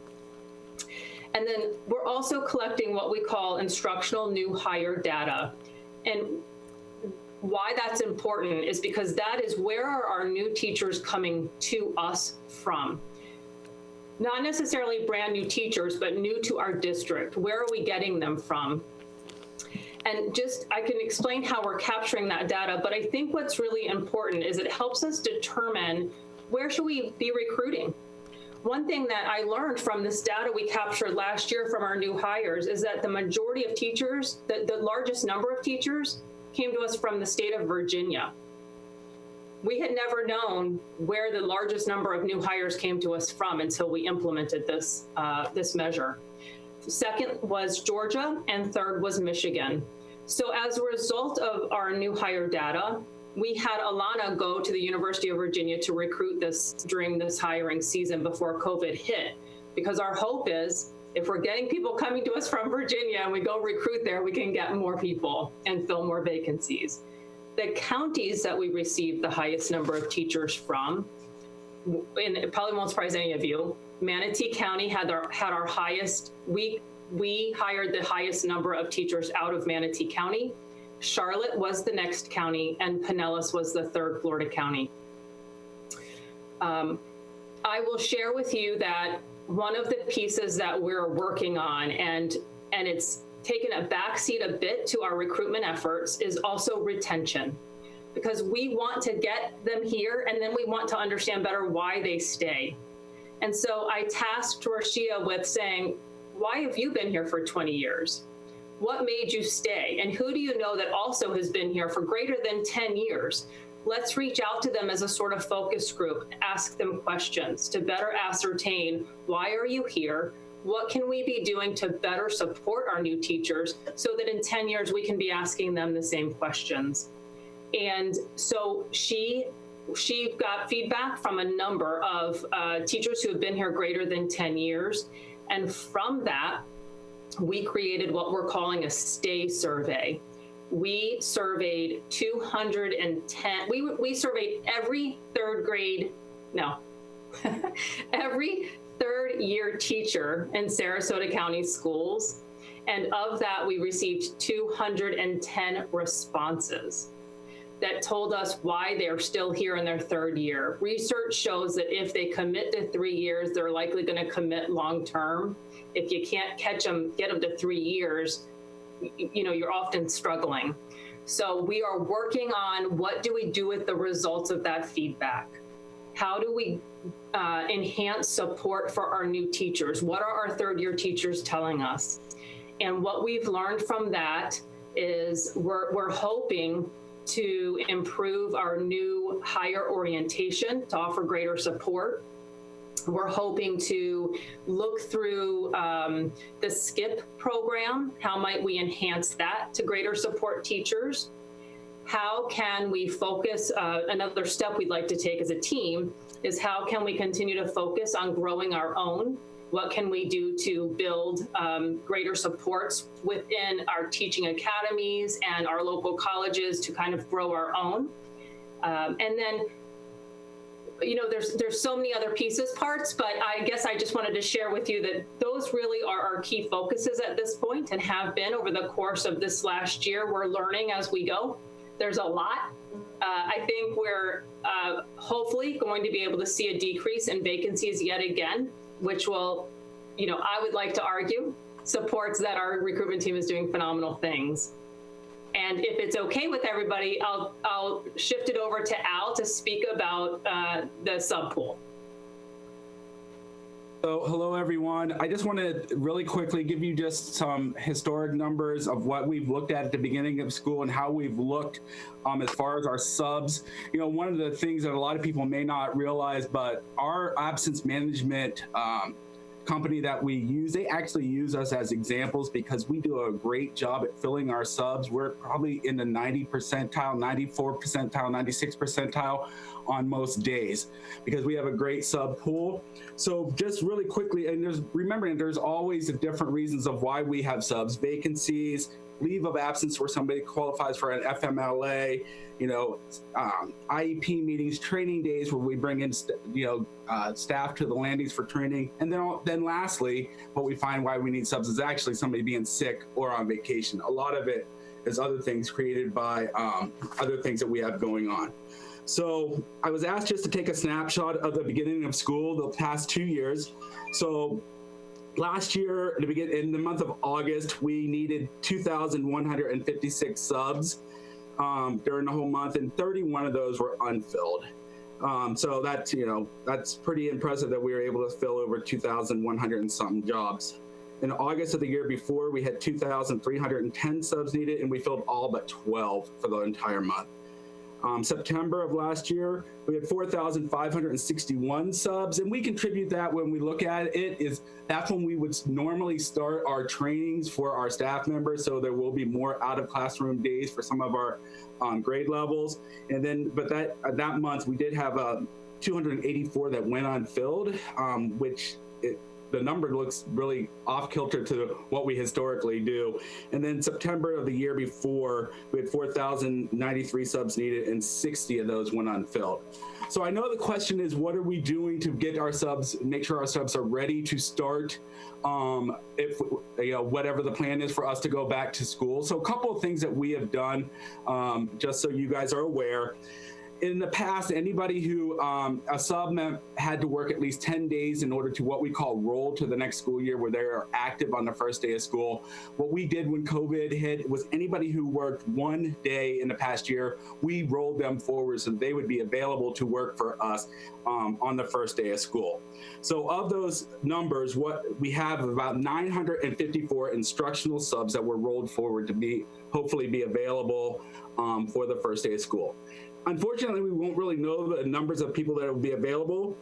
And then we're also collecting what we call instructional new hire data. And why that's important is because that is where are our new teachers coming to us from. Not necessarily brand new teachers, but new to our district. Where are we getting them from? And I can explain how we're capturing that data, but I think what's really important is it helps us determine where should we be recruiting. One thing that I learned from this data we captured last year from our new hires is that the majority of teachers, the largest number of teachers, came to us from the state of Virginia. We had never known where the largest number of new hires came to us from until we implemented this measure. Second was Georgia, and third was Michigan. So as a result of our new hire data, we had Alana go to the University of Virginia to recruit during this hiring season before COVID hit, because our hope is if we're getting people coming to us from Virginia and we go recruit there, we can get more people and fill more vacancies. The counties that we received the highest number of teachers from, and it probably won't surprise any of you, Manatee County had our highest, we hired the highest number of teachers out of Manatee County. Charlotte was the next county, and Pinellas was the third Florida county. I will share with you that one of the pieces that we're working on, and it's taken a backseat a bit to our recruitment efforts, is also retention. Because we want to get them here, and then we want to understand better why they stay. And so I tasked Rashia with saying, why have you been here for 20 years? What made you stay? And who do you know that also has been here for greater than 10 years? Let's reach out to them as a sort of focus group, ask them questions to better ascertain, why are you here? What can we be doing to better support our new teachers so that in 10 years we can be asking them the same questions? And so she got feedback from a number of teachers who have been here greater than 10 years. And from that, we created what we're calling a stay survey. We surveyed 210, we surveyed every every third year teacher in Sarasota County schools. And of that, we received 210 responses that told us why they're still here in their third year. Research shows that if they commit to 3 years, they're likely going to commit long term. If you can't catch them, get them to 3 years, you're often struggling. So we are working on what do we do with the results of that feedback? How do we enhance support for our new teachers? What are our third year teachers telling us? And what we've learned from that is we're hoping to improve our new hire orientation to offer greater support. We're hoping to look through the SKIP program. How might we enhance that to greater support teachers? How can we focus, another step we'd like to take as a team is how can we continue to focus on growing our own? What can we do to build greater supports within our teaching academies and our local colleges to kind of grow our own? And then, there's so many other parts, but I guess I just wanted to share with you that those really are our key focuses at this point and have been over the course of this last year. We're learning as we go. There's a lot. I think we're hopefully going to be able to see a decrease in vacancies yet again, which will, I would like to argue, supports that our recruitment team is doing phenomenal things. And if it's okay with everybody, I'll shift it over to Al to speak about the subpool. So, hello, everyone. I just want to really quickly give you just some historic numbers of what we've looked at the beginning of school and how we've looked as far as our subs. You know, one of the things that a lot of people may not realize, but our absence management company that we use, they actually use us as examples because we do a great job at filling our subs. We're probably in the 90 percentile, 94 percentile, 96 percentile on most days because we have a great sub pool. So just really quickly, and remembering there's always different reasons of why we have subs: vacancies, leave of absence where somebody qualifies for an FMLA, IEP meetings, training days where we bring in, staff to the landings for training. And then lastly, what we find why we need subs is actually somebody being sick or on vacation. A lot of it is other things created by other things that we have going on. So I was asked just to take a snapshot of the beginning of school, the past 2 years. So last year, in the month of August, we needed 2,156 subs during the whole month, and 31 of those were unfilled. So that's pretty impressive that we were able to fill over 2,100 and something jobs. In August of the year before, we had 2,310 subs needed, and we filled all but 12 for the entire month. September of last year, we had 4,561 subs, and we contribute that when we look at it that's when we would normally start our trainings for our staff members. So there will be more out of classroom days for some of our grade levels. And then, but that month we did have 284 that went unfilled, which the number looks really off kilter to what we historically do. And then September of the year before, we had 4,093 subs needed and 60 of those went unfilled. So I know the question is, what are we doing to get our subs, make sure our subs are ready to start if whatever the plan is for us to go back to school. So a couple of things that we have done, just so you guys are aware. In the past, anybody who, a sub had to work at least 10 days in order to what we call roll to the next school year where they're active on the first day of school. What we did when COVID hit was anybody who worked 1 day in the past year, we rolled them forward so they would be available to work for us on the first day of school. So of those numbers, what we have about 954 instructional subs that were rolled forward to hopefully be available for the first day of school. Unfortunately, we won't really know the numbers of people that will be available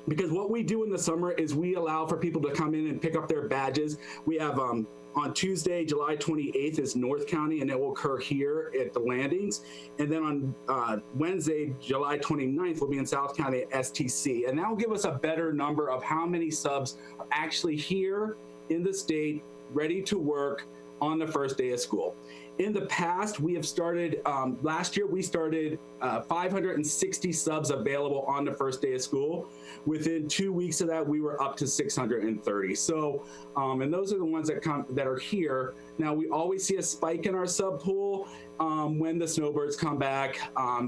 because what we do in the summer is we allow for people to come in and pick up their badges. We have on Tuesday, July 28th is North County, and it will occur here at the landings. And then on Wednesday, July 29th, we'll be in South County at STC. And that will give us a better number of how many subs are actually here in the state, ready to work on the first day of school. In the past, we have started, last year we started 560 subs available on the first day of school. Within 2 weeks of that, we were up to 630. So, and those are the ones that are here. Now, we always see a spike in our sub pool when the snowbirds come back,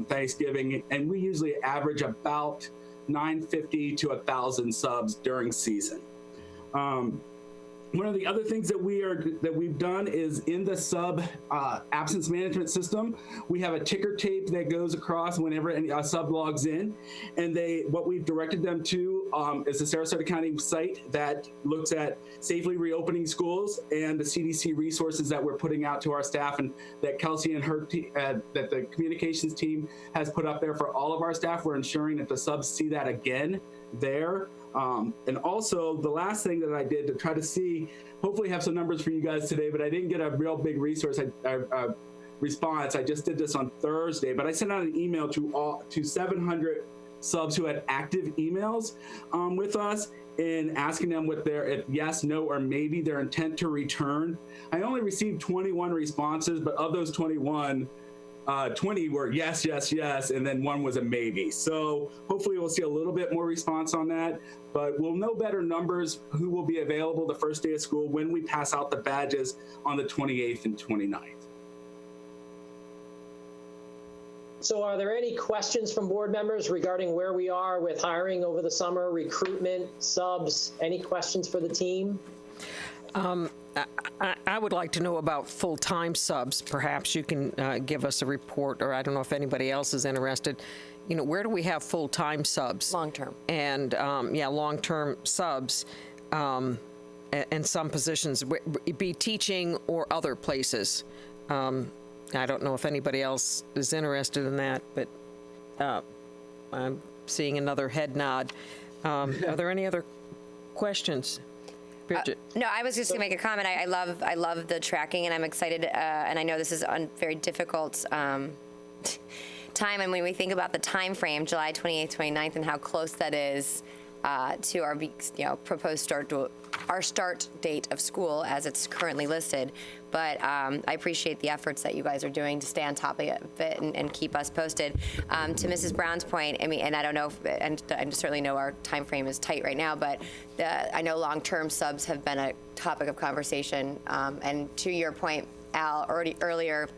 Thanksgiving, and we usually average about 950 to 1,000 subs during season. One of the other things that we've done is in the sub absence management system, we have a ticker tape that goes across whenever a sub logs in, and what we've directed them to is the Sarasota County site that looks at safely reopening schools and the CDC resources that we're putting out to our staff, and that Kelsey and her that the communications team has put up there for all of our staff. We're ensuring that the subs see that again there. And also the last thing that I did to try to see, hopefully have some numbers for you guys today, but I didn't get a real big resource response. I just did this on Thursday, but I sent out an email to 700 subs who had active emails with us and asking them what if yes, no, or maybe their intent to return. I only received 21 responses, but of those 21, 20 were yes, yes, yes, and then 1 was a maybe. So hopefully we'll see a little bit more response on that, but we'll know better numbers who will be available the first day of school when we pass out the badges on the 28th and 29th. So are there any questions from board members regarding where we are with hiring over the summer, recruitment, subs? Any questions for the team? I would like to know about full-time subs. Perhaps you can give us a report, or I don't know if anybody else is interested. You know, where do we have full-time subs? Long-term. And, long-term subs and some positions, be teaching or other places. I don't know if anybody else is interested in that, but I'm seeing another head nod. Are there any other questions? Bridget? No, I was just going to make a comment. I love the tracking, and I'm excited. And I know this is a very difficult time. And when we think about the time frame, July 28th, 29th, and how close that is to our proposed start date of school as it's currently listed. But I appreciate the efforts that you guys are doing to stay on top of it and keep us posted. To Mrs. Brown's point, I mean, and I don't know, and I certainly know our time frame is tight right now, but I know long-term subs have been a topic of conversation. And to your point, Al, earlier,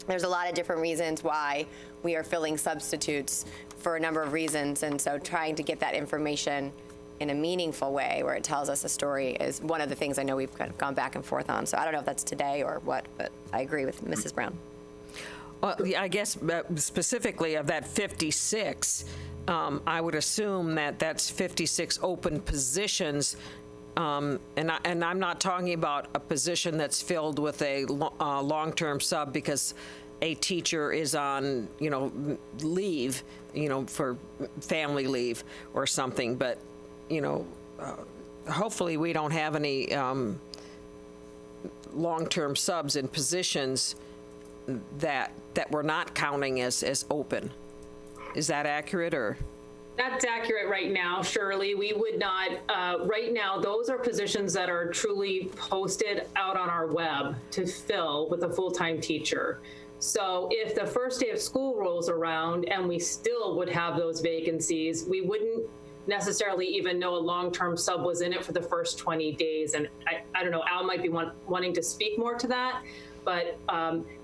there's a lot of different reasons why we are filling substitutes for a number of reasons. And so trying to get that information in a meaningful way where it tells us a story is one of the things I know we've kind of gone back and forth on. So I don't know if that's today or what, but I agree with Mrs. Brown. Well, I guess specifically of that 56, I would assume that that's 56 open positions. And I'm not talking about a position that's filled with a long-term sub because a teacher is on, leave, for family leave or something. But, hopefully we don't have any long-term subs in positions that we're not counting as open. Is that accurate, or? That's accurate right now, Shirley. We would not, right now, those are positions that are truly posted out on our web to fill with a full-time teacher. So if the first day of school rolls around and we still would have those vacancies, we wouldn't necessarily even know a long-term sub was in it for the first 20 days. And I don't know, Al might be wanting to speak more to that, but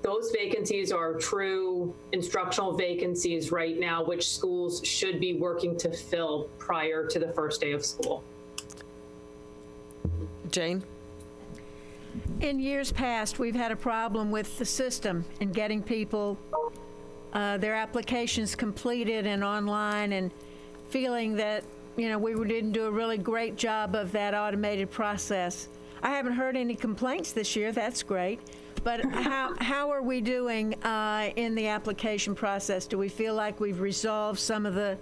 those vacancies are true instructional vacancies right now, which schools should be working to fill prior to the first day of school. Jane? In years past, we've had a problem with the system and getting people their applications completed and online, and feeling that, we didn't do a really great job of that automated process. I haven't heard any complaints this year. That's great. But how are we doing in the application process? Do we feel like we've resolved some of the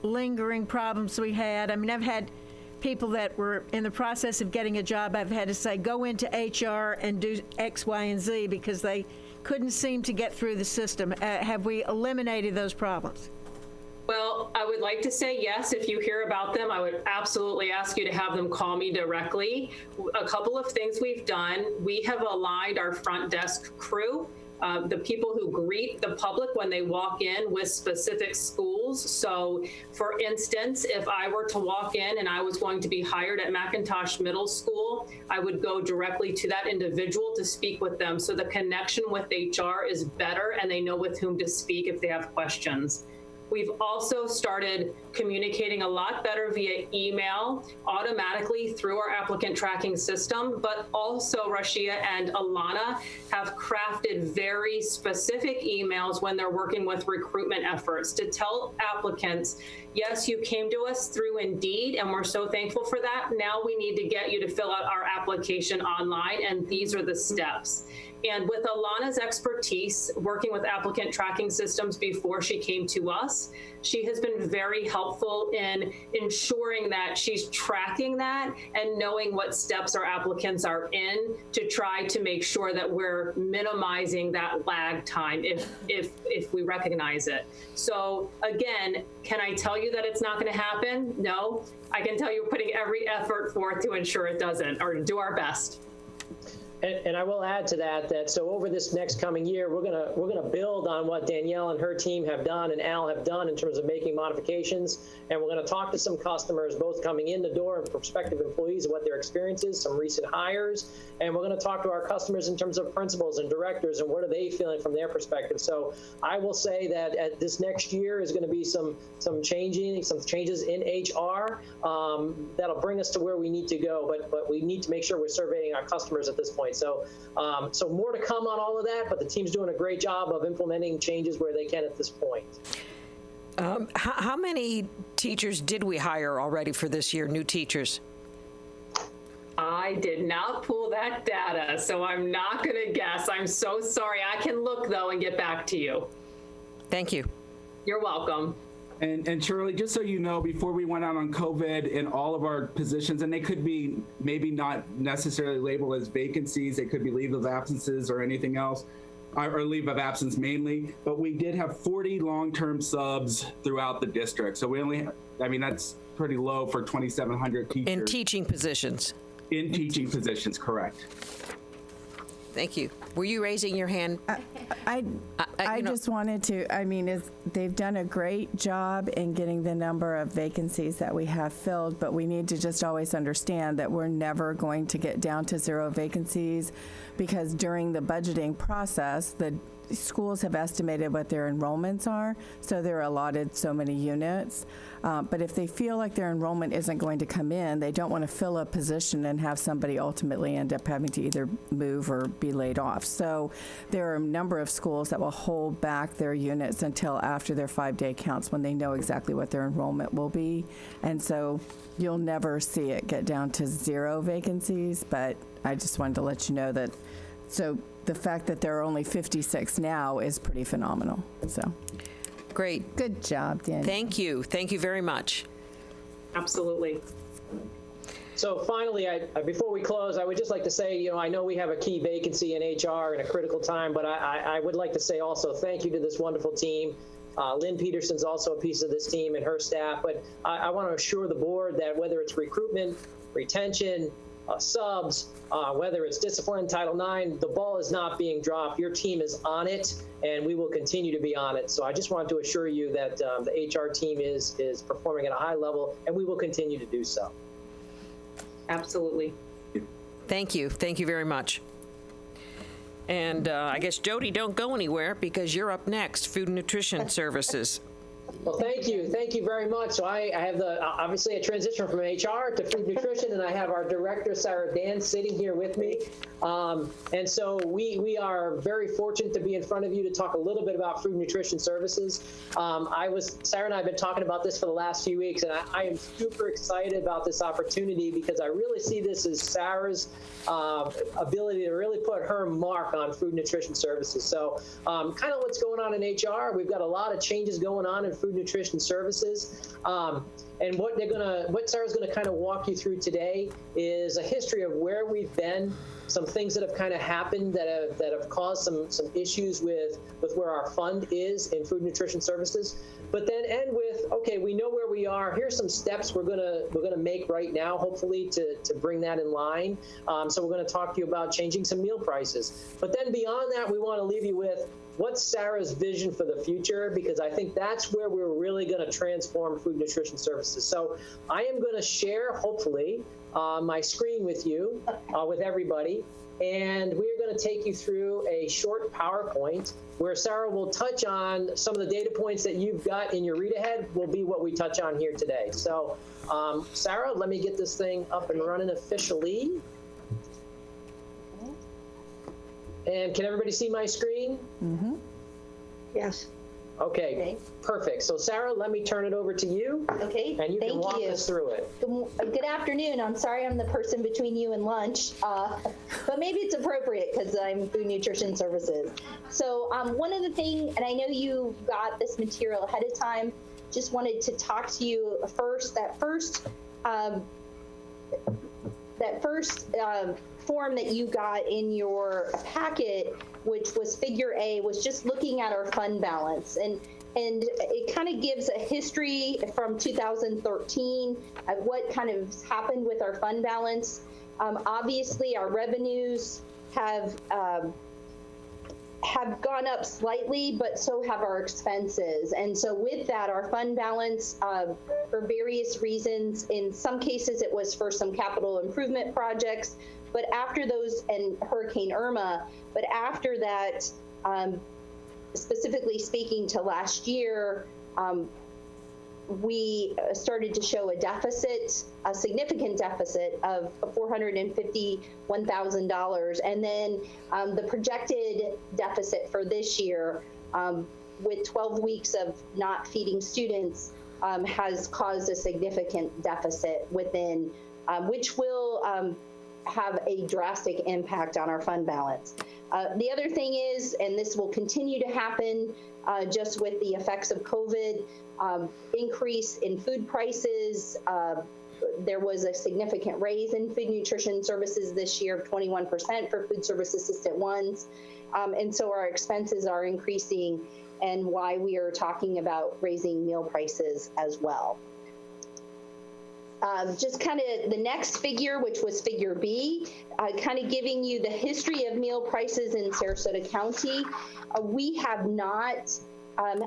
lingering problems we had? I mean, I've had people that were in the process of getting a job, I've had to say, go into HR and do X, Y, and Z because they couldn't seem to get through the system. Have we eliminated those problems? Well, I would like to say yes. If you hear about them, I would absolutely ask you to have them call me directly. A couple of things we've done. We have aligned our front desk crew, the people who greet the public when they walk in, with specific schools. So for instance, if I were to walk in and I was going to be hired at McIntosh Middle School, I would go directly to that individual to speak with them. So the connection with HR is better and they know with whom to speak if they have questions. We've also started communicating a lot better via email automatically through our applicant tracking system, but also Rashia and Alana have crafted very specific emails when they're working with recruitment efforts to tell applicants, yes, you came to us through Indeed, and we're so thankful for that. Now we need to get you to fill out our application online, and these are the steps. And with Alana's expertise working with applicant tracking systems before she came to us, she has been very helpful in ensuring that she's tracking that and knowing what steps our applicants are in to try to make sure that we're minimizing that lag time if we recognize it. So again, can I tell you that it's not going to happen? No. I can tell you we're putting every effort forth to ensure it doesn't, or do our best. And I will add to that so over this next coming year, we're gonna build on what Danielle and her team have done and Al have done in terms of making modifications. And we're gonna talk to some customers, both coming in the door and prospective employees, of what their experience is, some recent hires. And we're gonna talk to our customers in terms of principals and directors and what are they feeling from their perspective. So I will say that at this next year is gonna be some changes in HR that'll bring us to where we need to go. But we need to make sure we're surveying our customers at this point. So more to come on all of that, but the team's doing a great job of implementing changes where they can at this point. How many teachers did we hire already for this year, new teachers? I did not pull that data, so I'm not going to guess. I'm so sorry. I can look, though, and get back to you. Thank you. You're welcome. And Shirley, just so you know, before we went out on COVID, in all of our positions, and they could be maybe not necessarily labeled as vacancies, they could be leave of absences or anything else, or leave of absence mainly, but we did have 40 long-term subs throughout the district. So we only, that's pretty low for 2,700 teachers. In teaching positions? In teaching positions, correct. Thank you. Were you raising your hand? I just wanted to, they've done a great job in getting the number of vacancies that we have filled, but we need to just always understand that we're never going to get down to 0 vacancies, because during the budgeting process, the schools have estimated what their enrollments are, so they're allotted so many units. But if they feel like their enrollment isn't going to come in, they don't want to fill a position and have somebody ultimately end up having to either move or be laid off. So there are a number of schools that will hold back their units until after their 5-day counts, when they know exactly what their enrollment will be. And so you'll never see it get down to 0 vacancies, but I just wanted to let you know that. So the fact that there are only 56 now is pretty phenomenal. So. Great. Good job, Dan. Thank you. Thank you very much. Absolutely. So finally, before we close, I would just like to say, I know we have a key vacancy in HR in a critical time, but I would like to say also thank you to this wonderful team. Lynn Peterson's also a piece of this team and her staff, but I want to assure the board that whether it's recruitment, retention, subs, whether it's discipline, Title IX, the ball is not being dropped. Your team is on it, and we will continue to be on it. So I just want to assure you that the HR team is performing at a high level, and we will continue to do so. Absolutely. Thank you. Thank you very much. And I guess, Jody, don't go anywhere, because you're up next, Food and Nutrition Services. Well, thank you. Thank you very much. So I have obviously a transition from HR to food nutrition, and I have our director, Sarah Dan, sitting here with me. And so we are very fortunate to be in front of you to talk a little bit about food nutrition services. Sarah and I have been talking about this for the last few weeks, and I am super excited about this opportunity, because I really see this as Sarah's ability to really put her mark on food nutrition services. So kind of what's going on in HR, we've got a lot of changes going on in food nutrition services. And what Sarah's gonna kind of walk you through today is a history of where we've been, some things that have kind of happened that have caused some issues with where our fund is in food nutrition services, but then end with, okay, we know where we are. Here's some steps we're gonna make right now, hopefully to bring that in line. So we're gonna talk to you about changing some meal prices. But then beyond that, we want to leave you with what's Sarah's vision for the future, because I think that's where we're really going to transform food nutrition services. So I am going to share, hopefully, my screen with you, with everybody, and we're going to take you through a short PowerPoint where Sarah will touch on some of the data points that you've got in your read ahead will be what we touch on here today. So Sarah, let me get this thing up and running officially. And can everybody see my screen? Mm-hmm. Yes. Okay, perfect. So Sarah, let me turn it over to you. Okay, and you can walk us through it. Good afternoon. I'm sorry I'm the person between you and lunch, but maybe it's appropriate because I'm food nutrition services. So one of the things, and I know you got this material ahead of time, just wanted to talk to you first, that first form that you got in your packet, which was figure A, was just looking at our fund balance. And it kind of gives a history from 2013 of what kind of happened with our fund balance. Obviously, our revenues have gone up slightly, but so have our expenses. And so with that, our fund balance, for various reasons, in some cases it was for some capital improvement projects, but after those, and Hurricane Irma, but after that, specifically speaking to last year, we started to show a deficit, a significant deficit of $451,000. And then the projected deficit for this year, with 12 weeks of not feeding students, has caused a significant deficit within, which will have a drastic impact on our fund balance. The other thing is, and this will continue to happen just with the effects of COVID, increase in food prices. There was a significant raise in food nutrition services this year of 21% for food service assistant ones. And so our expenses are increasing, and why we are talking about raising meal prices as well. Just kind of the next figure, which was figure B, kind of giving you the history of meal prices in Sarasota County. We have not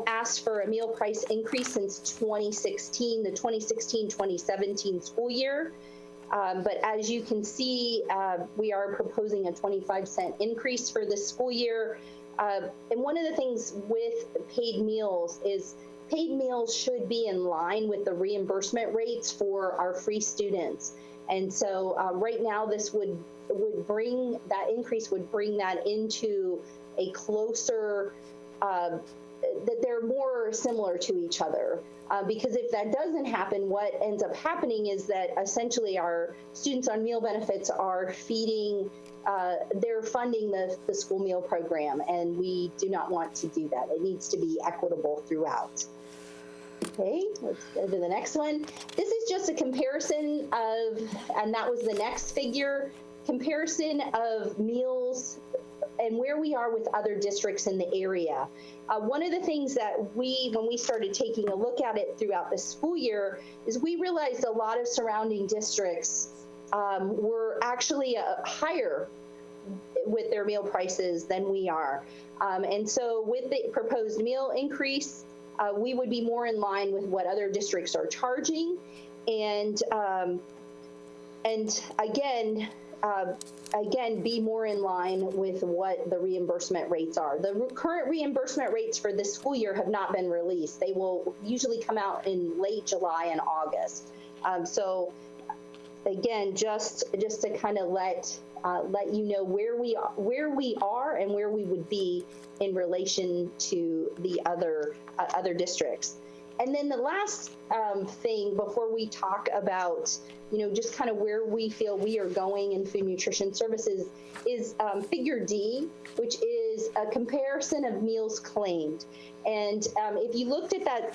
asked for a meal price increase since 2016, the 2016-2017 school year. But as you can see, we are proposing a 25-cent increase for this school year. And one of the things with paid meals is paid meals should be in line with the reimbursement rates for our free students. And so right now this would bring, that increase would bring that into a closer, that they're more similar to each other. Because if that doesn't happen, what ends up happening is that essentially our students on meal benefits are feeding, they're funding the school meal program, and we do not want to do that. It needs to be equitable throughout. Okay, let's go to the next one. This is just a comparison of, and that was the next figure, comparison of meals and where we are with other districts in the area. One of the things that when we started taking a look at it throughout the school year, is we realized a lot of surrounding districts were actually higher with their meal prices than we are. And so with the proposed meal increase, we would be more in line with what other districts are charging. And again, be more in line with what the reimbursement rates are. The current reimbursement rates for this school year have not been released. They will usually come out in late July and August. So again, just to kind of let you know where we are and where we would be in relation to the other districts. And then the last thing before we talk about, just kind of where we feel we are going in food nutrition services is figure D, which is a comparison of meals claimed. And if you looked at that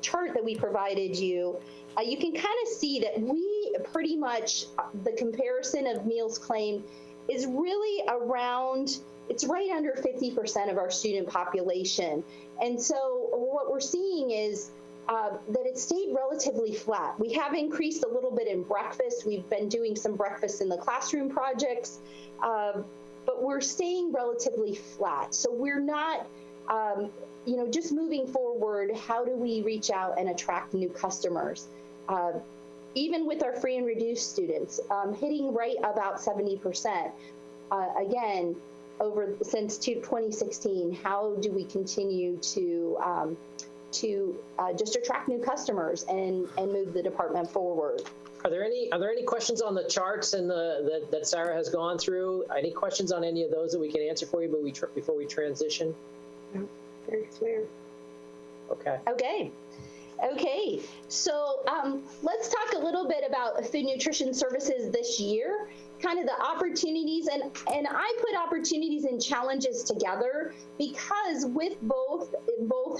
chart that we provided you, you can kind of see that we pretty much, the comparison of meals claimed is really around, it's right under 50% of our student population. And so what we're seeing is that it stayed relatively flat. We have increased a little bit in breakfast. We've been doing some breakfast in the classroom projects, but we're staying relatively flat. So we're not, just moving forward, how do we reach out and attract new customers? Even with our free and reduced students, hitting right about 70%. Again, since 2016, how do we continue to just attract new customers and move the department forward? Are there any questions on the charts and that Sarah has gone through? Any questions on any of those that we can answer for you, but before we transition? No, very clear. Okay. So let's talk a little bit about food nutrition services this year, kind of the opportunities, and I put opportunities and challenges together because with both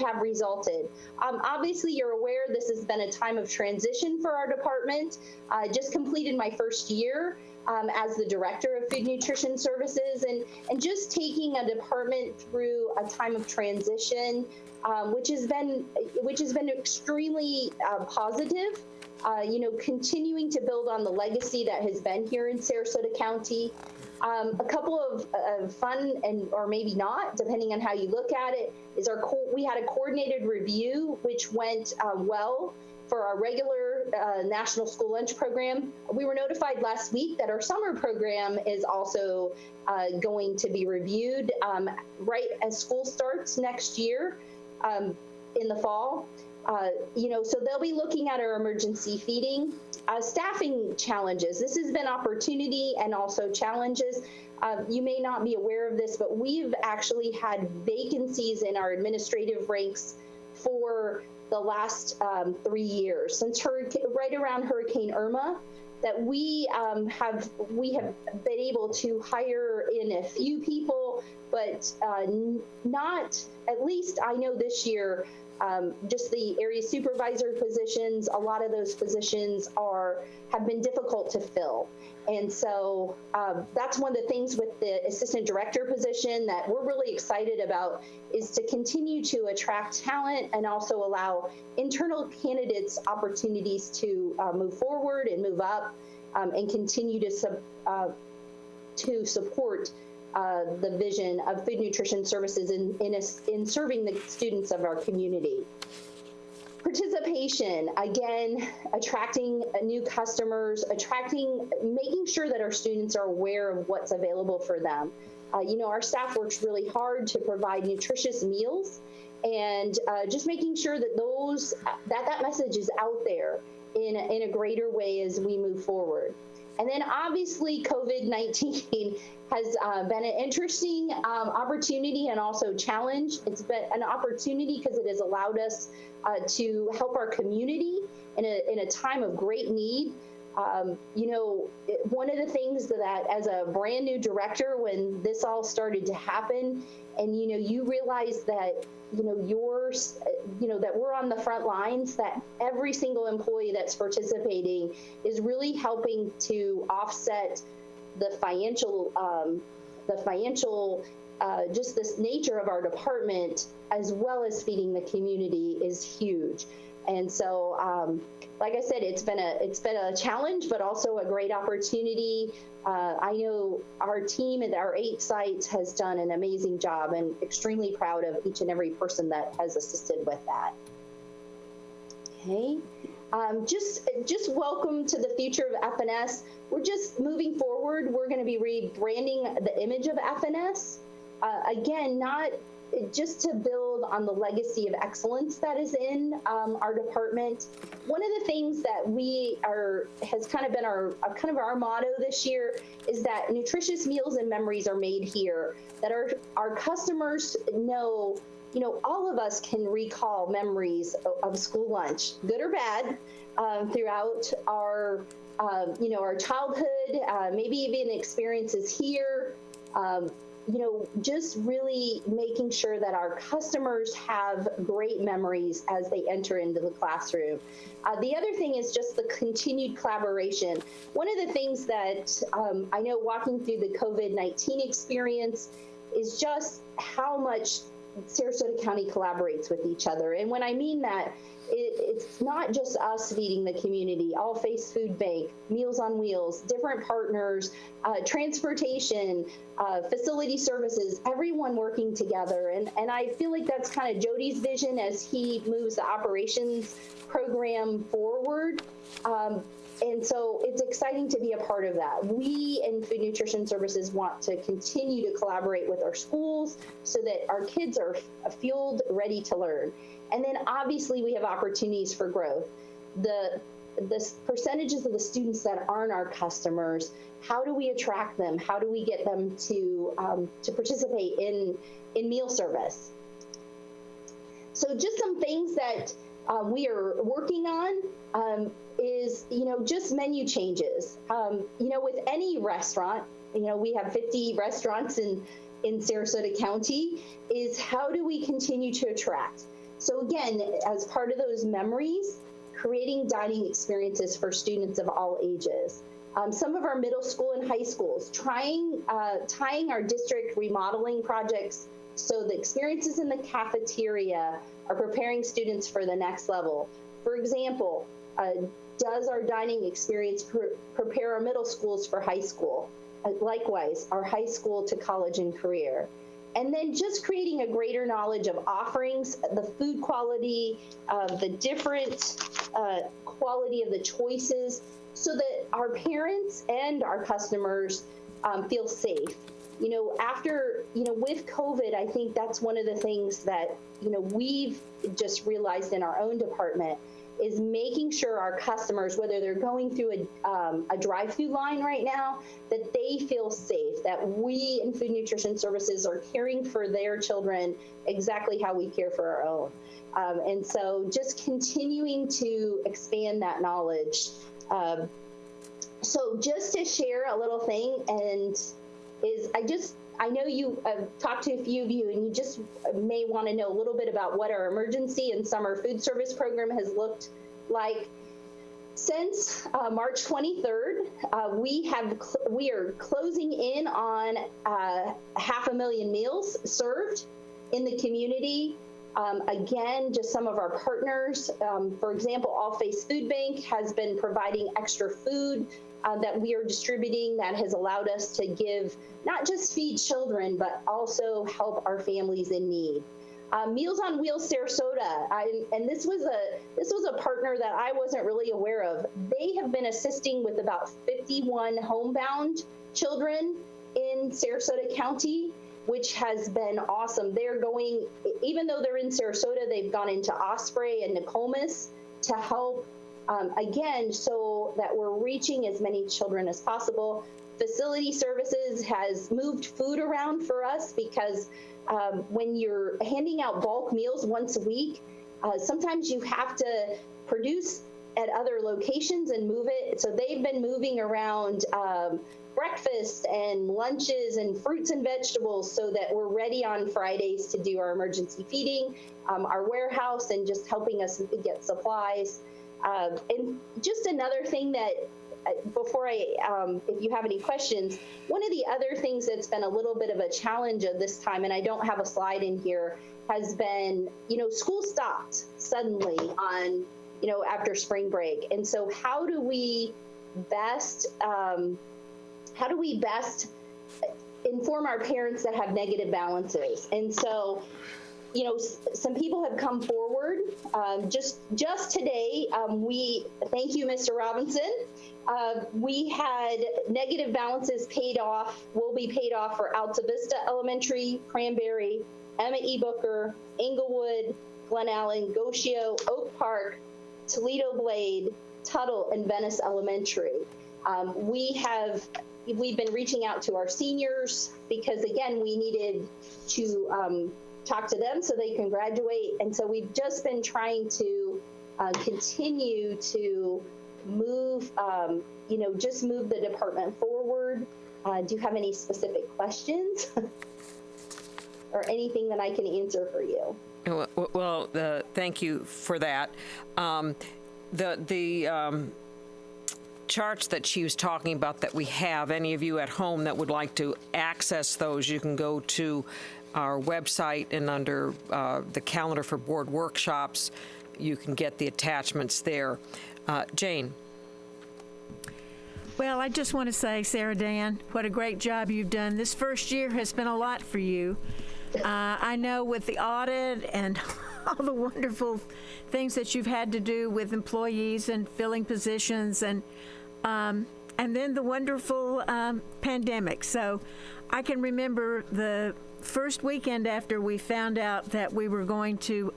have resulted. Obviously, you're aware this has been a time of transition for our department. I just completed my first year as the director of food nutrition services, and just taking a department through a time of transition, which has been extremely positive. Continuing to build on the legacy that has been here in Sarasota County. A couple of fun or maybe not, depending on how you look at it, is we had a coordinated review, which went well for our regular National School Lunch Program. We were notified last week that our summer program is also going to be reviewed right as school starts next year in the fall. So they'll be looking at our emergency feeding. Staffing challenges. This has been opportunity and also challenges. You may not be aware of this, but we've actually had vacancies in our administrative ranks for the last 3 years, since right around Hurricane Irma, that we have been able to hire in a few people, but not, at least I know this year, just the area supervisor positions, a lot of those positions have been difficult to fill. And so that's one of the things with the assistant director position that we're really excited about, is to continue to attract talent and also allow internal candidates opportunities to move forward and move up and continue to support the vision of food nutrition services in serving the students of our community. Participation, again, attracting new customers, making sure that our students are aware of what's available for them. Our staff works really hard to provide nutritious meals, and just making sure that that message is out there in a greater way as we move forward. And then obviously COVID-19 has been an interesting opportunity and also challenge. It's been an opportunity because it has allowed us to help our community in a time of great need. One of the things that as a brand new director, when this all started to happen, and you realize that that we're on the front lines, that every single employee that's participating is really helping to offset the financial just this nature of our department, as well as feeding the community, is huge. And so, like I said, it's been a challenge, but also a great opportunity. I know our team at our 8 sites has done an amazing job, and extremely proud of each and every person that has assisted with that. Okay, just welcome to the future of FNS. We're just moving forward. We're going to be rebranding the image of FNS. Again, not just to build on the legacy of excellence that is in our department. One of the things that has kind of been our motto this year is that nutritious meals and memories are made here, that our customers know, all of us can recall memories of school lunch, good or bad, throughout our childhood, maybe even experiences here. Just really making sure that our customers have great memories as they enter into the classroom. The other thing is just the continued collaboration. One of the things that I know walking through the COVID-19 experience is just how much Sarasota County collaborates with each other. And when I mean that, it's not just us feeding the community, All Faiths Food Bank, Meals on Wheels, different partners, transportation, facility services, everyone working together. And I feel like that's kind of Jody's vision as he moves the operations program forward. And so it's exciting to be a part of that. We in Food Nutrition Services want to continue to collaborate with our schools so that our kids are fueled, ready to learn. And then obviously we have opportunities for growth. The percentages of the students that aren't our customers, how do we attract them? How do we get them to participate in meal service? So just some things that we are working on is, just menu changes. With any restaurant, we have 50 restaurants in Sarasota County, is how do we continue to attract? So again, as part of those memories, creating dining experiences for students of all ages. Some of our middle school and high schools, tying our district remodeling projects so the experiences in the cafeteria are preparing students for the next level. For example, does our dining experience prepare our middle schools for high school? likewise, our high school to college and career. And then just creating a greater knowledge of offerings, the food quality, the different quality of the choices, so that our parents and our customers feel safe. With COVID, I think that's one of the things that, we've just realized in our own department is making sure our customers, whether they're going through a drive-through line right now, that they feel safe, that we in Food Nutrition Services are caring for their children exactly how we care for our own. And so just continuing to expand that knowledge. So just to share a little thing, I know you talked to a few of you, and you just may want to know a little bit about what our emergency and summer food service program has looked like. Since March 23rd, we are closing in on 500,000 meals served in the community. Again, just some of our partners, for example, All Face Food Bank has been providing extra food that we are distributing that has allowed us to give, not just feed children, but also help our families in need. Meals on Wheels Sarasota, and this was a partner that I wasn't really aware of. They have been assisting with about 51 homebound children in Sarasota County, which has been awesome. They're going, even though they're in Sarasota, they've gone into Osprey and Nokomis to help, again, so that we're reaching as many children as possible. Facility Services has moved food around for us because when you're handing out bulk meals once a week, sometimes you have to produce at other locations and move it. So they've been moving around breakfast and lunches and fruits and vegetables so that we're ready on Fridays to do our emergency feeding, our warehouse, and just helping us get supplies. And just another thing that, before if you have any questions, one of the other things that's been a little bit of a challenge of this time, and I don't have a slide in here, has been, school stopped suddenly on, after spring break. And so how do we best inform our parents that have negative balances? And so, some people have come forward. Just today, thank you, Mr. Robinson. We had negative balances will be paid off for Alta Vista Elementary, Cranberry, Emma E. Booker, Inglewood, Glen Allen, Goshio, Oak Park, Toledo Blade, Tuttle, and Venice Elementary. We've been reaching out to our seniors because, again, we needed to talk to them so they can graduate. And so we've just been trying to continue to move, just move the department forward. Do you have any specific questions or anything that I can answer for you? Well, thank you for that. The charts that she was talking about that we have, any of you at home that would like to access those, you can go to our website, and under the calendar for board workshops, you can get the attachments there. Jane. Well, I just want to say, Sarah Dan, what a great job you've done. This first year has been a lot for you. I know with the audit and all the wonderful things that you've had to do with employees and filling positions, and then the wonderful pandemic. So I can remember the first weekend after we found out that we were going to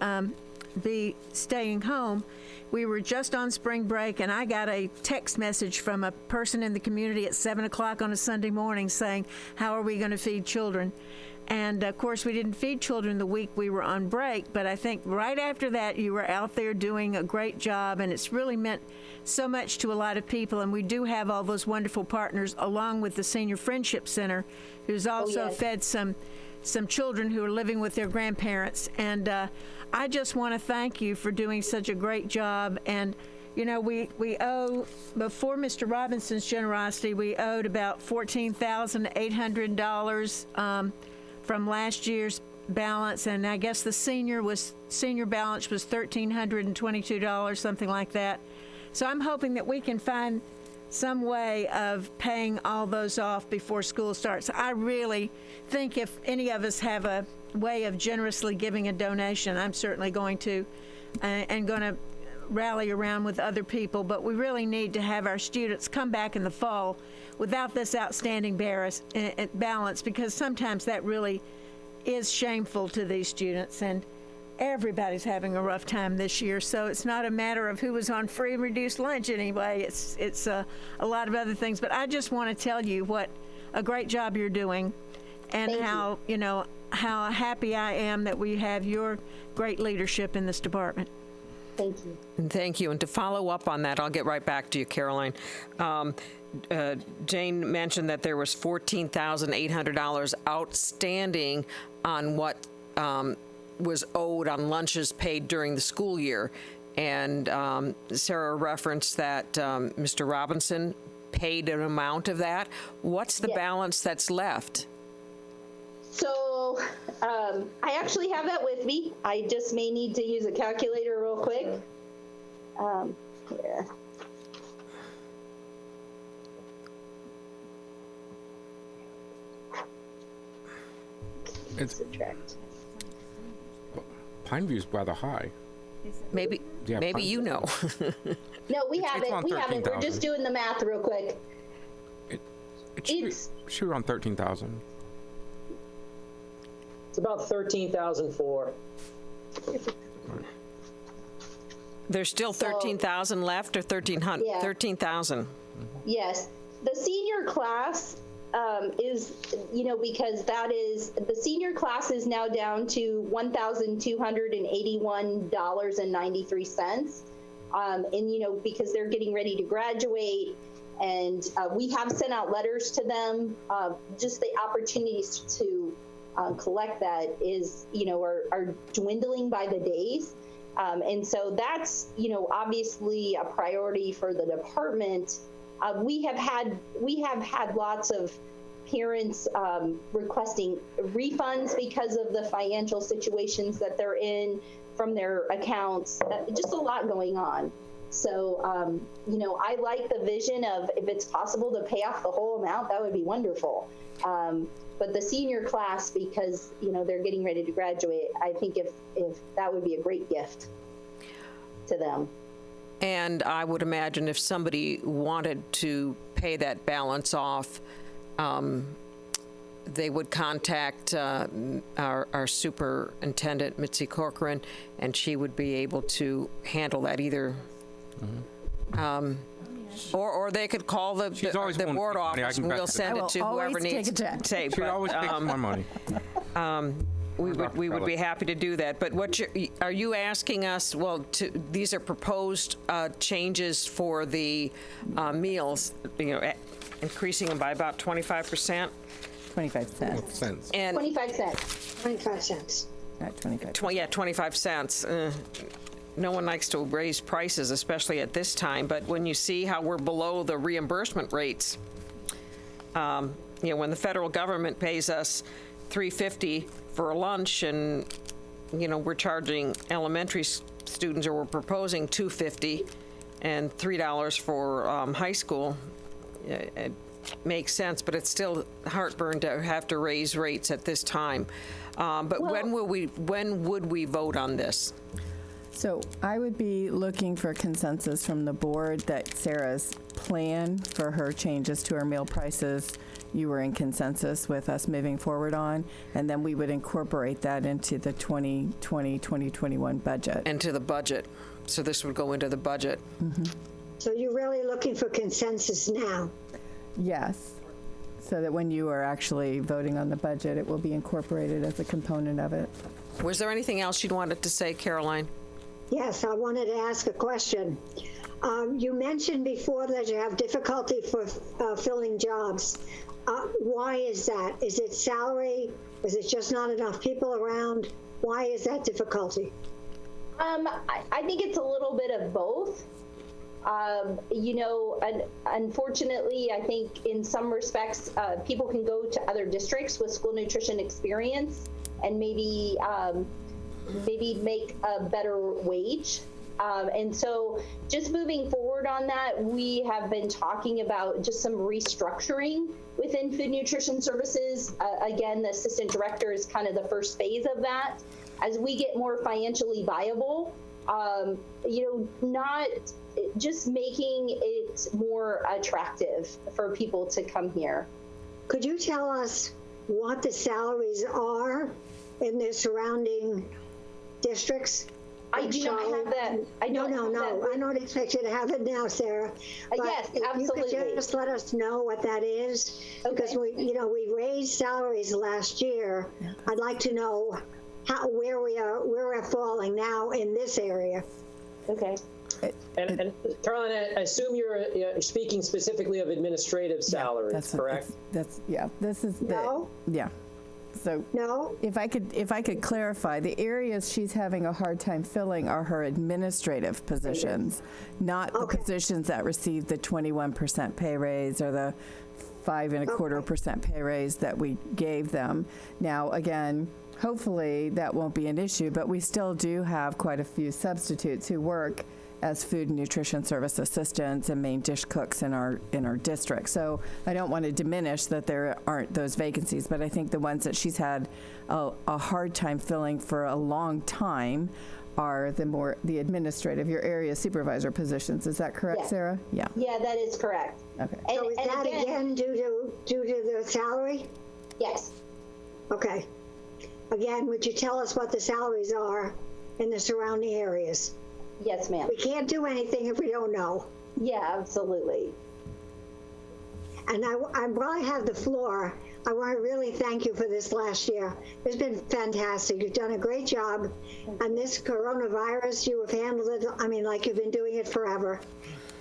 be staying home. We were just on spring break, and I got a text message from a person in the community at 7 o'clock on a Sunday morning saying, how are we going to feed children? And of course, we didn't feed children the week we were on break, but I think right after that, you were out there doing a great job, and it's really meant so much to a lot of people. And we do have all those wonderful partners, along with the Senior Friendship Center, who's also fed some children who are living with their grandparents. And I just want to thank you for doing such a great job. And we owe, before Mr. Robinson's generosity, we owed about $14,800 from last year's balance, and I guess the senior balance was $1,322, something like that. So I'm hoping that we can find some way of paying all those off before school starts. I really think if any of us have a way of generously giving a donation, I'm certainly going to, and going to rally around with other people, but we really need to have our students come back in the fall without this outstanding balance, because sometimes that really is shameful to these students, and everybody's having a rough time this year. So it's not a matter of who was on free and reduced lunch anyway. It's a lot of other things. But I just want to tell you what a great job you're doing, and how how happy I am that we have your great leadership in this department. Thank you. And thank you. And to follow up on that, I'll get right back to you, Caroline. Jane mentioned that there was $14,800 outstanding on what was owed on lunches paid during the school year. And Sarah referenced that Mr. Robinson paid an amount of that. What's the balance that's left? So I actually have that with me. I just may need to use a calculator real quick. Here. It's subtract. Pineview's rather high. Maybe, Yeah, maybe fine. you know. No, we It's have it. on We have it. We're 13,000. just doing the math real quick. It should be around 13,000. It's about 13,004. There's still 13,000 left, or 1,300? Yeah. 13,000. Yes, the senior class is, because that is, the senior class is now down to $1,281.93. And, because they're getting ready to graduate, and we have sent out letters to them. Just the opportunities to collect that is, are dwindling by the days. And so that's, obviously a priority for the department. We have had lots of parents requesting refunds because of the financial situations that they're in from their accounts. Just a lot going on. So, I like the vision of, if it's possible to pay off the whole amount, that would be wonderful. But the senior class, because, they're getting ready to graduate, I think if that would be a great gift to them. And I would imagine if somebody wanted to pay that balance off, they would contact our superintendent, Mitzi Corcoran, and she would be able to handle that either. Or they could call the board office, and we'll send it to whoever needs to take. She always takes more money. We would be happy to do that. But are you asking us? Well, these are proposed changes for the meals. Increasing them by about 25%. 25 cents. And 25 cents. 25 cents. Not 25. 25 cents. No one likes to raise prices, especially at this time. But when you see how we're below the reimbursement rates, when the federal government pays us $3.50 for a lunch, and we're charging elementary students, or we're proposing $2.50 and $3 for high school, it makes sense. But it's still heartburn to have to raise rates at this time. But when would we vote on this? So I would be looking for consensus from the board that Sarah's plan for her changes to our meal prices, you were in consensus with us moving forward on, and then we would incorporate that into the 2020-2021 budget. Into the budget. So this would go into the budget. Mm-hmm. So you're really looking for consensus now? Yes. So that when you are actually voting on the budget, it will be incorporated as a component of it. Was there anything else you wanted to say, Caroline? Yes, I wanted to ask a question. You mentioned before that you have difficulty for filling jobs. Why is that? Is it salary? Is it just not enough people around? Why is that difficulty? I think it's a little bit of both. Unfortunately, I think in some respects, people can go to other districts with school nutrition experience and maybe make a better wage. And so just moving forward forward on that, we have been talking about just some restructuring within food nutrition services. Again, the assistant director is kind of the first phase of that. As we get more financially viable, not just making it more attractive for people to come here. Could you tell us what the salaries are in the surrounding districts? I do not have that. I don't expect you to have it now, Sarah. Yes, absolutely. You could just let us know what that is, because we raised salaries last year. I'd like to know where we're falling now in this area. Okay. And Carolyn, I assume you're speaking specifically of administrative salaries, correct? This is no. Yeah. So no. If I could clarify, the areas she's having a hard time filling are her administrative positions, not the positions that receive the 21% pay raise or the 5.25% pay raise that we gave them. Now, again, hopefully that won't be an issue, but we still do have quite a few substitutes who work as food and nutrition service assistants and main dish cooks in our district. So I don't want to diminish that there aren't those vacancies, but I think the ones that she's had a hard time filling for a long time are the administrative, your area supervisor positions. Is that correct, Sarah? Yeah. Yeah, that is correct. Okay. So is that again due to the salary? Yes. Okay. Again, would you tell us what the salaries are in the surrounding areas? Yes, ma'am. We can't do anything if we don't know. Yeah, absolutely. And while I have the floor, I want to really thank you for this last year. It's been fantastic. You've done a great job. And this coronavirus, you have handled it, like you've been doing it forever.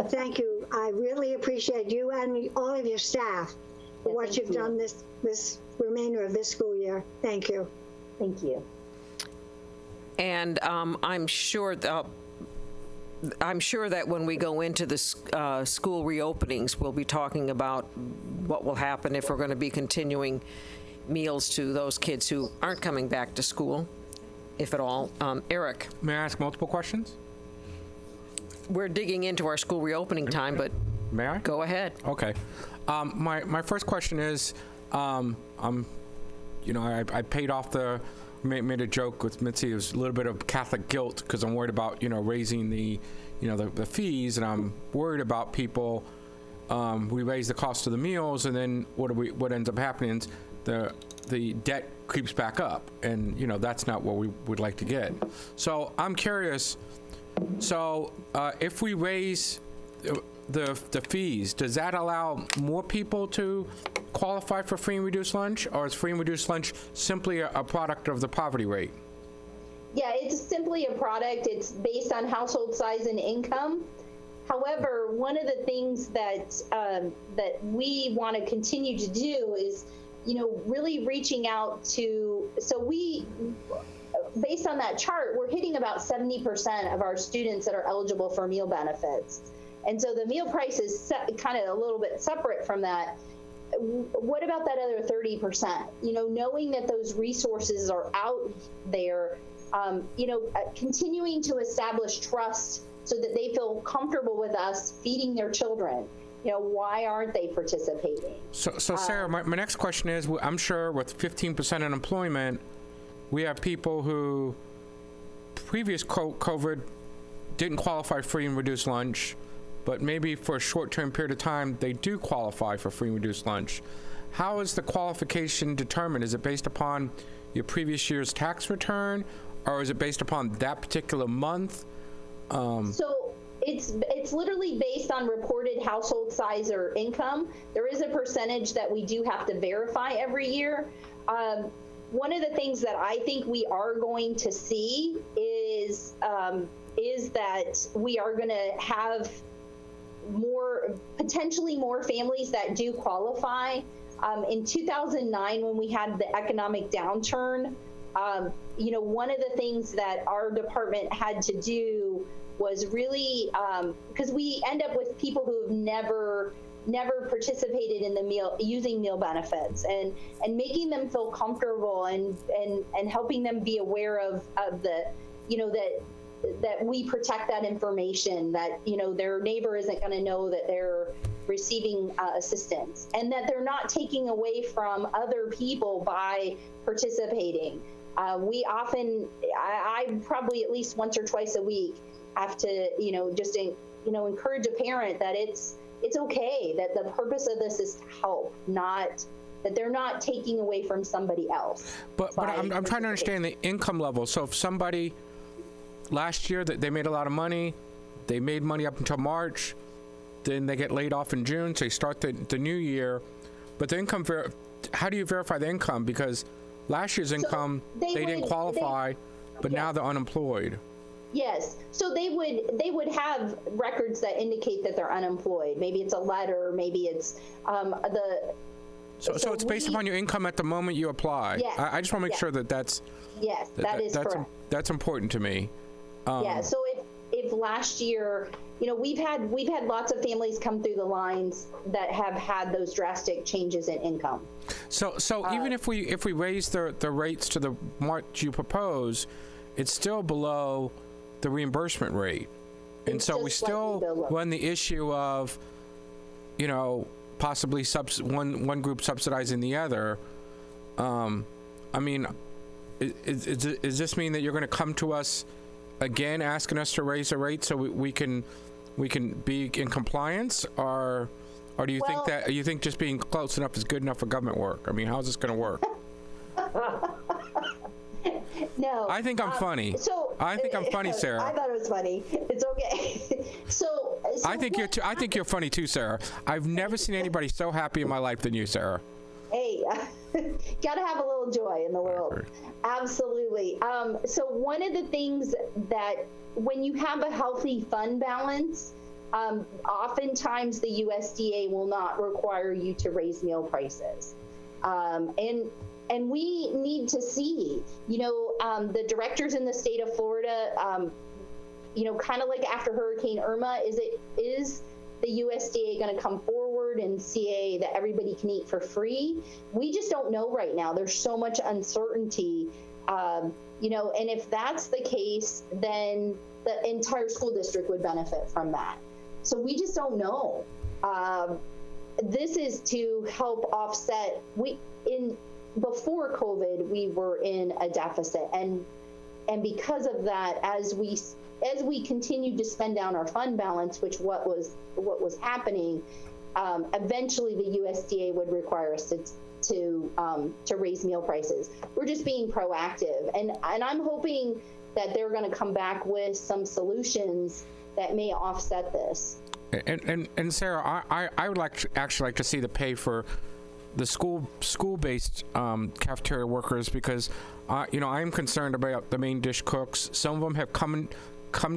Thank you. I really appreciate you and all of your staff for what you've done this remainder of this school year. Thank you. Thank you. And I'm sure that when we go into the school reopenings, we'll be talking about what will happen if we're going to be continuing meals to those kids who aren't coming back to school, if at all. Eric. May I ask multiple questions? We're digging into our school reopening time, but may I? Go ahead. Okay. My first question is, I paid off made a joke with Mitzi. It was a little bit of Catholic guilt because I'm worried about, raising the fees, and I'm worried about people. We raise the cost of the meals, and then what ends up happening is the debt creeps back up, and that's not what we would like to get. So I'm curious. So if we raise the fees, does that allow more people to qualify for free and reduced lunch, or is free and reduced lunch simply a product of the poverty rate? Yeah, it's simply a product. It's based on household size and income. However, one of the things that we want to continue to do is, really reaching out to. So based on that chart, we're hitting about 70% of our students that are eligible for meal benefits. And so the meal price is kind of a little bit separate from that. What about that other 30%? Knowing that those resources are out there, continuing to establish trust so that they feel comfortable with us feeding their children. Why aren't they participating? So Sarah, my next question is, I'm sure with 15% unemployment, we have people who previous COVID didn't qualify for free and reduced lunch, but maybe for a short-term period of time, they do qualify for free and reduced lunch. How is the qualification determined? Is it based upon your previous year's tax return, or is it based upon that particular month? So it's literally based on reported household size or income. There is a percentage that we do have to verify every year. One of the things that I think we are going to see is that we are going to have potentially more families that do qualify. In 2009, when we had the economic downturn, one of the things that our department had to do was really, because we end up with people who have never participated in using meal benefits, and making them feel comfortable and helping them be aware of the, that that we protect that information, that, you know, their neighbor isn't going to know that they're receiving assistance, and that they're not taking away from other people by participating. We often, I probably at least once or twice a week have to, you know, just, you know, encourage a parent that it's okay, that the purpose of this is to help, not that they're not taking away from somebody else. But I'm trying to understand the income level. So if somebody last year that they made a lot of money, they made money up until March, then they get laid off in June, so they start the new year. But the income, how do you verify the income? Because last year's income, they didn't qualify, but now they're unemployed. Yes, so they would have records that indicate that they're unemployed. Maybe it's a letter, maybe it's So it's based upon your income at the moment you apply. Yes. I just want to make sure that that's. Yes, that is correct. That's important to me. Yeah. So if last year, you know, we've had lots of families come through the lines that have had those drastic changes in income. So even if we raise the rates to the what you propose, it's still below the reimbursement rate, and so we still run the issue of, you know, possibly one group subsidizing the other. I mean, does this mean that you're going to come to us again asking us to raise the rate so we can be in compliance, or do you think just being close enough is good enough for government work? I mean, how's this going to work? No. I think I'm funny. I think I'm funny, Sarah. I thought it was funny. It's okay. So I think you're funny too, Sarah. I've never seen anybody so happy in my life than you, Sarah. Hey, gotta have a little joy in the world. Absolutely. So one of the things that when you have a healthy fund balance, oftentimes the USDA will not require you to raise meal prices. And we need to see, you know, the directors in the state of Florida, you know, kind of like after Hurricane Irma, is the USDA going to come forward and say that everybody can eat for free? We just don't know right now. There's so much uncertainty, you know, and if that's the case, then the entire school district would benefit from that. So we just don't know. This is to help offset. Before COVID, we were in a deficit, and because of that, as we continued to spend down our fund balance, which what was happening, eventually the USDA would require us to raise meal prices. We're just being proactive, and I'm hoping that they're going to come back with some solutions that may offset this. And Sarah, I would actually like to see the pay for the school-based cafeteria workers, because you know, I'm concerned about the main dish cooks. Some of them have come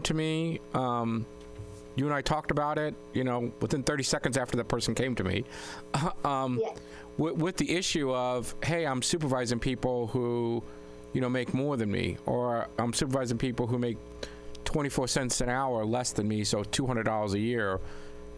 to me. You and I talked about it, you know, within 30 seconds after that person came to me, with the issue of, hey, I'm supervising people who, you know, make more than me, or I'm supervising people who make 24 cents an hour less than me, so $200 a year.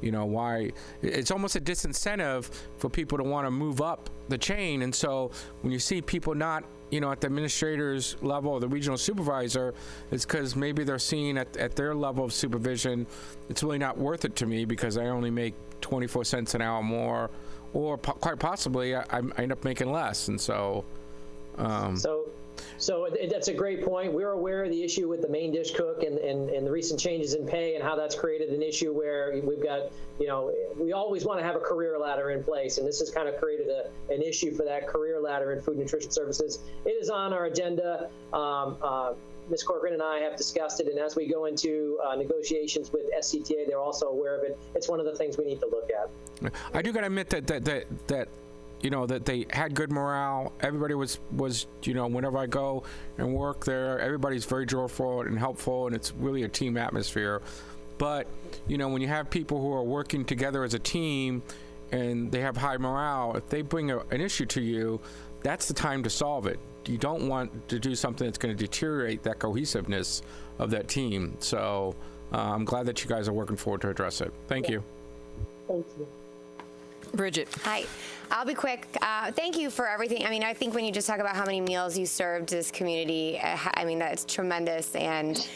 You know, why? It's almost a disincentive for people to want to move up the chain. And so when you see people not, you know, at the administrator's level or the regional supervisor, it's because maybe they're seeing at their level of supervision, it's really not worth it to me because I only make 24 cents an hour more, or quite possibly I end up making less. And so... So that's a great point. We're aware of the issue with the main dish cook and the recent changes in pay, and how that's created an issue where we've got, you know, we always want to have a career ladder in place, and this has kind of created an issue for that career ladder in food and nutrition services. It is on our agenda. Ms. Corcoran and I have discussed it, and as we go into negotiations with SCTA, they're also aware of it. It's one of the things we need to look at. I do got to admit that you know, that they had good morale. Everybody was, you know, whenever I go and work there, everybody's very joyful and helpful, and it's really a team atmosphere. But, you know, when you have people who are working together as a team and they have high morale, if they bring an issue to you, that's the time to solve it. You don't want to do something that's going to deteriorate that cohesiveness of that team. So I'm glad that you guys are working forward to address it. Thank you. Thank you. Bridget. Hi. I'll be quick. Thank you for everything. I mean, I think when you just talk about how many meals you served this community, I mean, that's tremendous. And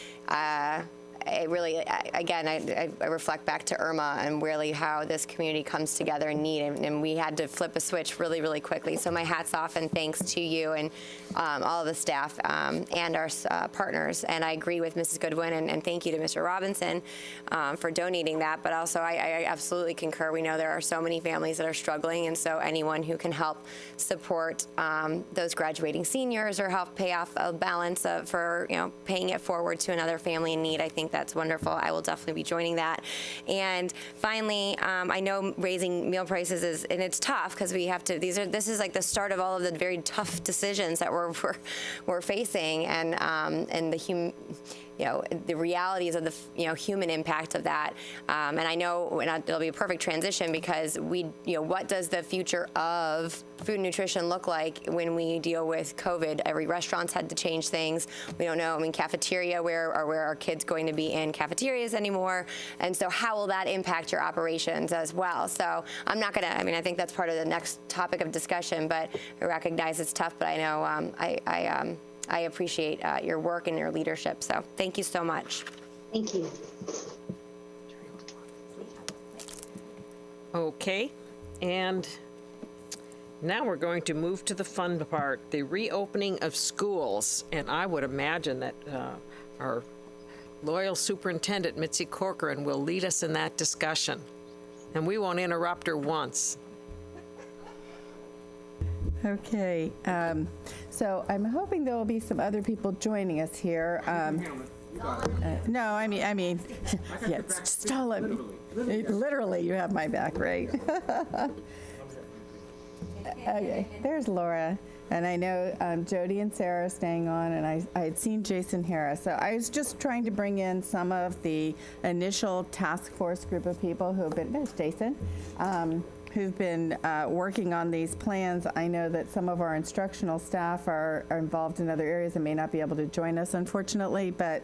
it really, again, I reflect back to Irma and really how this community comes together in need, and we had to flip a switch really, really quickly. So my hat's off and thanks to you and all of the staff and our partners. And I agree with Mrs. Goodwin, and thank you to Mr. Robinson for donating that. But also, I absolutely concur. We know there are so many families that are struggling, and so anyone who can help support those graduating seniors or help pay off a balance for paying it forward to another family in need, I think that's wonderful. I will definitely be joining that. And finally, I know raising meal prices and it's tough because we have to. This is like the start of all of the very tough decisions that we're facing, and the realities of the human impact of that. And I know it'll be a perfect transition because what does the future of food and nutrition look like when we deal with COVID? Every restaurant's had to change things. We don't know. I mean, cafeteria, where are our kids going to be in cafeterias anymore? And so how will that impact your operations as well? So I'm not going to, I think that's part of the next topic of discussion, but I recognize it's tough, but I know I appreciate your work and your leadership. So thank you so much. Thank you. Okay, and now we're going to move to the fun part, the reopening of schools. And I would imagine that our loyal superintendent, Mitzi Corcoran, will lead us in that discussion. And we won't interrupt her once. Okay, so I'm hoping there will be some other people joining us here. No, I mean, yeah, Stella, literally, you have my back, right? Okay, there's Laura, and I know Jody and Sarah are staying on, and I had seen Jason Harris. So I was just trying to bring in some of the initial task force group of people who have been, there's Jason, who've been working on these plans. I know that some of our instructional staff are involved in other areas and may not be able to join us, unfortunately, but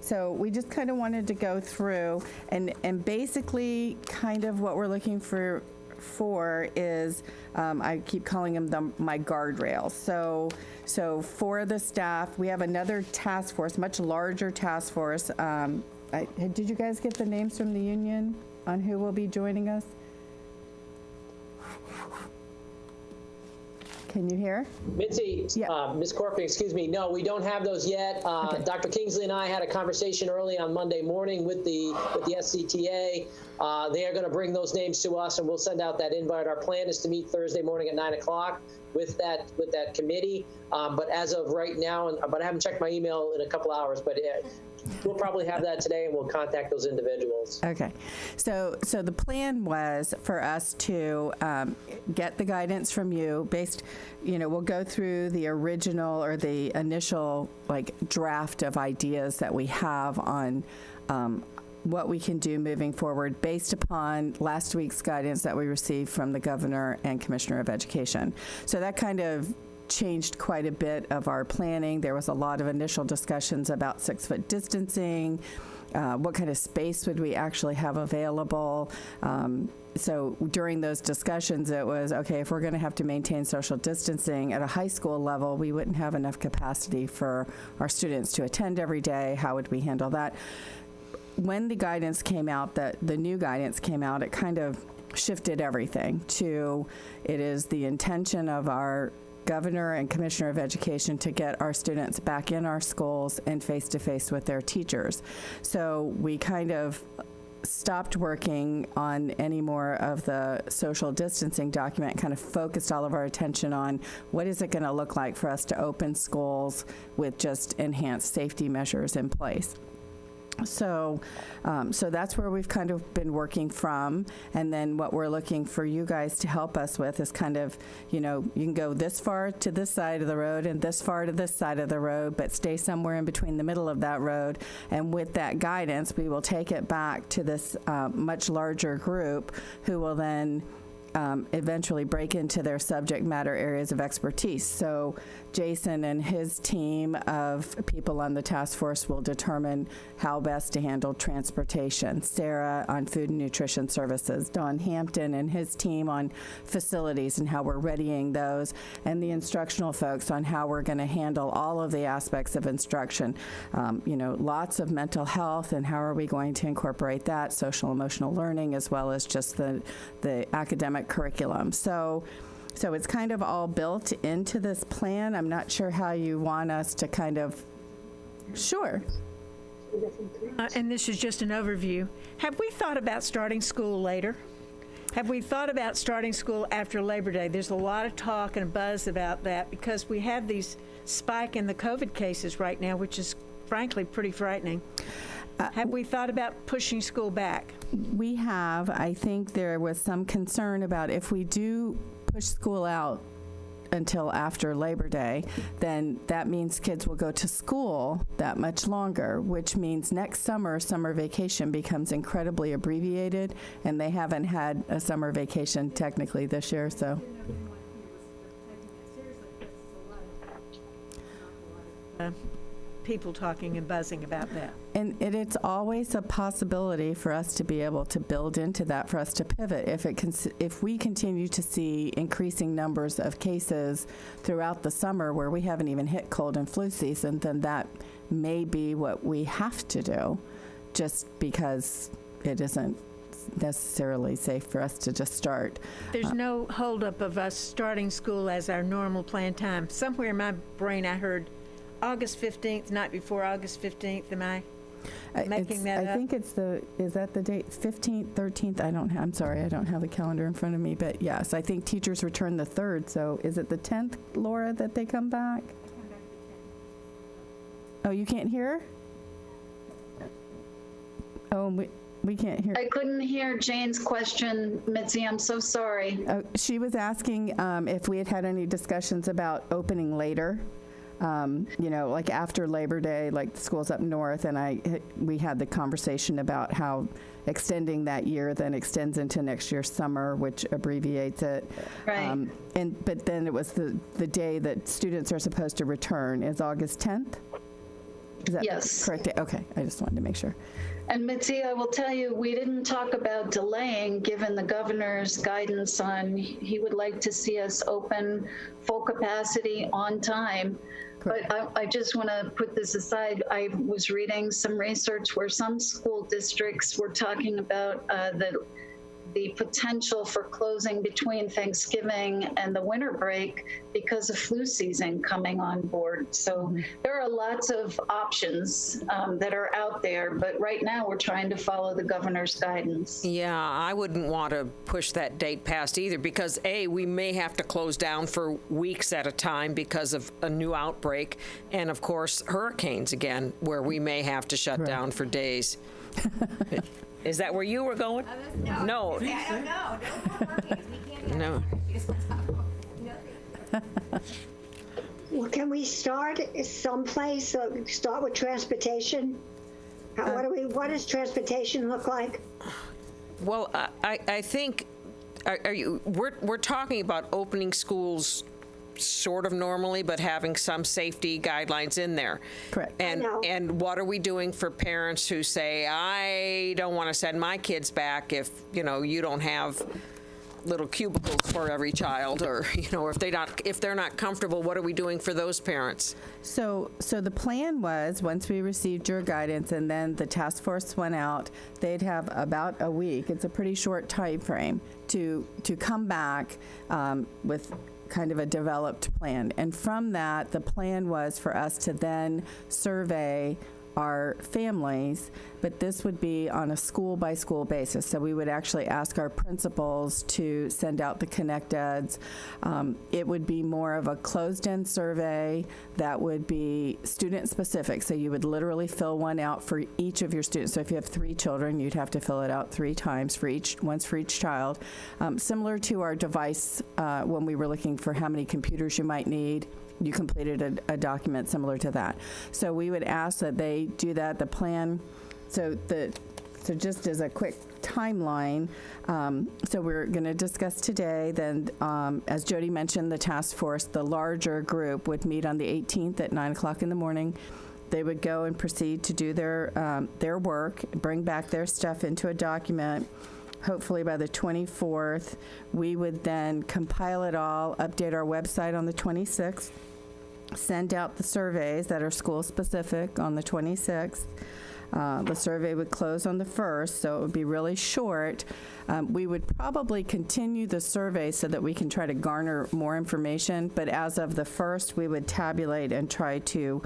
so we just kind of wanted to go through and basically kind of what we're looking for is, I keep calling them my guardrails. So for the staff, we have another task force, much larger task force. Did you guys get the names from the union on who will be joining us? Can you hear? Mitzi, Yeah. Ms. Corcoran, excuse me. No, we don't have those yet. Okay. Dr. Kingsley and I had a conversation early on Monday morning with the SCTA. They are going to bring those names to us, and we'll send out that invite. Our plan is to meet Thursday morning at 9 o'clock with that committee. But as of right now, but I haven't checked my email in a couple hours, but we'll probably have that today, and we'll contact those individuals. Okay, so the plan was for us to get the guidance from you based, we'll go through the original or the initial draft of ideas that we have on what we can do moving forward based upon last week's guidance that we received from the governor and commissioner of education. So that kind of changed quite a bit of our planning. There was a lot of initial discussions about 6-foot distancing, what kind of space would we actually have available. So during those discussions, it was, okay, if we're going to have to maintain social distancing at a high school level, we wouldn't have enough capacity for our students to attend every day. How would we handle that? When the guidance came out, the new guidance came out, it kind of shifted everything to, it is the intention of our governor and commissioner of education to get our students back in our schools and face-to-face with their teachers. So we kind of stopped working on any more of the social distancing document, kind of focused all of our attention on what is it going to look like for us to open schools with just enhanced safety measures in place. So that's where we've kind of been working from. And then what we're looking for you guys to help us with is kind of, you can go this far to this side of the road and this far to this side of the road, but stay somewhere in between the middle of that road. And with that guidance, we will take it back to this much larger group who will then eventually break into their subject matter areas of expertise. So Jason and his team of people on the task force will determine how best to handle transportation. Sarah on food and nutrition services, Don Hampton and his team on facilities and how we're readying those, and the instructional folks on how we're going to handle all of the aspects of instruction. Lots of mental health and how are we going to incorporate that, social emotional learning, as well as just the academic curriculum. So it's kind of all built into this plan. I'm not sure how you want us to kind of, sure. And this is just an overview. Have we thought about starting school later? Have we thought about starting school after Labor Day? There's a lot of talk and buzz about that because we have these spike in the COVID cases right now, which is frankly pretty frightening. Have we thought about pushing school back? We have. I think there was some concern about if we do push school out until after Labor Day, then that means kids will go to school that much longer, which means next summer vacation becomes incredibly abbreviated, and they haven't had a summer vacation technically this year, so. People talking and buzzing about that. And it's always a possibility for us to be able to build into that, for us to pivot. If we continue to see increasing numbers of cases throughout the summer where we haven't even hit cold and flu season, then that may be what we have to do, just because it isn't necessarily safe for us to just start. There's no holdup of us starting school as our normal planned time. Somewhere in my brain I heard August 15th, night before August 15th. Am I making that up? I think is that the date, 15th, 13th? I'm sorry, I don't have the calendar in front of me, but yes, I think teachers return the 3rd, so is it the 10th, Laura, that they come back? Oh, you can't hear? Oh, we can't hear. I couldn't hear Jane's question, Mitzi. I'm so sorry. She was asking if we had any discussions about opening later. Like after Labor Day, like the schools up north, and we had the conversation about how extending that year then extends into next year's summer, which abbreviates it. Right. But then it was the day that students are supposed to return is August 10th? Is that yes. Correct? Okay, I just wanted to make sure. And Mitzi, I will tell you, we didn't talk about delaying given the governor's guidance on he would like to see us open full capacity on time. But I just want to put this aside. I was reading some research where some school districts were talking about the potential for closing between Thanksgiving and the winter break because of flu season coming on board. So there are lots of options that are out there, but right now we're trying to follow the governor's guidance. Yeah, I wouldn't want to push that date past either because we may have to close down for weeks at a time because of a new outbreak, and of course hurricanes again, where we may have to shut down for days. Is that where you were going? No. I don't know. No. Well, can we start someplace? Start with transportation. What does transportation look like? Well, I think we're talking about opening schools sort of normally, but having some safety guidelines in there. Correct. And what are we doing for parents who say, I don't want to send my kids back if, you don't have little cubicles for every child, or, if they're not comfortable, what are we doing for those parents? So the plan was, once we received your guidance and then the task force went out, they'd have about a week, it's a pretty short time frame, to come back with kind of a developed plan. And from that, the plan was for us to then survey our families, but this would be on a school-by-school basis. So we would actually ask our principals to send out the Connect Eds. It would be more of a closed-end survey that would be student-specific. So you would literally fill one out for each of your students. So if you have 3 children, you'd have to fill it out 3 times, once for each child. Similar to our device when we were looking for how many computers you might need, you completed a document similar to that. So we would ask that they do that. The plan, so just as a quick timeline. So we're going to discuss today. Then, as Jody mentioned, the task force, the larger group, would meet on the 18th at 9 o'clock in the morning. They would go and proceed to do their work, bring back their stuff into a document. Hopefully by the 24th, we would then compile it all, update our website on the 26th, send out the surveys that are school-specific on the 26th. The survey would close on the 1st, so it would be really short. We would probably continue the survey so that we can try to garner more information, but as of the 1st, we would tabulate and try to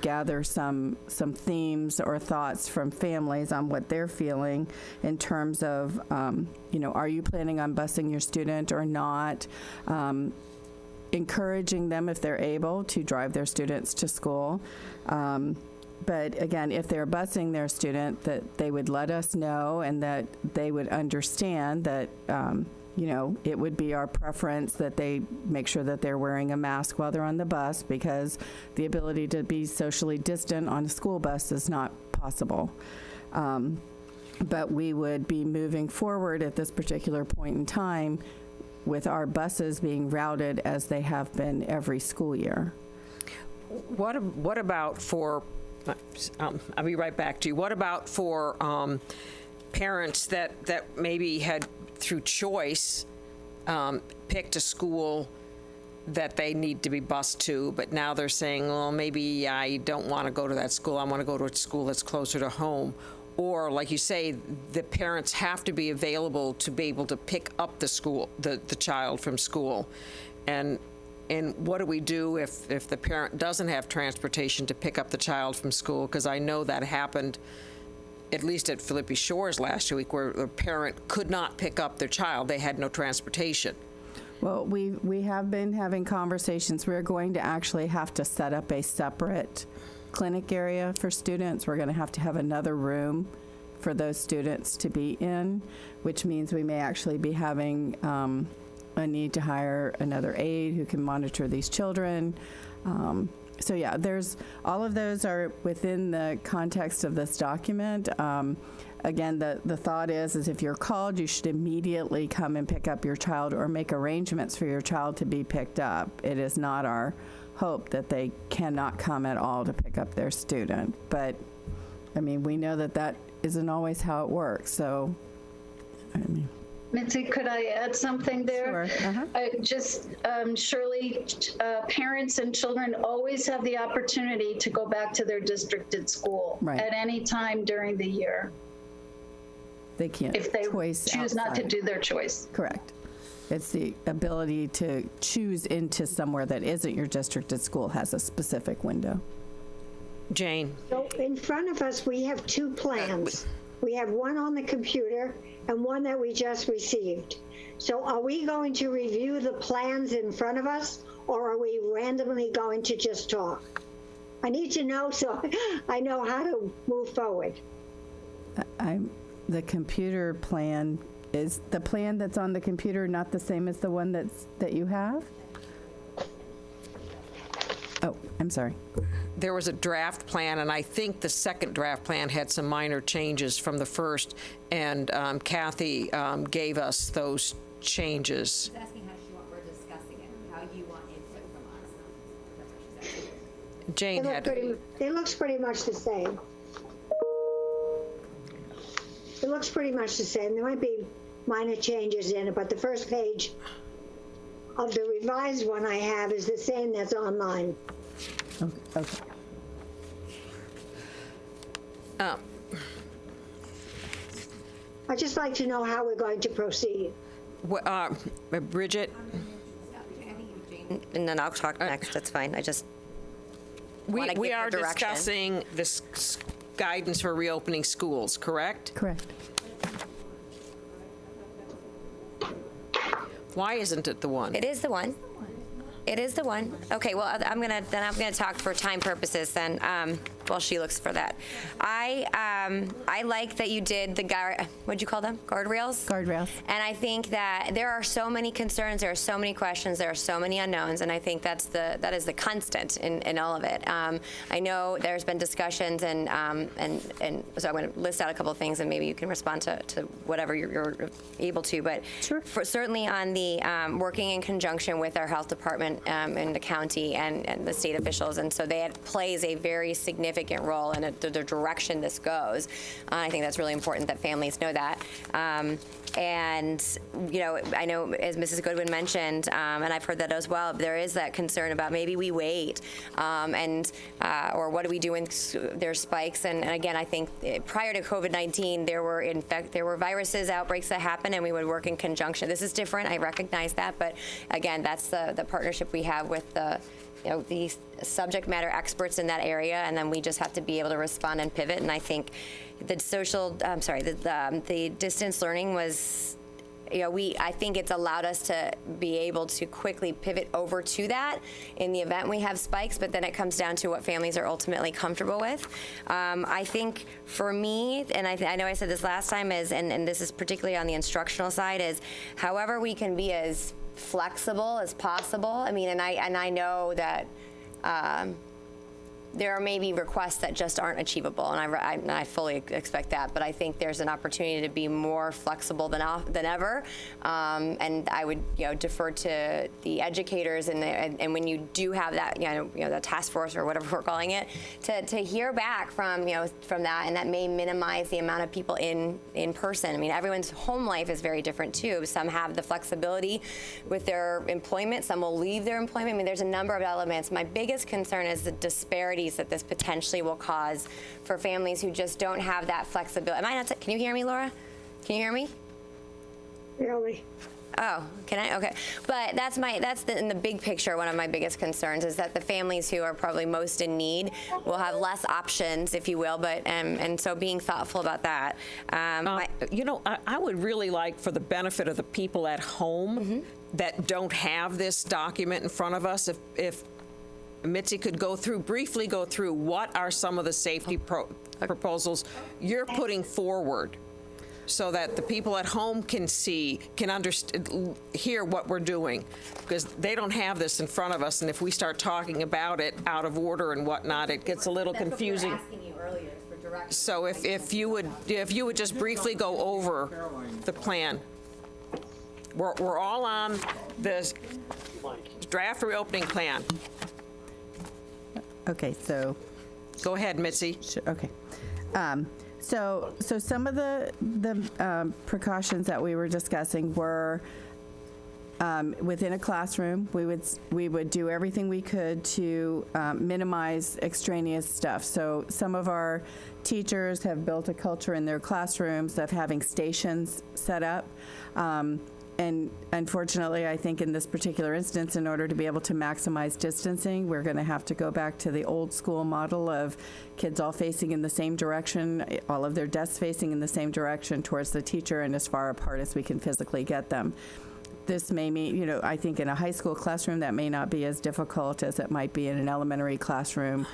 gather some themes or thoughts from families on what they're feeling in terms of, are you planning on busing your student or not? Encouraging them, if they're able, to drive their students to school. But again, if they're busing their student, that they would let us know and that they would understand that, it would be our preference that they make sure that they're wearing a mask while they're on the bus, because the ability to be socially distant on a school bus is not possible. But we would be moving forward at this particular point in time with our buses being routed as they have been every school year. What about for, I'll be right back to you. What about for parents that maybe had, through choice, picked a school that they need to be bused to, but now they're saying, well, maybe I don't want to go to that school. I want to go to a school that's closer to home. Or, like you say, the parents have to be available to be able to pick up the child from school. And what do we do if the parent doesn't have transportation to pick up the child from school? Because I know that happened, at least at Philippi Shores last week, where a parent could not pick up their child. They had no transportation. Well, we have been having conversations. We're going to actually have to set up a separate clinic area for students. We're going to have another room for those students to be in, which means we may actually be having a need to hire another aide who can monitor these children. So yeah, there's all of those are within the context of this document. Again, the thought is if you're called, you should immediately come and pick up your child or make arrangements for your child to be picked up. It is not our hope that they cannot come at all to pick up their student. But, we know that isn't always how it works. So, Mitzi, could I add something there? Sure. Uh-huh. Shirley, parents and children always have the opportunity to go back to their districted school at any time during the year. They can't. If they choose not to do their choice. Correct. It's the ability to choose into somewhere that isn't your districted school has a specific window. Jane. So in front of us, we have two plans. We have one on the computer and one that we just received. So are we going to review the plans in front of us, or are we randomly going to just talk? I need to know so I know how to move forward. The computer plan, is the plan that's on the computer not the same as the one that you have? Oh, I'm sorry. There was a draft plan, and I think the second draft plan had some minor changes from the first, and Kathy gave us those changes. She's asking how we're discussing it, how you want input from us. Jane had. It looks pretty much the same. It looks pretty much the same. There might be minor changes in it, but the first page of the revised one I have is the same that's online. Okay. I'd just like to know how we're going to proceed. Bridget? And then I'll talk next. That's fine. I just We are discussing this guidance for reopening schools, correct? Correct. Why isn't it the one? It is the one. It is the one. Okay, well, I'm gonna talk for time purposes then. while she looks for that. I like that you did the what'd you call them? Guardrails? Guardrails. And I think that there are so many concerns, there are so many questions, there are so many unknowns, and I think that is the constant in all of it. I know there's been discussions, and so I'm going to list out a couple of things, and maybe you can respond to whatever you're able to. But certainly on the working in conjunction with our health department in the county and the state officials, and so that plays a very significant role in the direction this goes. I think that's really important that families know that. And, I know, as Mrs. Goodwin mentioned, and I've heard that as well, there is that concern about maybe we wait, or what do we do when there's spikes? And again, I think prior to COVID-19, there were viruses, outbreaks that happened, and we would work in conjunction. This is different, I recognize that, but again, that's the partnership we have with the subject matter experts in that area, and then we just have to be able to respond and pivot. And I think the distance learning was, I think it's allowed us to be able to quickly pivot over to that in the event we have spikes, but then it comes down to what families are ultimately comfortable with. I think for me, and I know I said this last time, and this is particularly on the instructional side, is however we can be as flexible as possible. I mean, and I know that there are maybe requests that just aren't achievable, and I fully expect that. But I think there's an opportunity to be more flexible than ever, and I would defer to the educators and when you do have that the task force or whatever we're calling it to hear back from that, and that may minimize the amount of people in person. I mean, everyone's home life is very different too. Some have the flexibility with their employment. Some will leave their employment. I mean, there's a number of elements. My biggest concern is the disparity that this potentially will cause for families who just don't have that flexibility. Can you hear me, Laura? Can you hear me? Really? Oh, can I? Okay. But in the big picture, one of my biggest concerns is that the families who are probably most in need will have less options, if you will, but and so being thoughtful about that. I would really like, for the benefit of the people at home that don't have this document in front of us, if Mitzi could briefly go through what are some of the safety proposals you're putting forward, so that the people at home can understand, hear what we're doing, because they don't have this in front of us, and if we start talking about it out of order and whatnot, it gets a little confusing. That's what we were asking you earlier, for direction. So if you would just briefly go over the plan. We're all on this draft reopening plan. Okay, so go ahead, Mitzi. Sure, okay. So some of the precautions that we were discussing were within a classroom. We would do everything we could to minimize extraneous stuff. So some of our teachers have built a culture in their classrooms of having stations set up. And unfortunately, I think in this particular instance, in order to be able to maximize distancing, we're going to have to go back to the old school model of kids all facing in the same direction, all of their desks facing in the same direction towards the teacher and as far apart as we can physically get them. This may mean, I think in a high school classroom that may not be as difficult as it might be in an elementary classroom.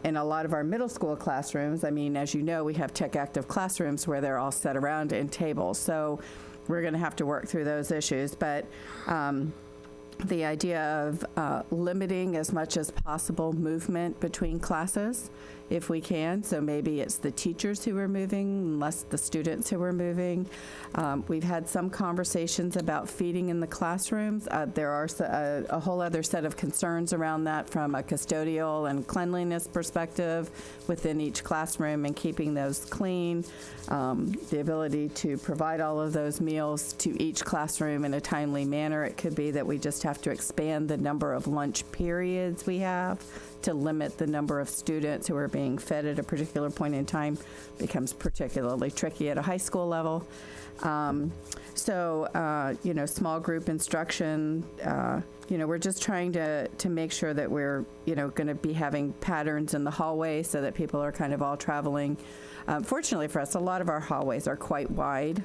In a lot of our middle school classrooms, I mean, as you know, we have tech active classrooms where they're all set around in tables. So we're going to have to work through those issues, but the idea of limiting as much as possible movement between classes, if we can. So maybe it's the teachers who are moving, less the students who are moving. We've had some conversations about feeding in the classrooms. There are a whole other set of concerns around that from a custodial and cleanliness perspective within each classroom and keeping those clean. The ability to provide all of those meals to each classroom in a timely manner. It could be that we just have to expand the number of lunch periods we have to limit the number of students who are being fed at a particular point in time. Becomes particularly tricky at a high school level. Small group instruction, we're just trying to make sure that we're, going to be having patterns in the hallway so that people are kind of all traveling. Fortunately for us, a lot of our hallways are quite wide.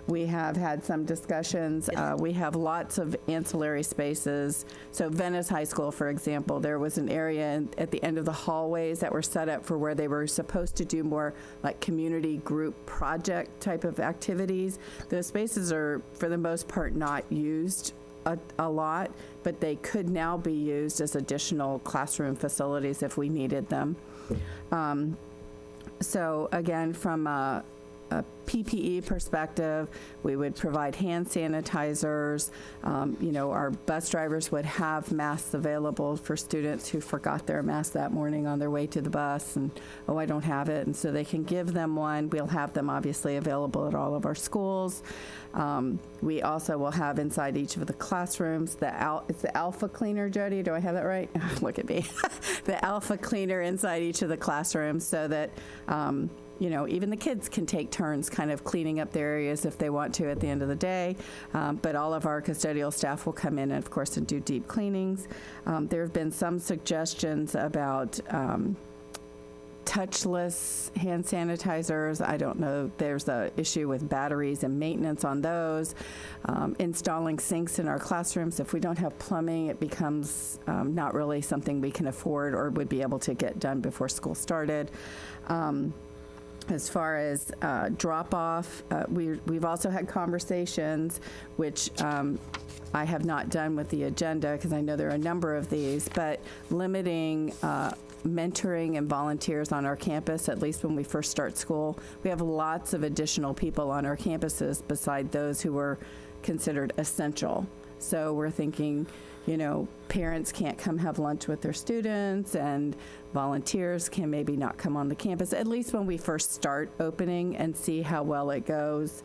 We have had some discussions. We have lots of ancillary spaces. So Venice High School, for example, there was an area at the end of the hallways that were set up for where they were supposed to do more like community group project type of activities. Those spaces are, for the most part, not used a lot, but they could now be used as additional classroom facilities if we needed them. So again, from a PPE perspective, we would provide hand sanitizers. Our bus drivers would have masks available for students who forgot their mask that morning on their way to the bus and, oh, I don't have it. And so they can give them one. We'll have them obviously available at all of our schools. We also will have inside each of the classrooms, it's the Alpha Cleaner, Jody, do I have that right? Look at me. The Alpha Cleaner inside each of the classrooms so that even the kids can take turns kind of cleaning up their areas if they want to at the end of the day. But all of our custodial staff will come in, and of course, and do deep cleanings. There have been some suggestions about touchless hand sanitizers. I don't know. There's an issue with batteries and maintenance on those. Installing sinks in our classrooms. If we don't have plumbing, it becomes not really something we can afford or would be able to get done before school started. As far as drop-off, we've also had conversations, which I have not done with the agenda because I know there are a number of these, but limiting mentoring and volunteers on our campus, at least when we first start school. We have lots of additional people on our campuses beside those who are considered essential. So we're thinking, parents can't come have lunch with their students and volunteers can maybe not come on the campus, at least when we first start opening and see how well it goes.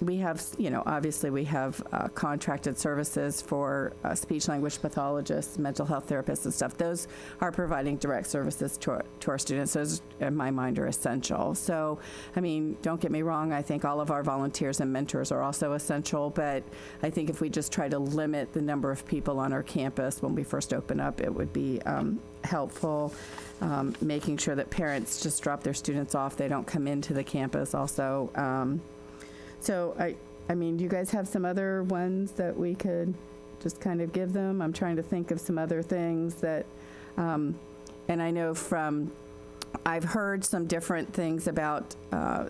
We have, obviously we have contracted services for speech language pathologists, mental health therapists and stuff. Those are providing direct services to our students. Those, in my mind, are essential. So, don't get me wrong. I think all of our volunteers and mentors are also essential, but I think if we just try to limit the number of people on our campus when we first open up, it would be helpful. Making sure that parents just drop their students off. They don't come into the campus also. So, do you guys have some other ones that we could just kind of give them? I'm trying to think of some other things that, and I know I've heard some different things about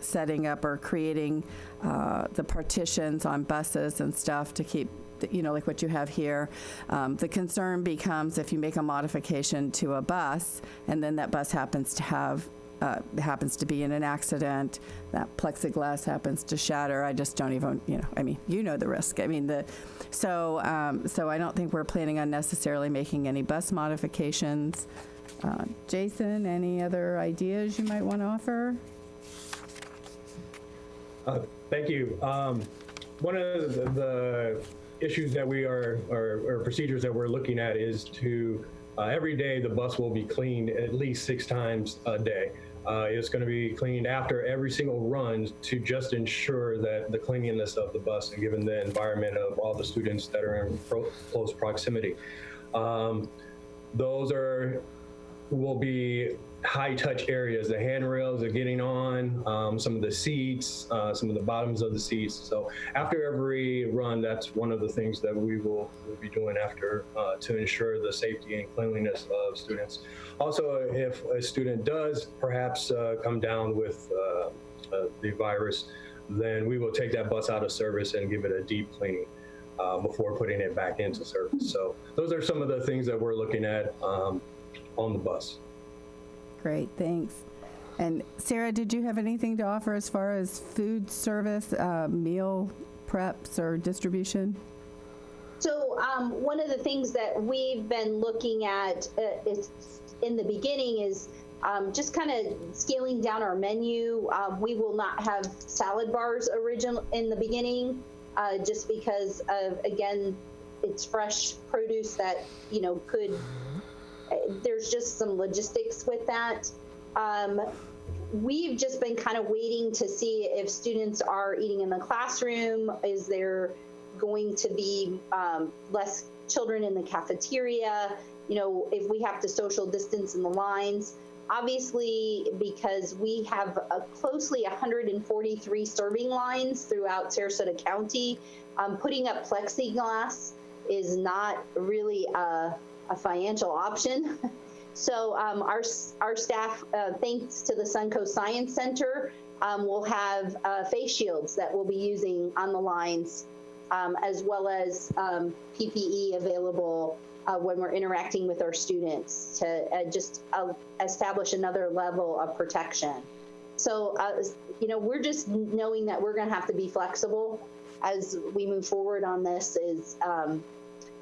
setting up or creating the partitions on buses and stuff to keep, like what you have here. The concern becomes if you make a modification to a bus and then that bus happens to be in an accident, that plexiglass happens to shatter. I just don't even, the risk. So I don't think we're planning on necessarily making any bus modifications. Jason, any other ideas you might want to offer? Thank you. One of the issues that or procedures that we're looking at is to every day the bus will be cleaned at least 6 times a day. It's going to be cleaned after every single run to just ensure that the cleanliness of the bus and given the environment of all the students that are in close proximity. Those will be high touch areas. The handrails are getting on, some of the seats, some of the bottoms of the seats. So after every run, that's one of the things that we will be doing after to ensure the safety and cleanliness of students. Also, if a student does perhaps come down with the virus, then we will take that bus out of service and give it a deep cleaning before putting it back into service. So those are some of the things that we're looking at on the bus. Great, thanks. And Sarah, did you have anything to offer as far as food service, meal preps or distribution? So one of the things that we've been looking at is in the beginning is just kind of scaling down our menu. We will not have salad bars in the beginning, just because of, again, it's fresh produce that, there's just some logistics with that. We've just been kind of waiting to see if students are eating in the classroom. Is there going to be less children in the cafeteria? If we have to social distance in the lines. Obviously, because we have closely 143 serving lines throughout Sarasota County, putting up plexiglass is not really a financial option. So our staff, thanks to the Suncoast Science Center, will have face shields that we'll be using on the lines, as well as PPE available when we're interacting with our students to just establish another level of protection. So, we're just knowing that we're going to have to be flexible as we move forward on this is,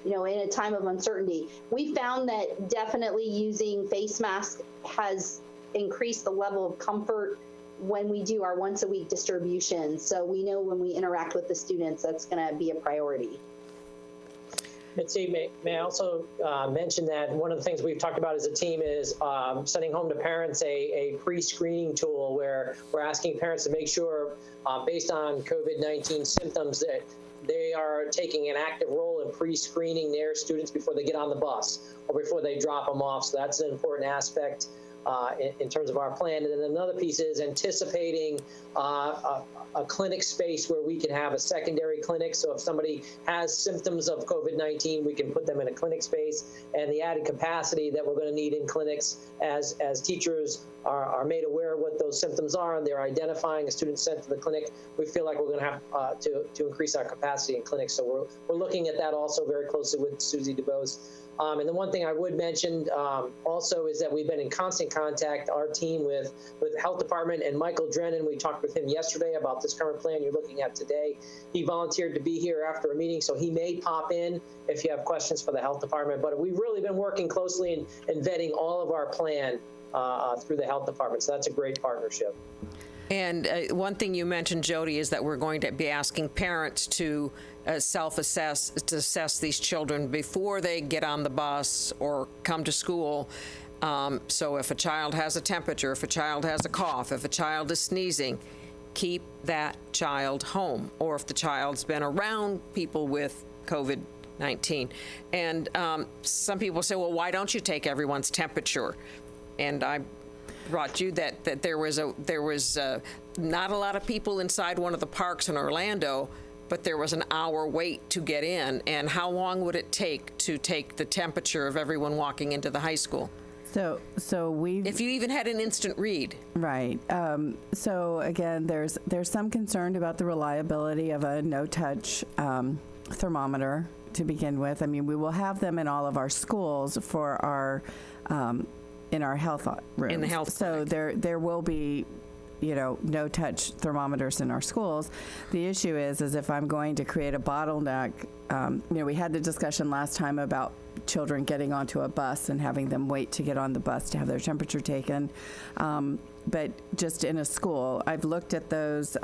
in a time of uncertainty. We found that definitely using face masks has increased the level of comfort when we do our once a week distribution. So we know when we interact with the students, that's going to be a priority. Mitzi, may I also mention that one of the things we've talked about as a team is sending home to parents a pre-screening tool where we're asking parents to make sure, based on COVID-19 symptoms, that they are taking an active role in pre-screening their students before they get on the bus or before they drop them off. So that's an important aspect in terms of our plan. And then another piece is anticipating a clinic space where we can have a secondary clinic. So if somebody has symptoms of COVID-19, we can put them in a clinic space, and the added capacity that we're going to need in clinics as teachers are made aware of what those symptoms are and they're identifying a student sent to the clinic. We feel like we're going to have to increase our capacity in clinics. So we're looking at that also very closely with Susie DeBose. And the one thing I would mention also is that we've been in constant contact, our team, with the health department, and Michael Drennan. We talked with him yesterday about this current plan you're looking at today. He volunteered to be here after a meeting, so he may pop in if you have questions for the health department. But we've really been working closely and vetting all of our plan through the health department. So that's a great partnership. And one thing you mentioned, Jody, is that we're going to be asking parents to self-assess, to assess these children before they get on the bus or come to school. So if a child has a temperature, if a child has a cough, if a child is sneezing, keep that child home. Or if the child's been around people with COVID-19. And some people say, well, why don't you take everyone's temperature? And I brought you that there was not a lot of people inside one of the parks in Orlando, but there was an hour wait to get in. And how long would it take to take the temperature of everyone walking into the high school? So we, if you even had an instant read. Right. So again, there's some concern about the reliability of a no-touch thermometer to begin with. I mean, we will have them in all of our schools for our in our health rooms. In the health So there will be, no-touch thermometers in our schools. The issue is if I'm going to create a bottleneck, we had the discussion last time about children getting onto a bus and having them wait to get on the bus to have their temperature taken. But just in a school, I've looked at those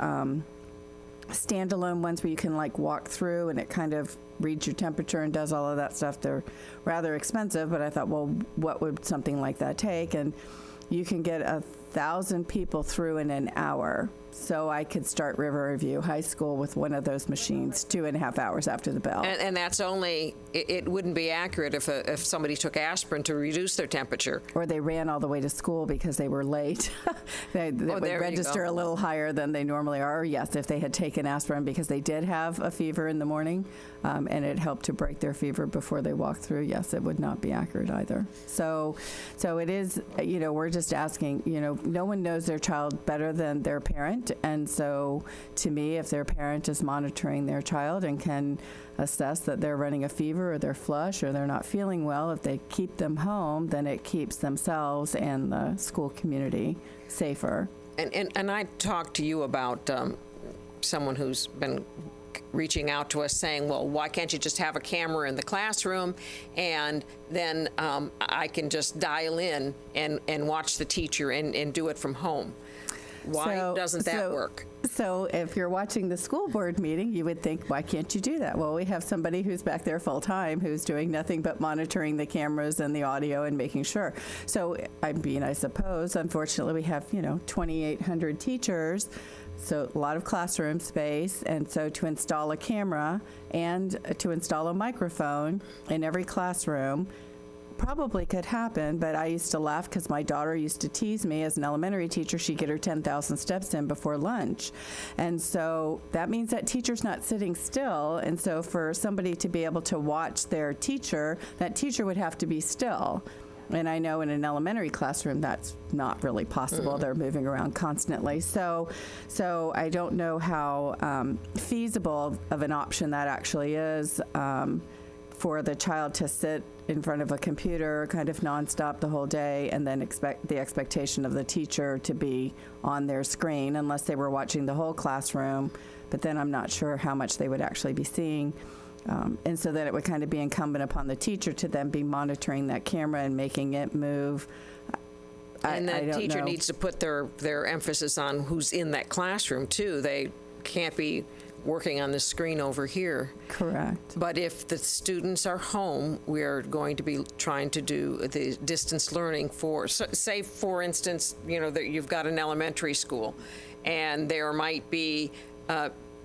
standalone ones where you can walk through and it kind of reads your temperature and does all of that stuff. They're rather expensive, but I thought, well, what would something like that take? And you can get 1,000 people through in an hour. So I could start Riverview High School with one of those machines 2.5 hours after the bell. And that's only, it wouldn't be accurate if somebody took aspirin to reduce their temperature. Or they ran all the way to school because they were late. they would register a little higher than they normally are. Yes, if they had taken aspirin because they did have a fever in the morning and it helped to break their fever before they walked through, yes, it would not be accurate either. So it is, we're just asking, no one knows their child better than their parent. And so to me, if their parent is monitoring their child and can assess that they're running a fever or they're flush or they're not feeling well, if they keep them home, then it keeps themselves and the school community safer. And I talked to you about someone who's been reaching out to us saying, well, why can't you just have a camera in the classroom and then I can just dial in and watch the teacher and do it from home? Why doesn't that work? So if you're watching the school board meeting, you would think, why can't you do that? Well, we have somebody who's back there full time who's doing nothing but monitoring the cameras and the audio and making sure. So, I suppose, unfortunately, we have, 2,800 teachers, so a lot of classroom space. And so to install a camera and to install a microphone in every classroom, probably could happen, but I used to laugh because my daughter used to tease me as an elementary teacher. She'd get her 10,000 steps in before lunch. And so that means that teacher's not sitting still. And so for somebody to be able to watch their teacher, that teacher would have to be still. And I know in an elementary classroom that's not really possible. They're moving around constantly. So I don't know how feasible of an option that actually is for the child to sit in front of a computer kind of nonstop the whole day and then expect the expectation of the teacher to be on their screen unless they were watching the whole classroom. But then I'm not sure how much they would actually be seeing. And so then it would kind of be incumbent upon the teacher to then be monitoring that camera and making it move. And I the don't teacher know. needs to put their emphasis on who's in that classroom, too. They can't be working on the screen over here. Correct. But if the students are home, we are going to be trying to do the distance learning for, say, for instance, that you've got an elementary school, and there might be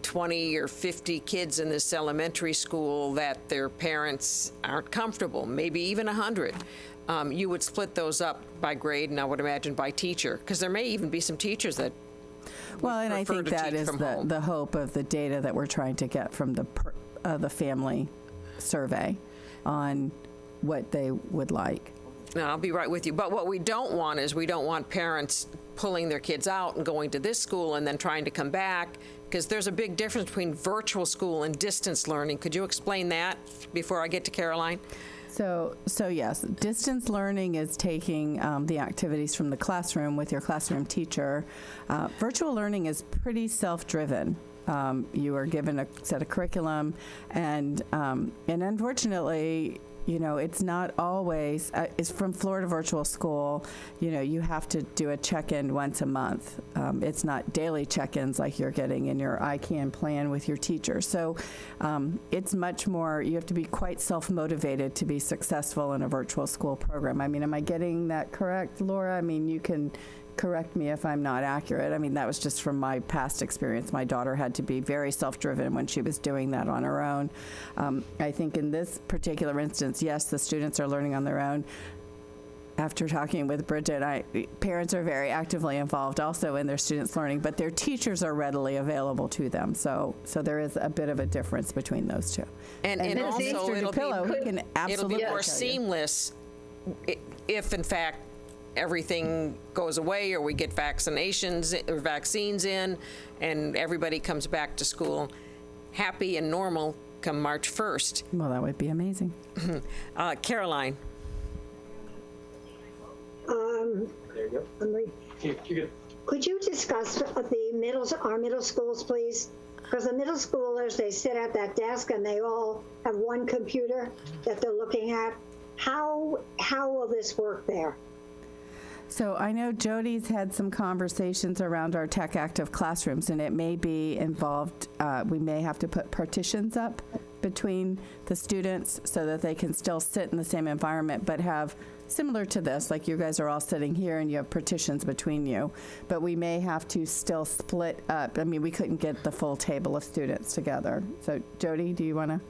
20 or 50 kids in this elementary school that their parents aren't comfortable, maybe even 100. You would split those up by grade, and I would imagine by teacher, because there may even be some teachers that Well, and I think that is home. the hope of the data that we're trying to get from the family survey on what they would like. No, I'll be right with you. But what we don't want is we don't want parents pulling their kids out and going to this school and then trying to come back, because there's a big difference between virtual school and distance learning. Could you explain that before I get to Caroline? So yes, distance learning is taking the activities from the classroom with your classroom teacher. Virtual learning is pretty self-driven. You are given a set of curriculum, and unfortunately, it's not always. It's from Florida Virtual School. You have to do a check-in once a month. It's not daily check-ins like you're getting in your ICANN plan with your teacher. So it's much more. You have to be quite self-motivated to be successful in a virtual school program. I mean, am I getting that correct, Laura? I mean, you can correct me if I'm not accurate. I mean, that was just from my past experience. My daughter had to be very self-driven when she was doing that on her own. I think in this particular instance, yes, the students are learning on their own. After talking with Bridget, parents are very actively involved also in their students' learning, but their teachers are readily available to them. So there is a bit of a difference between those two. And also it'll be more seamless if, in fact, everything goes away or we get vaccines in and everybody comes back to school happy and normal come March 1st. Well, that would be amazing. Caroline. There you go. Could you discuss our middle schools, please? Because the middle schoolers, they sit at that desk and they all have one computer that they're looking at. How will this work there? So I know Jody's had some conversations around our tech active classrooms, and it may be involved, we may have to put partitions up between the students so that they can still sit in the same environment, but have similar to this, like you guys are all sitting here and you have partitions between you, but we may have to still split up. I mean, we couldn't get the full table of students together. So Jody, do you want to?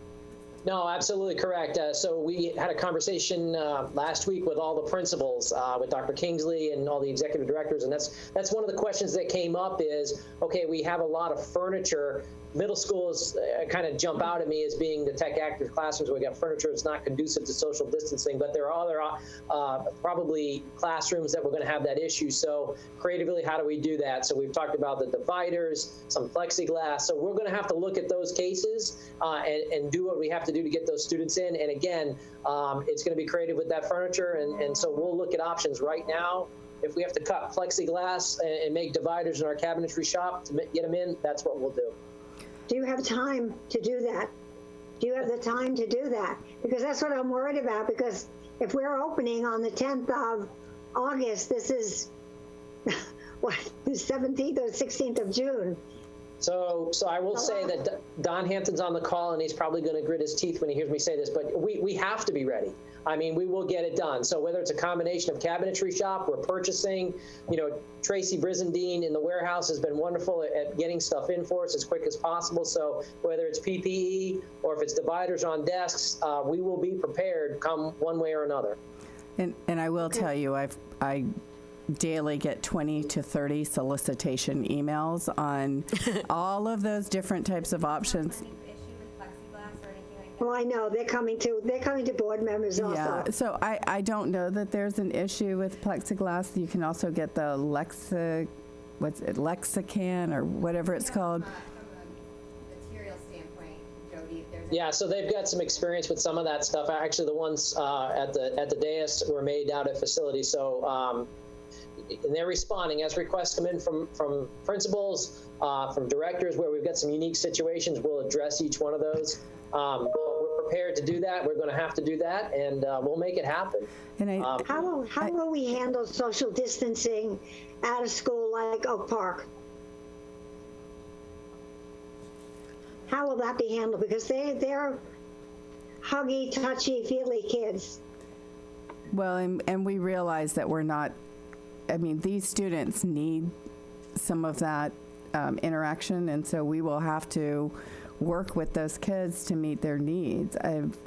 No, absolutely correct. So we had a conversation last week with all the principals, with Dr. Kingsley and all the executive directors, and that's one of the questions that came up is, okay, we have a lot of furniture. Middle schools kind of jump out at me as being the tech active classrooms where we got furniture. It's not conducive to social distancing, but there are other probably classrooms that we're going to have that issue. So creatively, how do we do that? So we've talked about the dividers, some plexiglass. So we're going to have to look at those cases and do what we have to do to get those students in. And again, it's going to be creative with that furniture. And so we'll look at options right now. If we have to cut plexiglass and make dividers in our cabinetry shop to get them in, that's what we'll do. Do you have time to do that? Do you have the time to do that? Because that's what I'm worried about, because if we're opening on the 10th of August, this is what, the 17th or 16th of June. So I will say that Don Hampton's on the call, and he's probably going to grit his teeth when he hears me say this, but we have to be ready. I mean, we will get it done. So whether it's a combination of cabinetry shop, we're purchasing, Tracy Brizendine in the warehouse has been wonderful at getting stuff in for us as quick as possible. So whether it's PPE or if it's dividers on desks, we will be prepared come one way or another. And I will tell you, I daily get 20 to 30 solicitation emails on all of those different types of options. Well, I know they're coming to board members also. Yeah, so I don't know that there's an issue with plexiglass. You can also get the Lexican or whatever it's called. Yeah, so they've got some experience with some of that stuff. Actually, the ones at the dais were made out of facilities. So, and they're responding as requests come in from principals, from directors, where we've got some unique situations. We'll address each one of those. We're prepared to do that. We're going to have to do that, and we'll make it happen. And how will we handle social distancing at a school like Oak Park? How will that be handled? Because they're huggy, touchy-feely kids. Well, and we realize that we're not, I mean, these students need some of that interaction, and so we will have to work with those kids to meet their needs.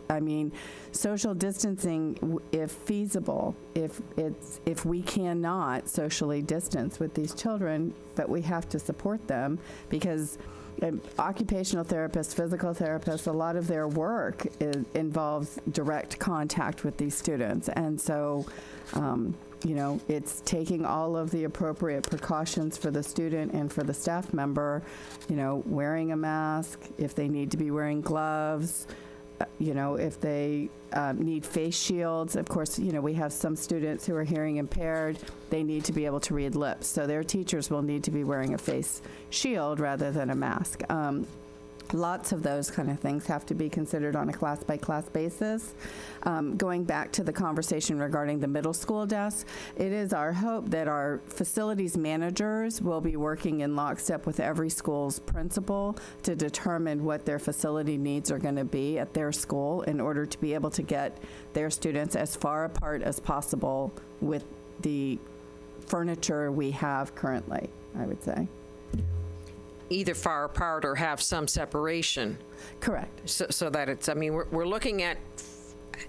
I mean, social distancing, if feasible, if we cannot socially distance with these children, but we have to support them because occupational therapists, physical therapists, a lot of their work involves direct contact with these students. And so, it's taking all of the appropriate precautions for the student and for the staff member, wearing a mask, if they need to be wearing gloves, if they need face shields. Of course, we have some students who are hearing impaired. They need to be able to read lips. So their teachers will need to be wearing a face shield rather than a mask. Lots of those kind of things have to be considered on a class-by-class basis. Going back to the conversation regarding the middle school desks, it is our hope that our facilities managers will be working in lockstep with every school's principal to determine what their facility needs are going to be at their school in order to be able to get their students as far apart as possible with the furniture we have currently, I would say. Either far apart or have some separation. Correct. So that it's, I mean, we're looking at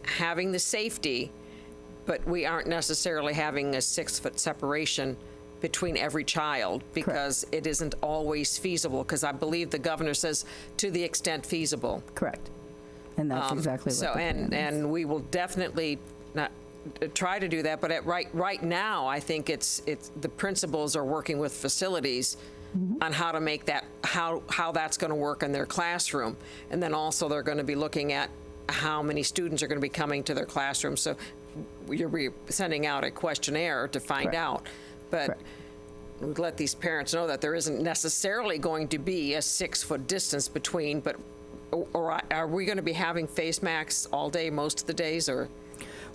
having the safety, but we aren't necessarily having a 6-foot separation between every child because it isn't always feasible, because I believe the governor says to the extent feasible. Correct. And that's exactly what so, the plan is. And we will definitely not try to do that, but right now, I think it's the principals are working with facilities on how to make that, how that's going to work in their classroom. And then also they're going to be looking at how many students are going to be coming to their classroom. So you're sending out a questionnaire to find out. But we'd let these parents know that there isn't necessarily going to be a 6-foot distance between, or are we going to be having face masks all day most of the days, or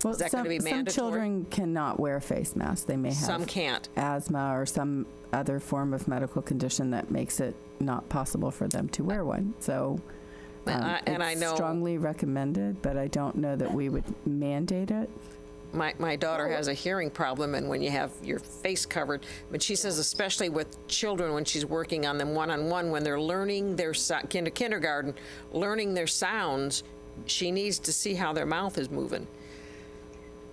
is that going to be mandatory? Some children cannot wear face masks. They may have some can't. Asthma or some other form of medical condition that makes it not possible for them to wear one. So I know strongly recommended, but I don't know that we would mandate it. My daughter has a hearing problem, and when you have your face covered, but she says especially with children when she's working on them one-on-one, when they're learning their kindergarten, learning their sounds, she needs to see how their mouth is moving.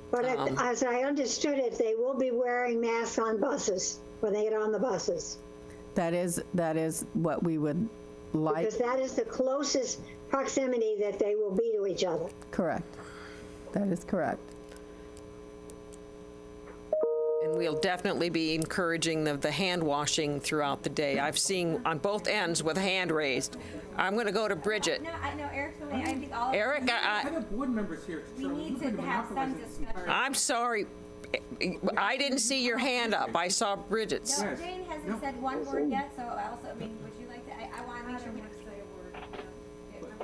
But as I understood it, they will be wearing masks on buses when they get on the buses. That is what we would like. Because that is the closest proximity that they will be to each other. Correct. That is correct. And we'll definitely be encouraging the hand washing throughout the day. I've seen on both ends with a hand raised. I'm going to go to Bridget. No, I know Eric's really, I think all Eric, I have board members here. We need to have some discussion. I'm sorry. I didn't see your hand up. I saw Bridget's. No, Jane hasn't said one word yet, so I also, would you like to, I want to make sure we have to say a word.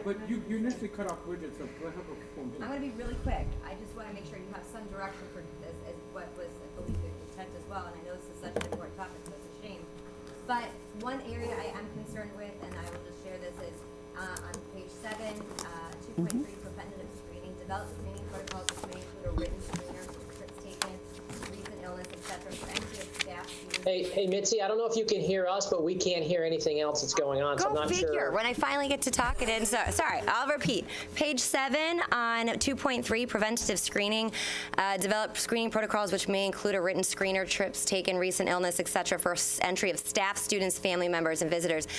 But you initially cut off Bridget, so let her perform too. I'm going to be really quick. I just want to make sure you have some direction for this, as what was, I believe, the intent as well. And I know this is such an important topic, so it's a shame. But one area I am concerned with, and I will just share this, is on page 7, 2.3, preventative screening develop screening protocols which may include a written screener for trips taken, recent illness, etc. for entry of staff, students. Hey, Mitzi, I don't know if you can hear us, but we can't hear anything else that's going on, so I'm Go not figure. sure. When I finally get to talk it in. So, sorry, I'll repeat. Page 7 on 2.3, preventative screening. Develop screening protocols which may include a written screener, trips taken, recent illness, etc. for entry of staff, students, family members, and visitors.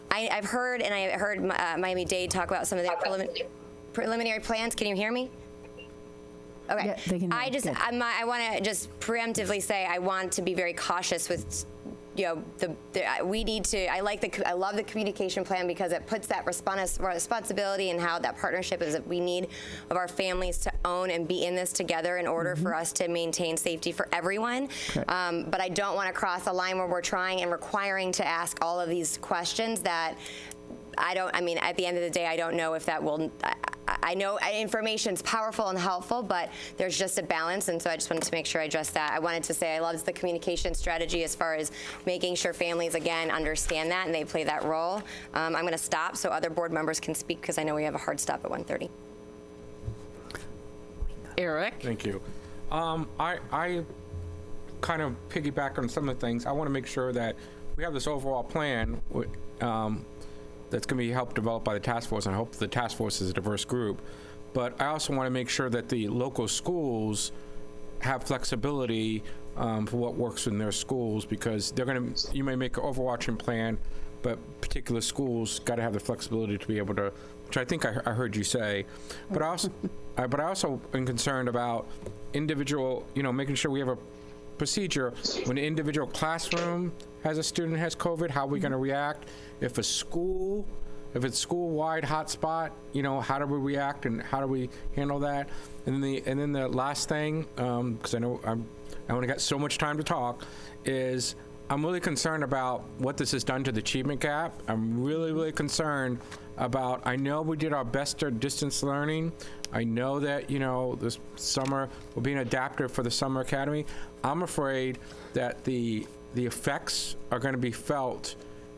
I've heard, and I heard Miami-Dade talk about some of their preliminary plans. Can you hear me? Okay. Yeah, they can hear I you. just, Good. I want to just preemptively say I want to be very cautious with, you know, we need to. I love the communication plan because it puts that responsibility and how that partnership is that we need of our families to own and be in this together in order for us to maintain safety for everyone. But I don't want to cross a line where we're trying and requiring to ask all of these questions that I mean, at the end of the day, I don't know if that will. I know information's powerful and helpful, but there's just a balance, and so I just wanted to make sure I addressed that. I wanted to say I loved the communication strategy as far as making sure families, again, understand that and they play that role. I'm going to stop so other board members can speak because I know we have a hard stop at 1:30. Eric? Thank you. I kind of piggyback on some of the things. I want to make sure that we have this overall plan that's going to be helped develop by the task force, and I hope the task force is a diverse group. But I also want to make sure that the local schools have flexibility for what works in their schools, because they're going to, you may make an overarching plan, but particular schools got to have the flexibility to be able to, which I think I heard you say. But I also am concerned about individual, making sure we have a procedure when an individual classroom has a student has COVID, how are we going to react? If it's school-wide hotspot, how do we react and how do we handle that? And then the last thing, because I know I only got so much time to talk, is I'm really concerned about what this has done to the achievement gap. I'm really, really concerned about, I know we did our best at distance learning. I know that, this summer we're being adaptive for the summer academy. I'm afraid that the effects are going to be felt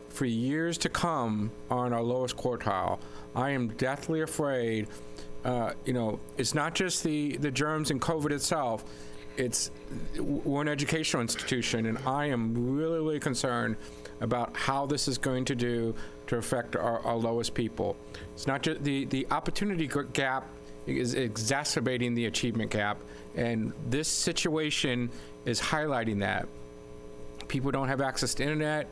for years to come on our lowest quartile. I am deathly afraid, it's not just the germs and COVID itself, we're an educational institution, and I am really, really concerned about how this is going to affect our lowest people. It's not just the opportunity gap is exacerbating the achievement gap, and this situation is highlighting that. People don't have access to internet,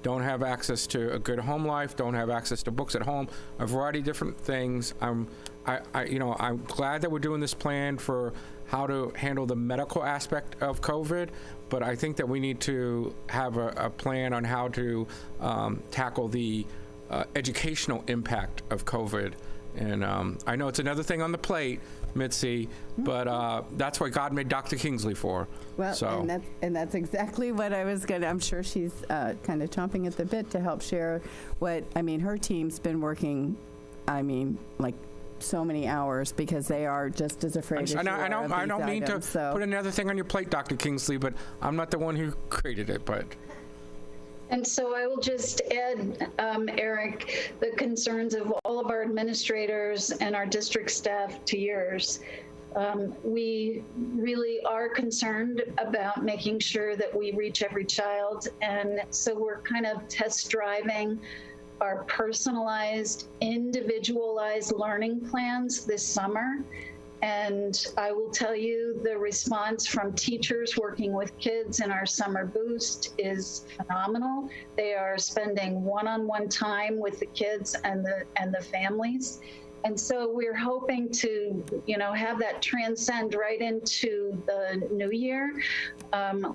don't have access to a good home life, don't have access to books at home, a variety of different things. I'm glad that we're doing this plan for how to handle the medical aspect of COVID, but I think that we need to have a plan on how to tackle the educational impact of COVID. And I know it's another thing on the plate, Mitzi, but that's what God made Dr. Kingsley for. Well, so. and that's exactly what I was going to, I'm sure she's kind of chomping at the bit to help share her team's been working, like so many hours because they are just as afraid as you are of these items. I don't mean to put another thing on your plate, Dr. Kingsley, but I'm not the one who created it, but. And so I will just add, Eric, the concerns of all of our administrators and our district staff to yours. We really are concerned about making sure that we reach every child. And so we're kind of test driving our personalized, individualized learning plans this summer. And I will tell you the response from teachers working with kids in our summer boost is phenomenal. They are spending one-on-one time with the kids and the families. And so we're hoping to, have that transcend right into the new year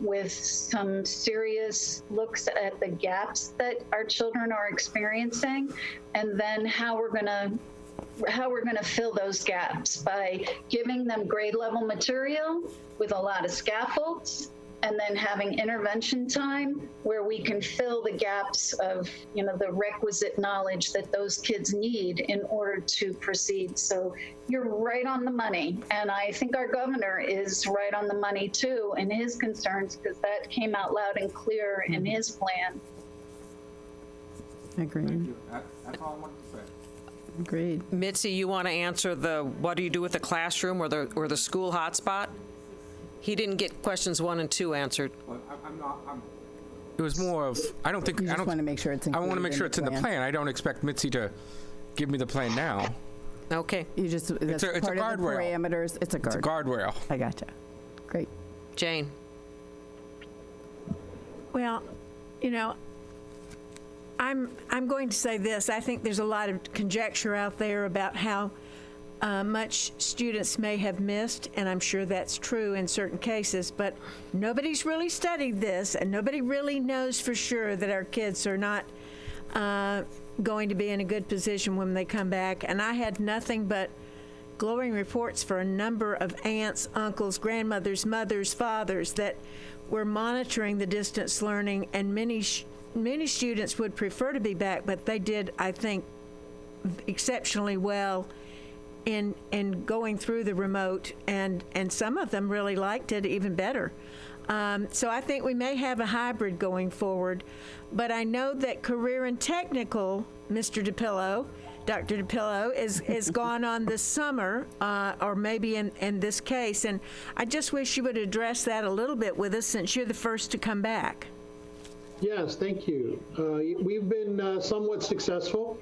with some serious looks at the gaps that our children are experiencing, and then how we're going to fill those gaps by giving them grade level material with a lot of scaffolds, and then having intervention time where we can fill the gaps of, the requisite knowledge that those kids need in order to proceed. So you're right on the money. And I think our governor is right on the money too in his concerns, because that came out loud and clear in his plan. Agreed. Thank you. That's all I wanted to say. Agreed. Mitzi, you want to answer the what do you do with the classroom or the school hotspot? He didn't get questions 1 and 2 answered. It was more of, I don't think, You just want to make sure it's I included. want to make sure it's in the plan. I don't expect Mitzi to give me the plan now. Okay. You just, that's it's a part of the guardrail. parameters. It's a It's a guardrail. I gotcha. Great. Jane. Well, you know, I'm going to say this. I think there's a lot of conjecture out there about how much students may have missed, and I'm sure that's true in certain cases, but nobody's really studied this, and nobody really knows for sure that our kids are not going to be in a good position when they come back. And I had nothing but glowing reports for a number of aunts, uncles, grandmothers, mothers, fathers that were monitoring the distance learning, and many students would prefer to be back, but they did, I think, exceptionally well in going through the remote, and some of them really liked it even better. So I think we may have a hybrid going forward, but I know that career and technical, Mr. DePillo, Dr. DePillo, is gone on this summer, or maybe in this case, and I just wish you would address that a little bit with us since you're the first to come back. Yes, thank you. We've been somewhat successful.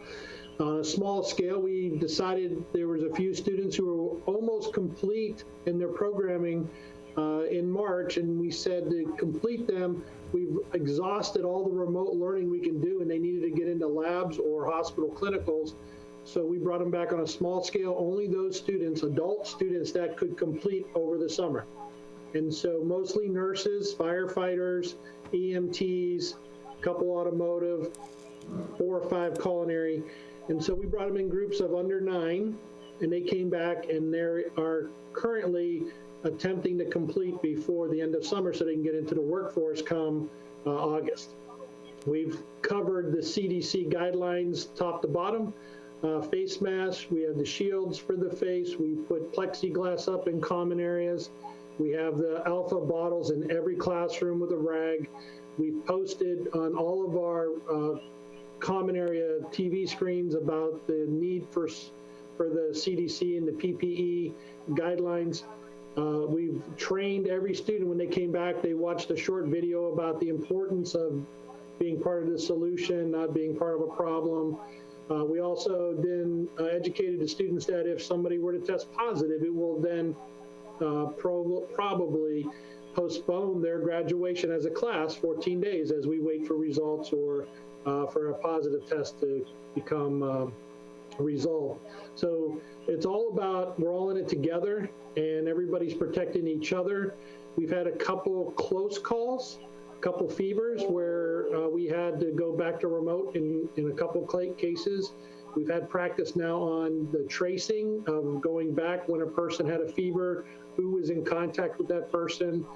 On a small scale, we decided there was a few students who were almost complete in their programming in March, and we said to complete them, we've exhausted all the remote learning we can do, and they needed to get into labs or hospital clinicals. So we brought them back on a small scale, only those students, adult students, that could complete over the summer. And so mostly nurses, firefighters, EMTs, a couple automotive, 4 or 5 culinary. And so we brought them in groups of under 9, and they came back, and they are currently attempting to complete before the end of summer so they can get into the workforce come August. We've covered the CDC guidelines top to bottom. Face masks, we have the shields for the face. We put plexiglass up in common areas. We have the alpha bottles in every classroom with a rag. We've posted on all of our common area TV screens about the need for the CDC and the PPE guidelines. We've trained every student when they came back. They watched a short video about the importance of being part of the solution, not being part of a problem. We also then educated the students that if somebody were to test positive, it will then probably postpone their graduation as a class 14 days as we wait for results or for a positive test to become resolved. So it's all about, we're all in it together and everybody's protecting each other. We've had a couple close calls, a couple fevers where we had to go back to remote in a couple cases. We've had practice now on the tracing of going back when a person had a fever, who was in contact with that person.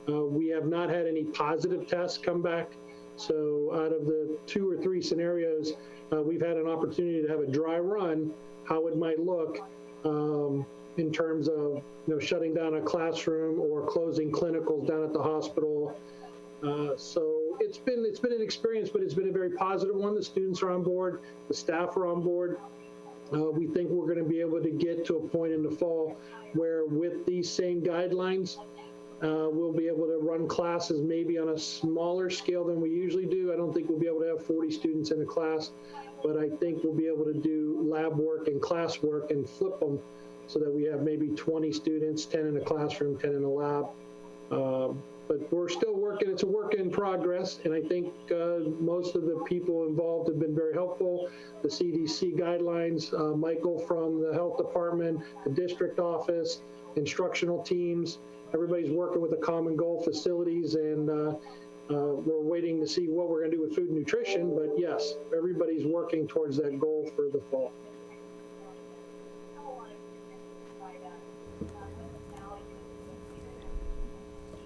We have not had any positive tests come back. So out of the 2 or 3 scenarios, we've had an opportunity to have a dry run, how it might look in terms of shutting down a classroom or closing clinicals down at the hospital. So it's been an experience, but it's been a very positive one. The students are on board, the staff are on board. We think we're going to be able to get to a point in the fall where with these same guidelines, we'll be able to run classes maybe on a smaller scale than we usually do. I don't think we'll be able to have 40 students in a class, but I think we'll be able to do lab work and class work and flip them so that we have maybe 20 students, 10 in a classroom, 10 in a lab. But we're still working. It's a work in progress, and I think most of the people involved have been very helpful. The CDC guidelines, Michael from the health department, the district office, instructional teams, everybody's working with a common goal, facilities, and we're waiting to see what we're going to do with food and nutrition. But yes, everybody's working towards that goal for the fall.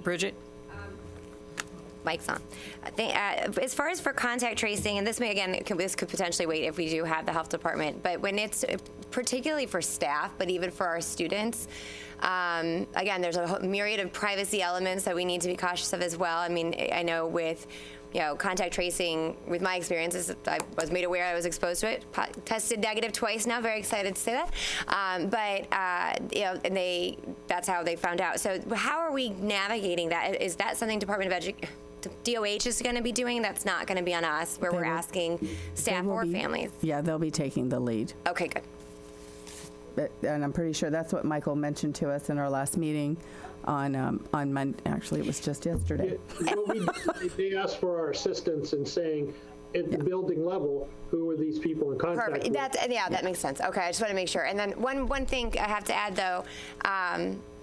Bridget? Mic's on. As far as for contact tracing, and this may, again, this could potentially wait if we do have the health department, but when it's particularly for staff, but even for our students, again, there's a myriad of privacy elements that we need to be cautious of as well. I mean, I know with contact tracing, with my experiences, I was made aware I was exposed to it, tested negative twice now, very excited to say that. And that's how they found out. So how are we navigating that? Is that something Department of DOH is going to be doing? That's not going to be on us, where we're asking staff or families? Yeah, they'll be taking the lead. Okay, good. And I'm pretty sure that's what Michael mentioned to us in our last meeting on Monday. Actually, it was just yesterday. They asked for our assistance in saying, at the building level, who are these people in contact Perfect. with? That makes sense. Okay, I just want to make sure. And then one thing I have to add, though,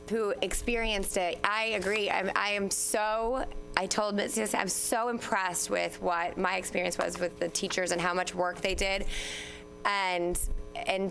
who experienced it, I agree. I told Mrs. I'm so impressed with what my experience was with the teachers and how much work they did. And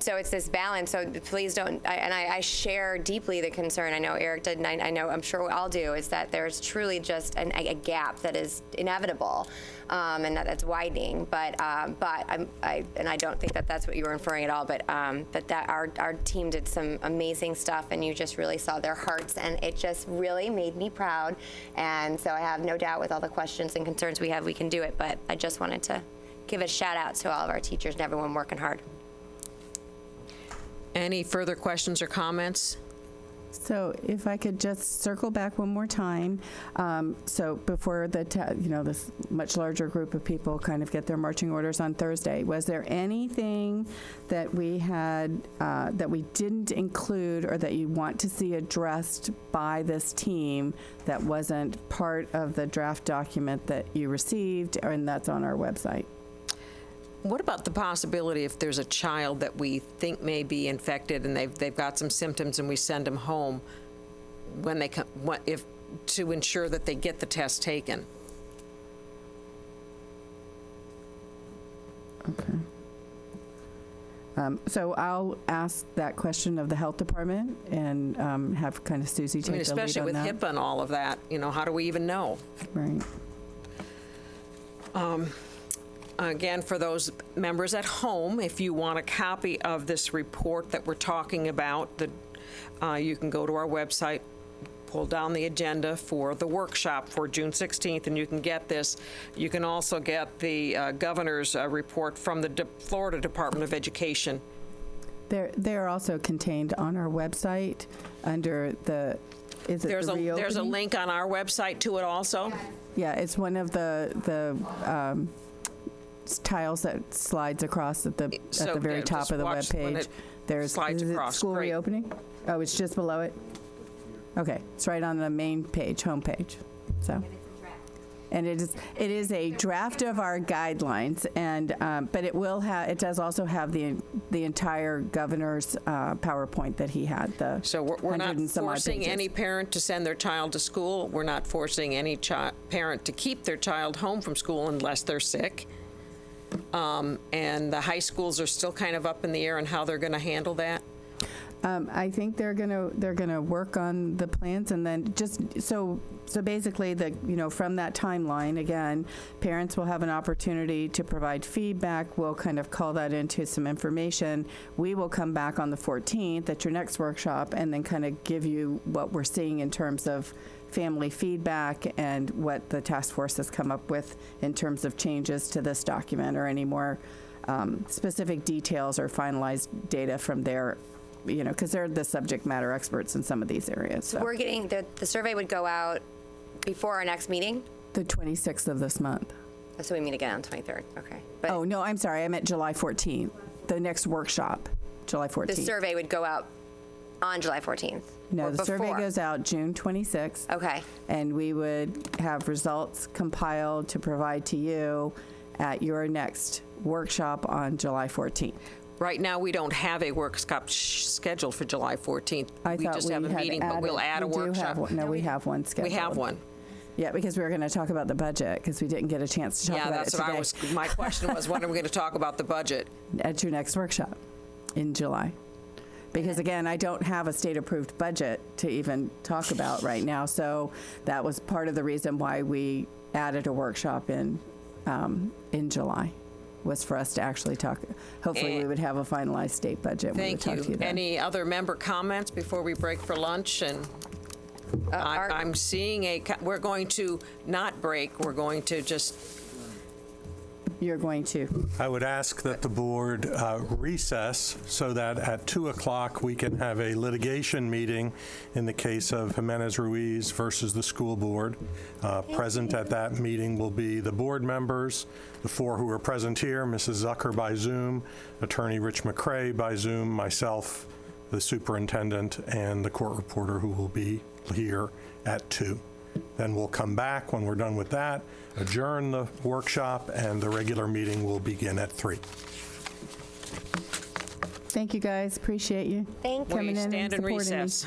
so it's this balance. So please don't, I share deeply the concern. I know Eric did, and I know, I'm sure we all do, is that there's truly just a gap that is inevitable, and that's widening. But I don't think that that's what you were inferring at all. But that our team did some amazing stuff, and you just really saw their hearts, and it just really made me proud. And so I have no doubt, with all the questions and concerns we have, we can do it. But I just wanted to give a shout out to all of our teachers and everyone working hard. Any further questions or comments? So if I could just circle back one more time. So before this much larger group of people kind of get their marching orders on Thursday, was there anything that we had that we didn't include or that you want to see addressed by this team that wasn't part of the draft document that you received, and that's on our website? What about the possibility if there's a child that we think may be infected and they've got some symptoms and we send them home when they come, to ensure that they get the test taken? Okay. So I'll ask that question of the health department and have kind of Susie take the lead on that. Especially with HIPAA and all of that, how do we even know? Right. Again, for those members at home, if you want a copy of this report that we're talking about, you can go to our website, pull down the agenda for the workshop for June 16th, and you can get this. You can also get the governor's report from the Florida Department of Education. They're also contained on our website under the, is it the reopening? There's a link on our website to it also? Yeah, it's one of the tiles that slides across at the very top of the web page. There's slides across. School Great. reopening. Oh, it's just below it. Okay, it's right on the main page, home page. So, and it is a draft of our guidelines, and but it does also have the entire governor's PowerPoint that he had. So we're not forcing any parent to send their child to school. We're not forcing any parent to keep their child home from school unless they're sick. And the high schools are still kind of up in the air on how they're going to handle that. I think they're gonna work on the plans, and then just so basically from that timeline, again, parents will have an opportunity to provide feedback. We'll kind of call that into some information. We will come back on the 14th at your next workshop and then kind of give you what we're seeing in terms of family feedback and what the task force has come up with in terms of changes to this document or any more specific details or finalized data from their, because they're the subject matter experts in some of these areas. So we're getting, the survey would go out before our next meeting? The 26th of this month. So we meet again on the 23rd, okay. Oh, no, I'm sorry, I meant July 14th, the next workshop, July 14th. The survey would go out on July 14th? No, the survey goes out June 26th. Okay. And we would have results compiled to provide to you at your next workshop on July 14th. Right now, we don't have a workshop scheduled for July 14th. We just have a meeting, but we'll add a workshop. No, we have one scheduled. We have one. Yeah, because we were going to talk about the budget because we didn't get a chance to talk about it today. Yeah, that's what my question was, when are we going to talk about the budget? At your next workshop in July. Because again, I don't have a state-approved budget to even talk about right now, so that was part of the reason why we added a workshop in July, was for us to actually talk. Hopefully, we would have a finalized state budget. Thank you. Any other member comments before we break for lunch? And I'm seeing we're going to not break, we're going to just. You're going to. I would ask that the board recess so that at 2 o'clock we can have a litigation meeting in the case of Jimenez Ruiz versus the school board. Present at that meeting will be the board members, the 4 who are present here, Mrs. Zucker by Zoom, Attorney Rich McCray by Zoom, myself, the superintendent, and the court reporter who will be here at 2. Then we'll come back when we're done with that, adjourn the workshop, and the regular meeting will begin at 3. Thank you, guys. Appreciate you. Thank you. coming in and Stand in supporting me. recess.